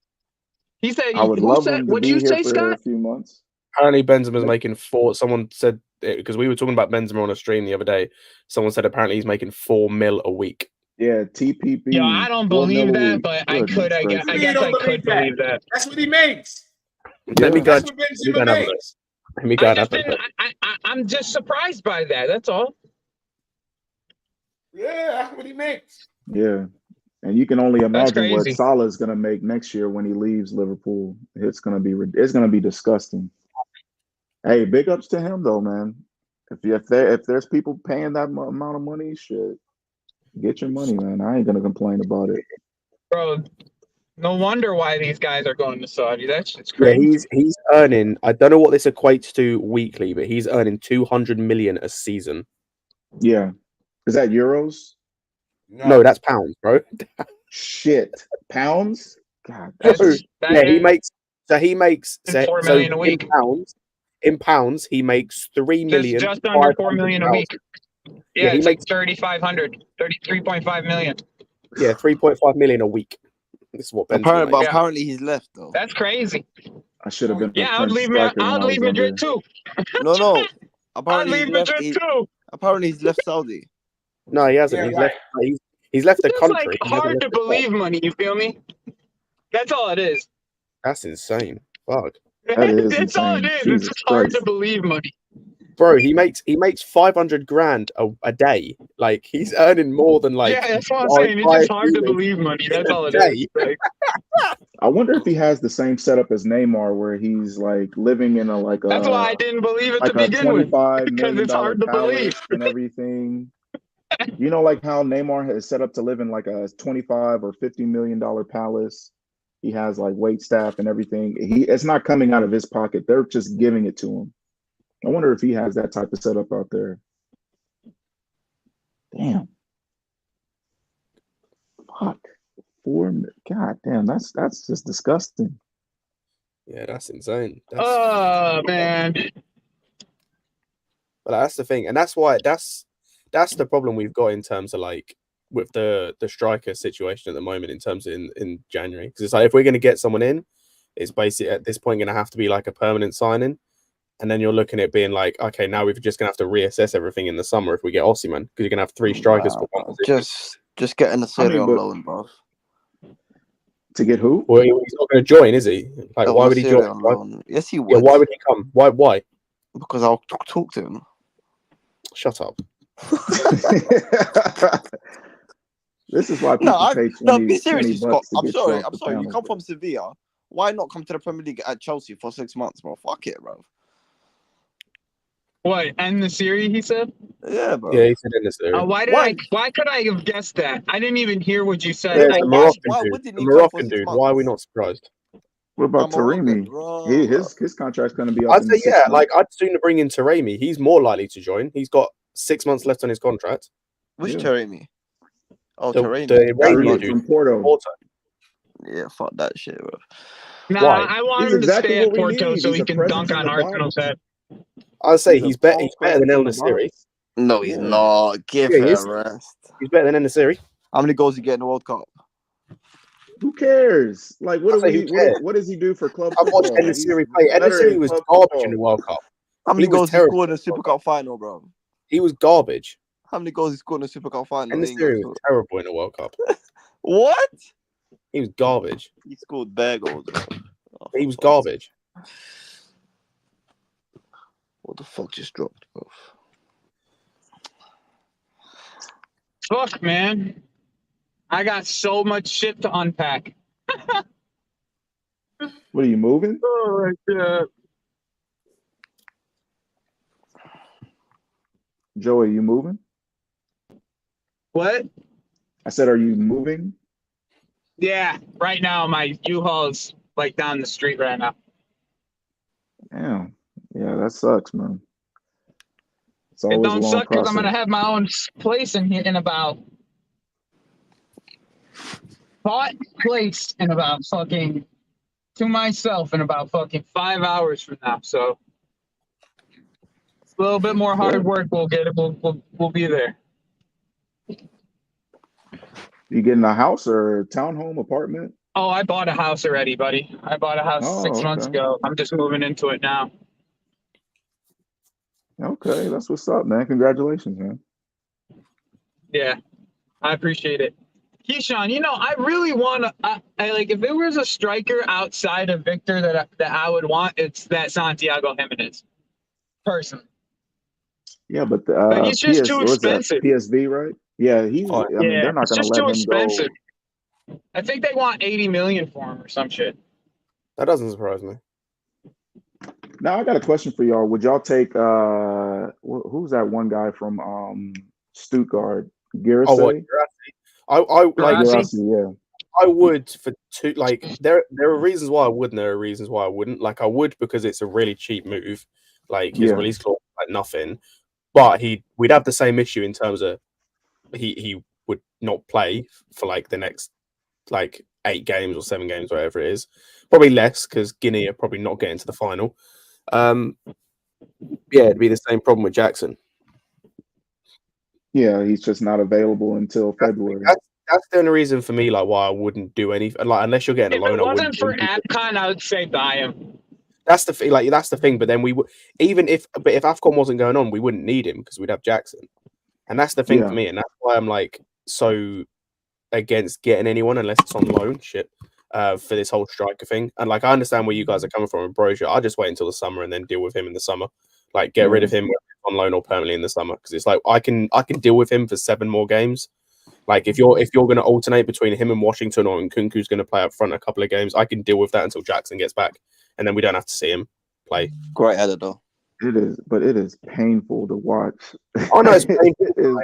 Speaker 8: He said,
Speaker 6: I would
Speaker 8: "Who
Speaker 6: love
Speaker 8: said?
Speaker 6: him to
Speaker 8: What'd
Speaker 6: be
Speaker 8: you
Speaker 6: here
Speaker 8: say,
Speaker 6: for a
Speaker 8: Scott?"
Speaker 6: few months.
Speaker 13: Apparently, Benzema's making four. Someone said because we were talking about Benzema on a stream the other day. Someone said apparently he's making $4 million a week.
Speaker 6: Yeah, TPP.
Speaker 8: Yo, I don't believe that, but I could. I guess I could believe that.
Speaker 4: That's what he makes.
Speaker 13: Let me go.
Speaker 4: That's what Benzema makes.
Speaker 13: Let me go.
Speaker 8: I'm just surprised by that. That's all.
Speaker 4: Yeah, that's what he makes.
Speaker 6: Yeah, and you can only imagine what
Speaker 8: crazy.
Speaker 6: Salah's going to make next year when he leaves Liverpool. It's going to be disgusting. Hey, big ups to him though, man. If there's people paying that amount of money, shit, get your money, man. I ain't gonna complain about it,
Speaker 8: bro. No wonder why these guys are going to Saudi. That shit's crazy.
Speaker 13: Yeah, he's earning. I don't know what this equates to weekly, but he's earning 200 million a season.
Speaker 6: Yeah, is that euros?
Speaker 13: No, that's pounds, bro.
Speaker 6: Shit, pounds? God,
Speaker 13: he makes. So he makes
Speaker 8: 4 million a week.
Speaker 13: In pounds, he makes 3 million.
Speaker 8: Just under 4 million a week. Yeah,
Speaker 13: he
Speaker 8: it's
Speaker 13: makes
Speaker 8: like 3,500, 33.5 million.
Speaker 13: Yeah, 3.5 million a week. This is what Benzema makes.
Speaker 10: Apparently he's left though.
Speaker 8: That's crazy.
Speaker 6: I should have been.
Speaker 8: Yeah, I would leave Madrid too.
Speaker 10: No.
Speaker 8: Apparently he's left.
Speaker 10: Apparently he's left Saudi.
Speaker 13: No, he hasn't. He's left the country.
Speaker 8: It's like hard to believe money. You feel me? That's all it is.
Speaker 13: That's insane. Fuck.
Speaker 6: That is
Speaker 8: That's all it is. It's just hard to believe money.
Speaker 13: Bro, he makes 500 grand a day. Like he's earning more than like.
Speaker 8: Yeah, that's what I'm saying. It's just hard to believe money. That's all it is. Like,
Speaker 6: I wonder if he has the same setup as Neymar, where he's like living in
Speaker 8: that's why I didn't believe it
Speaker 6: like
Speaker 8: to begin with.
Speaker 6: $25
Speaker 8: It's hard to believe
Speaker 6: and everything. You know, like how Neymar has set up to live in like a $25 or $50 million palace. He has like wait staff and everything. It's not coming out of his pocket. They're just giving it to him. I wonder if he has that type of setup out there. Damn. Fuck. God damn, that's just disgusting.
Speaker 13: Yeah, that's insane.
Speaker 8: Man.
Speaker 13: But that's the thing, and that's why that's the problem we've got in terms of like with the striker situation at the moment in terms of in January, because it's like if we're going to get someone in, it's basically at this point going to have to be like a permanent signing, and then you're looking at being like, okay, now we're just going to have to reassess everything in the summer if we get Osimhen, because you're going to have 3 strikers for one position.
Speaker 10: Just getting the Serie on loan, bro.
Speaker 6: To get who?
Speaker 13: Well, he's not going to join, is he? Like, why would he join?
Speaker 10: Yes, he would.
Speaker 13: Yeah, why would he come? Why?
Speaker 10: Because I'll talk to him.
Speaker 13: Shut up.
Speaker 6: This is why people pay 20,
Speaker 10: be serious, Scott. I'm sorry.
Speaker 6: panel.
Speaker 10: You come from Sevilla. Why not come to the Premier League at Chelsea for 6 months, bro? Fuck it, bro.
Speaker 8: What? End the series? He said.
Speaker 10: Yeah, bro.
Speaker 13: Yeah, he said in the series.
Speaker 8: Why could I have guessed that? I didn't even hear what you said.
Speaker 13: Yeah, the Moroccan dude. Why are we not surprised?
Speaker 6: What about Taremi? His contract's going to be up.
Speaker 13: I'd say like I'd sooner bring in Taremi. He's more likely to join. He's got 6 months left on his contract.
Speaker 10: Which Taremi? Oh,
Speaker 13: Taremi.
Speaker 10: The
Speaker 13: Iranian dude
Speaker 6: from Porto.
Speaker 10: Yeah, fuck that shit, bro.
Speaker 8: Nah, I want him to stay at Porto so he can dunk on Arsenal's head.
Speaker 13: I'd say he's better than El Nassiri.
Speaker 10: No, he's not. Give him a rest.
Speaker 13: He's better than El Nassiri.
Speaker 10: How many goals he get in the World Cup?
Speaker 6: Who cares? Like, what does he do for club
Speaker 13: I've watched
Speaker 6: football?
Speaker 13: El Nassiri play. El Nassiri was garbage in the World Cup.
Speaker 10: How many goals he scored in the Super Cup final, bro?
Speaker 13: He was garbage.
Speaker 10: How many goals he scored in the Super Cup final?
Speaker 13: El Nassiri was terrible in the World Cup.
Speaker 10: What?
Speaker 13: He was garbage.
Speaker 10: He scored bare goals, bro.
Speaker 13: He was garbage.
Speaker 10: What the fuck just dropped, bro?
Speaker 8: Fuck, man. I got so much shit to unpack.
Speaker 6: What are you moving?
Speaker 8: Oh my god.
Speaker 6: Joey, you moving?
Speaker 8: What?
Speaker 6: I said, are you moving?
Speaker 8: Yeah, right now my U-Haul's like down the street right now.
Speaker 6: Damn. Yeah, that sucks, man. It's
Speaker 8: It
Speaker 6: always a
Speaker 8: don't
Speaker 6: long
Speaker 8: suck because I'm
Speaker 6: process.
Speaker 8: gonna have my own place in here in about fucking to myself in about fucking 5 hours from now. So a little bit more hard work. We'll get it. We'll be there.
Speaker 6: You getting a house or a townhome apartment?
Speaker 8: Oh, I bought a house already, buddy. I bought a house 6 months
Speaker 6: okay.
Speaker 8: ago. I'm just moving into it now.
Speaker 6: Okay, that's what's up, man. Congratulations, man.
Speaker 8: Yeah, I appreciate it. Keyshawn, you know, I really want to. I like if there was a striker outside of Victor that I would want, it's that Santiago Jimenez, personally.
Speaker 6: Yeah, but
Speaker 8: he's just too
Speaker 6: what's that?
Speaker 8: expensive.
Speaker 6: PSV, right? Yeah, he's. I mean, they're not
Speaker 8: it's
Speaker 6: going to
Speaker 8: just
Speaker 6: let
Speaker 8: too
Speaker 6: him
Speaker 8: expensive.
Speaker 6: go.
Speaker 8: I think they want 80 million for him or some shit.
Speaker 13: That doesn't surprise me.
Speaker 6: Now I got a question for y'all. Would y'all take who's that one guy from Stuttgart? Girassi?
Speaker 13: Oh, what? I like
Speaker 6: Girassi, yeah.
Speaker 13: I would for two. Like there are reasons why I would, and there are reasons why I wouldn't. Like I would because it's a really cheap move. Like his release clause like nothing, but we'd have the same issue in terms of he would not play for like the next like 8 games or 7 games, whatever it is. Probably less because Guinea are probably not getting to the final. Yeah, it'd be the same problem with Jackson.
Speaker 6: Yeah, he's just not available until February.
Speaker 13: That's the only reason for me, like why I wouldn't do anything. Like unless you're getting a loan,
Speaker 8: If it wasn't for AFCON, I would say buy him.
Speaker 13: That's the thing. Like that's the thing. But then we would if AFCON wasn't going on, we wouldn't need him because we'd have Jackson. And that's the thing for me, and that's why I'm like so against getting anyone unless it's on loan. For this whole striker thing. And like I understand where you guys are coming from with Brozier. I'll just wait until the summer and then deal with him in the summer. Like get rid of him on loan or permanently in the summer because it's like I can deal with him for 7 more games. Like if you're going to alternate between him and Washington or Nkunku's going to play up front a couple of games, I can deal with that until Jackson gets back, and then we don't have to see him play.
Speaker 10: Great header though.
Speaker 6: It is, but it is painful to watch.
Speaker 13: Oh no, it's painful.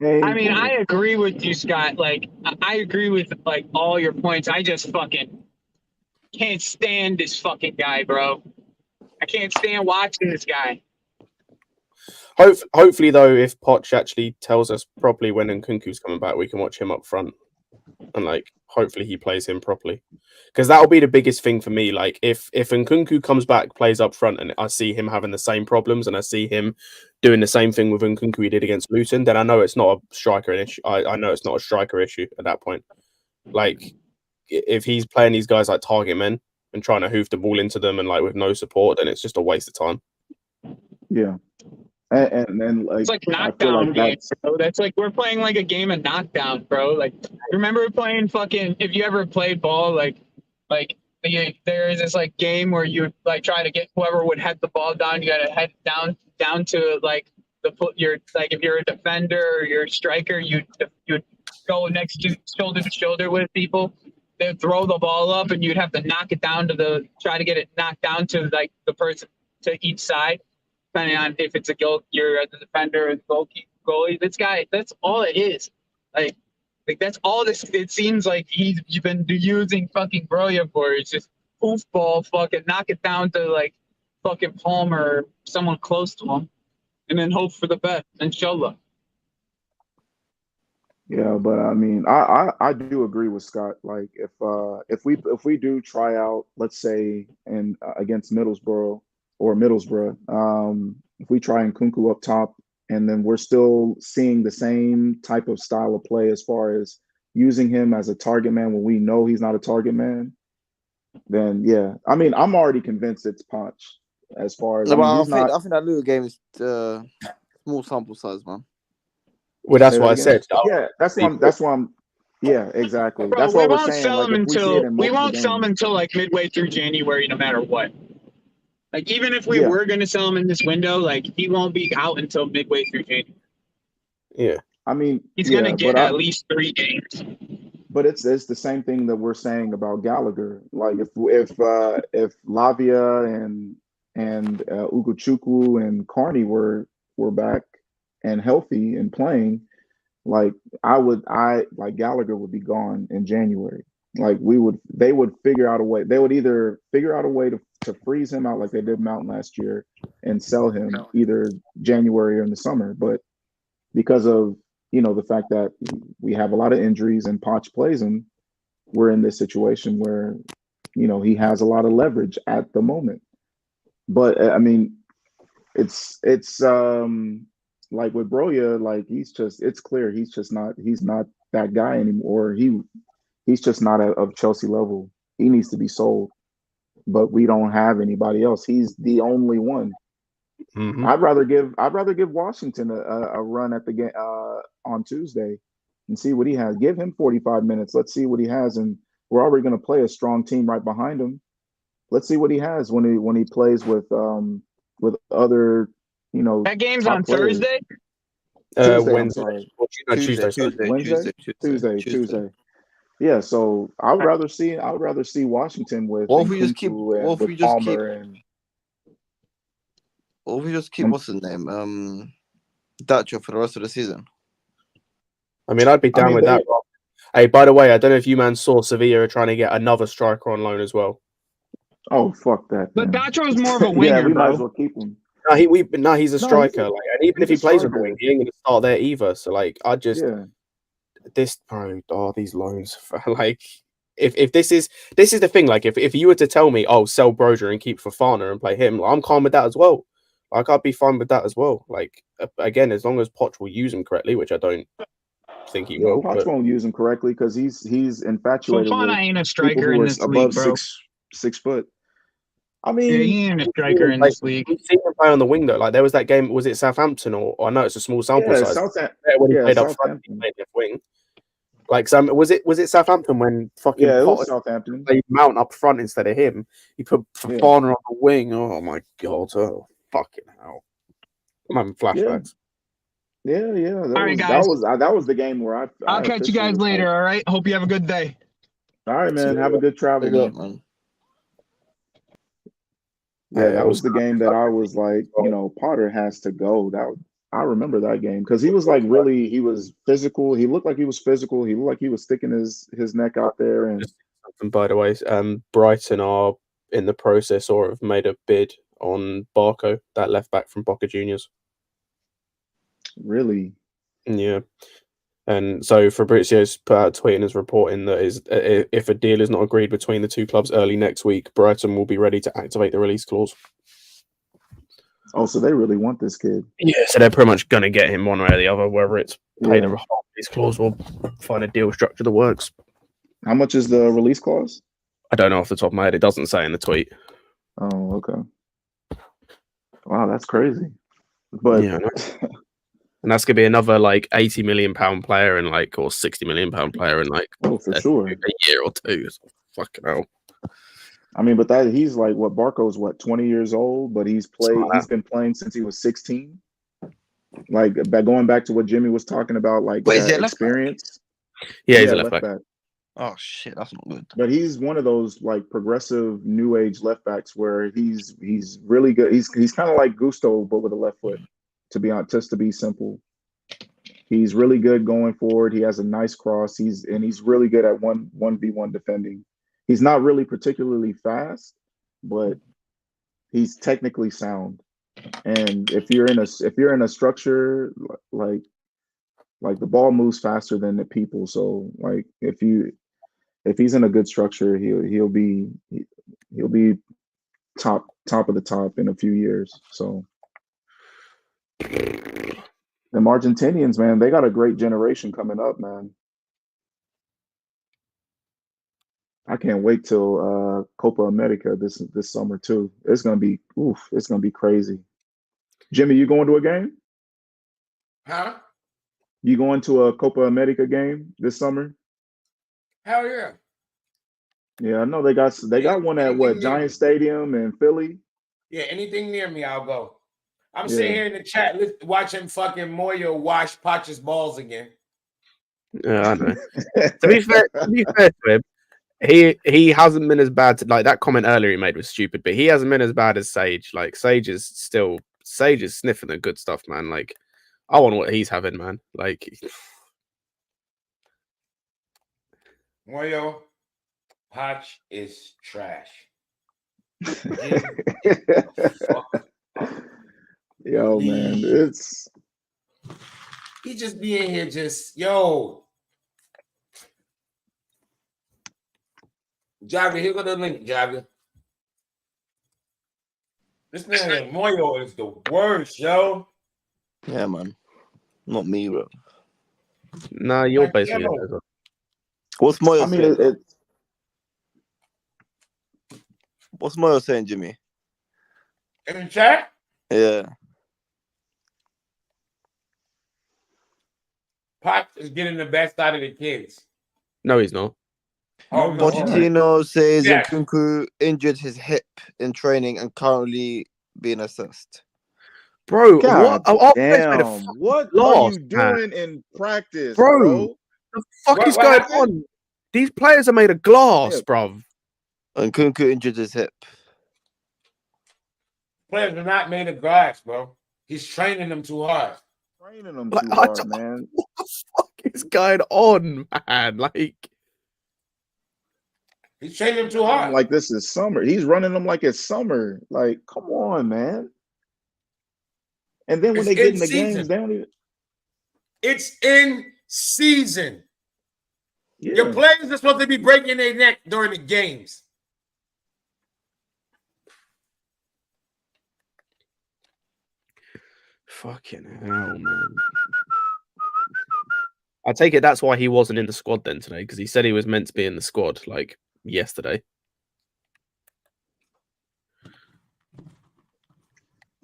Speaker 8: I mean, I agree with you, Scott. Like, I agree with like all your points. I just fucking can't stand this fucking guy, bro. I can't stand watching this guy.
Speaker 13: Hopefully, though, if Poch actually tells us properly when Nkunku's coming back, we can watch him up front, and like hopefully he plays him properly, because that'll be the biggest thing for me. Like if Nkunku comes back, plays up front, and I see him having the same problems, and I see him doing the same thing with Nkunku he did against Luton, then I know it's not a striker issue. I know it's not a striker issue at that point. Like if he's playing these guys like target men and trying to hoof the ball into them and like with no support, then it's just a waste of time.
Speaker 6: Yeah. And then like
Speaker 8: it's like knockdown games, bro. That's like we're playing like a game of knockdown, bro. Like remember playing fucking if you ever played ball, like there is this like game where you like try to get whoever would head the ball down, you gotta head down to like your like if you're a defender or you're a striker, you'd go next to shoulder with people. They'd throw the ball up and you'd have to knock it down try to get it knocked down to like the person to each side. Depending on if it's a goal, you're the defender or the goalie. This guy, that's all it is. Like that's all this. It seems like he's been using fucking Broya for. It's just hoofball, fucking knock it down to like fucking Palmer or someone close to him, and then hope for the best. Inshallah.
Speaker 6: Yeah, but I mean, I do agree with Scott. Like if we do try out, let's say against Middlesbrough. If we try Nkunku up top, and then we're still seeing the same type of style of play as far as using him as a target man when we know he's not a target man, then yeah. I mean, I'm already convinced it's Poch as far as.
Speaker 10: I think that Luton game is small sample size, man.
Speaker 13: Well, that's what I said.
Speaker 6: Yeah, that's why I'm. Yeah, exactly.
Speaker 8: Bro,
Speaker 6: that's what we're saying. Like,
Speaker 8: we won't sell him until like midway through January, no matter what. Like, even if we were going to sell him in this window, like, he won't be out until midway through January.
Speaker 13: Yeah.
Speaker 6: I mean,
Speaker 8: he's going to get at least 3 games.
Speaker 6: But it's the same thing that we're saying about Gallagher. Like, if Lavia and Ugochukwu and Carney were back and healthy and playing, like, Gallagher would be gone in January. Like they would figure out a way. They would either figure out a way to freeze him out like they did Mountain last year and sell him either January or in the summer. But because of, the fact that we have a lot of injuries and Poch plays him, we're in this situation where, he has a lot of leverage at the moment. But I mean, it's like with Broya, like it's clear he's not that guy anymore. He's just not of Chelsea level. He needs to be sold. But we don't have anybody else. He's the only one.
Speaker 13: Mm-hmm.
Speaker 6: I'd rather give Washington a run at the game on Tuesday and see what he has. Give him 45 minutes. Let's see what he has, and we're already going to play a strong team right behind him. Let's see what he has when he plays with other
Speaker 8: That game's
Speaker 6: top
Speaker 8: on
Speaker 6: players.
Speaker 8: Thursday.
Speaker 6: Tuesday, I'm
Speaker 10: Wednesday.
Speaker 6: sorry.
Speaker 10: Tuesday.
Speaker 6: Tuesday. Yeah, so I would rather see Washington with
Speaker 10: What if we just keep?
Speaker 6: Nkunku
Speaker 10: What
Speaker 6: and
Speaker 10: if we
Speaker 6: with
Speaker 10: just keep?
Speaker 6: Palmer and
Speaker 10: What if we just keep? What's his name? Dacho for the rest of the season.
Speaker 13: I mean, I'd be down with that. Hey, by the way, I don't know if you man saw Sevilla are trying to get another striker on loan as well.
Speaker 6: Oh, fuck that!
Speaker 8: But
Speaker 6: man.
Speaker 8: Dacho's more of a winger,
Speaker 6: yeah, we
Speaker 8: bro.
Speaker 6: might as well keep him.
Speaker 13: No, he's a striker. And even if he plays with the wing,
Speaker 6: striker.
Speaker 13: he ain't gonna start there either. So like, I just
Speaker 6: Yeah.
Speaker 13: these loans. Like, if this is the thing. Like, if you were to tell me, oh, sell Broja and keep Fofana and play him, I'm calm with that as well. Like, I'd be fine with that as well. Like, again, as long as Poch will use him correctly, which I don't think he will.
Speaker 6: Poch won't use him correctly because he's infatuated
Speaker 8: Fofana
Speaker 6: with
Speaker 8: ain't a
Speaker 6: people
Speaker 8: striker
Speaker 6: who
Speaker 8: in
Speaker 6: are
Speaker 8: this
Speaker 6: above
Speaker 8: league, bro.
Speaker 6: 6 foot. I
Speaker 8: Yeah,
Speaker 6: mean,
Speaker 8: he ain't a striker in this league.
Speaker 13: We've seen him play on the wing though. Like there was that game. Was it Southampton or I know it's a small sample
Speaker 6: yeah,
Speaker 13: size. When he played up front, he played left wing. Like was it Southampton when fucking
Speaker 6: it was
Speaker 13: Potter
Speaker 6: Southampton
Speaker 13: played Mount up front instead of him? He put Fofana on the wing. Oh my god! Oh fucking hell! I'm having flashbacks.
Speaker 6: Yeah.
Speaker 8: All right, guys.
Speaker 6: That was the game where
Speaker 8: I'll catch you guys later. All right. Hope you have a good day.
Speaker 6: All right, man. Have a good travel, man. Yeah, that was the game that I was like, Potter has to go. I remember that game because he was like he was physical. He looked like he was physical. He looked like he was sticking his neck out there. And
Speaker 13: by the way, Brighton are in the process or have made a bid on Barco, that left back from Boca Juniors.
Speaker 6: Really?
Speaker 13: Yeah. And so Fabrizio's put out a tweet and is reporting that if a deal is not agreed between the two clubs early next week, Brighton will be ready to activate the release clause.
Speaker 6: Oh, so they really want this kid?
Speaker 13: Yeah, so they're pretty much going to get him one way or the other, whether it's paid a release clause or find a deal structure that works.
Speaker 6: How much is the release clause?
Speaker 13: I don't know off the top of my head. It doesn't say in the tweet.
Speaker 6: Oh, okay. Wow, that's crazy. But
Speaker 13: yeah, and that's gonna be another like £80 million player and like or £60 million player in like
Speaker 6: for sure
Speaker 13: a year or two. Fucking hell.
Speaker 6: I mean, but he's like Barco's 20 years old, but he's been playing since he was 16. Like going back to what Jimmy was talking about, like experience.
Speaker 13: Yeah, he's a left back.
Speaker 10: Oh shit, that's not good.
Speaker 6: But he's one of those like progressive new age left backs where he's really good. He's kind of like Gusto, but with a left foot. To be simple, he's really good going forward. He has a nice cross. He's really good at 1v1 defending. He's not really particularly fast, but he's technically sound. And if you're in a structure like the ball moves faster than the people, so like if he's in a good structure, he'll be top of the top in a few years. So the Argentinians, man, they got a great generation coming up, man. I can't wait till Copa America this summer too. It's gonna be crazy. Jimmy, you going to a game?
Speaker 3: Huh?
Speaker 6: You going to a Copa America game this summer?
Speaker 3: Hell yeah.
Speaker 6: Yeah, I know they got one at Giant Stadium in Philly.
Speaker 3: Yeah, anything near me, I'll go. I'm sitting here in the chat watching fucking Moyo wash Pacha's balls again.
Speaker 13: Yeah, I know. to be fair to him, he hasn't been as bad. Like that comment earlier he made was stupid, but he hasn't been as bad as Sage. Like Sage is sniffing the good stuff, man. Like I want what he's having, man. Like
Speaker 3: Moyo, Patch is trash.
Speaker 6: Yo, man, it's
Speaker 3: he just be in here yo. Javi, here go the link, Javi. This man Moyo is the worst, yo.
Speaker 10: Yeah, man. Not me, bro.
Speaker 13: Nah, you're
Speaker 4: Like,
Speaker 13: basically.
Speaker 4: yo.
Speaker 10: What's Moyo
Speaker 6: I mean,
Speaker 10: saying? What's Moyo saying, Jimmy?
Speaker 4: In the chat?
Speaker 10: Yeah.
Speaker 4: Pop is getting the best out of the kids.
Speaker 13: No, he's not.
Speaker 4: Oh, no.
Speaker 10: Pochettino says
Speaker 4: Yes.
Speaker 10: Nkunku injured his hip in training and currently being assessed.
Speaker 13: Bro,
Speaker 6: God
Speaker 13: what?
Speaker 6: damn. What are you doing in practice, bro?
Speaker 13: The fuck is going on? These players are made of glass, bro.
Speaker 10: And Nkunku injured his hip.
Speaker 4: Players are not made of glass, bro. He's training them too hard.
Speaker 6: Training them too hard, man.
Speaker 13: What the fuck is going on, man? Like,
Speaker 4: he's training them too hard.
Speaker 6: Like this is summer. He's running them like it's summer. Like, come on, man. And then when they get in the games, they don't even.
Speaker 4: It's in season.
Speaker 6: Yeah.
Speaker 4: Your players are supposed to be breaking their neck during the games.
Speaker 13: fucking hell, man. I take it that's why he wasn't in the squad then today, because he said he was meant to be in the squad like yesterday.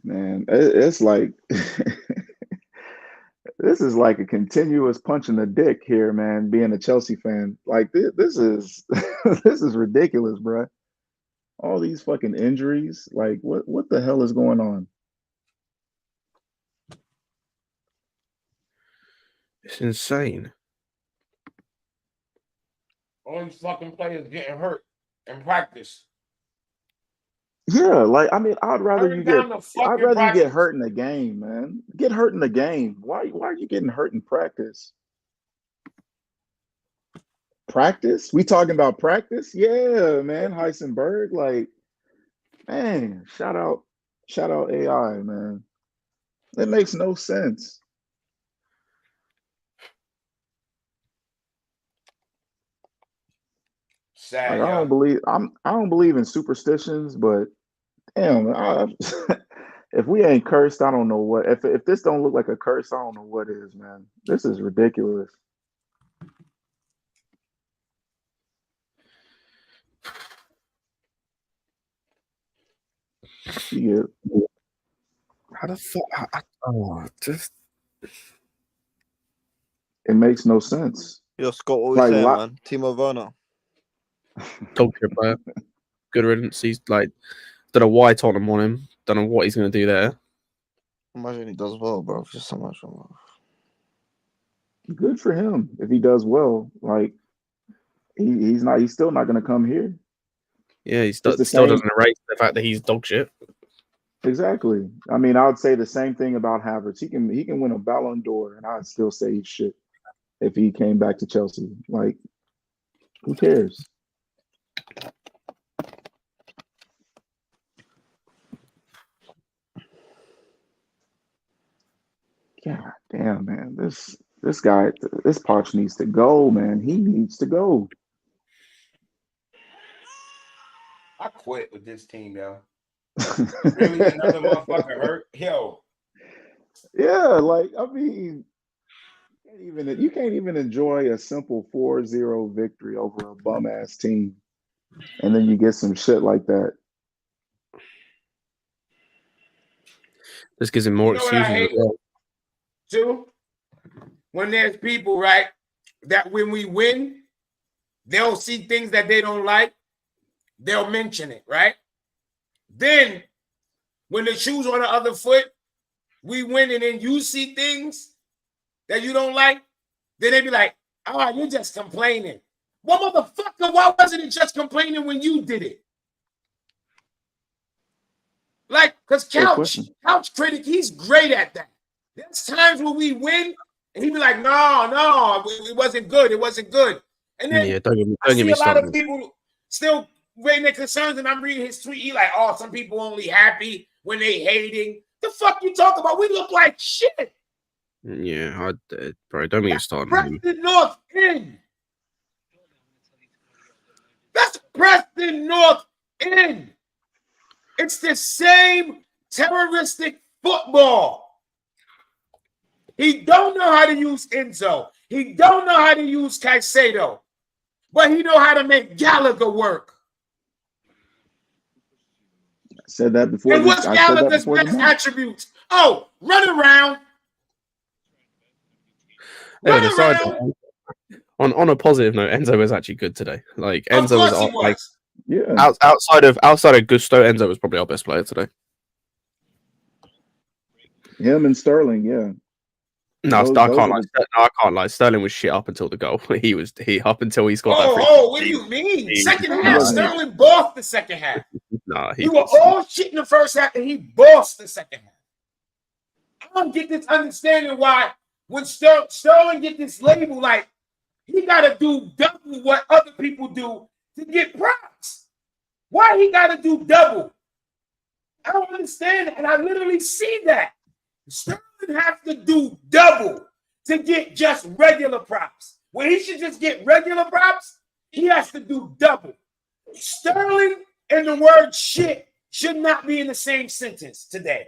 Speaker 6: Man, it's like this is like a continuous punch in the dick here, man. Being a Chelsea fan, like this is this is ridiculous, bro. All these fucking injuries, like what the hell is going on?
Speaker 13: It's insane.
Speaker 4: All these fucking players getting hurt in practice.
Speaker 6: Yeah, like I mean, I'd rather
Speaker 4: Turn
Speaker 6: you
Speaker 4: down
Speaker 6: get
Speaker 4: the fucking
Speaker 6: you get
Speaker 4: practice.
Speaker 6: hurt in the game, man. Get hurt in the game. Why are you getting hurt in practice? Practice? We talking about practice? Yeah, man. Heisenberg, like, man, shout out AI, man. It makes no sense.
Speaker 4: Sad,
Speaker 6: Like, I don't believe in superstitions, but damn, if we ain't cursed, I don't know what. If this don't look like a curse, I don't know what is, man. This is ridiculous. Yeah.
Speaker 13: How the fuck?
Speaker 6: It makes no sense.
Speaker 10: Yo, Scott, what we
Speaker 6: Like,
Speaker 10: saying, man? Timo Werner.
Speaker 13: Dog shit player. Good riddance. He's like, don't know why Tottenham want him. Don't know what he's going to do there.
Speaker 10: Imagine he does well, bro. Just so much.
Speaker 6: Good for him if he does well. Like, he's still not going to come here.
Speaker 13: Yeah, he
Speaker 6: It's the
Speaker 13: still
Speaker 6: same-
Speaker 13: doesn't erase the fact that he's dog shit.
Speaker 6: Exactly. I mean, I would say the same thing about Havertz. He can win a Ballon d'Or, and I'd still say he's shit if he came back to Chelsea. Like, who cares? God damn, man. This guy, this Poch needs to go, man. He needs to go.
Speaker 4: I quit with this team, yo. Really, another motherfucker hurt? Yo.
Speaker 6: Yeah, like, I mean, you can't even enjoy a simple 4-0 victory over a bum ass team. And then you get some shit like that.
Speaker 13: This gives him more
Speaker 4: You know what I
Speaker 13: excuses as
Speaker 4: hate?
Speaker 13: well.
Speaker 4: Too, when there's people, right, that when we win, they'll see things that they don't like, they'll mention it, right? Then, when the shoe's on the other foot, we win, and then you see things that you don't like, then they be like, "Oh, you're just complaining." Well, motherfucker, why wasn't it just complaining when you did it? Like, because Couch Critic, he's great at that. There's times when we win, and he be like, no, it wasn't good. It wasn't good. And then
Speaker 13: Yeah, don't get
Speaker 4: I see
Speaker 13: me
Speaker 4: a lot of
Speaker 13: started.
Speaker 4: people still raising their concerns, and I'm reading his tweet. He like, oh, some people only happy when they hating. The fuck you talk about? We look like shit.
Speaker 13: Yeah, bro, don't get me started.
Speaker 4: Preston North End. That's Preston North End. It's the same terroristic football. He don't know how to use Enzo. He don't know how to use Caicedo, but he know how to make Gallagher work.
Speaker 6: I said that before.
Speaker 4: And what's Gallagher's best attributes? Oh, run around. Run around.
Speaker 13: On a positive note, Enzo was actually good today. Like Enzo was like,
Speaker 6: yeah.
Speaker 13: Outside of Gusto, Enzo was probably our best player today.
Speaker 6: Him and Sterling, yeah.
Speaker 13: No, I can't lie. Sterling was shit up until the goal. He up until he scored that free.
Speaker 4: Oh, what do you mean? Second half, Sterling bossed the second half.
Speaker 13: Nah,
Speaker 4: we were all shit in the first half, and he bossed the second half. I don't get this understanding why when Sterling get this label, like he got to do double what other people do to get props. Why he got to do double? I don't understand it, and I literally see that. Sterling have to do double to get just regular props. When he should just get regular props, he has to do double. Sterling and the word shit should not be in the same sentence today.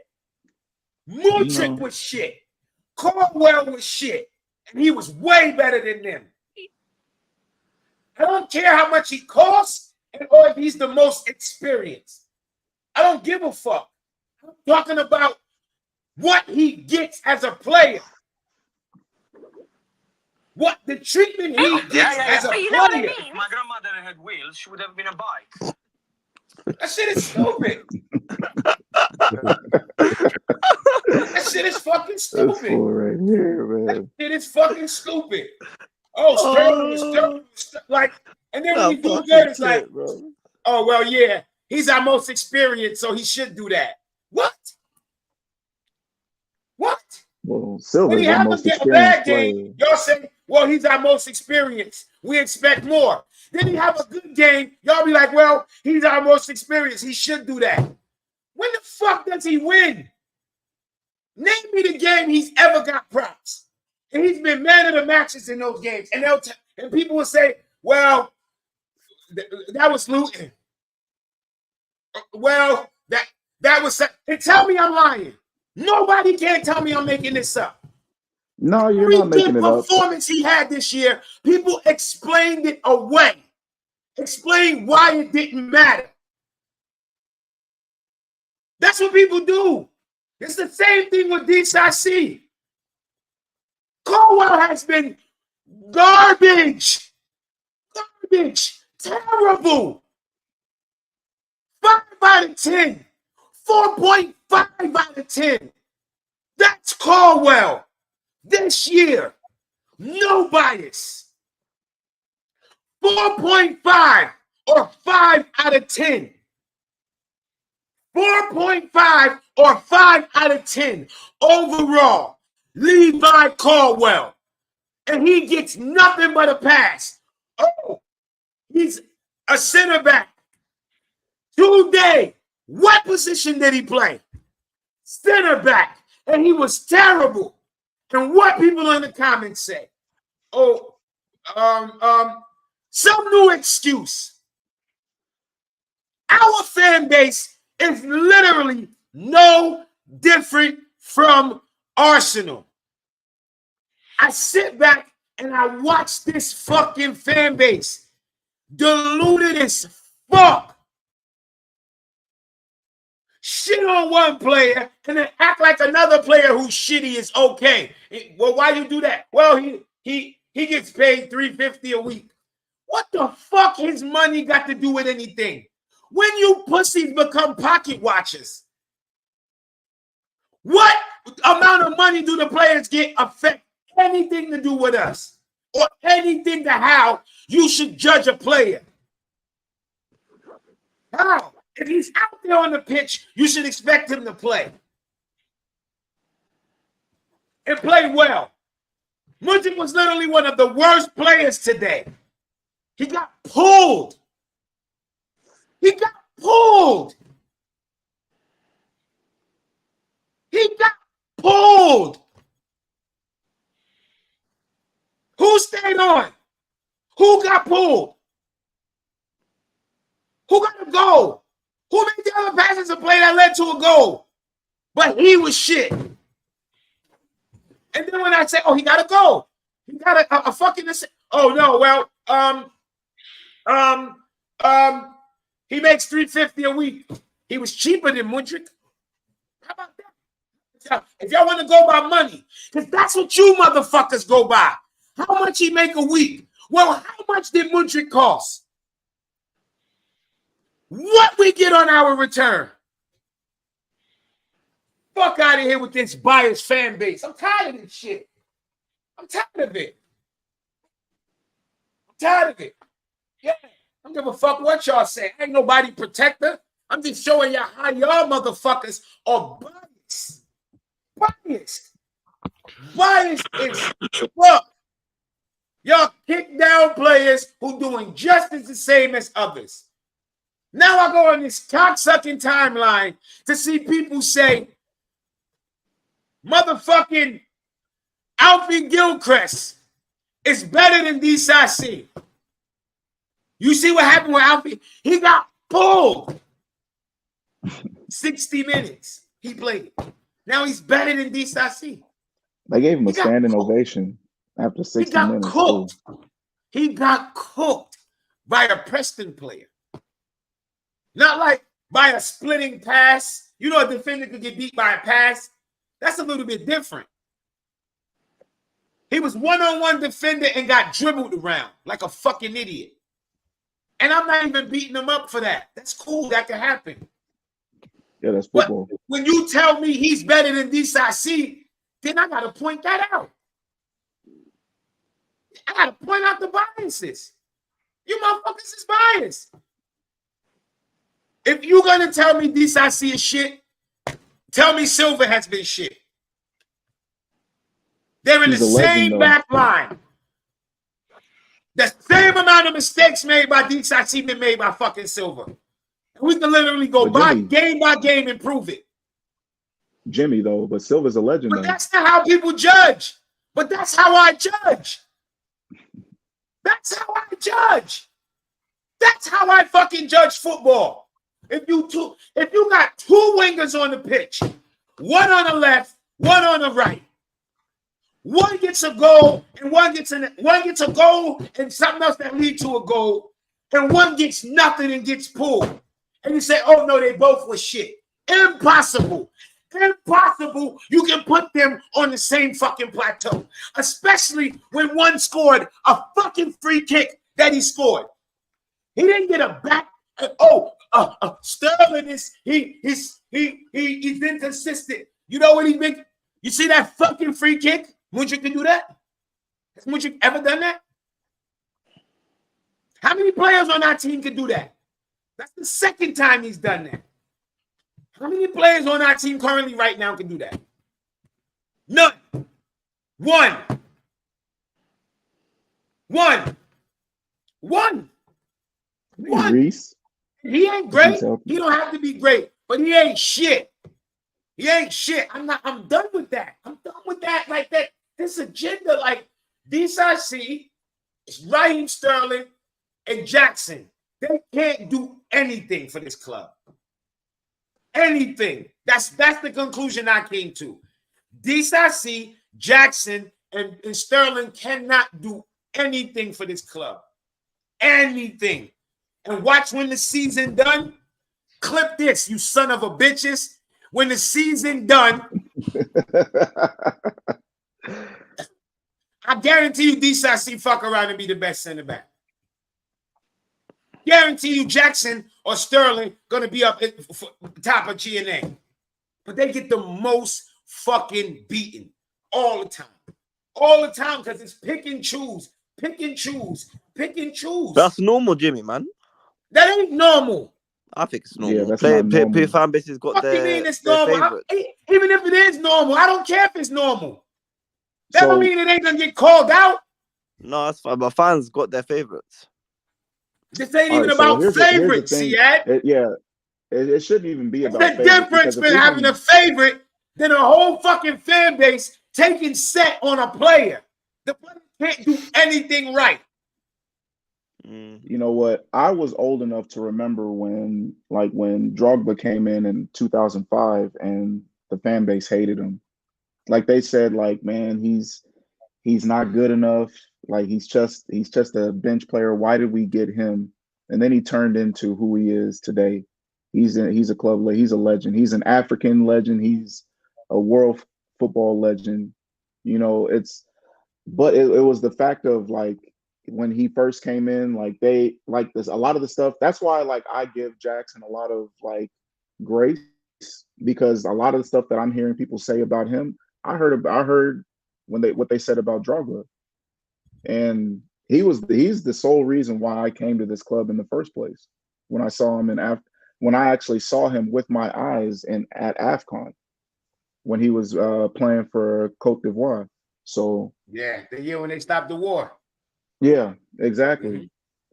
Speaker 4: Mudryk was shit. Caldwell was shit. And he was way better than them. I don't care how much he costs or if he's the most experienced. I don't give a fuck. I'm talking about what he gets as a player. What the treatment he gets as a player.
Speaker 15: You know what I mean? If my grandmother had wheels, she would have been a bike.
Speaker 4: That shit is stupid. That shit is fucking stupid.
Speaker 6: That's cool right here, man.
Speaker 4: That shit is fucking stupid. Oh, Sterling, like, and then when you do good, it's like, oh, well, yeah, he's our most experienced, so he should do that. What? What?
Speaker 6: Well, Silva's
Speaker 4: when he
Speaker 6: our
Speaker 4: happens
Speaker 6: most
Speaker 4: to get a
Speaker 6: experienced
Speaker 4: bad
Speaker 6: player.
Speaker 4: game, y'all say, well, he's our most experienced. We expect more. Then he have a good game, y'all be like, well, he's our most experienced. He should do that. When the fuck does he win? Name me the game he's ever got props. And he's been man of the matches in those games. And and people will say, well, that was Luton. Well, that was... And tell me I'm lying. Nobody can tell me I'm making this up.
Speaker 6: No, you're not making it up.
Speaker 4: Performance he had this year, people explained it away. Explain why it didn't matter. That's what people do. It's the same thing with DCC. Caldwell has been garbage. Garbage. Terrible. 5 out of 10. 4.5 out of 10. That's Caldwell. This year. No bias. 4.5 or 5 out of 10. 4.5 or 5 out of 10 overall. Levi Caldwell. And he gets nothing but a pass. Oh, he's a center back. Today, what position did he play? Center back. And he was terrible. And what people in the comments say? Oh, some new excuse. Our fan base is literally no different from Arsenal. I sit back and I watch this fucking fan base. Deluded as fuck. Shit on one player and then act like another player who's shitty is okay. Well, why you do that? Well, he gets paid $350 a week. What the fuck his money got to do with anything? When you pussies become pocket watchers, what amount of money do the players get affect anything to do with us? Or anything to how you should judge a player? How? If he's out there on the pitch, you should expect him to play. And play well. Mudryk was literally one of the worst players today. He got pulled. He got pulled. He got pulled. Who stayed on? Who got pulled? Who got a goal? Who made the other passes to play that led to a goal? But he was shit. And then when I say, oh, he got a goal.
Speaker 3: He got a fucking. Oh no, well, he makes $350 a week. He was cheaper than Mudryk. How about that? If y'all want to go by money, because that's what you motherfuckers go by. How much he make a week? Well, how much did Mudryk cost? What we get on our return? Fuck out of here with this biased fan base. I'm tired of this shit. I'm tired of it. I'm tired of it. Yeah, I don't give a fuck what y'all say. Ain't nobody protector. I'm just showing y'all how y'all motherfuckers are biased. Biased. Biased is look. Y'all kick down players who doing just as the same as others. Now I go on this cocksucking timeline to see people say, motherfucking Alfie Gilchrist is better than DCC. You see what happened with Alfie? He got pulled. 60 minutes he played. Now he's better than DCC.
Speaker 6: They gave him a standing ovation after 60 minutes.
Speaker 3: Cooked. He got cooked by a Preston player. Not like by a splitting pass. You know, a defender could get beat by a pass. That's a little bit different. He was one-on-one defender and got dribbled around like a fucking idiot. And I'm not even beating him up for that. That's cool. That can happen.
Speaker 6: Yeah, that's football.
Speaker 3: But when you tell me he's better than DCC, then I got to point that out. I got to point out the biases. You motherfuckers is biased. If you're going to tell me DCC is shit, tell me Silver has been shit. They're in the same back line. The same amount of mistakes made by DCC been made by fucking Silver. And we can literally go by game and prove it.
Speaker 6: Jimmy, though, but Silver's a legend.
Speaker 3: But that's not how people judge. But that's how I judge. That's how I judge. That's how I fucking judge football. If you got two wingers on the pitch, one on the left, one on the right, one gets a goal and one gets a goal and something else that leads to a goal, and one gets nothing and gets pulled. And you say, oh no, they both were shit. Impossible. Impossible. You can put them on the same fucking plateau, especially when one scored a fucking free kick that he scored. He didn't get a back. Sterling is he's inconsistent. You know what he been? You see that fucking free kick? Mudryk can do that. Has Mudryk ever done that? How many players on our team can do that? That's the second time he's done that. How many players on our team currently right now can do that? None. One.
Speaker 6: Reese.
Speaker 3: He ain't great. He don't have to be great, but he ain't shit. He ain't shit. I'm done with that. I'm done with that. Like that. This agenda, like DCC, Raheem Sterling, and Jackson. They can't do anything for this club. Anything. That's the conclusion I came to. DCC, Jackson, and Sterling cannot do anything for this club. Anything. And watch when the season done. Clip this, you son of a bitches. When the season done, I guarantee you DCC fuck around and be the best center back. Guarantee you Jackson or Sterling gonna be up at top of GNA. But they get the most fucking beaten all the time. All the time, because it's pick and choose.
Speaker 10: That's normal, Jimmy, man.
Speaker 3: That ain't normal.
Speaker 10: I think it's normal.
Speaker 6: Yeah, that's not normal.
Speaker 10: Fan base has got their
Speaker 3: normal? Even if it is normal, I don't care if it's normal. That don't mean it ain't gonna get called out.
Speaker 10: No, that's fine. But fans got their favorites.
Speaker 3: This ain't even about favorites,
Speaker 6: it shouldn't even be about favorites.
Speaker 3: It's the difference between having a favorite than a whole fucking fan base taking set on a player. The player can't do anything right.
Speaker 6: You know what? I was old enough to remember when Drogba came in 2005 and the fan base hated him. Like they said, like, man, he's He's not good enough. Like he's just a bench player. Why did we get him? And then he turned into who he is today. He's a club. He's a legend. He's an African legend. He's a world football legend. You know, but it was the fact of like when he first came in, like they like this a lot of the stuff. That's why like I give Jackson a lot of like grace because a lot of the stuff that I'm hearing people say about him, I heard when what they said about Drogba, and he's the sole reason why I came to this club in the first place. When I saw him when I actually saw him with my eyes and at AFCON when he was playing for Cote d'Ivoire. So
Speaker 4: yeah, the year when they stopped the war.
Speaker 6: Yeah, exactly.
Speaker 4: Mm-hmm.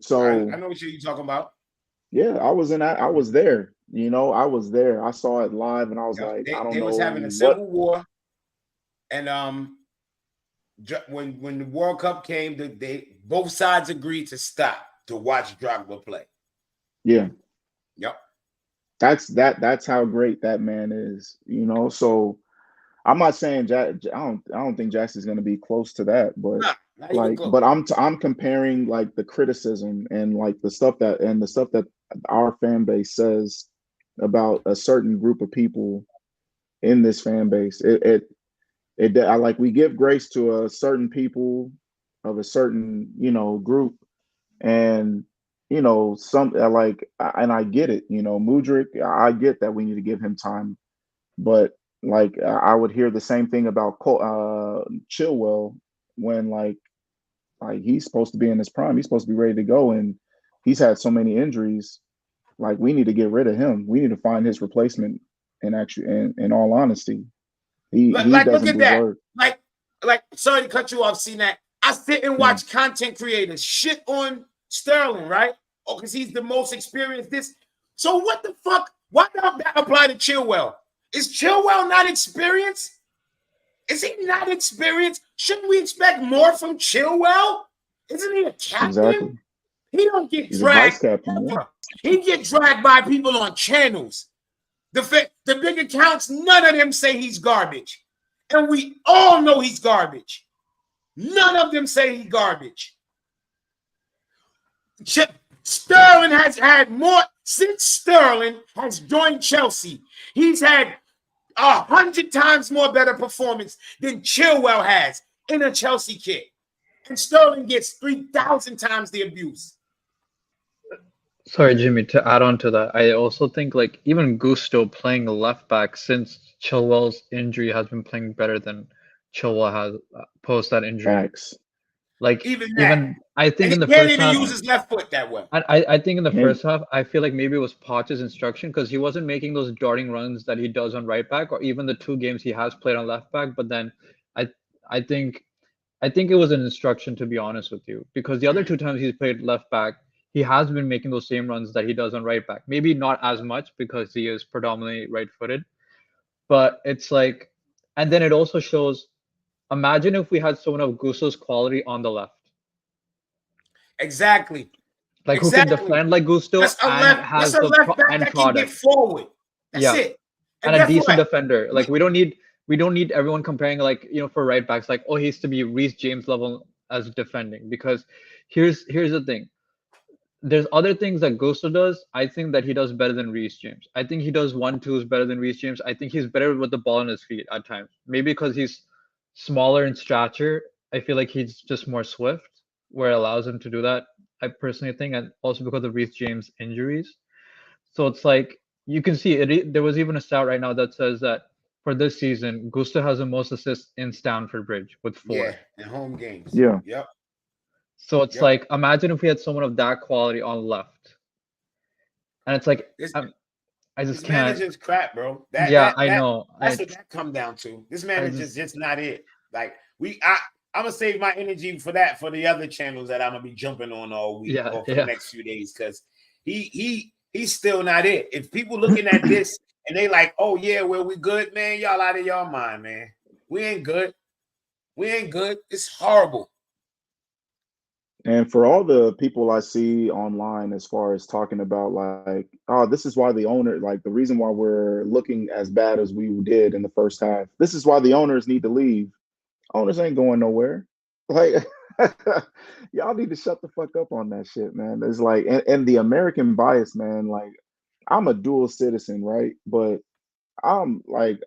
Speaker 6: So
Speaker 4: I know what you're talking about.
Speaker 6: Yeah, I was there. You know, I was there. I saw it live, and I was like,
Speaker 4: they,
Speaker 6: I don't
Speaker 4: they
Speaker 6: know
Speaker 4: was having a civil war, and when the World Cup came, both sides agreed to stop to watch Drogba play.
Speaker 6: Yeah.
Speaker 4: Yep.
Speaker 6: That's how great that man is. You know, so I'm not saying I don't think Jackson's going to be close to that, but but I'm comparing like the criticism and like the stuff that our fan base says about a certain group of people in this fan base. I like we give grace to a certain people of a certain group, and some like and I get it. Mudryk, I get that we need to give him time, but like I would hear the same thing about Chilwell when like he's supposed to be in his prime. He's supposed to be ready to go, and he's had so many injuries. Like we need to get rid of him. We need to find his replacement. And actually, in all honesty, he doesn't deserve.
Speaker 4: Like sorry to cut you off, C-Nac. I sit and watch content creators shit on Sterling, right? Oh, because he's the most experienced. So what the fuck? Why don't that apply to Chilwell? Is Chilwell not experienced? Is he not experienced? Shouldn't we expect more from Chilwell? Isn't he a captain?
Speaker 6: Exactly.
Speaker 4: He don't get
Speaker 6: He's
Speaker 4: dragged.
Speaker 6: a vice captain, yeah.
Speaker 4: He get dragged by people on channels. The big accounts, none of them say he's garbage. And we all know he's garbage. None of them say he's garbage. Sterling has had more since Sterling has joined Chelsea. He's had 100 times more better performance than Chilwell has in a Chelsea kit. And Sterling gets 3,000 times the abuse.
Speaker 16: Sorry, Jimmy, to add on to that, I also think like even Gusto playing left back since Chilwell's injury has been playing better than Chilwell has post that injury.
Speaker 6: Facts.
Speaker 16: Like
Speaker 4: even
Speaker 16: I think in the
Speaker 4: first half,
Speaker 16: he can't
Speaker 4: even use his left foot that way.
Speaker 16: I think in the first half, I feel like maybe it was Poch's instruction because he wasn't making those darting runs that he does on right back, or even the 2 games he has played on left back. But then I think it was an instruction, to be honest with you, because the other 2 times he's played left back, he has been making those same runs that he does on right back. Maybe not as much because he is predominantly right-footed, but it's like, and then it also shows. Imagine if we had someone of Gusto's quality on the left.
Speaker 4: Exactly.
Speaker 16: Like who can defend like Gusto and has the end product.
Speaker 4: Can get forward. That's it.
Speaker 16: And a decent defender. Like we don't need everyone comparing like for right backs like he has to be Reece James level as defending, because here's the thing. There's other things that Gusto does. I think that he does better than Reece James. I think he does 1-2s better than Reece James. I think he's better with the ball on his feet at times. Maybe because he's smaller in stature. I feel like he's just more swift, where it allows him to do that. I personally think, and also because of Reece James' injuries. So it's like you can see it. There was even a stat right now that says that for this season, Gusto has the most assists in Stamford Bridge with 4.
Speaker 4: Yeah, in home games.
Speaker 6: Yeah.
Speaker 4: Yep.
Speaker 16: So it's like, imagine if we had someone of that quality on left. And it's like, I just can't.
Speaker 4: Manager's crap, bro.
Speaker 16: I know.
Speaker 4: That's what that come down to. This manager's just not it. Like I'm gonna save my energy for the other channels that I'm gonna be jumping on all week or for the next few days, because he's still not it. If people looking at this and they like, oh yeah, well we good, man, y'all out of y'all mind, man. We ain't good. It's horrible.
Speaker 6: And for all the people I see online as far as talking about like, oh, this is why the owner, like the reason why we're looking as bad as we did in the first half, this is why the owners need to leave. Owners ain't going nowhere. Like, y'all need to shut the fuck up on that shit, man. It's like, and the American bias, man. Like, I'm a dual citizen, right? But I'm like,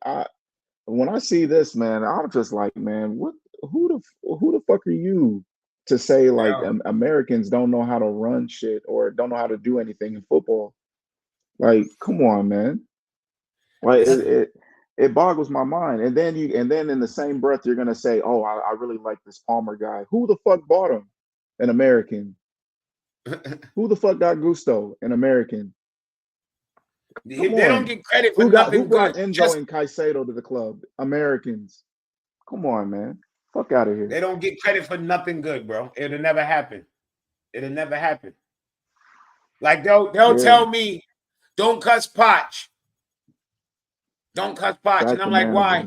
Speaker 6: when I see this, man, I'm just like, man, what? Who the fuck are you to say like Americans don't know how to run shit or don't know how to do anything in football? Like, come on, man. Like it boggles my mind. And then in the same breath you're gonna say, oh, I really like this Palmer guy. Who the fuck bought him? An American. Who the fuck got Gusto? An American. Come
Speaker 4: They don't
Speaker 6: on.
Speaker 4: get credit for
Speaker 6: Who
Speaker 4: nothing
Speaker 6: brought
Speaker 4: good.
Speaker 6: Enzo and Caicedo to the club? Americans. Come on, man. Fuck out of here.
Speaker 4: They don't get credit for nothing good, bro. It'll never happen. It'll never happen. Like they'll tell me, don't cuss Potch. Don't cuss Potch. And I'm like, why?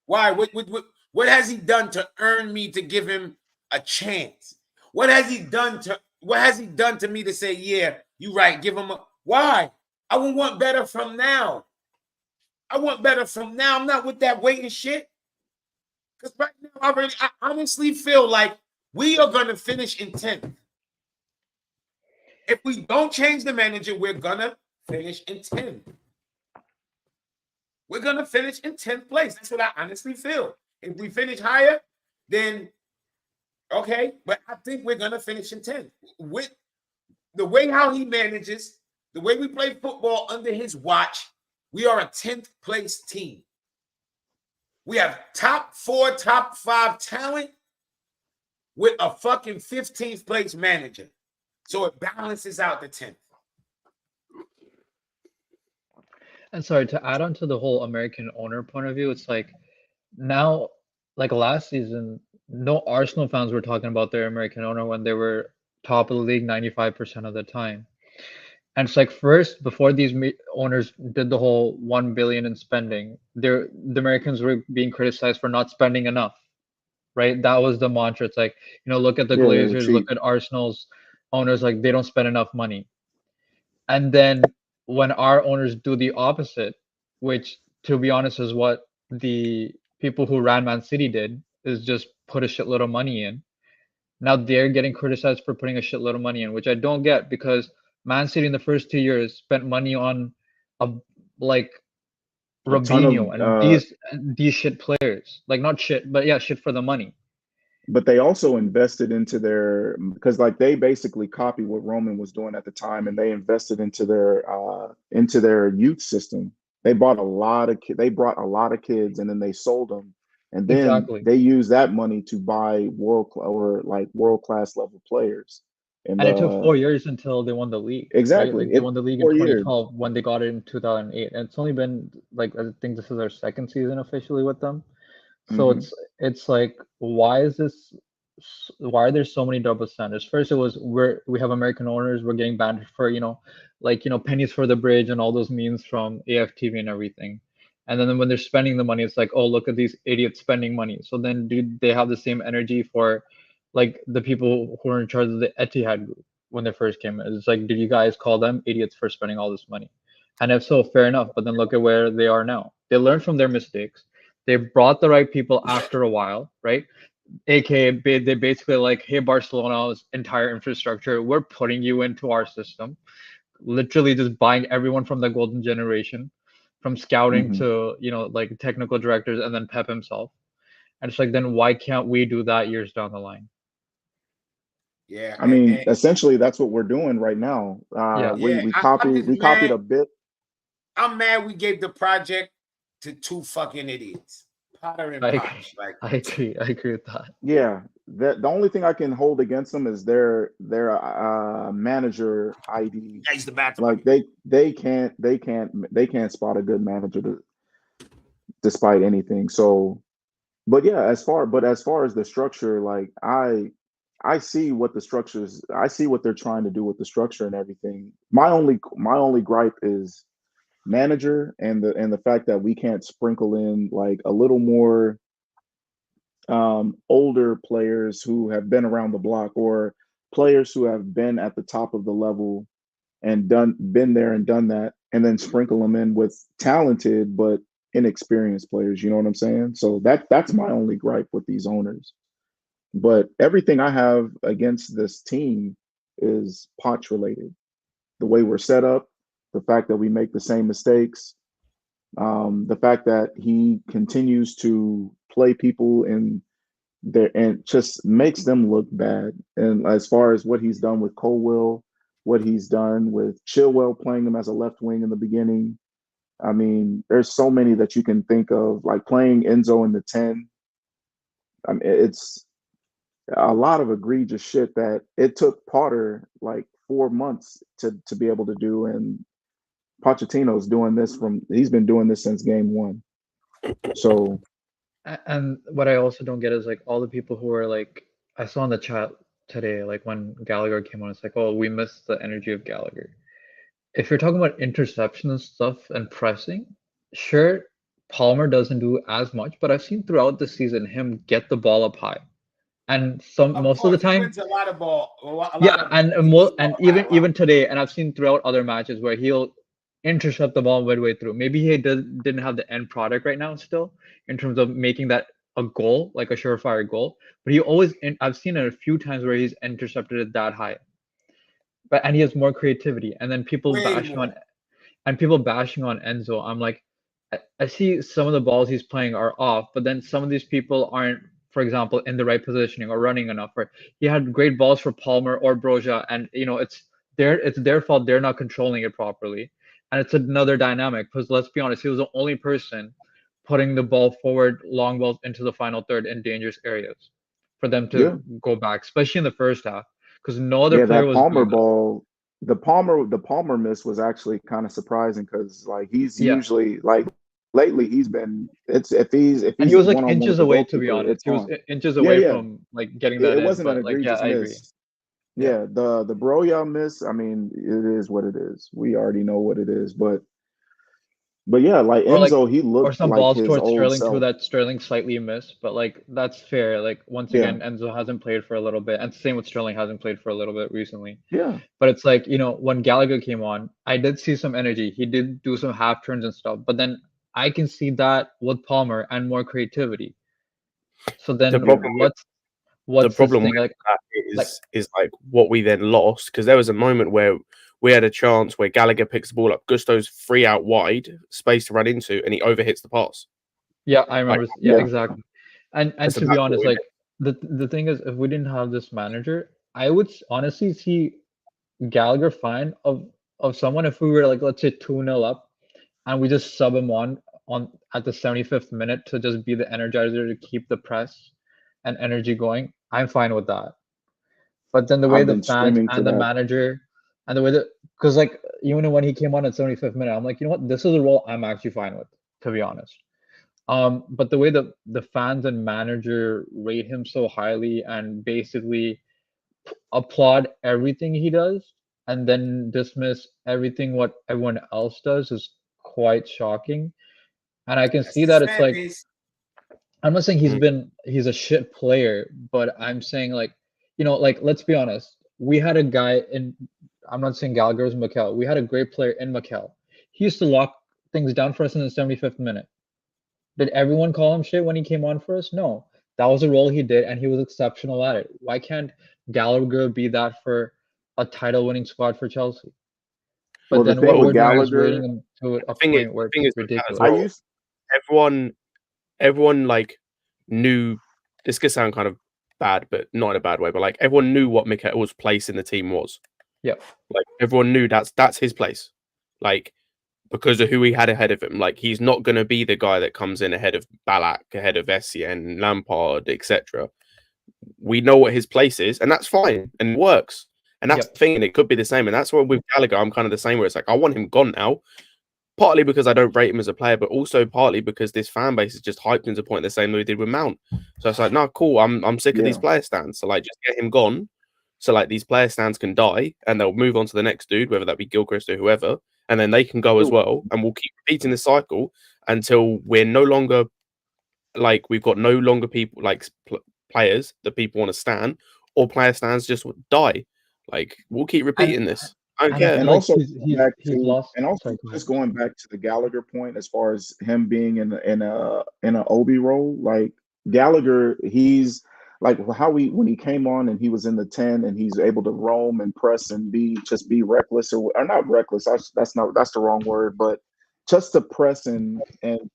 Speaker 4: Why? What has he done to earn me to give him a chance? What has he done to me to say, yeah, you right, give him a why? I would want better from now. I want better from now. I'm not with that waiting shit. Because right now, I honestly feel like we are going to finish in 10th. If we don't change the manager, we're going to finish in 10th. We're going to finish in 10th place. That's what I honestly feel. If we finish higher, then okay. But I think we're going to finish in 10th. With the way how he manages, the way we play football under his watch, we are a 10th place team. We have top 4, top 5 talent with a fucking 15th place manager. So it balances out the 10th.
Speaker 16: And sorry, to add on to the whole American owner point of view, it's like now, like last season, no Arsenal fans were talking about their American owner when they were top of the league 95% of the time. And it's like first, before these owners did the whole 1 billion in spending, the Americans were being criticized for not spending enough, right? That was the mantra. It's like, look at the Glazers, look at Arsenal's owners, like they don't spend enough money. And then when our owners do the opposite, which to be honest is what the people who ran Man City did, is just put a shitload of money in. Now they're getting criticized for putting a shitload of money in, which I don't get because Man City in the first 2 years spent money on Robinho and these shit players. Like not shit, but yeah, shit for the money.
Speaker 6: But they also invested into because like they basically copied what Roman was doing at the time, and they invested into their youth system. They brought a lot of kids, and then they sold them, and then they used that money to buy world class level players.
Speaker 16: And it took 4 years until they won the league.
Speaker 6: Exactly,
Speaker 16: right? Like they won the league in 2012 when they got it in 2008, and it's only been like I think this is our second season officially with them. So it's like why are there so many double standards? First it was we have American owners, we're getting banned for pennies for the bridge and all those memes from AFTV and everything. And then when they're spending the money, it's like, oh, look at these idiots spending money. So then do they have the same energy for like the people who are in charge of the Etihad group when they first came in? It's like, did you guys call them idiots for spending all this money? And if so, fair enough. But then look at where they are now. They learned from their mistakes. They brought the right people after a while, right? AKA, they basically like, hey, Barcelona's entire infrastructure, we're putting you into our system. Literally just buying everyone from the golden generation, from scouting to, like technical directors, and then Pep himself. And it's like, then why can't we do that years down the line?
Speaker 4: Yeah,
Speaker 6: I mean, essentially, that's what we're doing right now. We copied a bit.
Speaker 4: I'm mad we gave the project to 2 fucking idiots, Potter and Poch. Like,
Speaker 16: I agree with that.
Speaker 6: Yeah, the only thing I can hold against them is their manager ID.
Speaker 4: He's the bathroom.
Speaker 6: Like they can't spot a good manager despite anything. So, but yeah, as far as the structure, like I see what the structures. I see what they're trying to do with the structure and everything. My only gripe is manager and the fact that we can't sprinkle in like a little more older players who have been around the block or players who have been at the top of the level and been there and done that, and then sprinkle them in with talented but inexperienced players. You know what I'm saying? So that's my only gripe with these owners. But everything I have against this team is Poch related. The way we're set up, the fact that we make the same mistakes, the fact that he continues to play people in there and just makes them look bad. And as far as what he's done with Colwell, what he's done with Chilwell playing him as a left wing in the beginning, I mean, there's so many that you can think of, like playing Enzo in the 10. I mean, it's a lot of egregious shit that it took Potter like 4 months to be able to do. And Pochettino's doing this he's been doing this since game one. So.
Speaker 16: And what I also don't get is like all the people who are like, I saw in the chat today, like when Gallagher came on, it's like, oh, we missed the energy of Gallagher. If you're talking about interception and stuff and pressing, sure, Palmer doesn't do as much, but I've seen throughout the season him get the ball up high, and most of the time,
Speaker 4: he wins a lot of ball.
Speaker 16: And even today, and I've seen throughout other matches where he'll intercept the ball midway through. Maybe he didn't have the end product right now still in terms of making that a goal, like a surefire goal, but he always I've seen it a few times where he's intercepted it that high. And he has more creativity, and then people bashing on Enzo. I'm like, I see some of the balls he's playing are off, but then some of these people aren't, for example, in the right positioning or running enough. Or he had great balls for Palmer or Broja, and it's their fault they're not controlling it properly. And it's another dynamic because let's be honest, he was the only person putting the ball forward, long balls into the final third in dangerous areas for them to go back, especially in the first half. Because no other player was
Speaker 6: Palmer ball, the Palmer miss was actually kind of surprising because like he's usually like lately he's been if he's
Speaker 16: and he was like inches away, to be honest. He was inches away from like getting that.
Speaker 6: It wasn't an egregious miss. Yeah, the Broya miss, I mean, it is what it is. We already know what it is, but yeah, like Enzo, he looked
Speaker 16: or some
Speaker 6: like
Speaker 16: balls
Speaker 6: his
Speaker 16: towards
Speaker 6: old
Speaker 16: Sterling
Speaker 6: self.
Speaker 16: too that Sterling slightly missed, but like that's fair. Like once again, Enzo hasn't played for a little bit, and same with Sterling hasn't played for a little bit recently.
Speaker 6: Yeah,
Speaker 16: but it's like when Gallagher came on, I did see some energy. He did do some half turns and stuff, but then I can see that with Palmer and more creativity. So then what's
Speaker 13: the problem with that is like what we then lost, because there was a moment where we had a chance where Gallagher picks the ball up, Gusto's free out wide, space to run into, and he overhits the pass.
Speaker 16: Yeah, I remember. Exactly. And to be honest, like the thing is, if we didn't have this manager, I would honestly see Gallagher fine of someone if we were like, let's say 2-0 up, and we just sub him on at the 75th minute to just be the energizer to keep the press and energy going. I'm fine with that. But then the way the fans and the manager and the way that, because like even when he came on at 75th minute, I'm like, you know what, this is a role I'm actually fine with, to be honest. But the way that the fans and manager rate him so highly and basically applaud everything he does and then dismiss everything what everyone else does is quite shocking. And I can see that it's like, I'm not saying he's a shit player, but I'm saying like, like let's be honest, we had a guy in, I'm not saying Gallagher was Mikel, we had a great player in Mikel. He used to lock things down for us in the 75th minute. Did everyone call him shit when he came on for us? No. That was a role he did, and he was exceptional at it. Why can't Gallagher be that for a title-winning squad for Chelsea? But then what we're doing is rating him to a point where it's ridiculous.
Speaker 13: Everyone like knew, this could sound kind of bad, but not in a bad way, but like everyone knew what Mikel's place in the team was.
Speaker 16: Yeah.
Speaker 13: Like everyone knew that's his place. Like, because of who he had ahead of him. Like, he's not going to be the guy that comes in ahead of Ballack, ahead of Essien, Lampard, etc. We know what his place is, and that's fine, and it works. And that's the thing, and it could be the same. And that's why with Gallagher, I'm kind of the same, where it's like, I want him gone now, partly because I don't rate him as a player, but also partly because this fan base is just hyped him to the point the same way we did with Mount. So it's like, no, cool, I'm sick of these player stands. So, like, just get him gone. So, like, these player stands can die, and they'll move on to the next dude, whether that be Gilchrist or whoever, and then they can go as well, and we'll keep repeating the cycle until we're no longer, like, we've got no longer people, like, players that people want to stand, or player stands just die. Like, we'll keep repeating this. I don't care.
Speaker 6: And also, just going back to the Gallagher point, as far as him being in an Obi role, like Gallagher, he's like when he came on and he was in the 10 and he's able to roam and press and be reckless or not reckless. That's the wrong word, but just to press and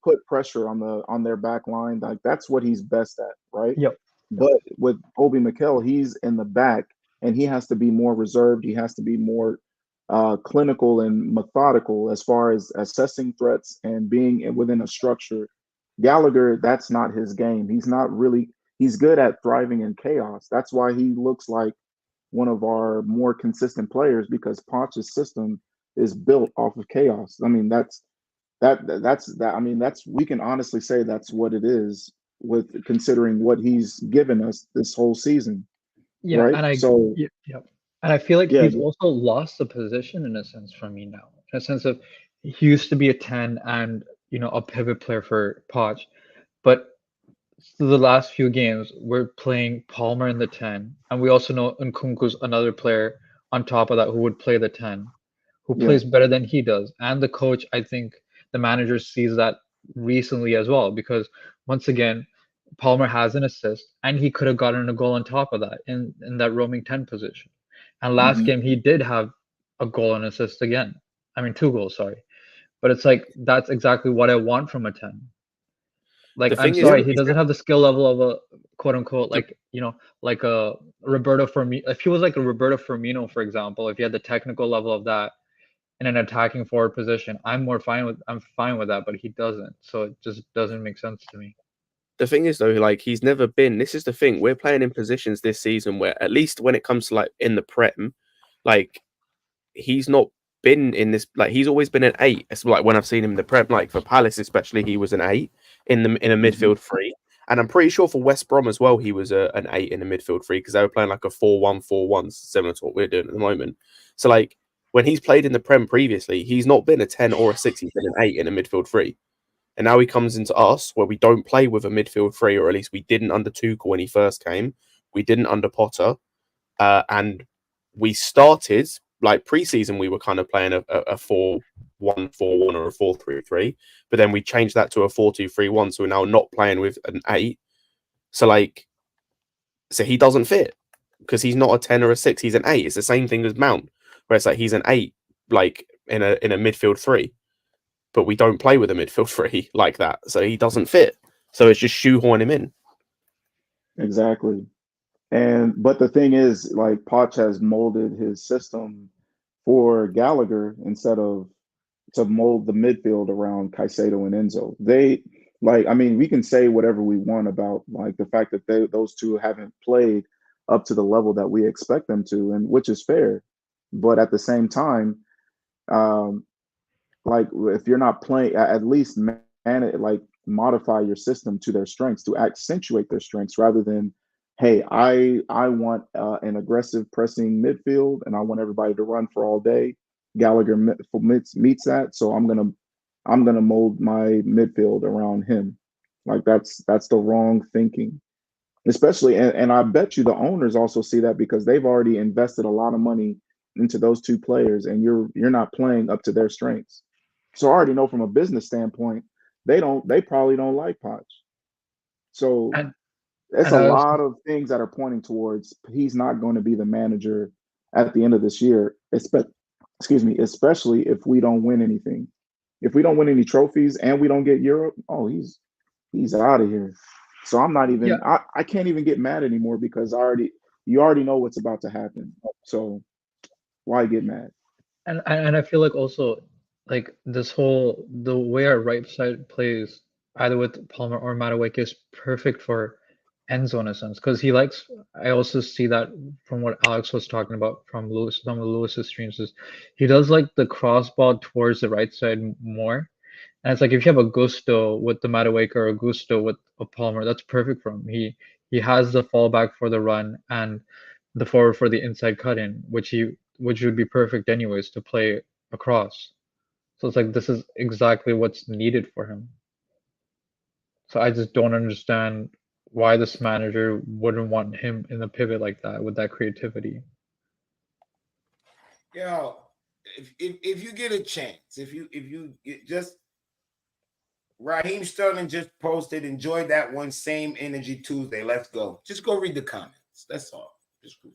Speaker 6: put pressure on their back line. Like that's what he's best at, right?
Speaker 16: Yep.
Speaker 6: But with Obi Mikel, he's in the back and he has to be more reserved. He has to be more clinical and methodical as far as assessing threats and being within a structure. Gallagher, that's not his game. He's good at thriving in chaos. That's why he looks like one of our more consistent players because Ponch's system is built off of chaos. I mean, that's we can honestly say that's what it is with considering what he's given us this whole season.
Speaker 16: Yeah,
Speaker 6: Right?
Speaker 16: and
Speaker 6: So
Speaker 16: yeah. And I feel like
Speaker 6: yeah,
Speaker 16: he's also lost the position in a sense from me now. In a sense of he used to be a 10 and a pivot player for Poch. But the last few games, we're playing Palmer in the 10, and we also know Nkunku's another player on top of that who would play the 10, who
Speaker 6: yeah.
Speaker 16: plays better than he does. And the coach, I think the manager sees that recently as well, because once again, Palmer has an assist, and he could have gotten a goal on top of that in that roaming 10 position. And last
Speaker 6: Mhm.
Speaker 16: game, he did have a goal and assist again. I mean, 2 goals, sorry. But it's like, that's exactly what I want from a 10. Like,
Speaker 13: The
Speaker 16: I'm
Speaker 13: thing is,
Speaker 16: sorry,
Speaker 13: though,
Speaker 16: he
Speaker 13: is
Speaker 16: doesn't
Speaker 13: that
Speaker 16: have the skill level of a quote unquote,
Speaker 13: the,
Speaker 16: like a Roberto Firmino. If he was like a Roberto Firmino, for example, if he had the technical level of that in an attacking forward position, I'm fine with that, but he doesn't. So it just doesn't make sense to me.
Speaker 13: the thing is though, like he's never been. This is the thing. We're playing in positions this season where, at least when it comes to like in the Prem, like he's not been in this. Like he's always been an 8. It's like when I've seen him in the Prem, like for Palace especially, he was an 8 in a midfield 3. And I'm pretty sure for West Brom as well, he was an 8 in a midfield 3 because they were playing like a 4-1-4-1, similar to what we're doing at the moment. So like when he's played in the Prem previously, he's not been a 10 or a 6. He's been an 8 in a midfield 3. And now he comes into us where we don't play with a midfield 3, or at least we didn't under Tuchel when he first came. We didn't under Potter. And we started, like preseason, we were kind of playing a 4-1-4-1 or a 4-3-3. But then we changed that to a 4-2-3-1. So we're now not playing with an 8. So he doesn't fit because he's not a 10 or a 6. He's an 8. It's the same thing as Mount, where it's like he's an 8, like in a midfield 3. But we don't play with a midfield 3 like that, so he doesn't fit. So it's just shoehorn him in.
Speaker 6: Exactly. But the thing is, like Poch has molded his system for Gallagher instead of to mold the midfield around Caicedo and Enzo. We can say whatever we want about like the fact that those two haven't played up to the level that we expect them to, and which is fair. But at the same time, like if you're not playing, at least modify your system to their strengths to accentuate their strengths rather than, hey, I want an aggressive pressing midfield and I want everybody to run for all day. Gallagher meets that, so I'm gonna mold my midfield around him. Like that's the wrong thinking. Especially, and I bet you the owners also see that because they've already invested a lot of money into those two players, and you're not playing up to their strengths. So I already know from a business standpoint, they probably don't like Poch. So
Speaker 16: And
Speaker 6: it's
Speaker 16: and
Speaker 6: a
Speaker 16: I was
Speaker 6: lot of things that are pointing towards he's not going to be the manager at the end of this year. Especially if we don't win anything. If we don't win any trophies and we don't get Europe, oh, he's out of here. So I'm not
Speaker 16: yeah,
Speaker 6: even I can't even get mad anymore because you already know what's about to happen. So why get mad?
Speaker 16: and I feel like also like the way our right side plays either with Palmer or Madueke is perfect for Enzo in a sense because he likes. I also see that from what Alex was talking about from some of Lewis's streams is he does like the crossball towards the right side more. And it's like if you have a Gusto with the Madueke or a Gusto with a Palmer, that's perfect for him. He has the fallback for the run and the forward for the inside cut in, which would be perfect anyways to play across. So it's like this is exactly what's needed for him. So I just don't understand why this manager wouldn't want him in the pivot like that with that creativity.
Speaker 4: If you get a chance, if you just Raheem Sterling just posted, enjoyed that one, same energy Tuesday. Let's go. Just go read the comments. That's all. Just read.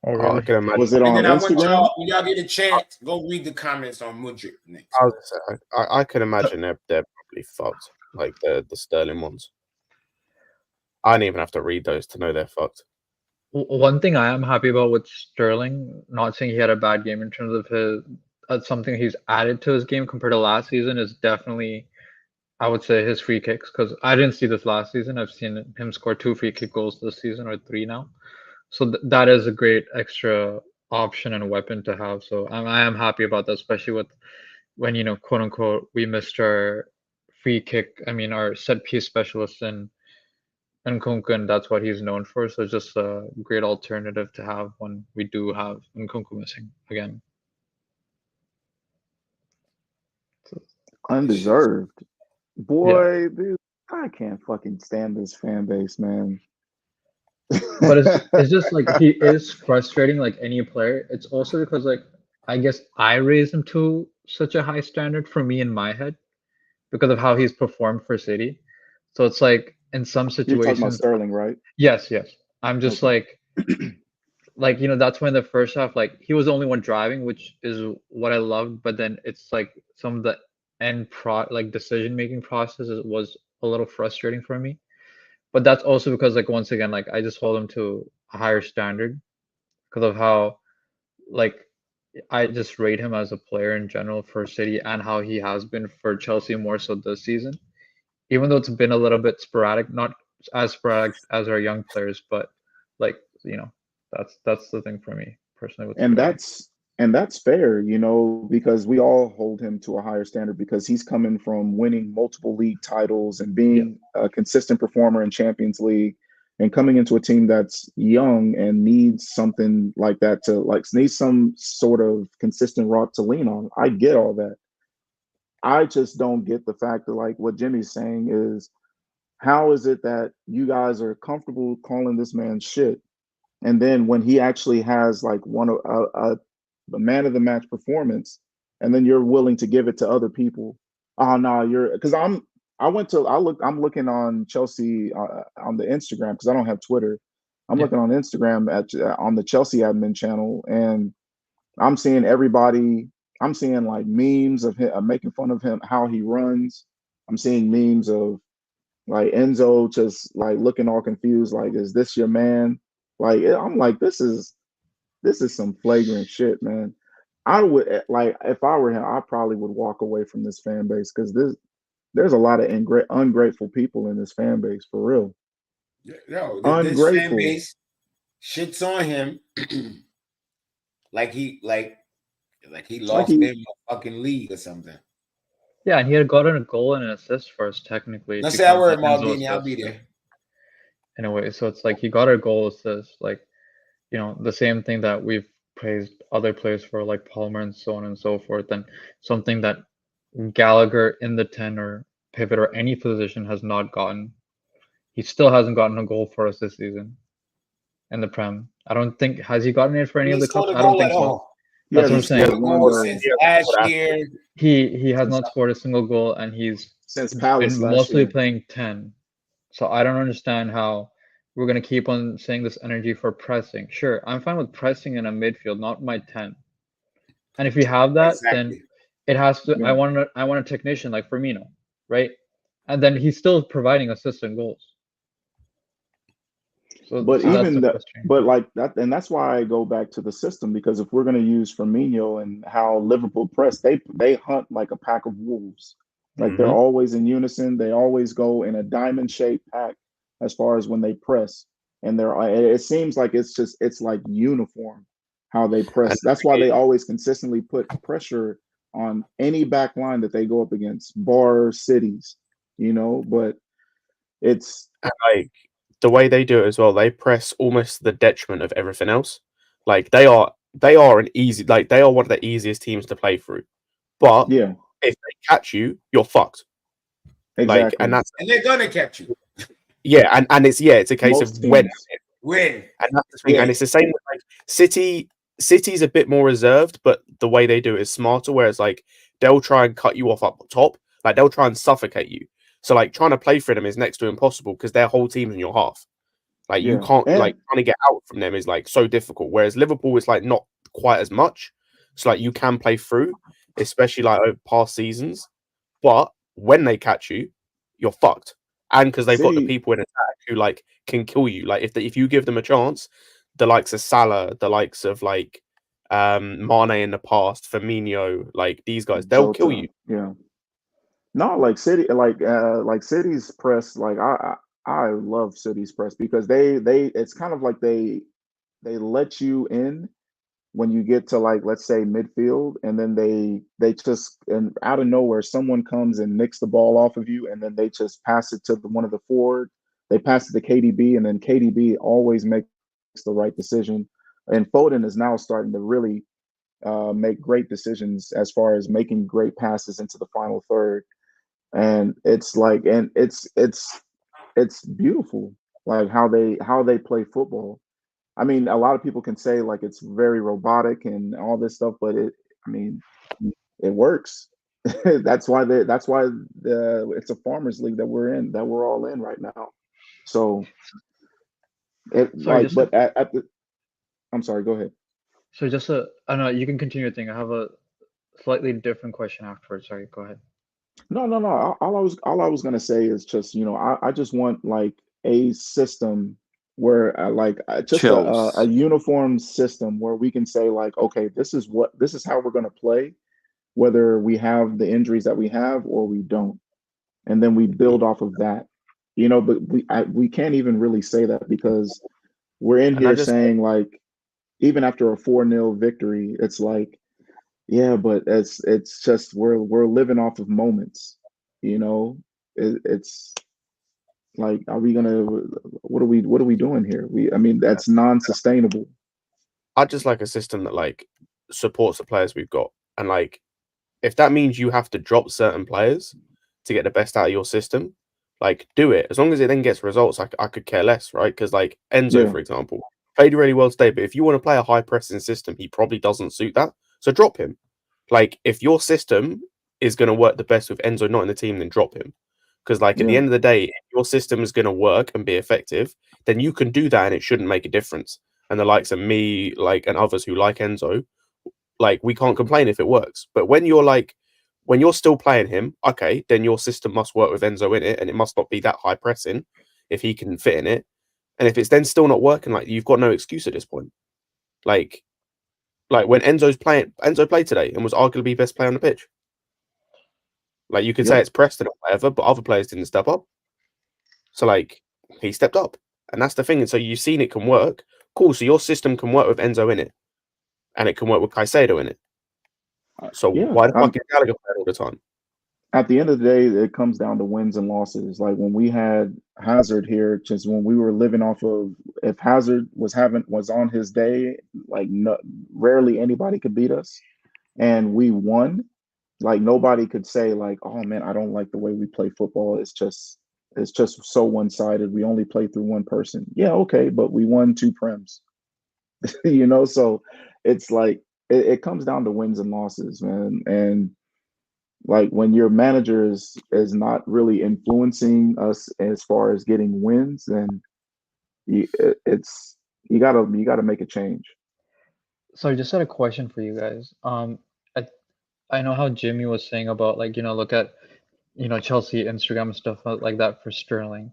Speaker 16: Oh, really?
Speaker 13: I can imagine.
Speaker 6: Was it
Speaker 4: And
Speaker 6: on
Speaker 4: then I want
Speaker 6: Instagram?
Speaker 4: y'all, when y'all get a chance, go read the comments on Mudrick next.
Speaker 13: I can imagine they're probably fucked. Like the Sterling ones. I don't even have to read those to know they're fucked.
Speaker 16: One thing I am happy about with Sterling, not saying he had a bad game in terms of his something he's added to his game compared to last season is definitely, I would say, his free kicks, because I didn't see this last season. I've seen him score 2 free kick goals this season, or 3 now. So that is a great extra option and weapon to have. So I am happy about that, especially with when, quote unquote, we missed our free kick. I mean, our set piece specialist in Nkunku, and that's what he's known for. So it's just a great alternative to have when we do have Nkunku missing again.
Speaker 6: Undeserved. Boy, dude, I can't fucking stand this fan base, man.
Speaker 16: But it's just like he is frustrating like any player. It's also because like I guess I raised him to such a high standard for me in my head because of how he's performed for City. So it's like in some
Speaker 6: You're talking about
Speaker 16: situations,
Speaker 6: Sterling, right?
Speaker 16: yes. I'm just like that's when the first half, like he was the only one driving, which is what I loved. But then it's like some of the end decision making process was a little frustrating for me. But that's also because like once again, like I just hold him to a higher standard because of how like I just rate him as a player in general for City and how he has been for Chelsea more so this season. Even though it's been a little bit sporadic, not as sporadic as our young players, but like that's the thing for me personally with Sterling.
Speaker 6: That's fair, because we all hold him to a higher standard because he's coming from winning multiple league titles and being a consistent performer in Champions League and coming into a team that's young and needs something like that needs some sort of consistent rock to lean on. I get all that. I just don't get the fact that like what Jimmy's saying is, how is it that you guys are comfortable calling this man shit? And then when he actually has like a man of the match performance, and then you're willing to give it to other people. Oh no, because I'm looking on Chelsea on the Instagram because I don't have Twitter. I'm looking on Instagram on the Chelsea admin channel, and I'm seeing everybody. I'm seeing like memes of him making fun of him, how he runs. I'm seeing memes of like Enzo just like looking all confused, like, is this your man? Like, I'm like, this is some flagrant shit, man. I would like if I were him, I probably would walk away from this fan base because there's a lot of ungrateful people in this fan base for real.
Speaker 4: Yo, this fan base shits on him like he lost him a fucking league or something.
Speaker 16: Yeah, and he had gotten a goal and an assist for us technically.
Speaker 4: Let's say I were Maldini, I'll be there.
Speaker 16: In a way, so it's like he got a goal assist, like the same thing that we've praised other players for, like Palmer and so on and so forth, and something that Gallagher in the 10 or pivot or any position has not gotten. He still hasn't gotten a goal for us this season in the Prem. I don't think has he gotten it for any of the cups. I don't think so. That's what I'm saying.
Speaker 4: Last year,
Speaker 16: he has not scored a single goal, and he's
Speaker 6: since Palace
Speaker 16: been mostly playing 10. So I don't understand how we're gonna keep on saying this energy for pressing. Sure, I'm fine with pressing in a midfield, not my 10. And if you have that, then it has to. Yeah. I want a technician like Firmino, right? And then he's still providing assists and goals. So,
Speaker 6: but like that, and that's why I go back to the system, because if we're going to use Firmino and how Liverpool press, they hunt like a pack of wolves. Like they're always in unison. They always go in a diamond-shaped pack as far as when they press, and it seems like it's like uniform how they press. That's why they always consistently put pressure on any back line that they go up against, bar cities, but it's
Speaker 13: like the way they do it as well. They press almost the detriment of everything else. Like they are one of the easiest teams to play through. But if they catch you, you're fucked.
Speaker 6: Exactly.
Speaker 4: And they're gonna catch you.
Speaker 13: Yeah, and it's a case of when.
Speaker 4: And
Speaker 13: that's the thing. And it's the same with like City's a bit more reserved, but the way they do it is smarter, whereas like they'll try and cut you off up top, like they'll try and suffocate you. So like trying to play through them is next to impossible because their whole team's in your half. Like you
Speaker 6: Yeah.
Speaker 13: can't
Speaker 6: And
Speaker 13: like trying to get out from them is like so difficult. Whereas Liverpool is like not quite as much. So like you can play through, especially like over past seasons. But when they catch you, you're fucked. And because they've got the
Speaker 6: City,
Speaker 13: people in attack who like can kill you. Like if you give them a chance, the likes of Salah, the likes of like Mane in the past, Firmino, like these guys, they'll kill
Speaker 6: Jota,
Speaker 13: you.
Speaker 6: yeah. No, like City, like City's press, like I love City's press because they it's kind of like they let you in when you get to like let's say midfield, and then they just and out of nowhere someone comes and nicks the ball off of you, and then they just pass it to one of the forward. They pass it to KDB, and then KDB always makes the right decision. And Foden is now starting to really make great decisions as far as making great passes into the final third. And it's like, and it's beautiful, like how they play football. I mean, a lot of people can say like it's very robotic and all this stuff, but I mean, it works. That's why it's a farmers league that we're all in right now. So it
Speaker 16: Sorry,
Speaker 6: like,
Speaker 16: just
Speaker 6: but at the, I'm sorry, go ahead.
Speaker 16: so just a I don't know, you can continue your thing. I have a slightly different question afterwards. Sorry, go ahead.
Speaker 6: No. All I was gonna say is just I just want like a system where just a
Speaker 10: Chills.
Speaker 6: uniform system where we can say like, okay, this is how we're gonna play, whether we have the injuries that we have or we don't, and then we build off of that. But we can't even really say that because we're in
Speaker 13: And I
Speaker 6: here
Speaker 13: just
Speaker 6: saying like even after a 4-0 victory, it's like yeah, but it's just we're living off of moments, you know. It's like, are we gonna? What are we doing here? I mean, that's non-sustainable.
Speaker 13: I just like a system that like supports the players we've got. And like if that means you have to drop certain players to get the best out of your system, like do it. As long as it then gets results, I could care less, right? Because like Enzo,
Speaker 6: Yeah,
Speaker 13: for example, played really well today, but if you want to play a high pressing system, he probably doesn't suit that. So drop him. Like if your system is going to work the best with Enzo not in the team, then drop him. Because like at the
Speaker 6: yeah,
Speaker 13: end of the day, if your system is going to work and be effective, then you can do that and it shouldn't make a difference. And the likes of me, like and others who like Enzo, like we can't complain if it works. But when you're still playing him, okay, then your system must work with Enzo in it, and it must not be that high pressing if he can fit in it. And if it's then still not working, like you've got no excuse at this point. Like when Enzo played today and was arguably best player on the pitch. Like you could say
Speaker 6: yeah.
Speaker 13: it's Preston or whatever, but other players didn't step up. So like he stepped up, and that's the thing. And so you've seen it can work. Cool. So your system can work with Enzo in it, and it can work with Caicedo in it. So
Speaker 6: Yeah.
Speaker 13: why the fuck is Gallagher playing all the time?
Speaker 6: At the end of the day, it comes down to wins and losses. Like when we had Hazard here, just when we were living off of, if Hazard was on his day, like no, rarely anybody could beat us, and we won. Like nobody could say like, oh man, I don't like the way we play football. It's just so one-sided. We only play through one person. Yeah, okay, but we won 2 prems. So it's like it comes down to wins and losses, man. And like when your manager is not really influencing us as far as getting wins, then it's you gotta make a change.
Speaker 16: So I just had a question for you guys. I I know how Jimmy was saying about like, look at, Chelsea Instagram and stuff like that for Sterling.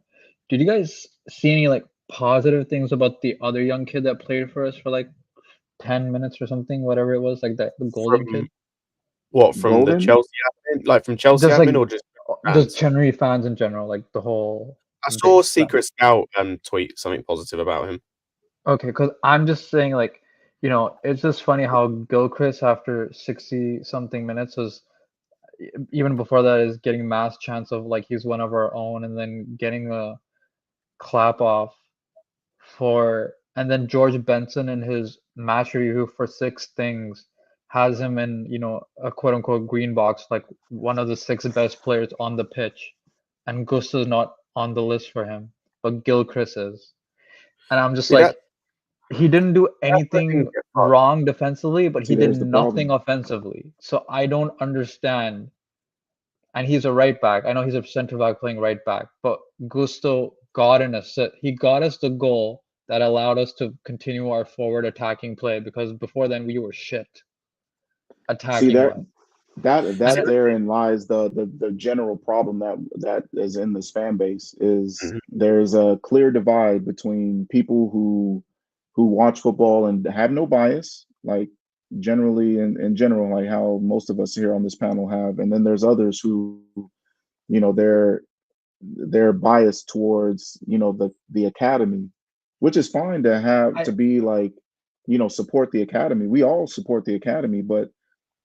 Speaker 16: Did you guys see any like positive things about the other young kid that played for us for like 10 minutes or something, whatever it was, like that the golden
Speaker 13: From
Speaker 16: kid?
Speaker 13: what? From the
Speaker 6: Golden,
Speaker 13: Chelsea admin, like from Chelsea
Speaker 16: Just like
Speaker 13: admin, or just
Speaker 16: just
Speaker 13: fans?
Speaker 16: January fans in general, like the whole
Speaker 13: I
Speaker 16: big
Speaker 13: saw
Speaker 16: fan.
Speaker 13: Secret Scout tweet something positive about him.
Speaker 16: Okay, because I'm just saying like, it's just funny how Gilchrist after 60 something minutes was even before that is getting mass chance of like he's one of our own, and then getting a clap off and then George Benson in his match review for Six Things has him in, a quote unquote green box, like one of the 6 best players on the pitch, and Gusta's not on the list for him, but Gilchrist is. And I'm just
Speaker 13: See
Speaker 16: like,
Speaker 13: that
Speaker 16: he didn't do
Speaker 13: that's the thing
Speaker 16: anything
Speaker 13: that gets hard.
Speaker 16: wrong defensively, but he
Speaker 6: see,
Speaker 16: did
Speaker 6: there's the
Speaker 16: nothing
Speaker 6: problem.
Speaker 16: offensively. So I don't understand and he's a right back. I know he's a center back playing right back, but Gusto got an assist. He got us the goal that allowed us to continue our forward attacking play, because before then we were shit
Speaker 6: See
Speaker 16: attacking
Speaker 6: there,
Speaker 16: wise.
Speaker 6: that therein lies the general problem that is in this fan base is there's a clear divide between people who watch football and have no bias, like generally in general, like how most of us here on this panel have, and then there's others who, you know, they're biased towards, you know, the academy, which is fine to have to be like, you know, support the academy. We all support the academy, but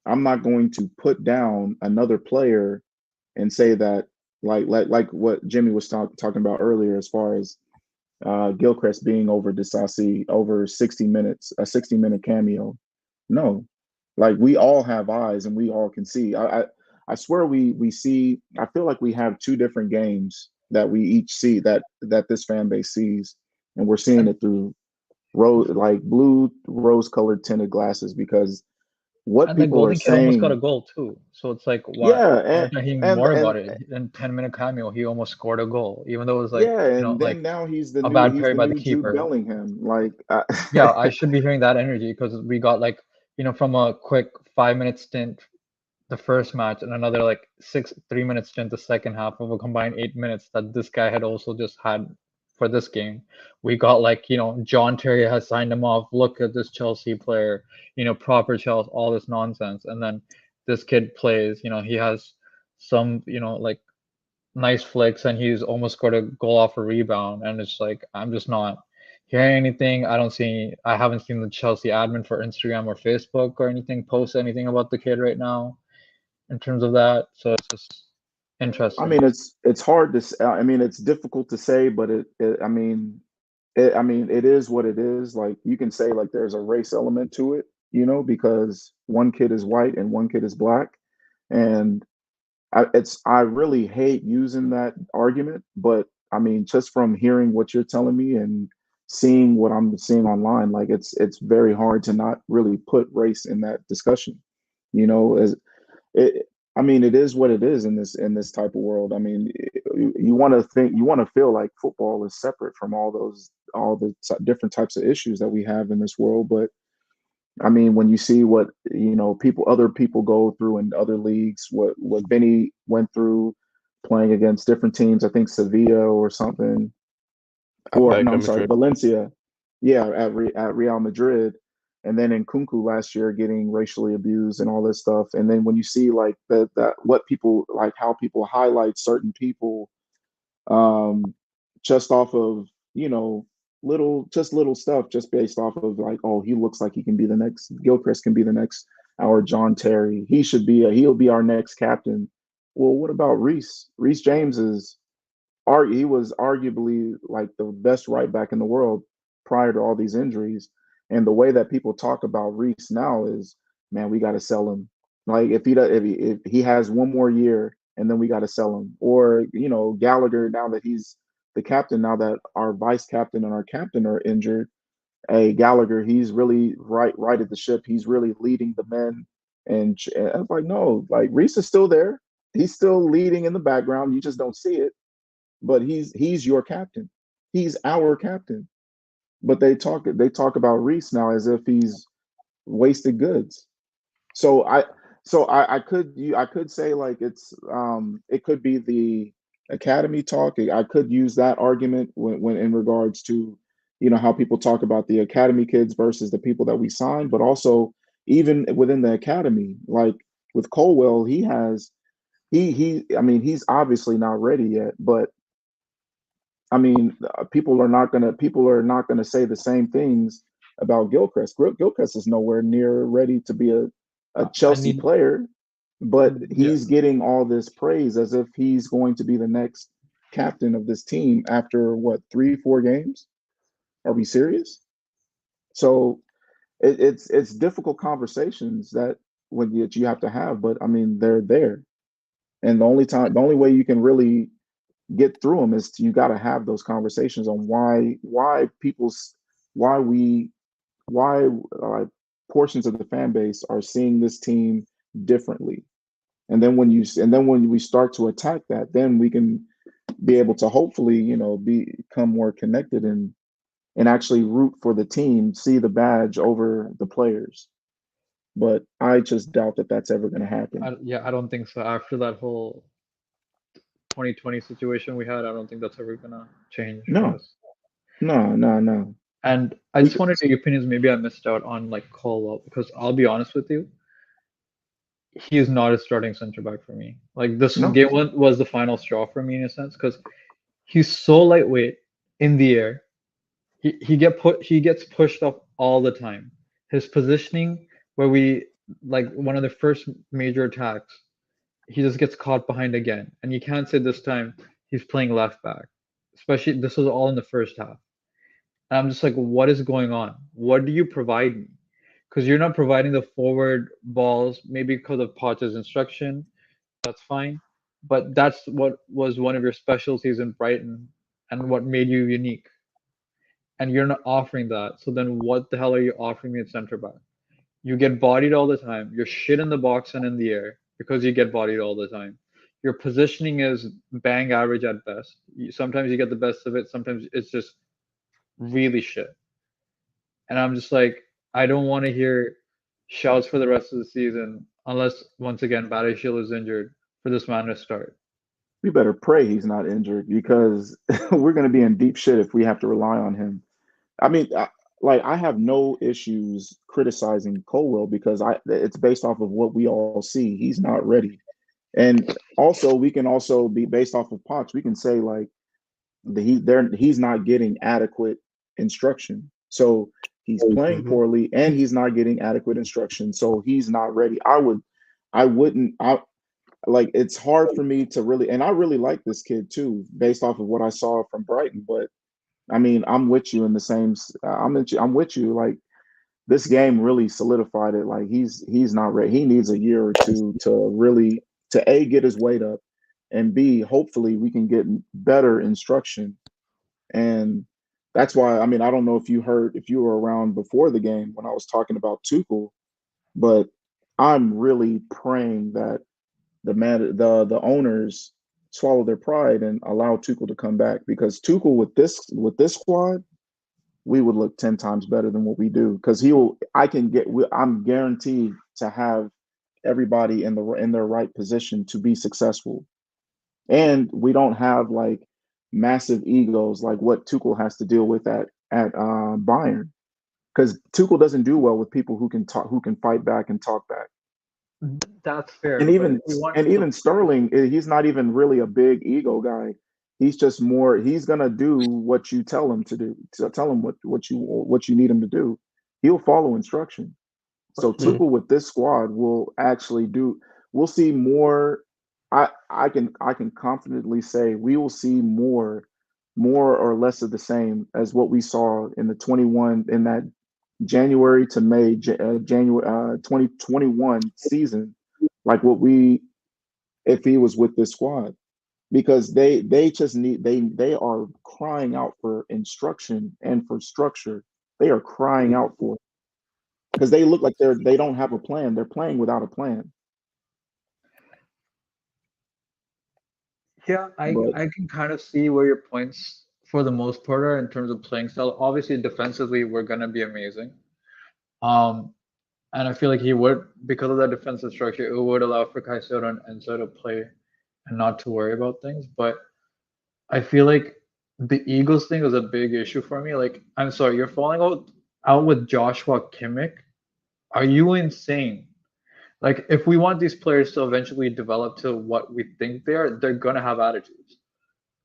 Speaker 6: I'm not going to put down another player and say that like what Jimmy was talking about earlier, as far as Gilchrist being over Disasi over 60 minutes, a 60-minute cameo. No, like we all have eyes and we all can see. I swear we see. I feel like we have two different games that we each see that this fan base sees, and we're seeing it through blue rose-colored tinted glasses, because what
Speaker 16: And the
Speaker 6: people are
Speaker 16: golden kid almost got a
Speaker 6: saying,
Speaker 16: goal too. So it's like, why
Speaker 6: yeah,
Speaker 16: we're talking
Speaker 6: and
Speaker 16: more
Speaker 6: and
Speaker 16: about it? In 10-minute cameo, he almost scored a goal, even though it was like,
Speaker 6: yeah,
Speaker 16: you know,
Speaker 6: and
Speaker 16: like
Speaker 6: then now he's
Speaker 16: a bad parry
Speaker 6: the
Speaker 16: by the
Speaker 6: new Jude
Speaker 16: keeper.
Speaker 6: Bellingham. Like,
Speaker 16: Yeah, I should be hearing that energy, because we got like, you know, from a quick 5-minute stint the first match, and another like 3-minute stint the second half, of a combined 8 minutes that this guy had also just had for this game. We got like, you know, John Terry has signed him off. Look at this Chelsea player, you know, proper Chelsea, all this nonsense. And then this kid plays, you know, he has some, you know, like nice flicks, and he's almost scored a goal off a rebound. And it's like, I'm just not hearing anything. I haven't seen the Chelsea admin for Instagram or Facebook or anything post anything about the kid right now in terms of that. So it's just
Speaker 6: I
Speaker 16: interesting.
Speaker 6: mean, it's hard to. I mean, it's difficult to say, but I mean, it is what it is. Like you can say like there's a race element to it, you know, because one kid is white and one kid is black, and I really hate using that argument, but I mean, just from hearing what you're telling me and seeing what I'm seeing online, like it's very hard to not really put race in that discussion. You know, as it, I mean, it is what it is in this type of world. I mean, you want to think, you want to feel like football is separate from all the different types of issues that we have in this world, but I mean, when you see what, you know, other people go through in other leagues, what Benny went through playing against different teams, I think Sevilla or something, or no,
Speaker 13: Atletico
Speaker 6: I'm sorry,
Speaker 13: Madrid.
Speaker 6: Valencia, yeah, at Real Madrid, and then in Kunku last year getting racially abused and all this stuff, and then when you see like that what people like how people highlight certain people um, just off of, you know, little stuff, just based off of like, oh, he looks like he can be the next Gilchrist, can be the next our John Terry. He'll be our next captain. Well, what about Reese? Reese James he was arguably like the best right back in the world prior to all these injuries. And the way that people talk about Reese now is, man, we got to sell him. Like if he has one more year, and then we got to sell him. Or you know, Gallagher, now that he's the captain, now that our vice captain and our captain are injured, hey, Gallagher, he's really right at the ship. He's really leading the men. And I was like, no, like Reese is still there. He's still leading in the background. You just don't see it, but he's your captain. He's our captain. But they talk about Reese now as if he's wasted goods. So I could say like it could be the academy talk. I could use that argument when in regards to, you know, how people talk about the academy kids versus the people that we signed, but also even within the academy, like with Colwell, he I mean, he's obviously not ready yet, but I mean, people are not gonna say the same things about Gilchrist. Gilchrist is nowhere near ready to be a
Speaker 16: I
Speaker 6: Chelsea
Speaker 16: need,
Speaker 6: player, but
Speaker 16: yeah,
Speaker 6: he's getting all this praise as if he's going to be the next captain of this team after what, 3 4 games. Are we serious? So it's difficult conversations that you have to have, but I mean, they're there, and the only way you can really get through them is you got to have those conversations on why we why portions of the fan base are seeing this team differently. And then when we start to attack that, then we can be able to hopefully, become more connected and actually root for the team, see the badge over the players. But I just doubt that that's ever going to happen.
Speaker 16: I don't think so. After that whole 2020 situation we had, I don't think that's ever gonna change for
Speaker 6: No,
Speaker 16: us.
Speaker 6: no.
Speaker 16: And I just wanted your opinions. Maybe I missed out on like Colwell because I'll be honest with you, he is not a starting center back for me. Like this
Speaker 6: No.
Speaker 16: game one was the final straw for me in a sense because he's so lightweight in the air. He gets pushed up all the time. His positioning where we like one of the first major attacks, he just gets caught behind again. And you can't say this time he's playing left back. Especially this was all in the first half. And I'm just like, what is going on? What do you provide me? Because you're not providing the forward balls, maybe because of Potter's instruction. That's fine. But that's what was one of your specialties in Brighton and what made you unique. And you're not offering that. So then what the hell are you offering me at center back? You get bodied all the time. You're shit in the box and in the air because you get bodied all the time. Your positioning is bang average at best. Sometimes you get the best of it. Sometimes it's just really shit. And I'm just like, I don't want to hear shouts for the rest of the season unless once again Badishil is injured for this man to start.
Speaker 6: We better pray he's not injured because we're going to be in deep shit if we have to rely on him. I mean, I have no issues criticizing Colwell because it's based off of what we all see. He's not ready. And also, we can also be based off of Potts. We can say like he's not getting adequate instruction. So he's playing poorly and he's not getting adequate instruction. So he's not ready. Like it's hard for me to really, and I really like this kid too, based off of what I saw from Brighton. But I mean, I'm with you in the same. I'm with you. Like this game really solidified it. Like he's not ready. He needs a year or two to really to A, get his weight up, and B, hopefully we can get better instruction. And that's why, I mean, I don't know if you were around before the game when I was talking about Tuchel, but I'm really praying that the owners swallow their pride and allow Tuchel to come back, because Tuchel with this squad, we would look 10 times better than what we do, because I'm guaranteed to have everybody in their right position to be successful. And we don't have like massive egos like what Tuchel has to deal with at Bayern, because Tuchel doesn't do well with people who can fight back and talk back.
Speaker 16: That's fair.
Speaker 6: And even Sterling, he's not even really a big ego guy. He's just more. He's gonna do what you tell him to do. So tell him what you need him to do. He'll follow instruction. So Tuchel with this squad will actually do. We'll see more. I can confidently say we will see more or less of the same as what we saw in the 21 in that January to May January 2021 season, like if he was with this squad, because they just they are crying out for instruction and for structure. They are crying out for it because they look like they don't have a plan. They're playing without a plan.
Speaker 16: Yeah, I can kind of see where your points for the most part are in terms of playing style. Obviously, defensively, we're gonna be amazing. And I feel like he would, because of that defensive structure, it would allow for Caicedo and Enzo to play and not to worry about things. But I feel like the Eagles thing is a big issue for me. Like, I'm sorry, you're falling out with Joshua Kimmich. Are you insane? Like, if we want these players to eventually develop to what we think they're gonna have attitudes.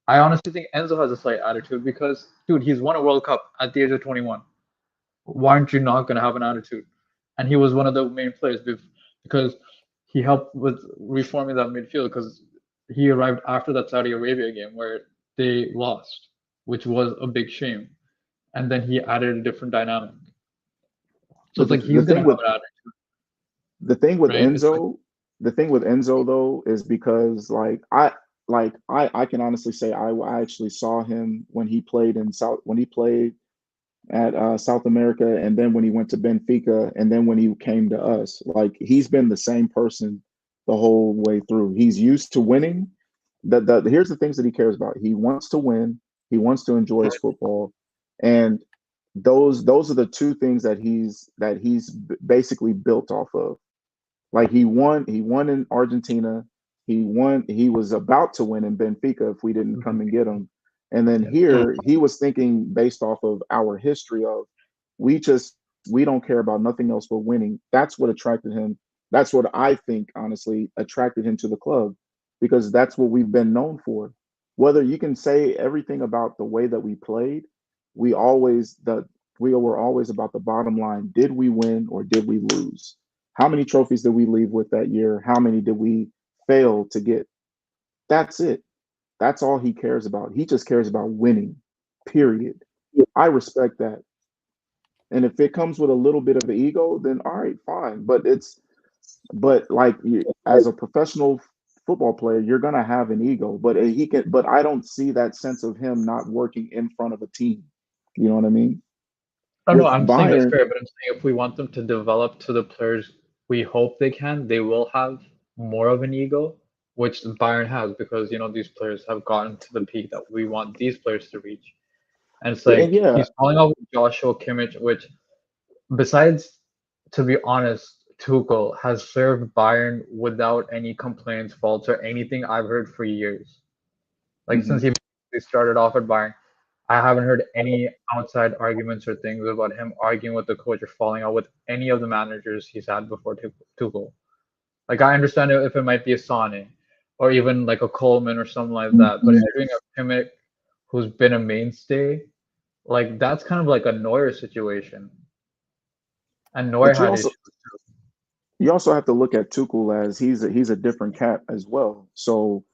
Speaker 16: I honestly think Enzo has a slight attitude because, dude, he's won a World Cup at the age of 21. Why aren't you not gonna have an attitude? And he was one of the main players because he helped with reforming that midfield, because he arrived after that Saudi Arabia game where they lost, which was a big shame. And then he added a different dynamic. So it's like he's gonna have an attitude.
Speaker 6: The thing with
Speaker 16: Right?
Speaker 6: Enzo though is because I can honestly say I actually saw him when he played at South America, and then when he went to Benfica, and then when he came to us. Like, he's been the same person the whole way through. He's used to winning. Here's the things that he cares about. He wants to win. He wants to enjoy his football, and those are the two things that he's basically built off of. Like he won in Argentina. He was about to win in Benfica if we didn't come and get him. And then here he was thinking based off of our history of we don't care about nothing else but winning. That's what attracted him. That's what I think honestly attracted him to the club because that's what we've been known for. Whether you can say everything about the way that we played, we were always about the bottom line. Did we win or did we lose? How many trophies did we leave with that year? How many did we fail to get? That's it. That's all he cares about. He just cares about winning, period. I respect that. And if it comes with a little bit of an ego, then all right, fine. But like as a professional football player, you're gonna have an ego. But I don't see that sense of him not working in front of a team. You know what I mean?
Speaker 16: Oh no,
Speaker 6: With
Speaker 16: I'm saying that's
Speaker 6: Bayern,
Speaker 16: fair, but I'm saying if we want them to develop to the players we hope they can, they will have more of an ego, which Bayern has because these players have gotten to the peak that we want these players to reach. And it's
Speaker 6: and
Speaker 16: like
Speaker 6: yeah,
Speaker 16: he's falling off with Joshua Kimmich, which besides, to be honest, Tuchel has served Bayern without any complaints, faults, or anything I've heard for years. Like since
Speaker 6: mhm.
Speaker 16: he started off at Bayern, I haven't heard any outside arguments or things about him arguing with the coach or falling out with any of the managers he's had before Tuchel. Like I understand if it might be a Sane or even like a Coleman or something like that, but if you're doing a Kimmich who's been a mainstay, like that's kind of like a Neuer situation, and Neuer
Speaker 6: But
Speaker 16: had issues.
Speaker 6: you also have to look at Tuchel as he's a different cat as well. So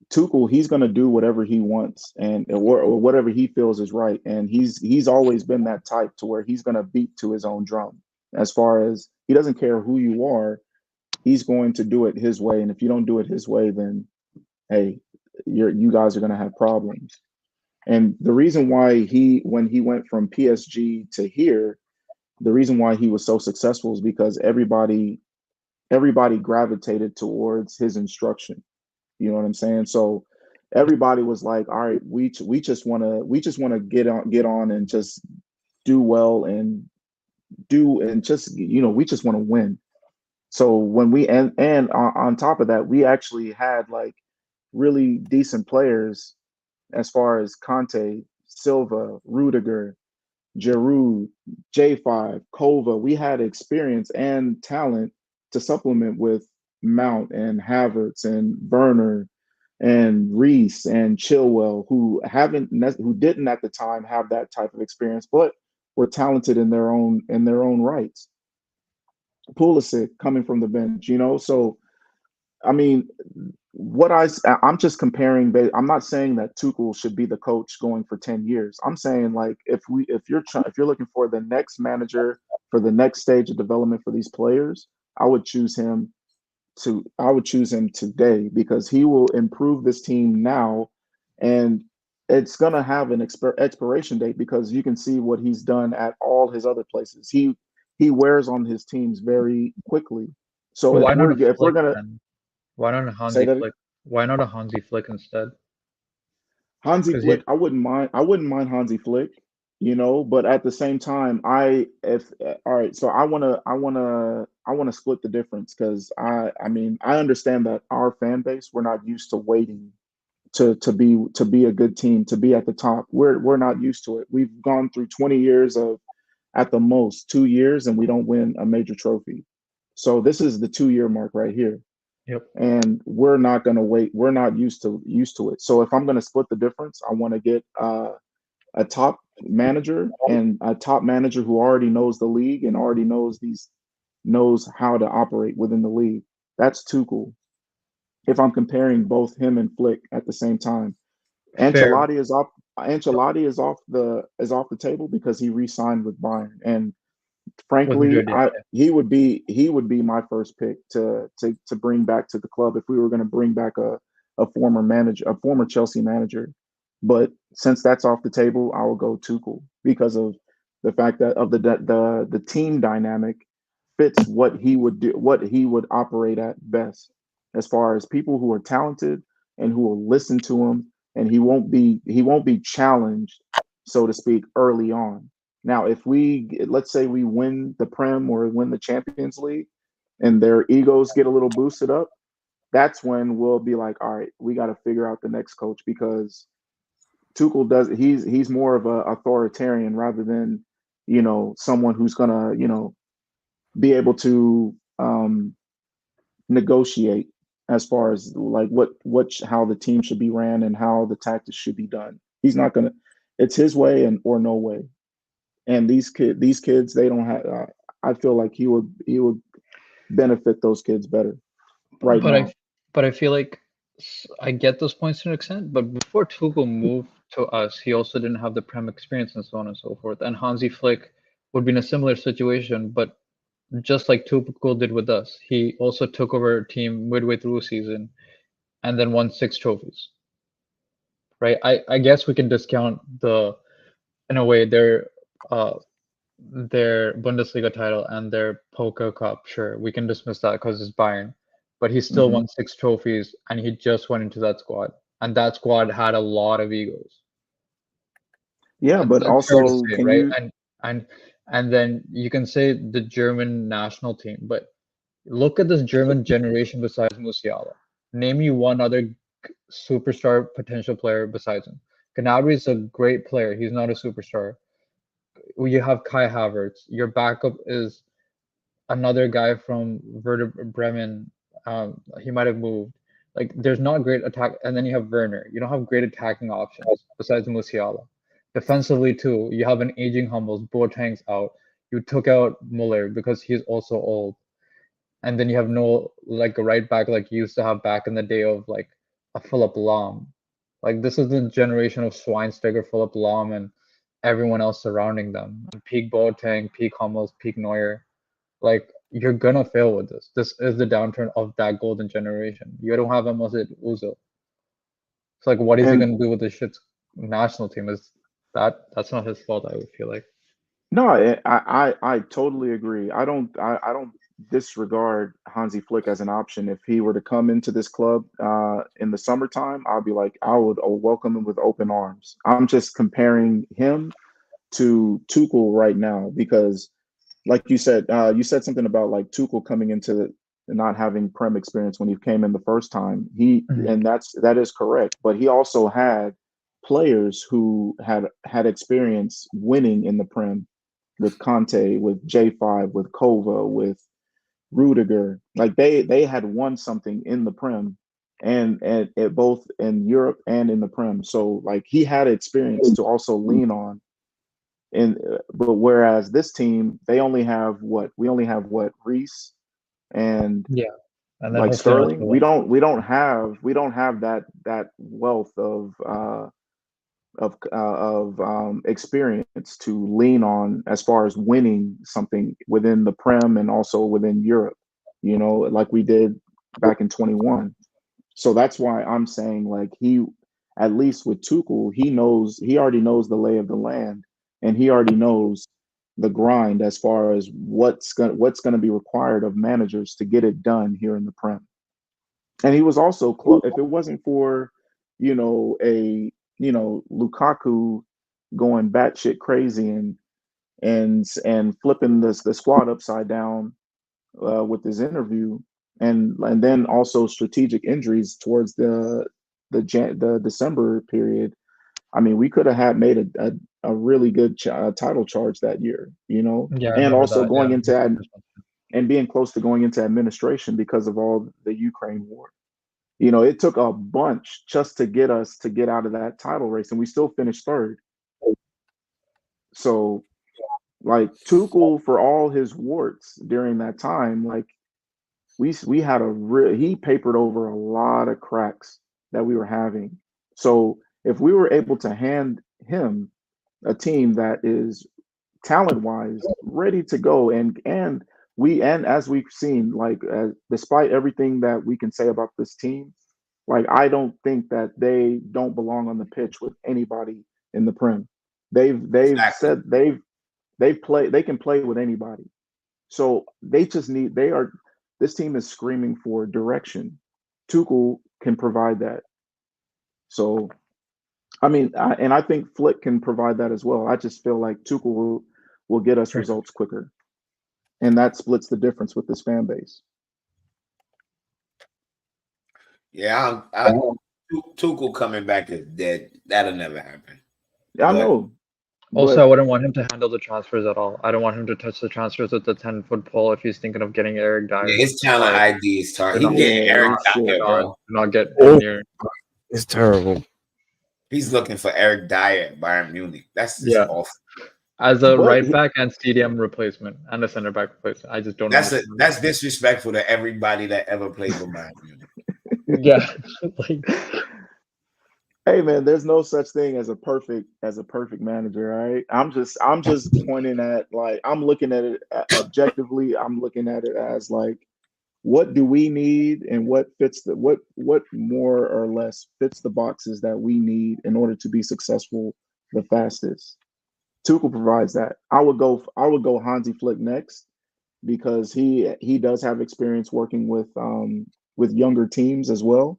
Speaker 6: Tuchel, he's going to do whatever he wants or whatever he feels is right, and he's always been that type to where he's going to beat to his own drum. As far as he doesn't care who you are, he's going to do it his way, and if you don't do it his way, then hey, you guys are going to have problems. And the reason why when he went from PSG to here, the reason why he was so successful is because everybody gravitated towards his instruction. You know what I'm saying? So everybody was like, "All right, we just want to get on and just do well and just we just want to win." So when we and on top of that, we actually had like really decent players as far as Conte, Silva, Rudiger, Giroud, J5, Kova. We had experience and talent to supplement with Mount and Havertz and Werner and Reese and Chilwell, who didn't at the time have that type of experience, but were talented in their own rights. Pulisic coming from the bench. So I mean, I'm just comparing. I'm not saying that Tuchel should be the coach going for 10 years. I'm saying like if you're looking for the next manager for the next stage of development for these players, I would choose him today because he will improve this team now, and it's gonna have an expiration date because you can see what he's done at all his other places. He wears on his teams very quickly. So
Speaker 16: But why not a
Speaker 6: if we're
Speaker 16: Flick
Speaker 6: gonna
Speaker 16: then? Why not a
Speaker 6: say
Speaker 16: Hansi
Speaker 6: that
Speaker 16: Flick? Why not a Hansi Flick instead?
Speaker 6: Hansi
Speaker 16: Because he
Speaker 6: Flick, I wouldn't mind Hansi Flick, but at the same time, all right, so I wanna split the difference because I mean I understand that our fan base, we're not used to waiting to be a good team, to be at the top. We're not used to it. We've gone through 20 years of at the most 2 years and we don't win a major trophy. So this is the 2 year mark right here,
Speaker 16: Yep.
Speaker 6: and we're not going to wait. We're not used to it. So if I'm going to split the difference, I want to get a top manager and a top manager who already knows the league and already knows how to operate within the league. That's Tuchel. If I'm comparing both him and Flick at the same time,
Speaker 16: Fair.
Speaker 6: Ancelotti is off. Ancelotti is off the table because he re-signed with Bayern, and
Speaker 16: With
Speaker 6: frankly,
Speaker 16: Madrid,
Speaker 6: I
Speaker 16: yeah.
Speaker 6: he would be my first pick to bring back to the club if we were going to bring back a former manager, a former Chelsea manager. But since that's off the table, I will go Tuchel because of the fact that of the team dynamic fits what he would do, what he would operate at best, as far as people who are talented and who will listen to him, and he won't be challenged, so to speak, early on. Now, if let's say we win the Prem or win the Champions League, and their egos get a little boosted up, that's when we'll be like, all right, we got to figure out the next coach, because Tuchel he's more of a authoritarian rather than, someone who's gonna, be able to negotiate as far as like how the team should be ran and how the tactics should be done. He's not gonna. It's his way or no way. And these kids, they don't have. I feel like he would benefit those kids better right
Speaker 16: But
Speaker 6: now.
Speaker 16: I feel like I get those points to an extent. But before Tuchel moved to us, he also didn't have the Prem experience and so on and so forth. And Hansi Flick would be in a similar situation, but just like Tuchel did with us, he also took over a team midway through a season and then won 6 trophies. Right? I guess we can discount in a way, their Bundesliga title and their Pokal Cup. Sure, we can dismiss that because it's Bayern, but he still won 6 trophies, and he just went into that squad, and that squad had a lot of egos.
Speaker 6: Yeah, but
Speaker 16: That's fair to
Speaker 6: also,
Speaker 16: say,
Speaker 6: can
Speaker 16: right?
Speaker 6: you?
Speaker 16: And then you can say the German national team, but look at this German generation besides Musiala. Name me one other superstar potential player besides him. Gnabry is a great player. He's not a superstar. You have Kai Havertz. Your backup is another guy from Werder Bremen. He might have moved. Like, there's not great attack, and then you have Werner. You don't have great attacking options besides Musiala. Defensively too, you have an aging Hummels. Boateng's out. You took out Muller because he's also old, and then you have no like a right back like you used to have back in the day of like a Philip Lahm. Like, this is the generation of Schweinsteiger, Philip Lahm, and everyone else surrounding them. Peak Boateng, peak Hummels, peak Neuer. Like, you're gonna fail with this. This is the downturn of that golden generation. You don't have Mesut Ozil. It's like, what is he
Speaker 6: And
Speaker 16: gonna do with the shit national team? That's not his fault, I would feel like.
Speaker 6: no, I totally agree. I don't disregard Hansi Flick as an option. If he were to come into this club in the summertime, I'll be like, I would welcome him with open arms. I'm just comparing him to Tuchel right now, because like you said something about like Tuchel coming into not having Prem experience when he came in the first time. And that is correct. But he also had players who had experience winning in the Prem, with Conte, with J5, with Kova, with Rudiger. Like, they had won something in the Prem, and both in Europe and in the Prem. So like, he had experience to also lean on. And but whereas this team, we only have what Reese and
Speaker 16: Yeah, and then
Speaker 6: like
Speaker 16: hopefully not
Speaker 6: Sterling.
Speaker 16: too long.
Speaker 6: We don't have that wealth of experience to lean on as far as winning something within the Prem and also within Europe. Like we did back in 21. So that's why I'm saying, like, at least with Tuchel, he already knows the lay of the land, and he already knows the grind as far as what's gonna be required of managers to get it done here in the Prem. And he was also close. If it wasn't for, Lukaku going batshit crazy and flipping the squad upside down with his interview, and then also strategic injuries towards the December period. I mean, we could have made a really good title charge that year,
Speaker 16: Yeah, I
Speaker 6: and
Speaker 16: remember
Speaker 6: also
Speaker 16: that. Yeah.
Speaker 6: going into and being close to going into administration because of all the Ukraine war. It took a bunch just to get us to get out of that title race, and we still finished third. So, like, Tuchel, for all his warts during that time, like, we had he papered over a lot of cracks that we were having. So if we were able to hand him a team that is talent wise ready to go, and as we've seen, like, despite everything that we can say about this team, like, I don't think that they don't belong on the pitch with anybody in the Prem. They've
Speaker 4: Exactly.
Speaker 6: said they can play with anybody. So this team is screaming for direction. Tuchel can provide that. So, I mean, I think Flick can provide that as well. I just feel like Tuchel will get us results quicker, and that splits the difference with this fan base.
Speaker 4: Yeah, Tuchel coming back is dead. That'll never happen.
Speaker 6: I know.
Speaker 16: Also, I wouldn't want him to handle the transfers at all. I don't want him to touch the transfers with the 10-foot pole if he's thinking of getting Eric Dyer.
Speaker 4: Yeah, his talent ID is terrible. He's getting Eric Dyer, bro.
Speaker 16: Not get near.
Speaker 13: It's terrible.
Speaker 4: He's looking for Eric Dyer at Bayern Munich. That's just awful.
Speaker 16: As a right back and CDM replacement and a center back replacement, I just don't.
Speaker 4: That's disrespectful to everybody that ever played for Bayern Munich.
Speaker 16: Yeah.
Speaker 6: Hey man, there's no such thing as a perfect manager, all right? I'm just pointing at, like, I'm looking at it objectively. I'm looking at it as, like, what do we need and what fits what more or less fits the boxes that we need in order to be successful the fastest. Tuchel provides that. I would go Hansi Flick next because he does have experience working with younger teams as well.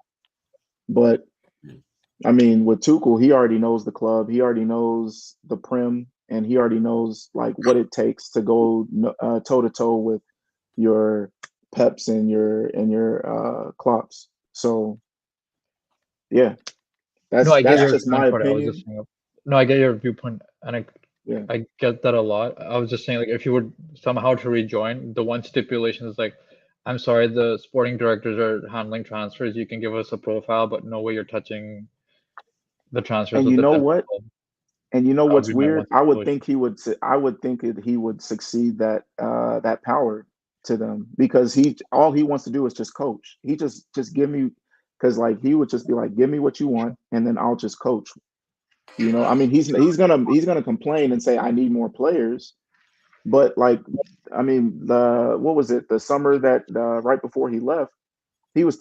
Speaker 6: But I mean, with Tuchel, he already knows the club, he already knows the Prem, and he already knows, like, what it takes to go toe to toe with your Peps and your Klopps. So yeah, that's just my opinion.
Speaker 16: I get your viewpoint, and I get that a lot. I was just saying, like, if you would somehow to rejoin, the one stipulation is, like, I'm sorry, the sporting directors are handling transfers. You can give us a profile, but no way you're touching the transfers.
Speaker 6: And you know what? And you know what's weird? I would think he would succeed that power to them, because all he wants to do is just coach. He just give me, because, like, he would just be like, give me what you want, and then I'll just coach. You know, I mean, he's gonna complain and say I need more players, but, like, I mean, what was it? The summer that right before he left, he was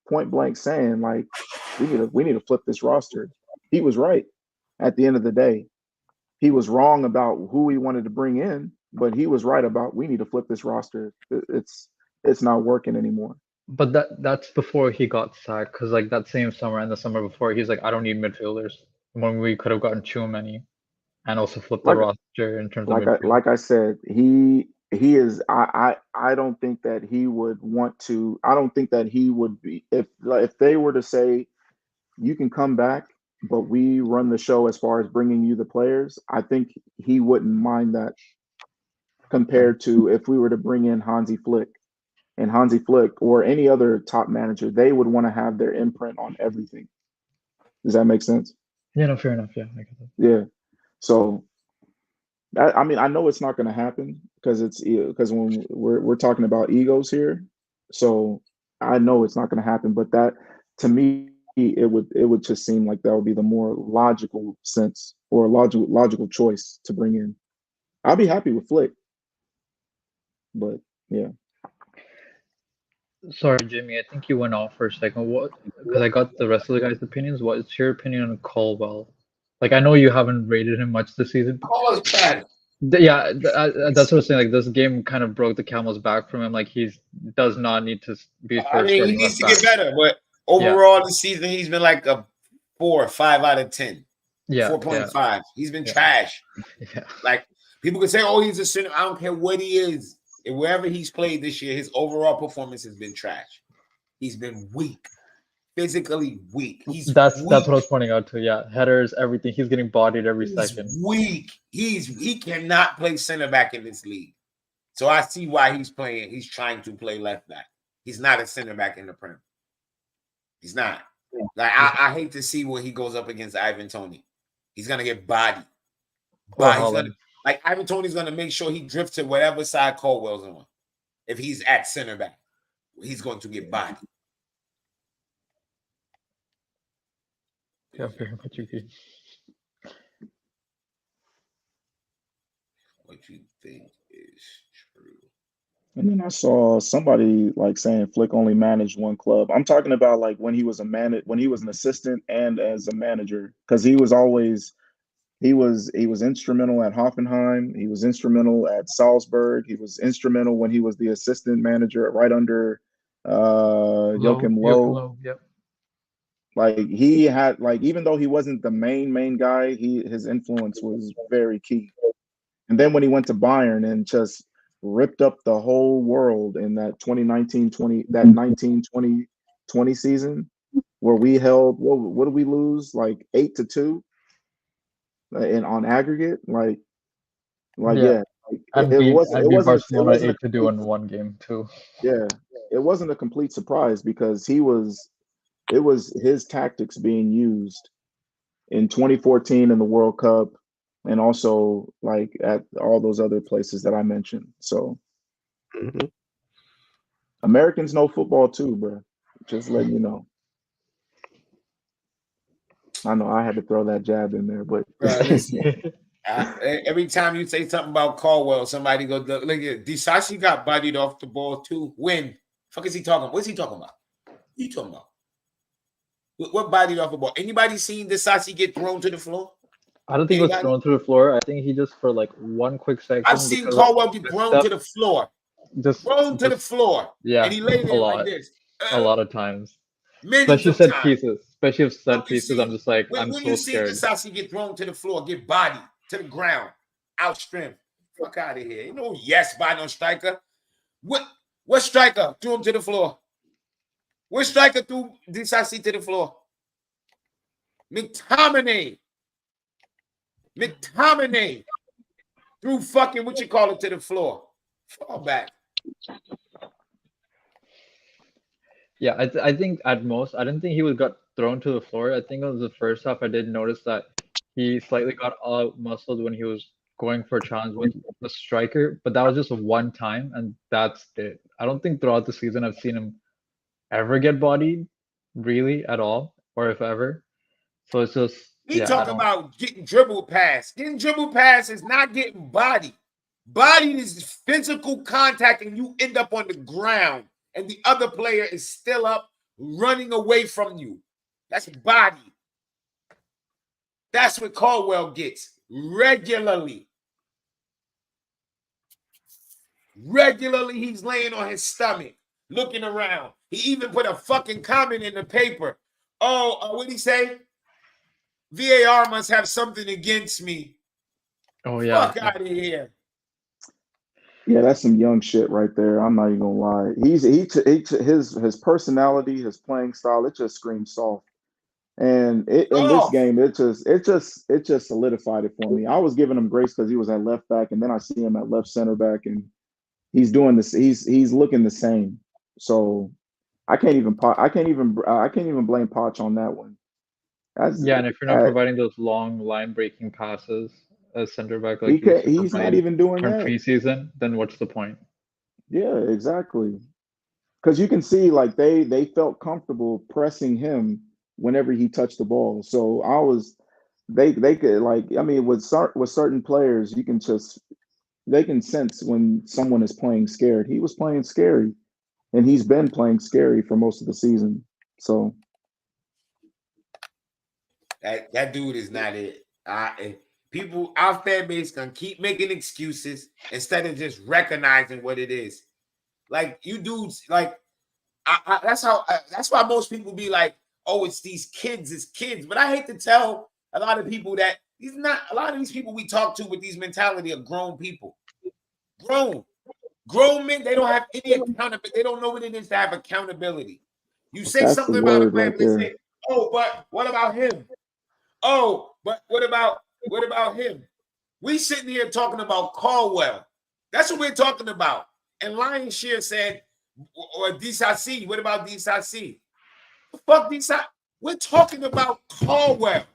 Speaker 6: point blank saying, like, we need to flip this roster. He was right. At the end of the day, he was wrong about who he wanted to bring in, but he was right about we need to flip this roster. It's not working anymore.
Speaker 16: But that's before he got sacked, because, like, that same summer and the summer before, he's like, I don't need midfielders, when we could have gotten too many, and also flipped the roster in terms of midfield.
Speaker 6: Like I said, he is. I don't think that he would want to. I don't think that he would be, if they were to say you can come back, but we run the show as far as bringing you the players. I think he wouldn't mind that, compared to if we were to bring in Hansi Flick. And Hansi Flick or any other top manager, they would want to have their imprint on everything. Does that make sense?
Speaker 16: Yeah, no, fair enough. Yeah, I get that.
Speaker 6: Yeah. So, I mean, I know it's not going to happen because when we're talking about egos here, so I know it's not going to happen. But that, to me, it would just seem like that would be the more logical sense or logical choice to bring in. I'll be happy with Flick, but yeah.
Speaker 16: Sorry, Jimmy. I think you went off for a second. What? Because I got the rest of the guys' opinions. What's your opinion on Colwell? Like, I know you haven't rated him much this season.
Speaker 4: Colwell's bad.
Speaker 16: Yeah, that's what I was saying. Like, this game kind of broke the camel's back from him. Like, he does not need to be.
Speaker 4: I mean, he needs to get better, but overall this season he's been like a 4 or 5 out of 10.
Speaker 16: Yeah,
Speaker 4: 4.5. He's been trash.
Speaker 16: Yeah.
Speaker 4: Like, people can say, "Oh, he's a center." I don't care what he is. And wherever he's played this year, his overall performance has been trash. He's been weak, physically weak.
Speaker 16: That's what I was pointing out to. Yeah, headers, everything. He's getting bodied every second.
Speaker 4: Weak. He cannot play center back in this league. So I see why he's playing. He's trying to play left back. He's not a center back in the Prem. He's not. Like, I hate to see when he goes up against Ivan Toney. He's gonna get bodied. Like, Ivan Toney's going to make sure he drifts to whatever side Colwell's on. If he's at center back, he's going to get bodied.
Speaker 16: Yeah, very much agree.
Speaker 4: What you think is true?
Speaker 6: And then I saw somebody, like, saying Flick only managed one club. I'm talking about, like, when he was an assistant and as a manager, because he was always He was instrumental at Hoffenheim. He was instrumental at Salzburg. He was instrumental when he was the assistant manager right under Joachim Low.
Speaker 16: Yep.
Speaker 6: Like he had even though he wasn't the main guy, his influence was very key. And then when he went to Bayern and just ripped up the whole world in that 1920 season where we held what did we lose, like 8-2 and on aggregate,
Speaker 16: Yeah. And
Speaker 6: it
Speaker 16: beat
Speaker 6: wasn't
Speaker 16: Barcelona 8-2 in one game too.
Speaker 6: Yeah, it wasn't a complete surprise because it was his tactics being used in 2014 in the World Cup and also like at all those other places that I mentioned. So Americans know football too, bro. Just letting you know. I know I had to throw that jab in there, but
Speaker 4: listen, every time you say something about Caldwell, somebody go look at Disasi got bodied off the ball too. When? Fuck is he talking? What's he talking about? What are you talking about? What bodied off the ball? Anybody seen Disasi get thrown to the floor?
Speaker 16: I don't think he was thrown to the floor. I think he just for like one quick second.
Speaker 4: I've seen Caldwell get thrown to the floor. Thrown to the floor.
Speaker 16: Yeah,
Speaker 4: and he laid there like this.
Speaker 16: A lot of times.
Speaker 4: Millions
Speaker 16: Especially
Speaker 4: of
Speaker 16: set
Speaker 4: times.
Speaker 16: pieces. Especially if set pieces, I'm just like, I'm so scared.
Speaker 4: When you see Disasi get thrown to the floor, get bodied to the ground, outstrength, fuck out of here. You know, yes by no striker. What striker threw him to the floor? What striker threw Disasi to the floor? McTominay threw fucking to the floor. Fall back.
Speaker 16: Yeah, I think at most, I didn't think he got thrown to the floor. I think it was the first half. I did notice that he slightly got all muscled when he was going for a challenge with the striker, but that was just one time, and that's it. I don't think throughout the season I've seen him ever get bodied, really, at all, or if ever. So it's just
Speaker 4: talking about getting dribble pass. Getting dribble pass is not getting bodied. Bodied is physical contact, and you end up on the ground, and the other player is still up, running away from you. That's body. That's what Caldwell gets regularly. Regularly, he's laying on his stomach, looking around. He even put a fucking comment in the paper. What'd he say? VAR must have something against me.
Speaker 16: Oh, yeah.
Speaker 4: Fuck out of here.
Speaker 6: Yeah, that's some young shit right there. I'm not even gonna lie. His personality, his playing style, it just screams soft. And in this game, it just solidified it for me. I was giving him grace because he was at left back, and then I see him at left center back, and he's doing this. He's looking the same. So I can't even blame Poch on that one.
Speaker 16: And if you're not providing those long line breaking passes as center back, like
Speaker 6: he's not even doing that
Speaker 16: preseason, then what's the point?
Speaker 6: Yeah, exactly. Because you can see like they felt comfortable pressing him whenever he touched the ball. So they could with certain players, they can sense when someone is playing scared. He was playing scary, and he's been playing scary for most of the season. So
Speaker 4: that dude is not it. People, our fan base, gonna keep making excuses instead of just recognizing what it is. Like you dudes, like that's why most people be like, "Oh, it's these kids, it's kids." But I hate to tell a lot of people that a lot of these people we talk to with these mentality are grown people. Grown men. They don't have any accountability. They don't know what it is to have accountability. You say something about a player, they say, "Oh, but what about him?" Oh, but what about him? We sitting here talking about Caldwell. That's what we're talking about. And Lion Shear said, or Disasi, what about Disasi? Fuck Disasi. We're talking about Caldwell.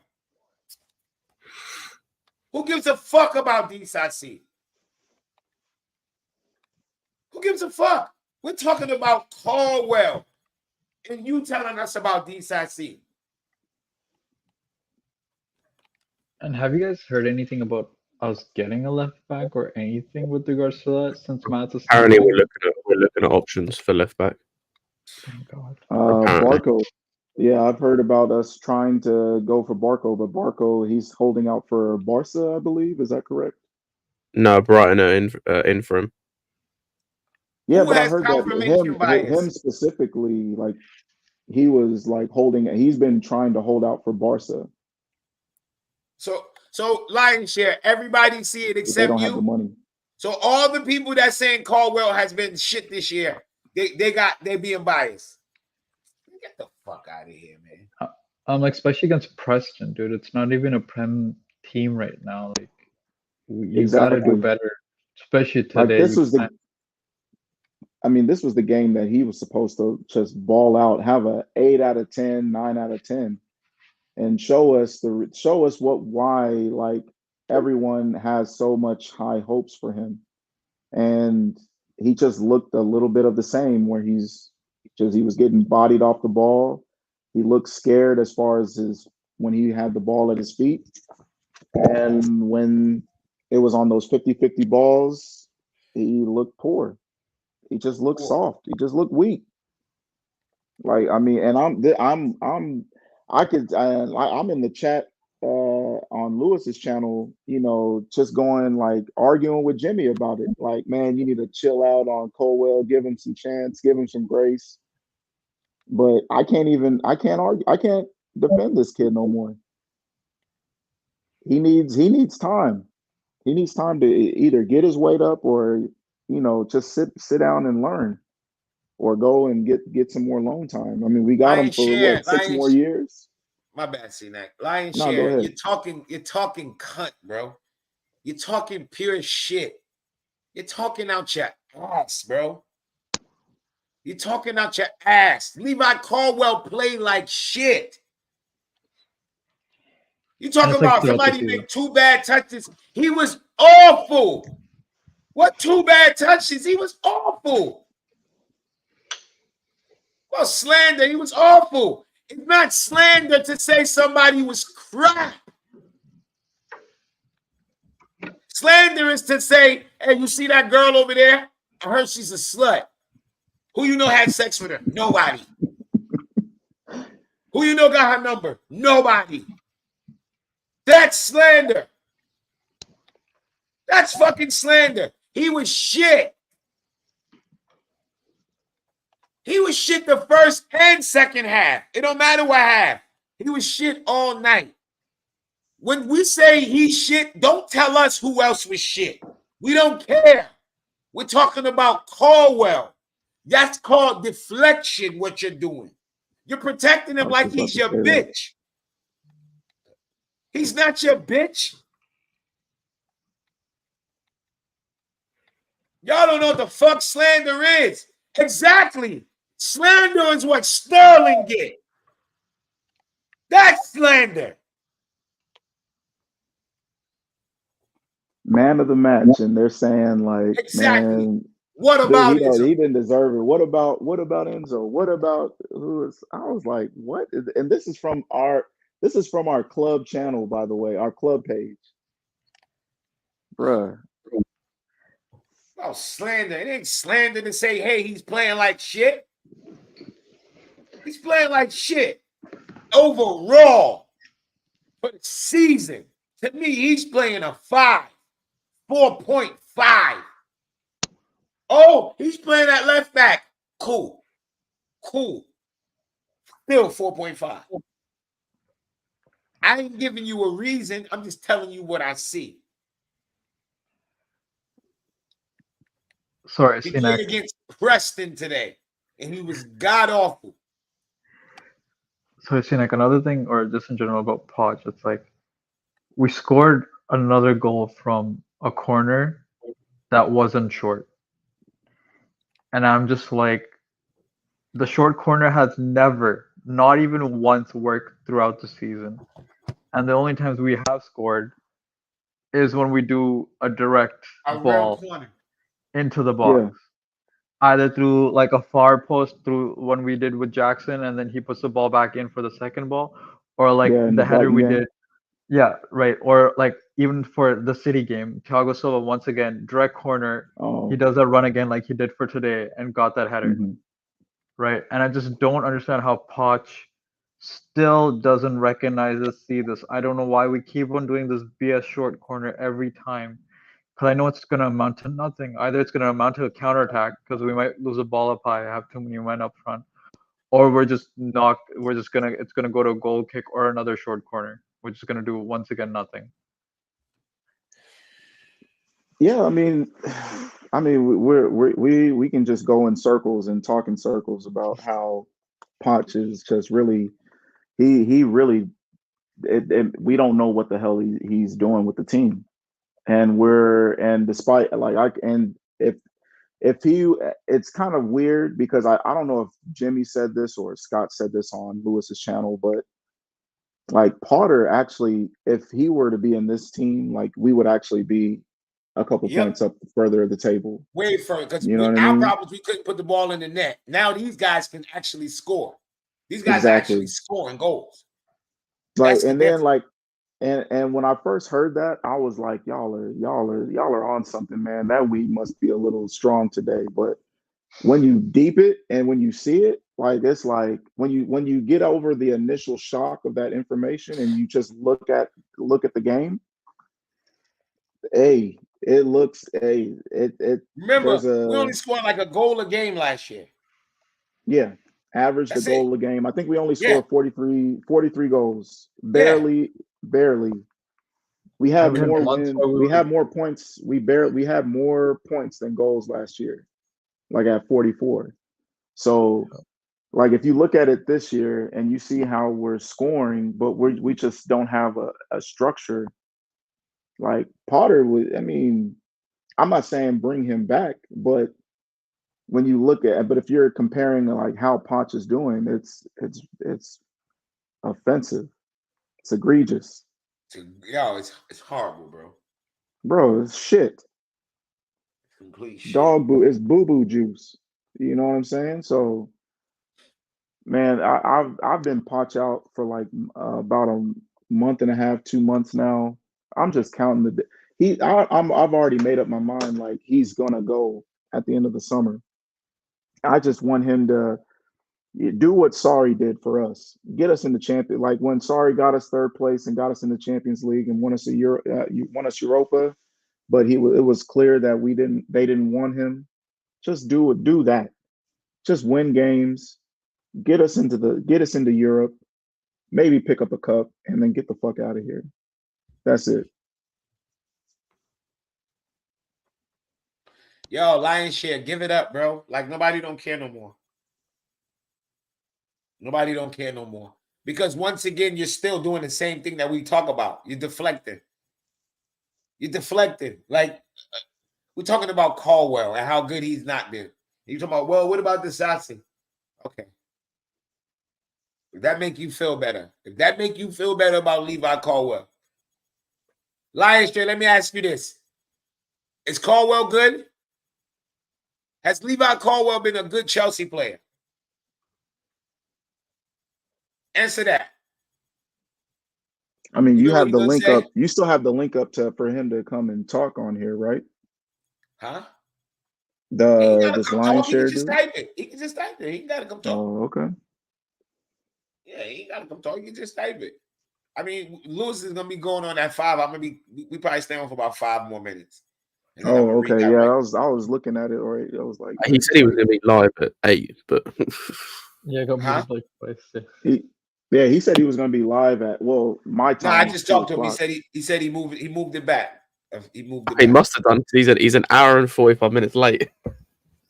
Speaker 4: Who gives a fuck about Disasi? Who gives a fuck? We're talking about Caldwell. And you telling us about Disasi.
Speaker 16: And have you guys heard anything about us getting a left back or anything with regards to that since Matt's
Speaker 13: apparently we're looking at options for left back.
Speaker 16: Thank God.
Speaker 6: Barco Yeah, I've heard about us trying to go for Barco, but Barco, he's holding out for Barca, I believe. Is that correct?
Speaker 13: No, Brighton are in for him.
Speaker 6: Yeah,
Speaker 4: Who
Speaker 6: but I
Speaker 4: has
Speaker 6: heard that
Speaker 4: confirmation
Speaker 6: him
Speaker 4: bias?
Speaker 6: specifically, like he was like he's been trying to hold out for Barca.
Speaker 4: So Lion Share, everybody see it
Speaker 6: They
Speaker 4: except
Speaker 6: don't have the
Speaker 4: you.
Speaker 6: money.
Speaker 4: So all the people that saying Caldwell has been shit this year, they being biased. Get the fuck out of here, man.
Speaker 16: Like especially against Preston, dude. It's not even a Prem team right now. Like you gotta do
Speaker 6: Exactly.
Speaker 16: better, especially
Speaker 6: Like
Speaker 16: today.
Speaker 6: this was this was the game that he was supposed to just ball out, have a 8 out of 10, 9 out of 10, and show us why like everyone has so much high hopes for him. And he just looked a little bit of the same where he was getting bodied off the ball. He looked scared as far as when he had the ball at his feet. And when it was on those 50-50 balls, he looked poor. He just looked soft. He just looked weak. Like and I'm in the chat on Lewis's channel, just going like arguing with Jimmy about it. Like, man, you need to chill out on Colwell, give him some chance, give him some grace. But I can't argue. I can't defend this kid no more. He needs time. He needs time to either get his weight up or, just sit down and learn, or go and get some more loan time. I mean, we got him for what, 6 more years?
Speaker 4: My bad, C-Neck. Lion
Speaker 6: No, go
Speaker 4: Share,
Speaker 6: ahead.
Speaker 4: you're talking cunt, bro. You're talking pure shit. You're talking out your ass, bro. You're talking out your ass. Levi Caldwell played like shit. You talking about somebody make 2 bad touches? He was awful. What 2 bad touches? He was awful. Well, slander, he was awful. It's not slander to say somebody was crap. Slander is to say, hey, you see that girl over there? I heard she's a slut. Who you know had sex with her? Nobody. Who you know got her number? Nobody. That's slander. That's fucking slander. He was shit. He was shit the first and second half. It don't matter what half. He was shit all night. When we say he's shit, don't tell us who else was shit. We don't care. We're talking about Caldwell. That's called deflection, what you're doing. You're protecting him like he's your bitch. He's not your bitch. Y'all don't know what the fuck slander is. Exactly. Slander is what Sterling get. That's slander.
Speaker 6: Man of the match, and they're saying like,
Speaker 4: exactly.
Speaker 6: Man,
Speaker 4: what about
Speaker 6: Enzo? He didn't deserve it. What about Enzo? What about who is? I was like, what? And this is from our club channel, by the way, our club page, bruh.
Speaker 4: Oh, slander. It ain't slander to say, hey, he's playing like shit. He's playing like shit. Overall, for the season, to me, he's playing a 4.5. Oh, he's playing at left back. Cool. Still 4.5. I ain't giving you a reason. I'm just telling you what I see.
Speaker 16: Sorry,
Speaker 4: he played against Preston today, and he was god awful.
Speaker 16: So it's like another thing, or just in general about Poch, it's like we scored another goal from a corner that wasn't short. And I'm just like, the short corner has never, not even once, worked throughout the season. And the only times we have scored is when we do a direct ball into the box. Yeah. Either through like a far post through when we did with Jackson, and then he puts the ball back in for the second ball, or like the header we did. Yeah, right. Or like even for the City game, Thiago Silva once again direct corner. He does that run again like he did for today and got that header. Right, and I just don't understand how Poch still doesn't recognize this, see this. I don't know why we keep on doing this BS short corner every time. Because I know it's going to amount to nothing. Either it's going to amount to a counterattack because we might lose a ball up high, have too many men up front, or it's gonna go to a goal kick or another short corner, which is gonna do once again nothing.
Speaker 6: Yeah, I mean, we can just go in circles and talk in circles about how Poch is just really he really we don't know what the hell he's doing with the team, and despite if he, it's kind of weird because I don't know if Jimmy said this or Scott said this on Lewis's channel, but like Potter actually, if he were to be in this team, like we would actually be a couple points up further at the table.
Speaker 4: Way further, because
Speaker 6: you know what I
Speaker 4: our
Speaker 6: mean?
Speaker 4: problems, we couldn't put the ball in the net. Now these guys can actually score. These guys are actually scoring goals.
Speaker 6: Like, and then like, and when I first heard that, I was like, y'all are on something, man. That weed must be a little strong today. But when you deep it and when you see it, like it's like when you get over the initial shock of that information and you just look at the game, it
Speaker 4: remember we only scored like a goal a game last year.
Speaker 6: Yeah, average the goal a game. I think we only scored 43 goals. Barely. We have more wins. We have more points. We had more points than goals last year, like at 44. So, like if you look at it this year and you see how we're scoring, but we just don't have a structure. Like Potter would. I mean, I'm not saying bring him back, but when you look at, but if you're comparing like how Poch is doing, it's offensive. It's egregious.
Speaker 4: It's horrible, bro.
Speaker 6: Bro, it's shit.
Speaker 4: Complete shit.
Speaker 6: Dog boo. It's boo boo juice. You know what I'm saying? So, man, I've been Poch out for like about a month and a half, 2 months now. I'm just counting I've already made up my mind. Like he's gonna go at the end of the summer. I just want him to do what Sarri did for us. Get us in the champion. Like when Sarri got us third place and got us in the Champions League and won us Europa, but it was clear that they didn't want him. Just do that. Just win games. Get us into Europe. Maybe pick up a cup and then get the fuck out of here. That's it.
Speaker 4: Yo, Lion's Share, give it up, bro. Like nobody don't care no more. Nobody don't care no more. Because once again, you're still doing the same thing that we talk about. You're deflecting. Like we're talking about Caldwell and how good he's not been. You're talking about, well, what about Disasi? Okay. If that make you feel better. If that make you feel better about Levi Caldwell. Lion's Share, let me ask you this. Is Caldwell good? Has Levi Caldwell been a good Chelsea player? Answer that.
Speaker 6: I mean, you have the link up. You still have the link up for him to come and talk on here, right?
Speaker 4: Huh?
Speaker 6: This Lion's Share
Speaker 4: dude? He can just type it. He got to come talk.
Speaker 6: Oh, okay.
Speaker 4: Yeah, he got to come talk. You can just type it. I mean, Lewis is gonna be going on at 5. We probably stay on for about 5 more minutes.
Speaker 6: Oh, okay. Yeah, I was looking at it already. I was like,
Speaker 13: he said he was gonna be live at 8, but
Speaker 16: yeah, got muted like twice.
Speaker 6: He said he was going to be live at my time.
Speaker 4: No, I just talked to him. He said he moved it back. He moved it back.
Speaker 13: He must have done because he's an hour and 45 minutes late.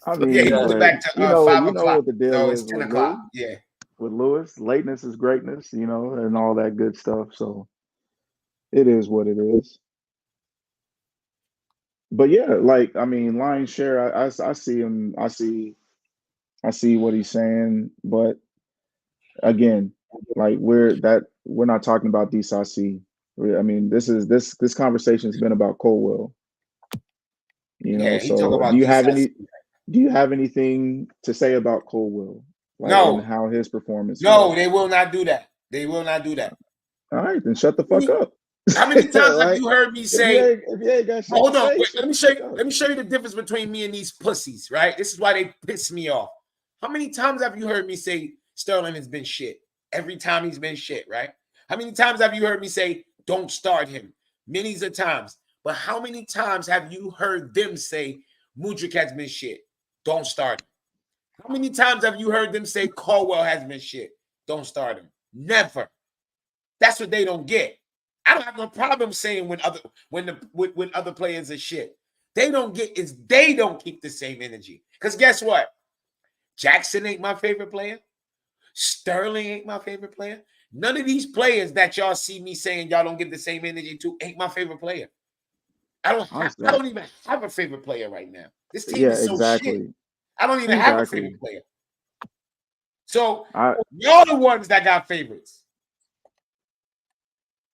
Speaker 6: I mean,
Speaker 4: he moved it back to 5 o'clock.
Speaker 6: You know what the deal is
Speaker 4: it's 10 o'clock. Yeah.
Speaker 6: With Lewis, lateness is greatness, and all that good stuff. So it is what it is. But yeah, like I mean, Lion's Share, I see him. I see what he's saying, but again, like we're not talking about DCC. I mean, this conversation has been about Colwell. So do you have anything to say about Colwell? Like,
Speaker 4: no.
Speaker 6: And how his performance?
Speaker 4: No, they will not do that. They will not do that.
Speaker 6: All right, then shut the fuck up.
Speaker 4: How many times have you heard me say?
Speaker 6: If you ain't got shit
Speaker 4: hold on,
Speaker 6: say,
Speaker 4: let me show you the difference between me and these pussies. Right, this is why they piss me off. How many times have you heard me say Sterling has been shit? every time he's been shit, right? How many times have you heard me say, don't start him? Many of times. But how many times have you heard them say, Mudryk has been shit? Don't start him. How many times have you heard them say Caldwell has been shit? Don't start him. Never. That's what they don't get. I don't have no problem saying when other players are shit. They don't get is they don't keep the same energy. Because guess what? Jackson ain't my favorite player. Sterling ain't my favorite player. None of these players that y'all see me saying y'all don't give the same energy to ain't my favorite player. I don't even have a favorite player right now. This team is so shit. I don't even have a favorite player. So y'all the ones that got favorites.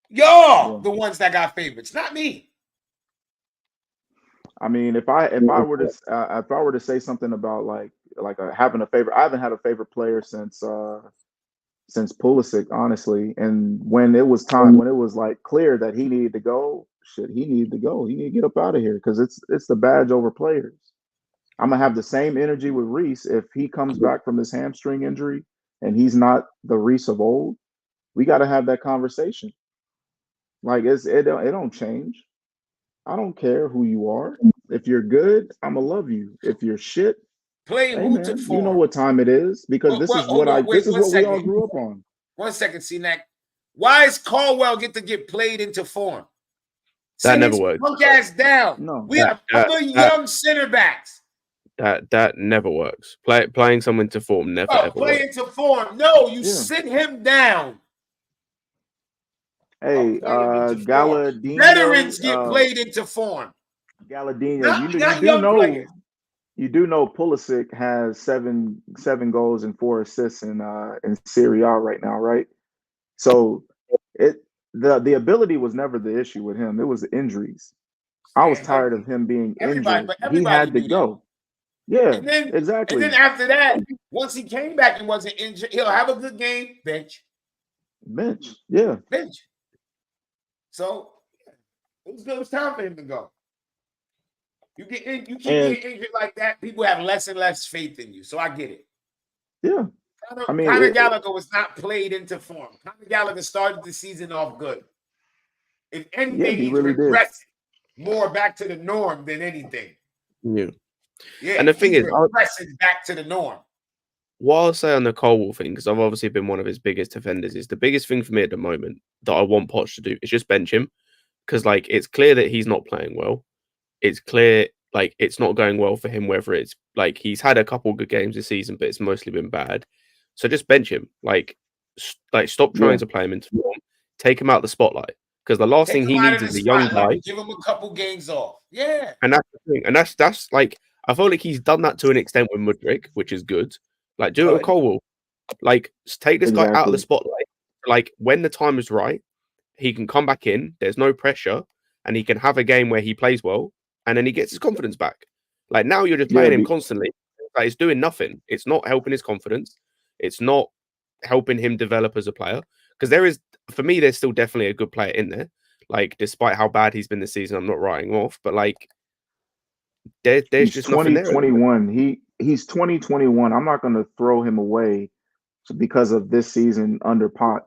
Speaker 4: Y'all the ones that got favorites, not me.
Speaker 6: I mean, if I were to say something about like having a favorite, I haven't had a favorite player since Pulisic, honestly. And when it was time, when it was like clear that he needed to go, he needed to go. He needed to get up out of here because it's the badge over players. I'm gonna have the same energy with Reece if he comes back from his hamstring injury and he's not the Reece of old. We got to have that conversation. Like it don't change. I don't care who you are. If you're good, I'ma love you. If you're shit,
Speaker 4: Playing
Speaker 6: hey
Speaker 4: who
Speaker 6: man,
Speaker 4: to form?
Speaker 6: you know what time it is because this is what we all grew up on.
Speaker 4: 1 second, C-Nack. Why is Caldwell get played into form?
Speaker 13: That never works.
Speaker 4: Punk ass down.
Speaker 6: No,
Speaker 4: we have other young center backs.
Speaker 13: That never works. Playing someone to form never ever
Speaker 4: play
Speaker 13: works.
Speaker 4: into form. No, you sit him down.
Speaker 6: Hey, Galadino.
Speaker 4: Veterans get played into form.
Speaker 6: Galadino, you do know Pulisic has seven goals and 4 assists in Serie A right now, right? So the ability was never the issue with him. It was the injuries. I was tired of him being injured. He had to go. Yeah, exactly.
Speaker 4: And then after that, once he came back and wasn't injured, he'll have a good game. Bench.
Speaker 6: Yeah.
Speaker 4: Bench. So it was time for him to go. You keep getting injured like that, people have less and less faith in you. So I get it.
Speaker 6: Yeah.
Speaker 4: Conor Gallagher was not played into form. Conor Gallagher started the season off good. If anything,
Speaker 6: he really
Speaker 4: regressed more back to the norm than anything.
Speaker 13: Yeah. And the thing is,
Speaker 4: regressing back to the norm.
Speaker 13: What I'll say on the Caldwell thing, because I've obviously been one of his biggest defenders, is the biggest thing for me at the moment that I want Poch to do is just bench him. Because like it's clear that he's not playing well. It's clear like it's not going well for him, whether it's like he's had a couple good games this season, but it's mostly been bad. So just bench him. Like stop trying to play him into form. Take him out of the spotlight. Because the last thing he needs is a young guy.
Speaker 4: Give him a couple games off. Yeah.
Speaker 13: And that's the thing. And that's like I feel like he's done that to an extent with Mudryk, which is good. Like do it with Caldwell. Like take this guy out of the spotlight. Like when the time is right, he can come back in. There's no pressure, and he can have a game where he plays well, and then he gets his confidence back. Like now, you're just playing him constantly. Like it's doing nothing. It's not helping his confidence. It's not helping him develop as a player. Because for me, there's still definitely a good player in there. Like despite how bad he's been this season, I'm not writing him off. But like, there's just nothing there.
Speaker 6: 2021. He's 2021. I'm not going to throw him away because of this season under Poch.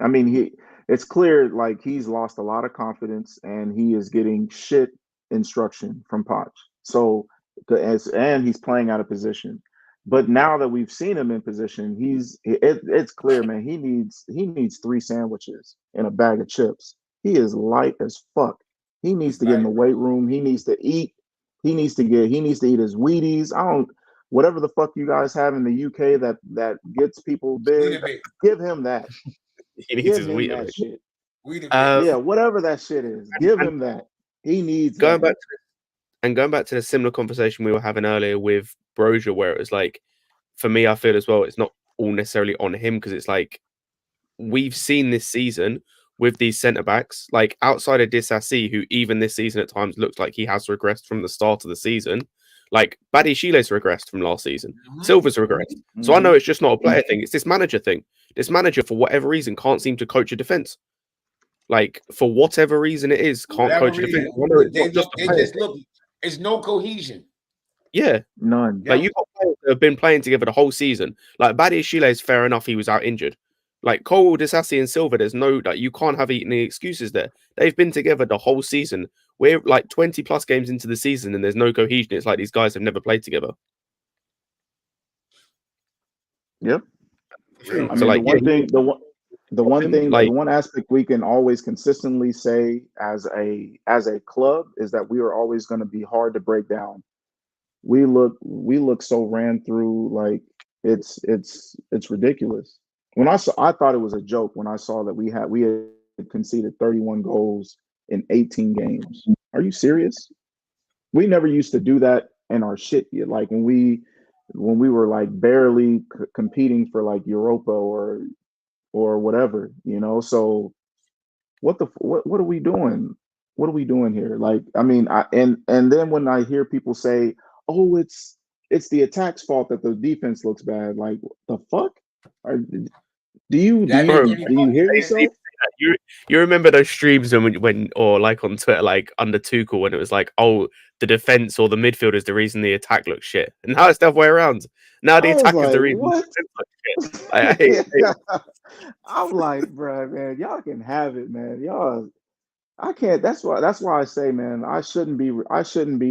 Speaker 6: I mean, it's clear like he's lost a lot of confidence and he is getting shit instruction from Poch. So and he's playing out of position. But now that we've seen him in position, it's clear, man. He needs 3 sandwiches and a bag of chips. He is light as fuck. He needs to get in the weight room. He needs to eat. He needs to eat his Wheaties. Whatever the fuck you guys have in the UK that gets people big, give him that.
Speaker 13: He needs his wheat
Speaker 6: that shit.
Speaker 13: Yeah,
Speaker 6: whatever that shit is, give him that. He needs
Speaker 13: going back to the similar conversation we were having earlier with Brozier, where it was like, for me, I feel as well, it's not all necessarily on him because it's like we've seen this season with these centre backs, like outside of Disasi, who even this season at times looks like he has regressed from the start of the season. Like Badiashile's regressed from last season. Silva's regressed. So I know it's just not a player thing. It's this manager thing. This manager, for whatever reason, can't seem to coach a defense. Like, for whatever reason it is, can't coach a defense.
Speaker 4: It's no cohesion.
Speaker 13: Yeah.
Speaker 6: None.
Speaker 13: Like, you've got players that have been playing together the whole season. Like, Badiashile is fair enough, he was out injured. Like Cole, Disassi, and Silva, there's no like you can't have any excuses there. They've been together the whole season. We're like 20 plus games into the season, and there's no cohesion. It's like these guys have never played together.
Speaker 6: Yep.
Speaker 13: I mean,
Speaker 6: the one aspect we can always consistently say as a club is that we are always going to be hard to break down. We look so ran through, like it's ridiculous. I thought it was a joke when I saw that we had conceded 31 goals in 18 games. Are you serious? We never used to do that in our shit yet. Like when we were like barely competing for like Europa or whatever, you know. So what are we doing? What are we doing here? Like, I mean, and then when I hear people say, "Oh, it's the attack's fault that the defense looks bad," like the fuck? Do you hear yourself?
Speaker 13: You remember those streams when or like on Twitter, like under Tuchel, when it was like, oh, the defense or the midfield is the reason the attack looks shit, and now it's the other way around. Now the attack is the reason the defense looks shit.
Speaker 6: I'm like, bro, man, y'all can have it, man. Y'all, I can't. That's why I say, man, I shouldn't be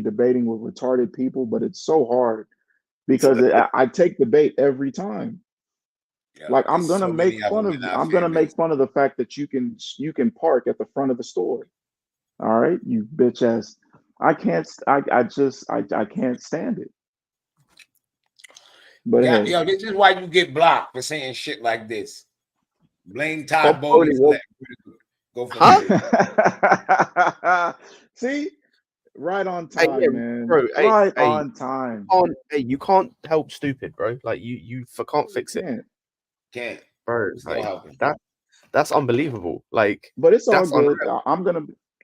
Speaker 6: debating with retarded people, but it's so hard because I take the bait every time.
Speaker 4: Yeah,
Speaker 6: like I'm gonna make fun of the fact that you can park at the front of the store. All right, you bitch ass. I can't stand it. But
Speaker 4: yeah,
Speaker 6: hey.
Speaker 4: yo, this is why you get blocked for saying shit like this. Blame Todd Bowley. Go for
Speaker 6: it. See, right on time, man.
Speaker 13: Bro,
Speaker 6: on time.
Speaker 13: You can't help stupid, bro. Like you can't fix it.
Speaker 4: Can't,
Speaker 13: bro. Like, that's unbelievable. Like,
Speaker 6: but it's all good.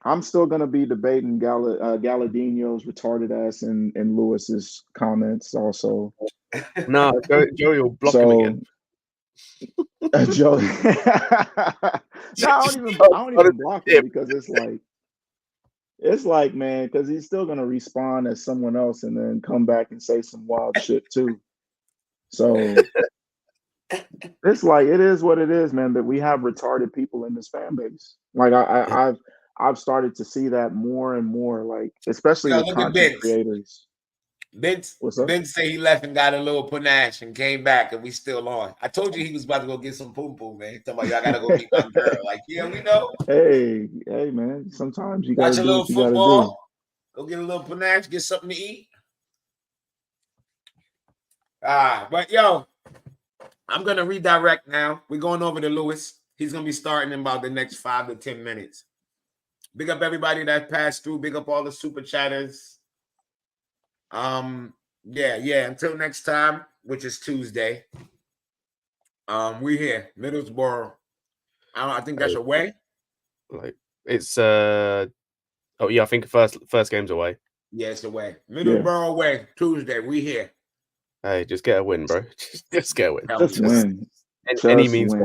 Speaker 6: I'm still gonna be debating Galladino's retarded ass and Lewis's comments also.
Speaker 13: No, Joey will block him again.
Speaker 6: Joey. No, I don't even block him because it's like, man, because he's still gonna respawn as someone else and then come back and say some wild shit too. So it's like, it is what it is, man, that we have retarded people in this fan base. Like I've started to see that more and more, like especially with content creators.
Speaker 4: Vince say he left and got a little panache and came back, and we still on. I told you he was about to go get some poo poo, man. Talking about y'all gotta go meet my girl. Like, yeah, we know.
Speaker 6: Hey, man. Sometimes you gotta
Speaker 4: watch a
Speaker 6: do
Speaker 4: little
Speaker 6: what you
Speaker 4: football.
Speaker 6: gotta do.
Speaker 4: Go get a little panache, get something to eat. But yo, I'm gonna redirect now. We're going over to Lewis. He's gonna be starting in about the next 5 to 10 minutes. Big up everybody that passed through. Big up all the super chatters. Yeah. Until next time, which is Tuesday. We here, Middlesbrough. I think that's away.
Speaker 13: Like it's oh yeah, I think first game's away.
Speaker 4: Yeah, it's away. Middlesbrough away. Tuesday. We here.
Speaker 13: Hey, just get a win, bro. Just get a win.
Speaker 6: Just win.
Speaker 13: Any means.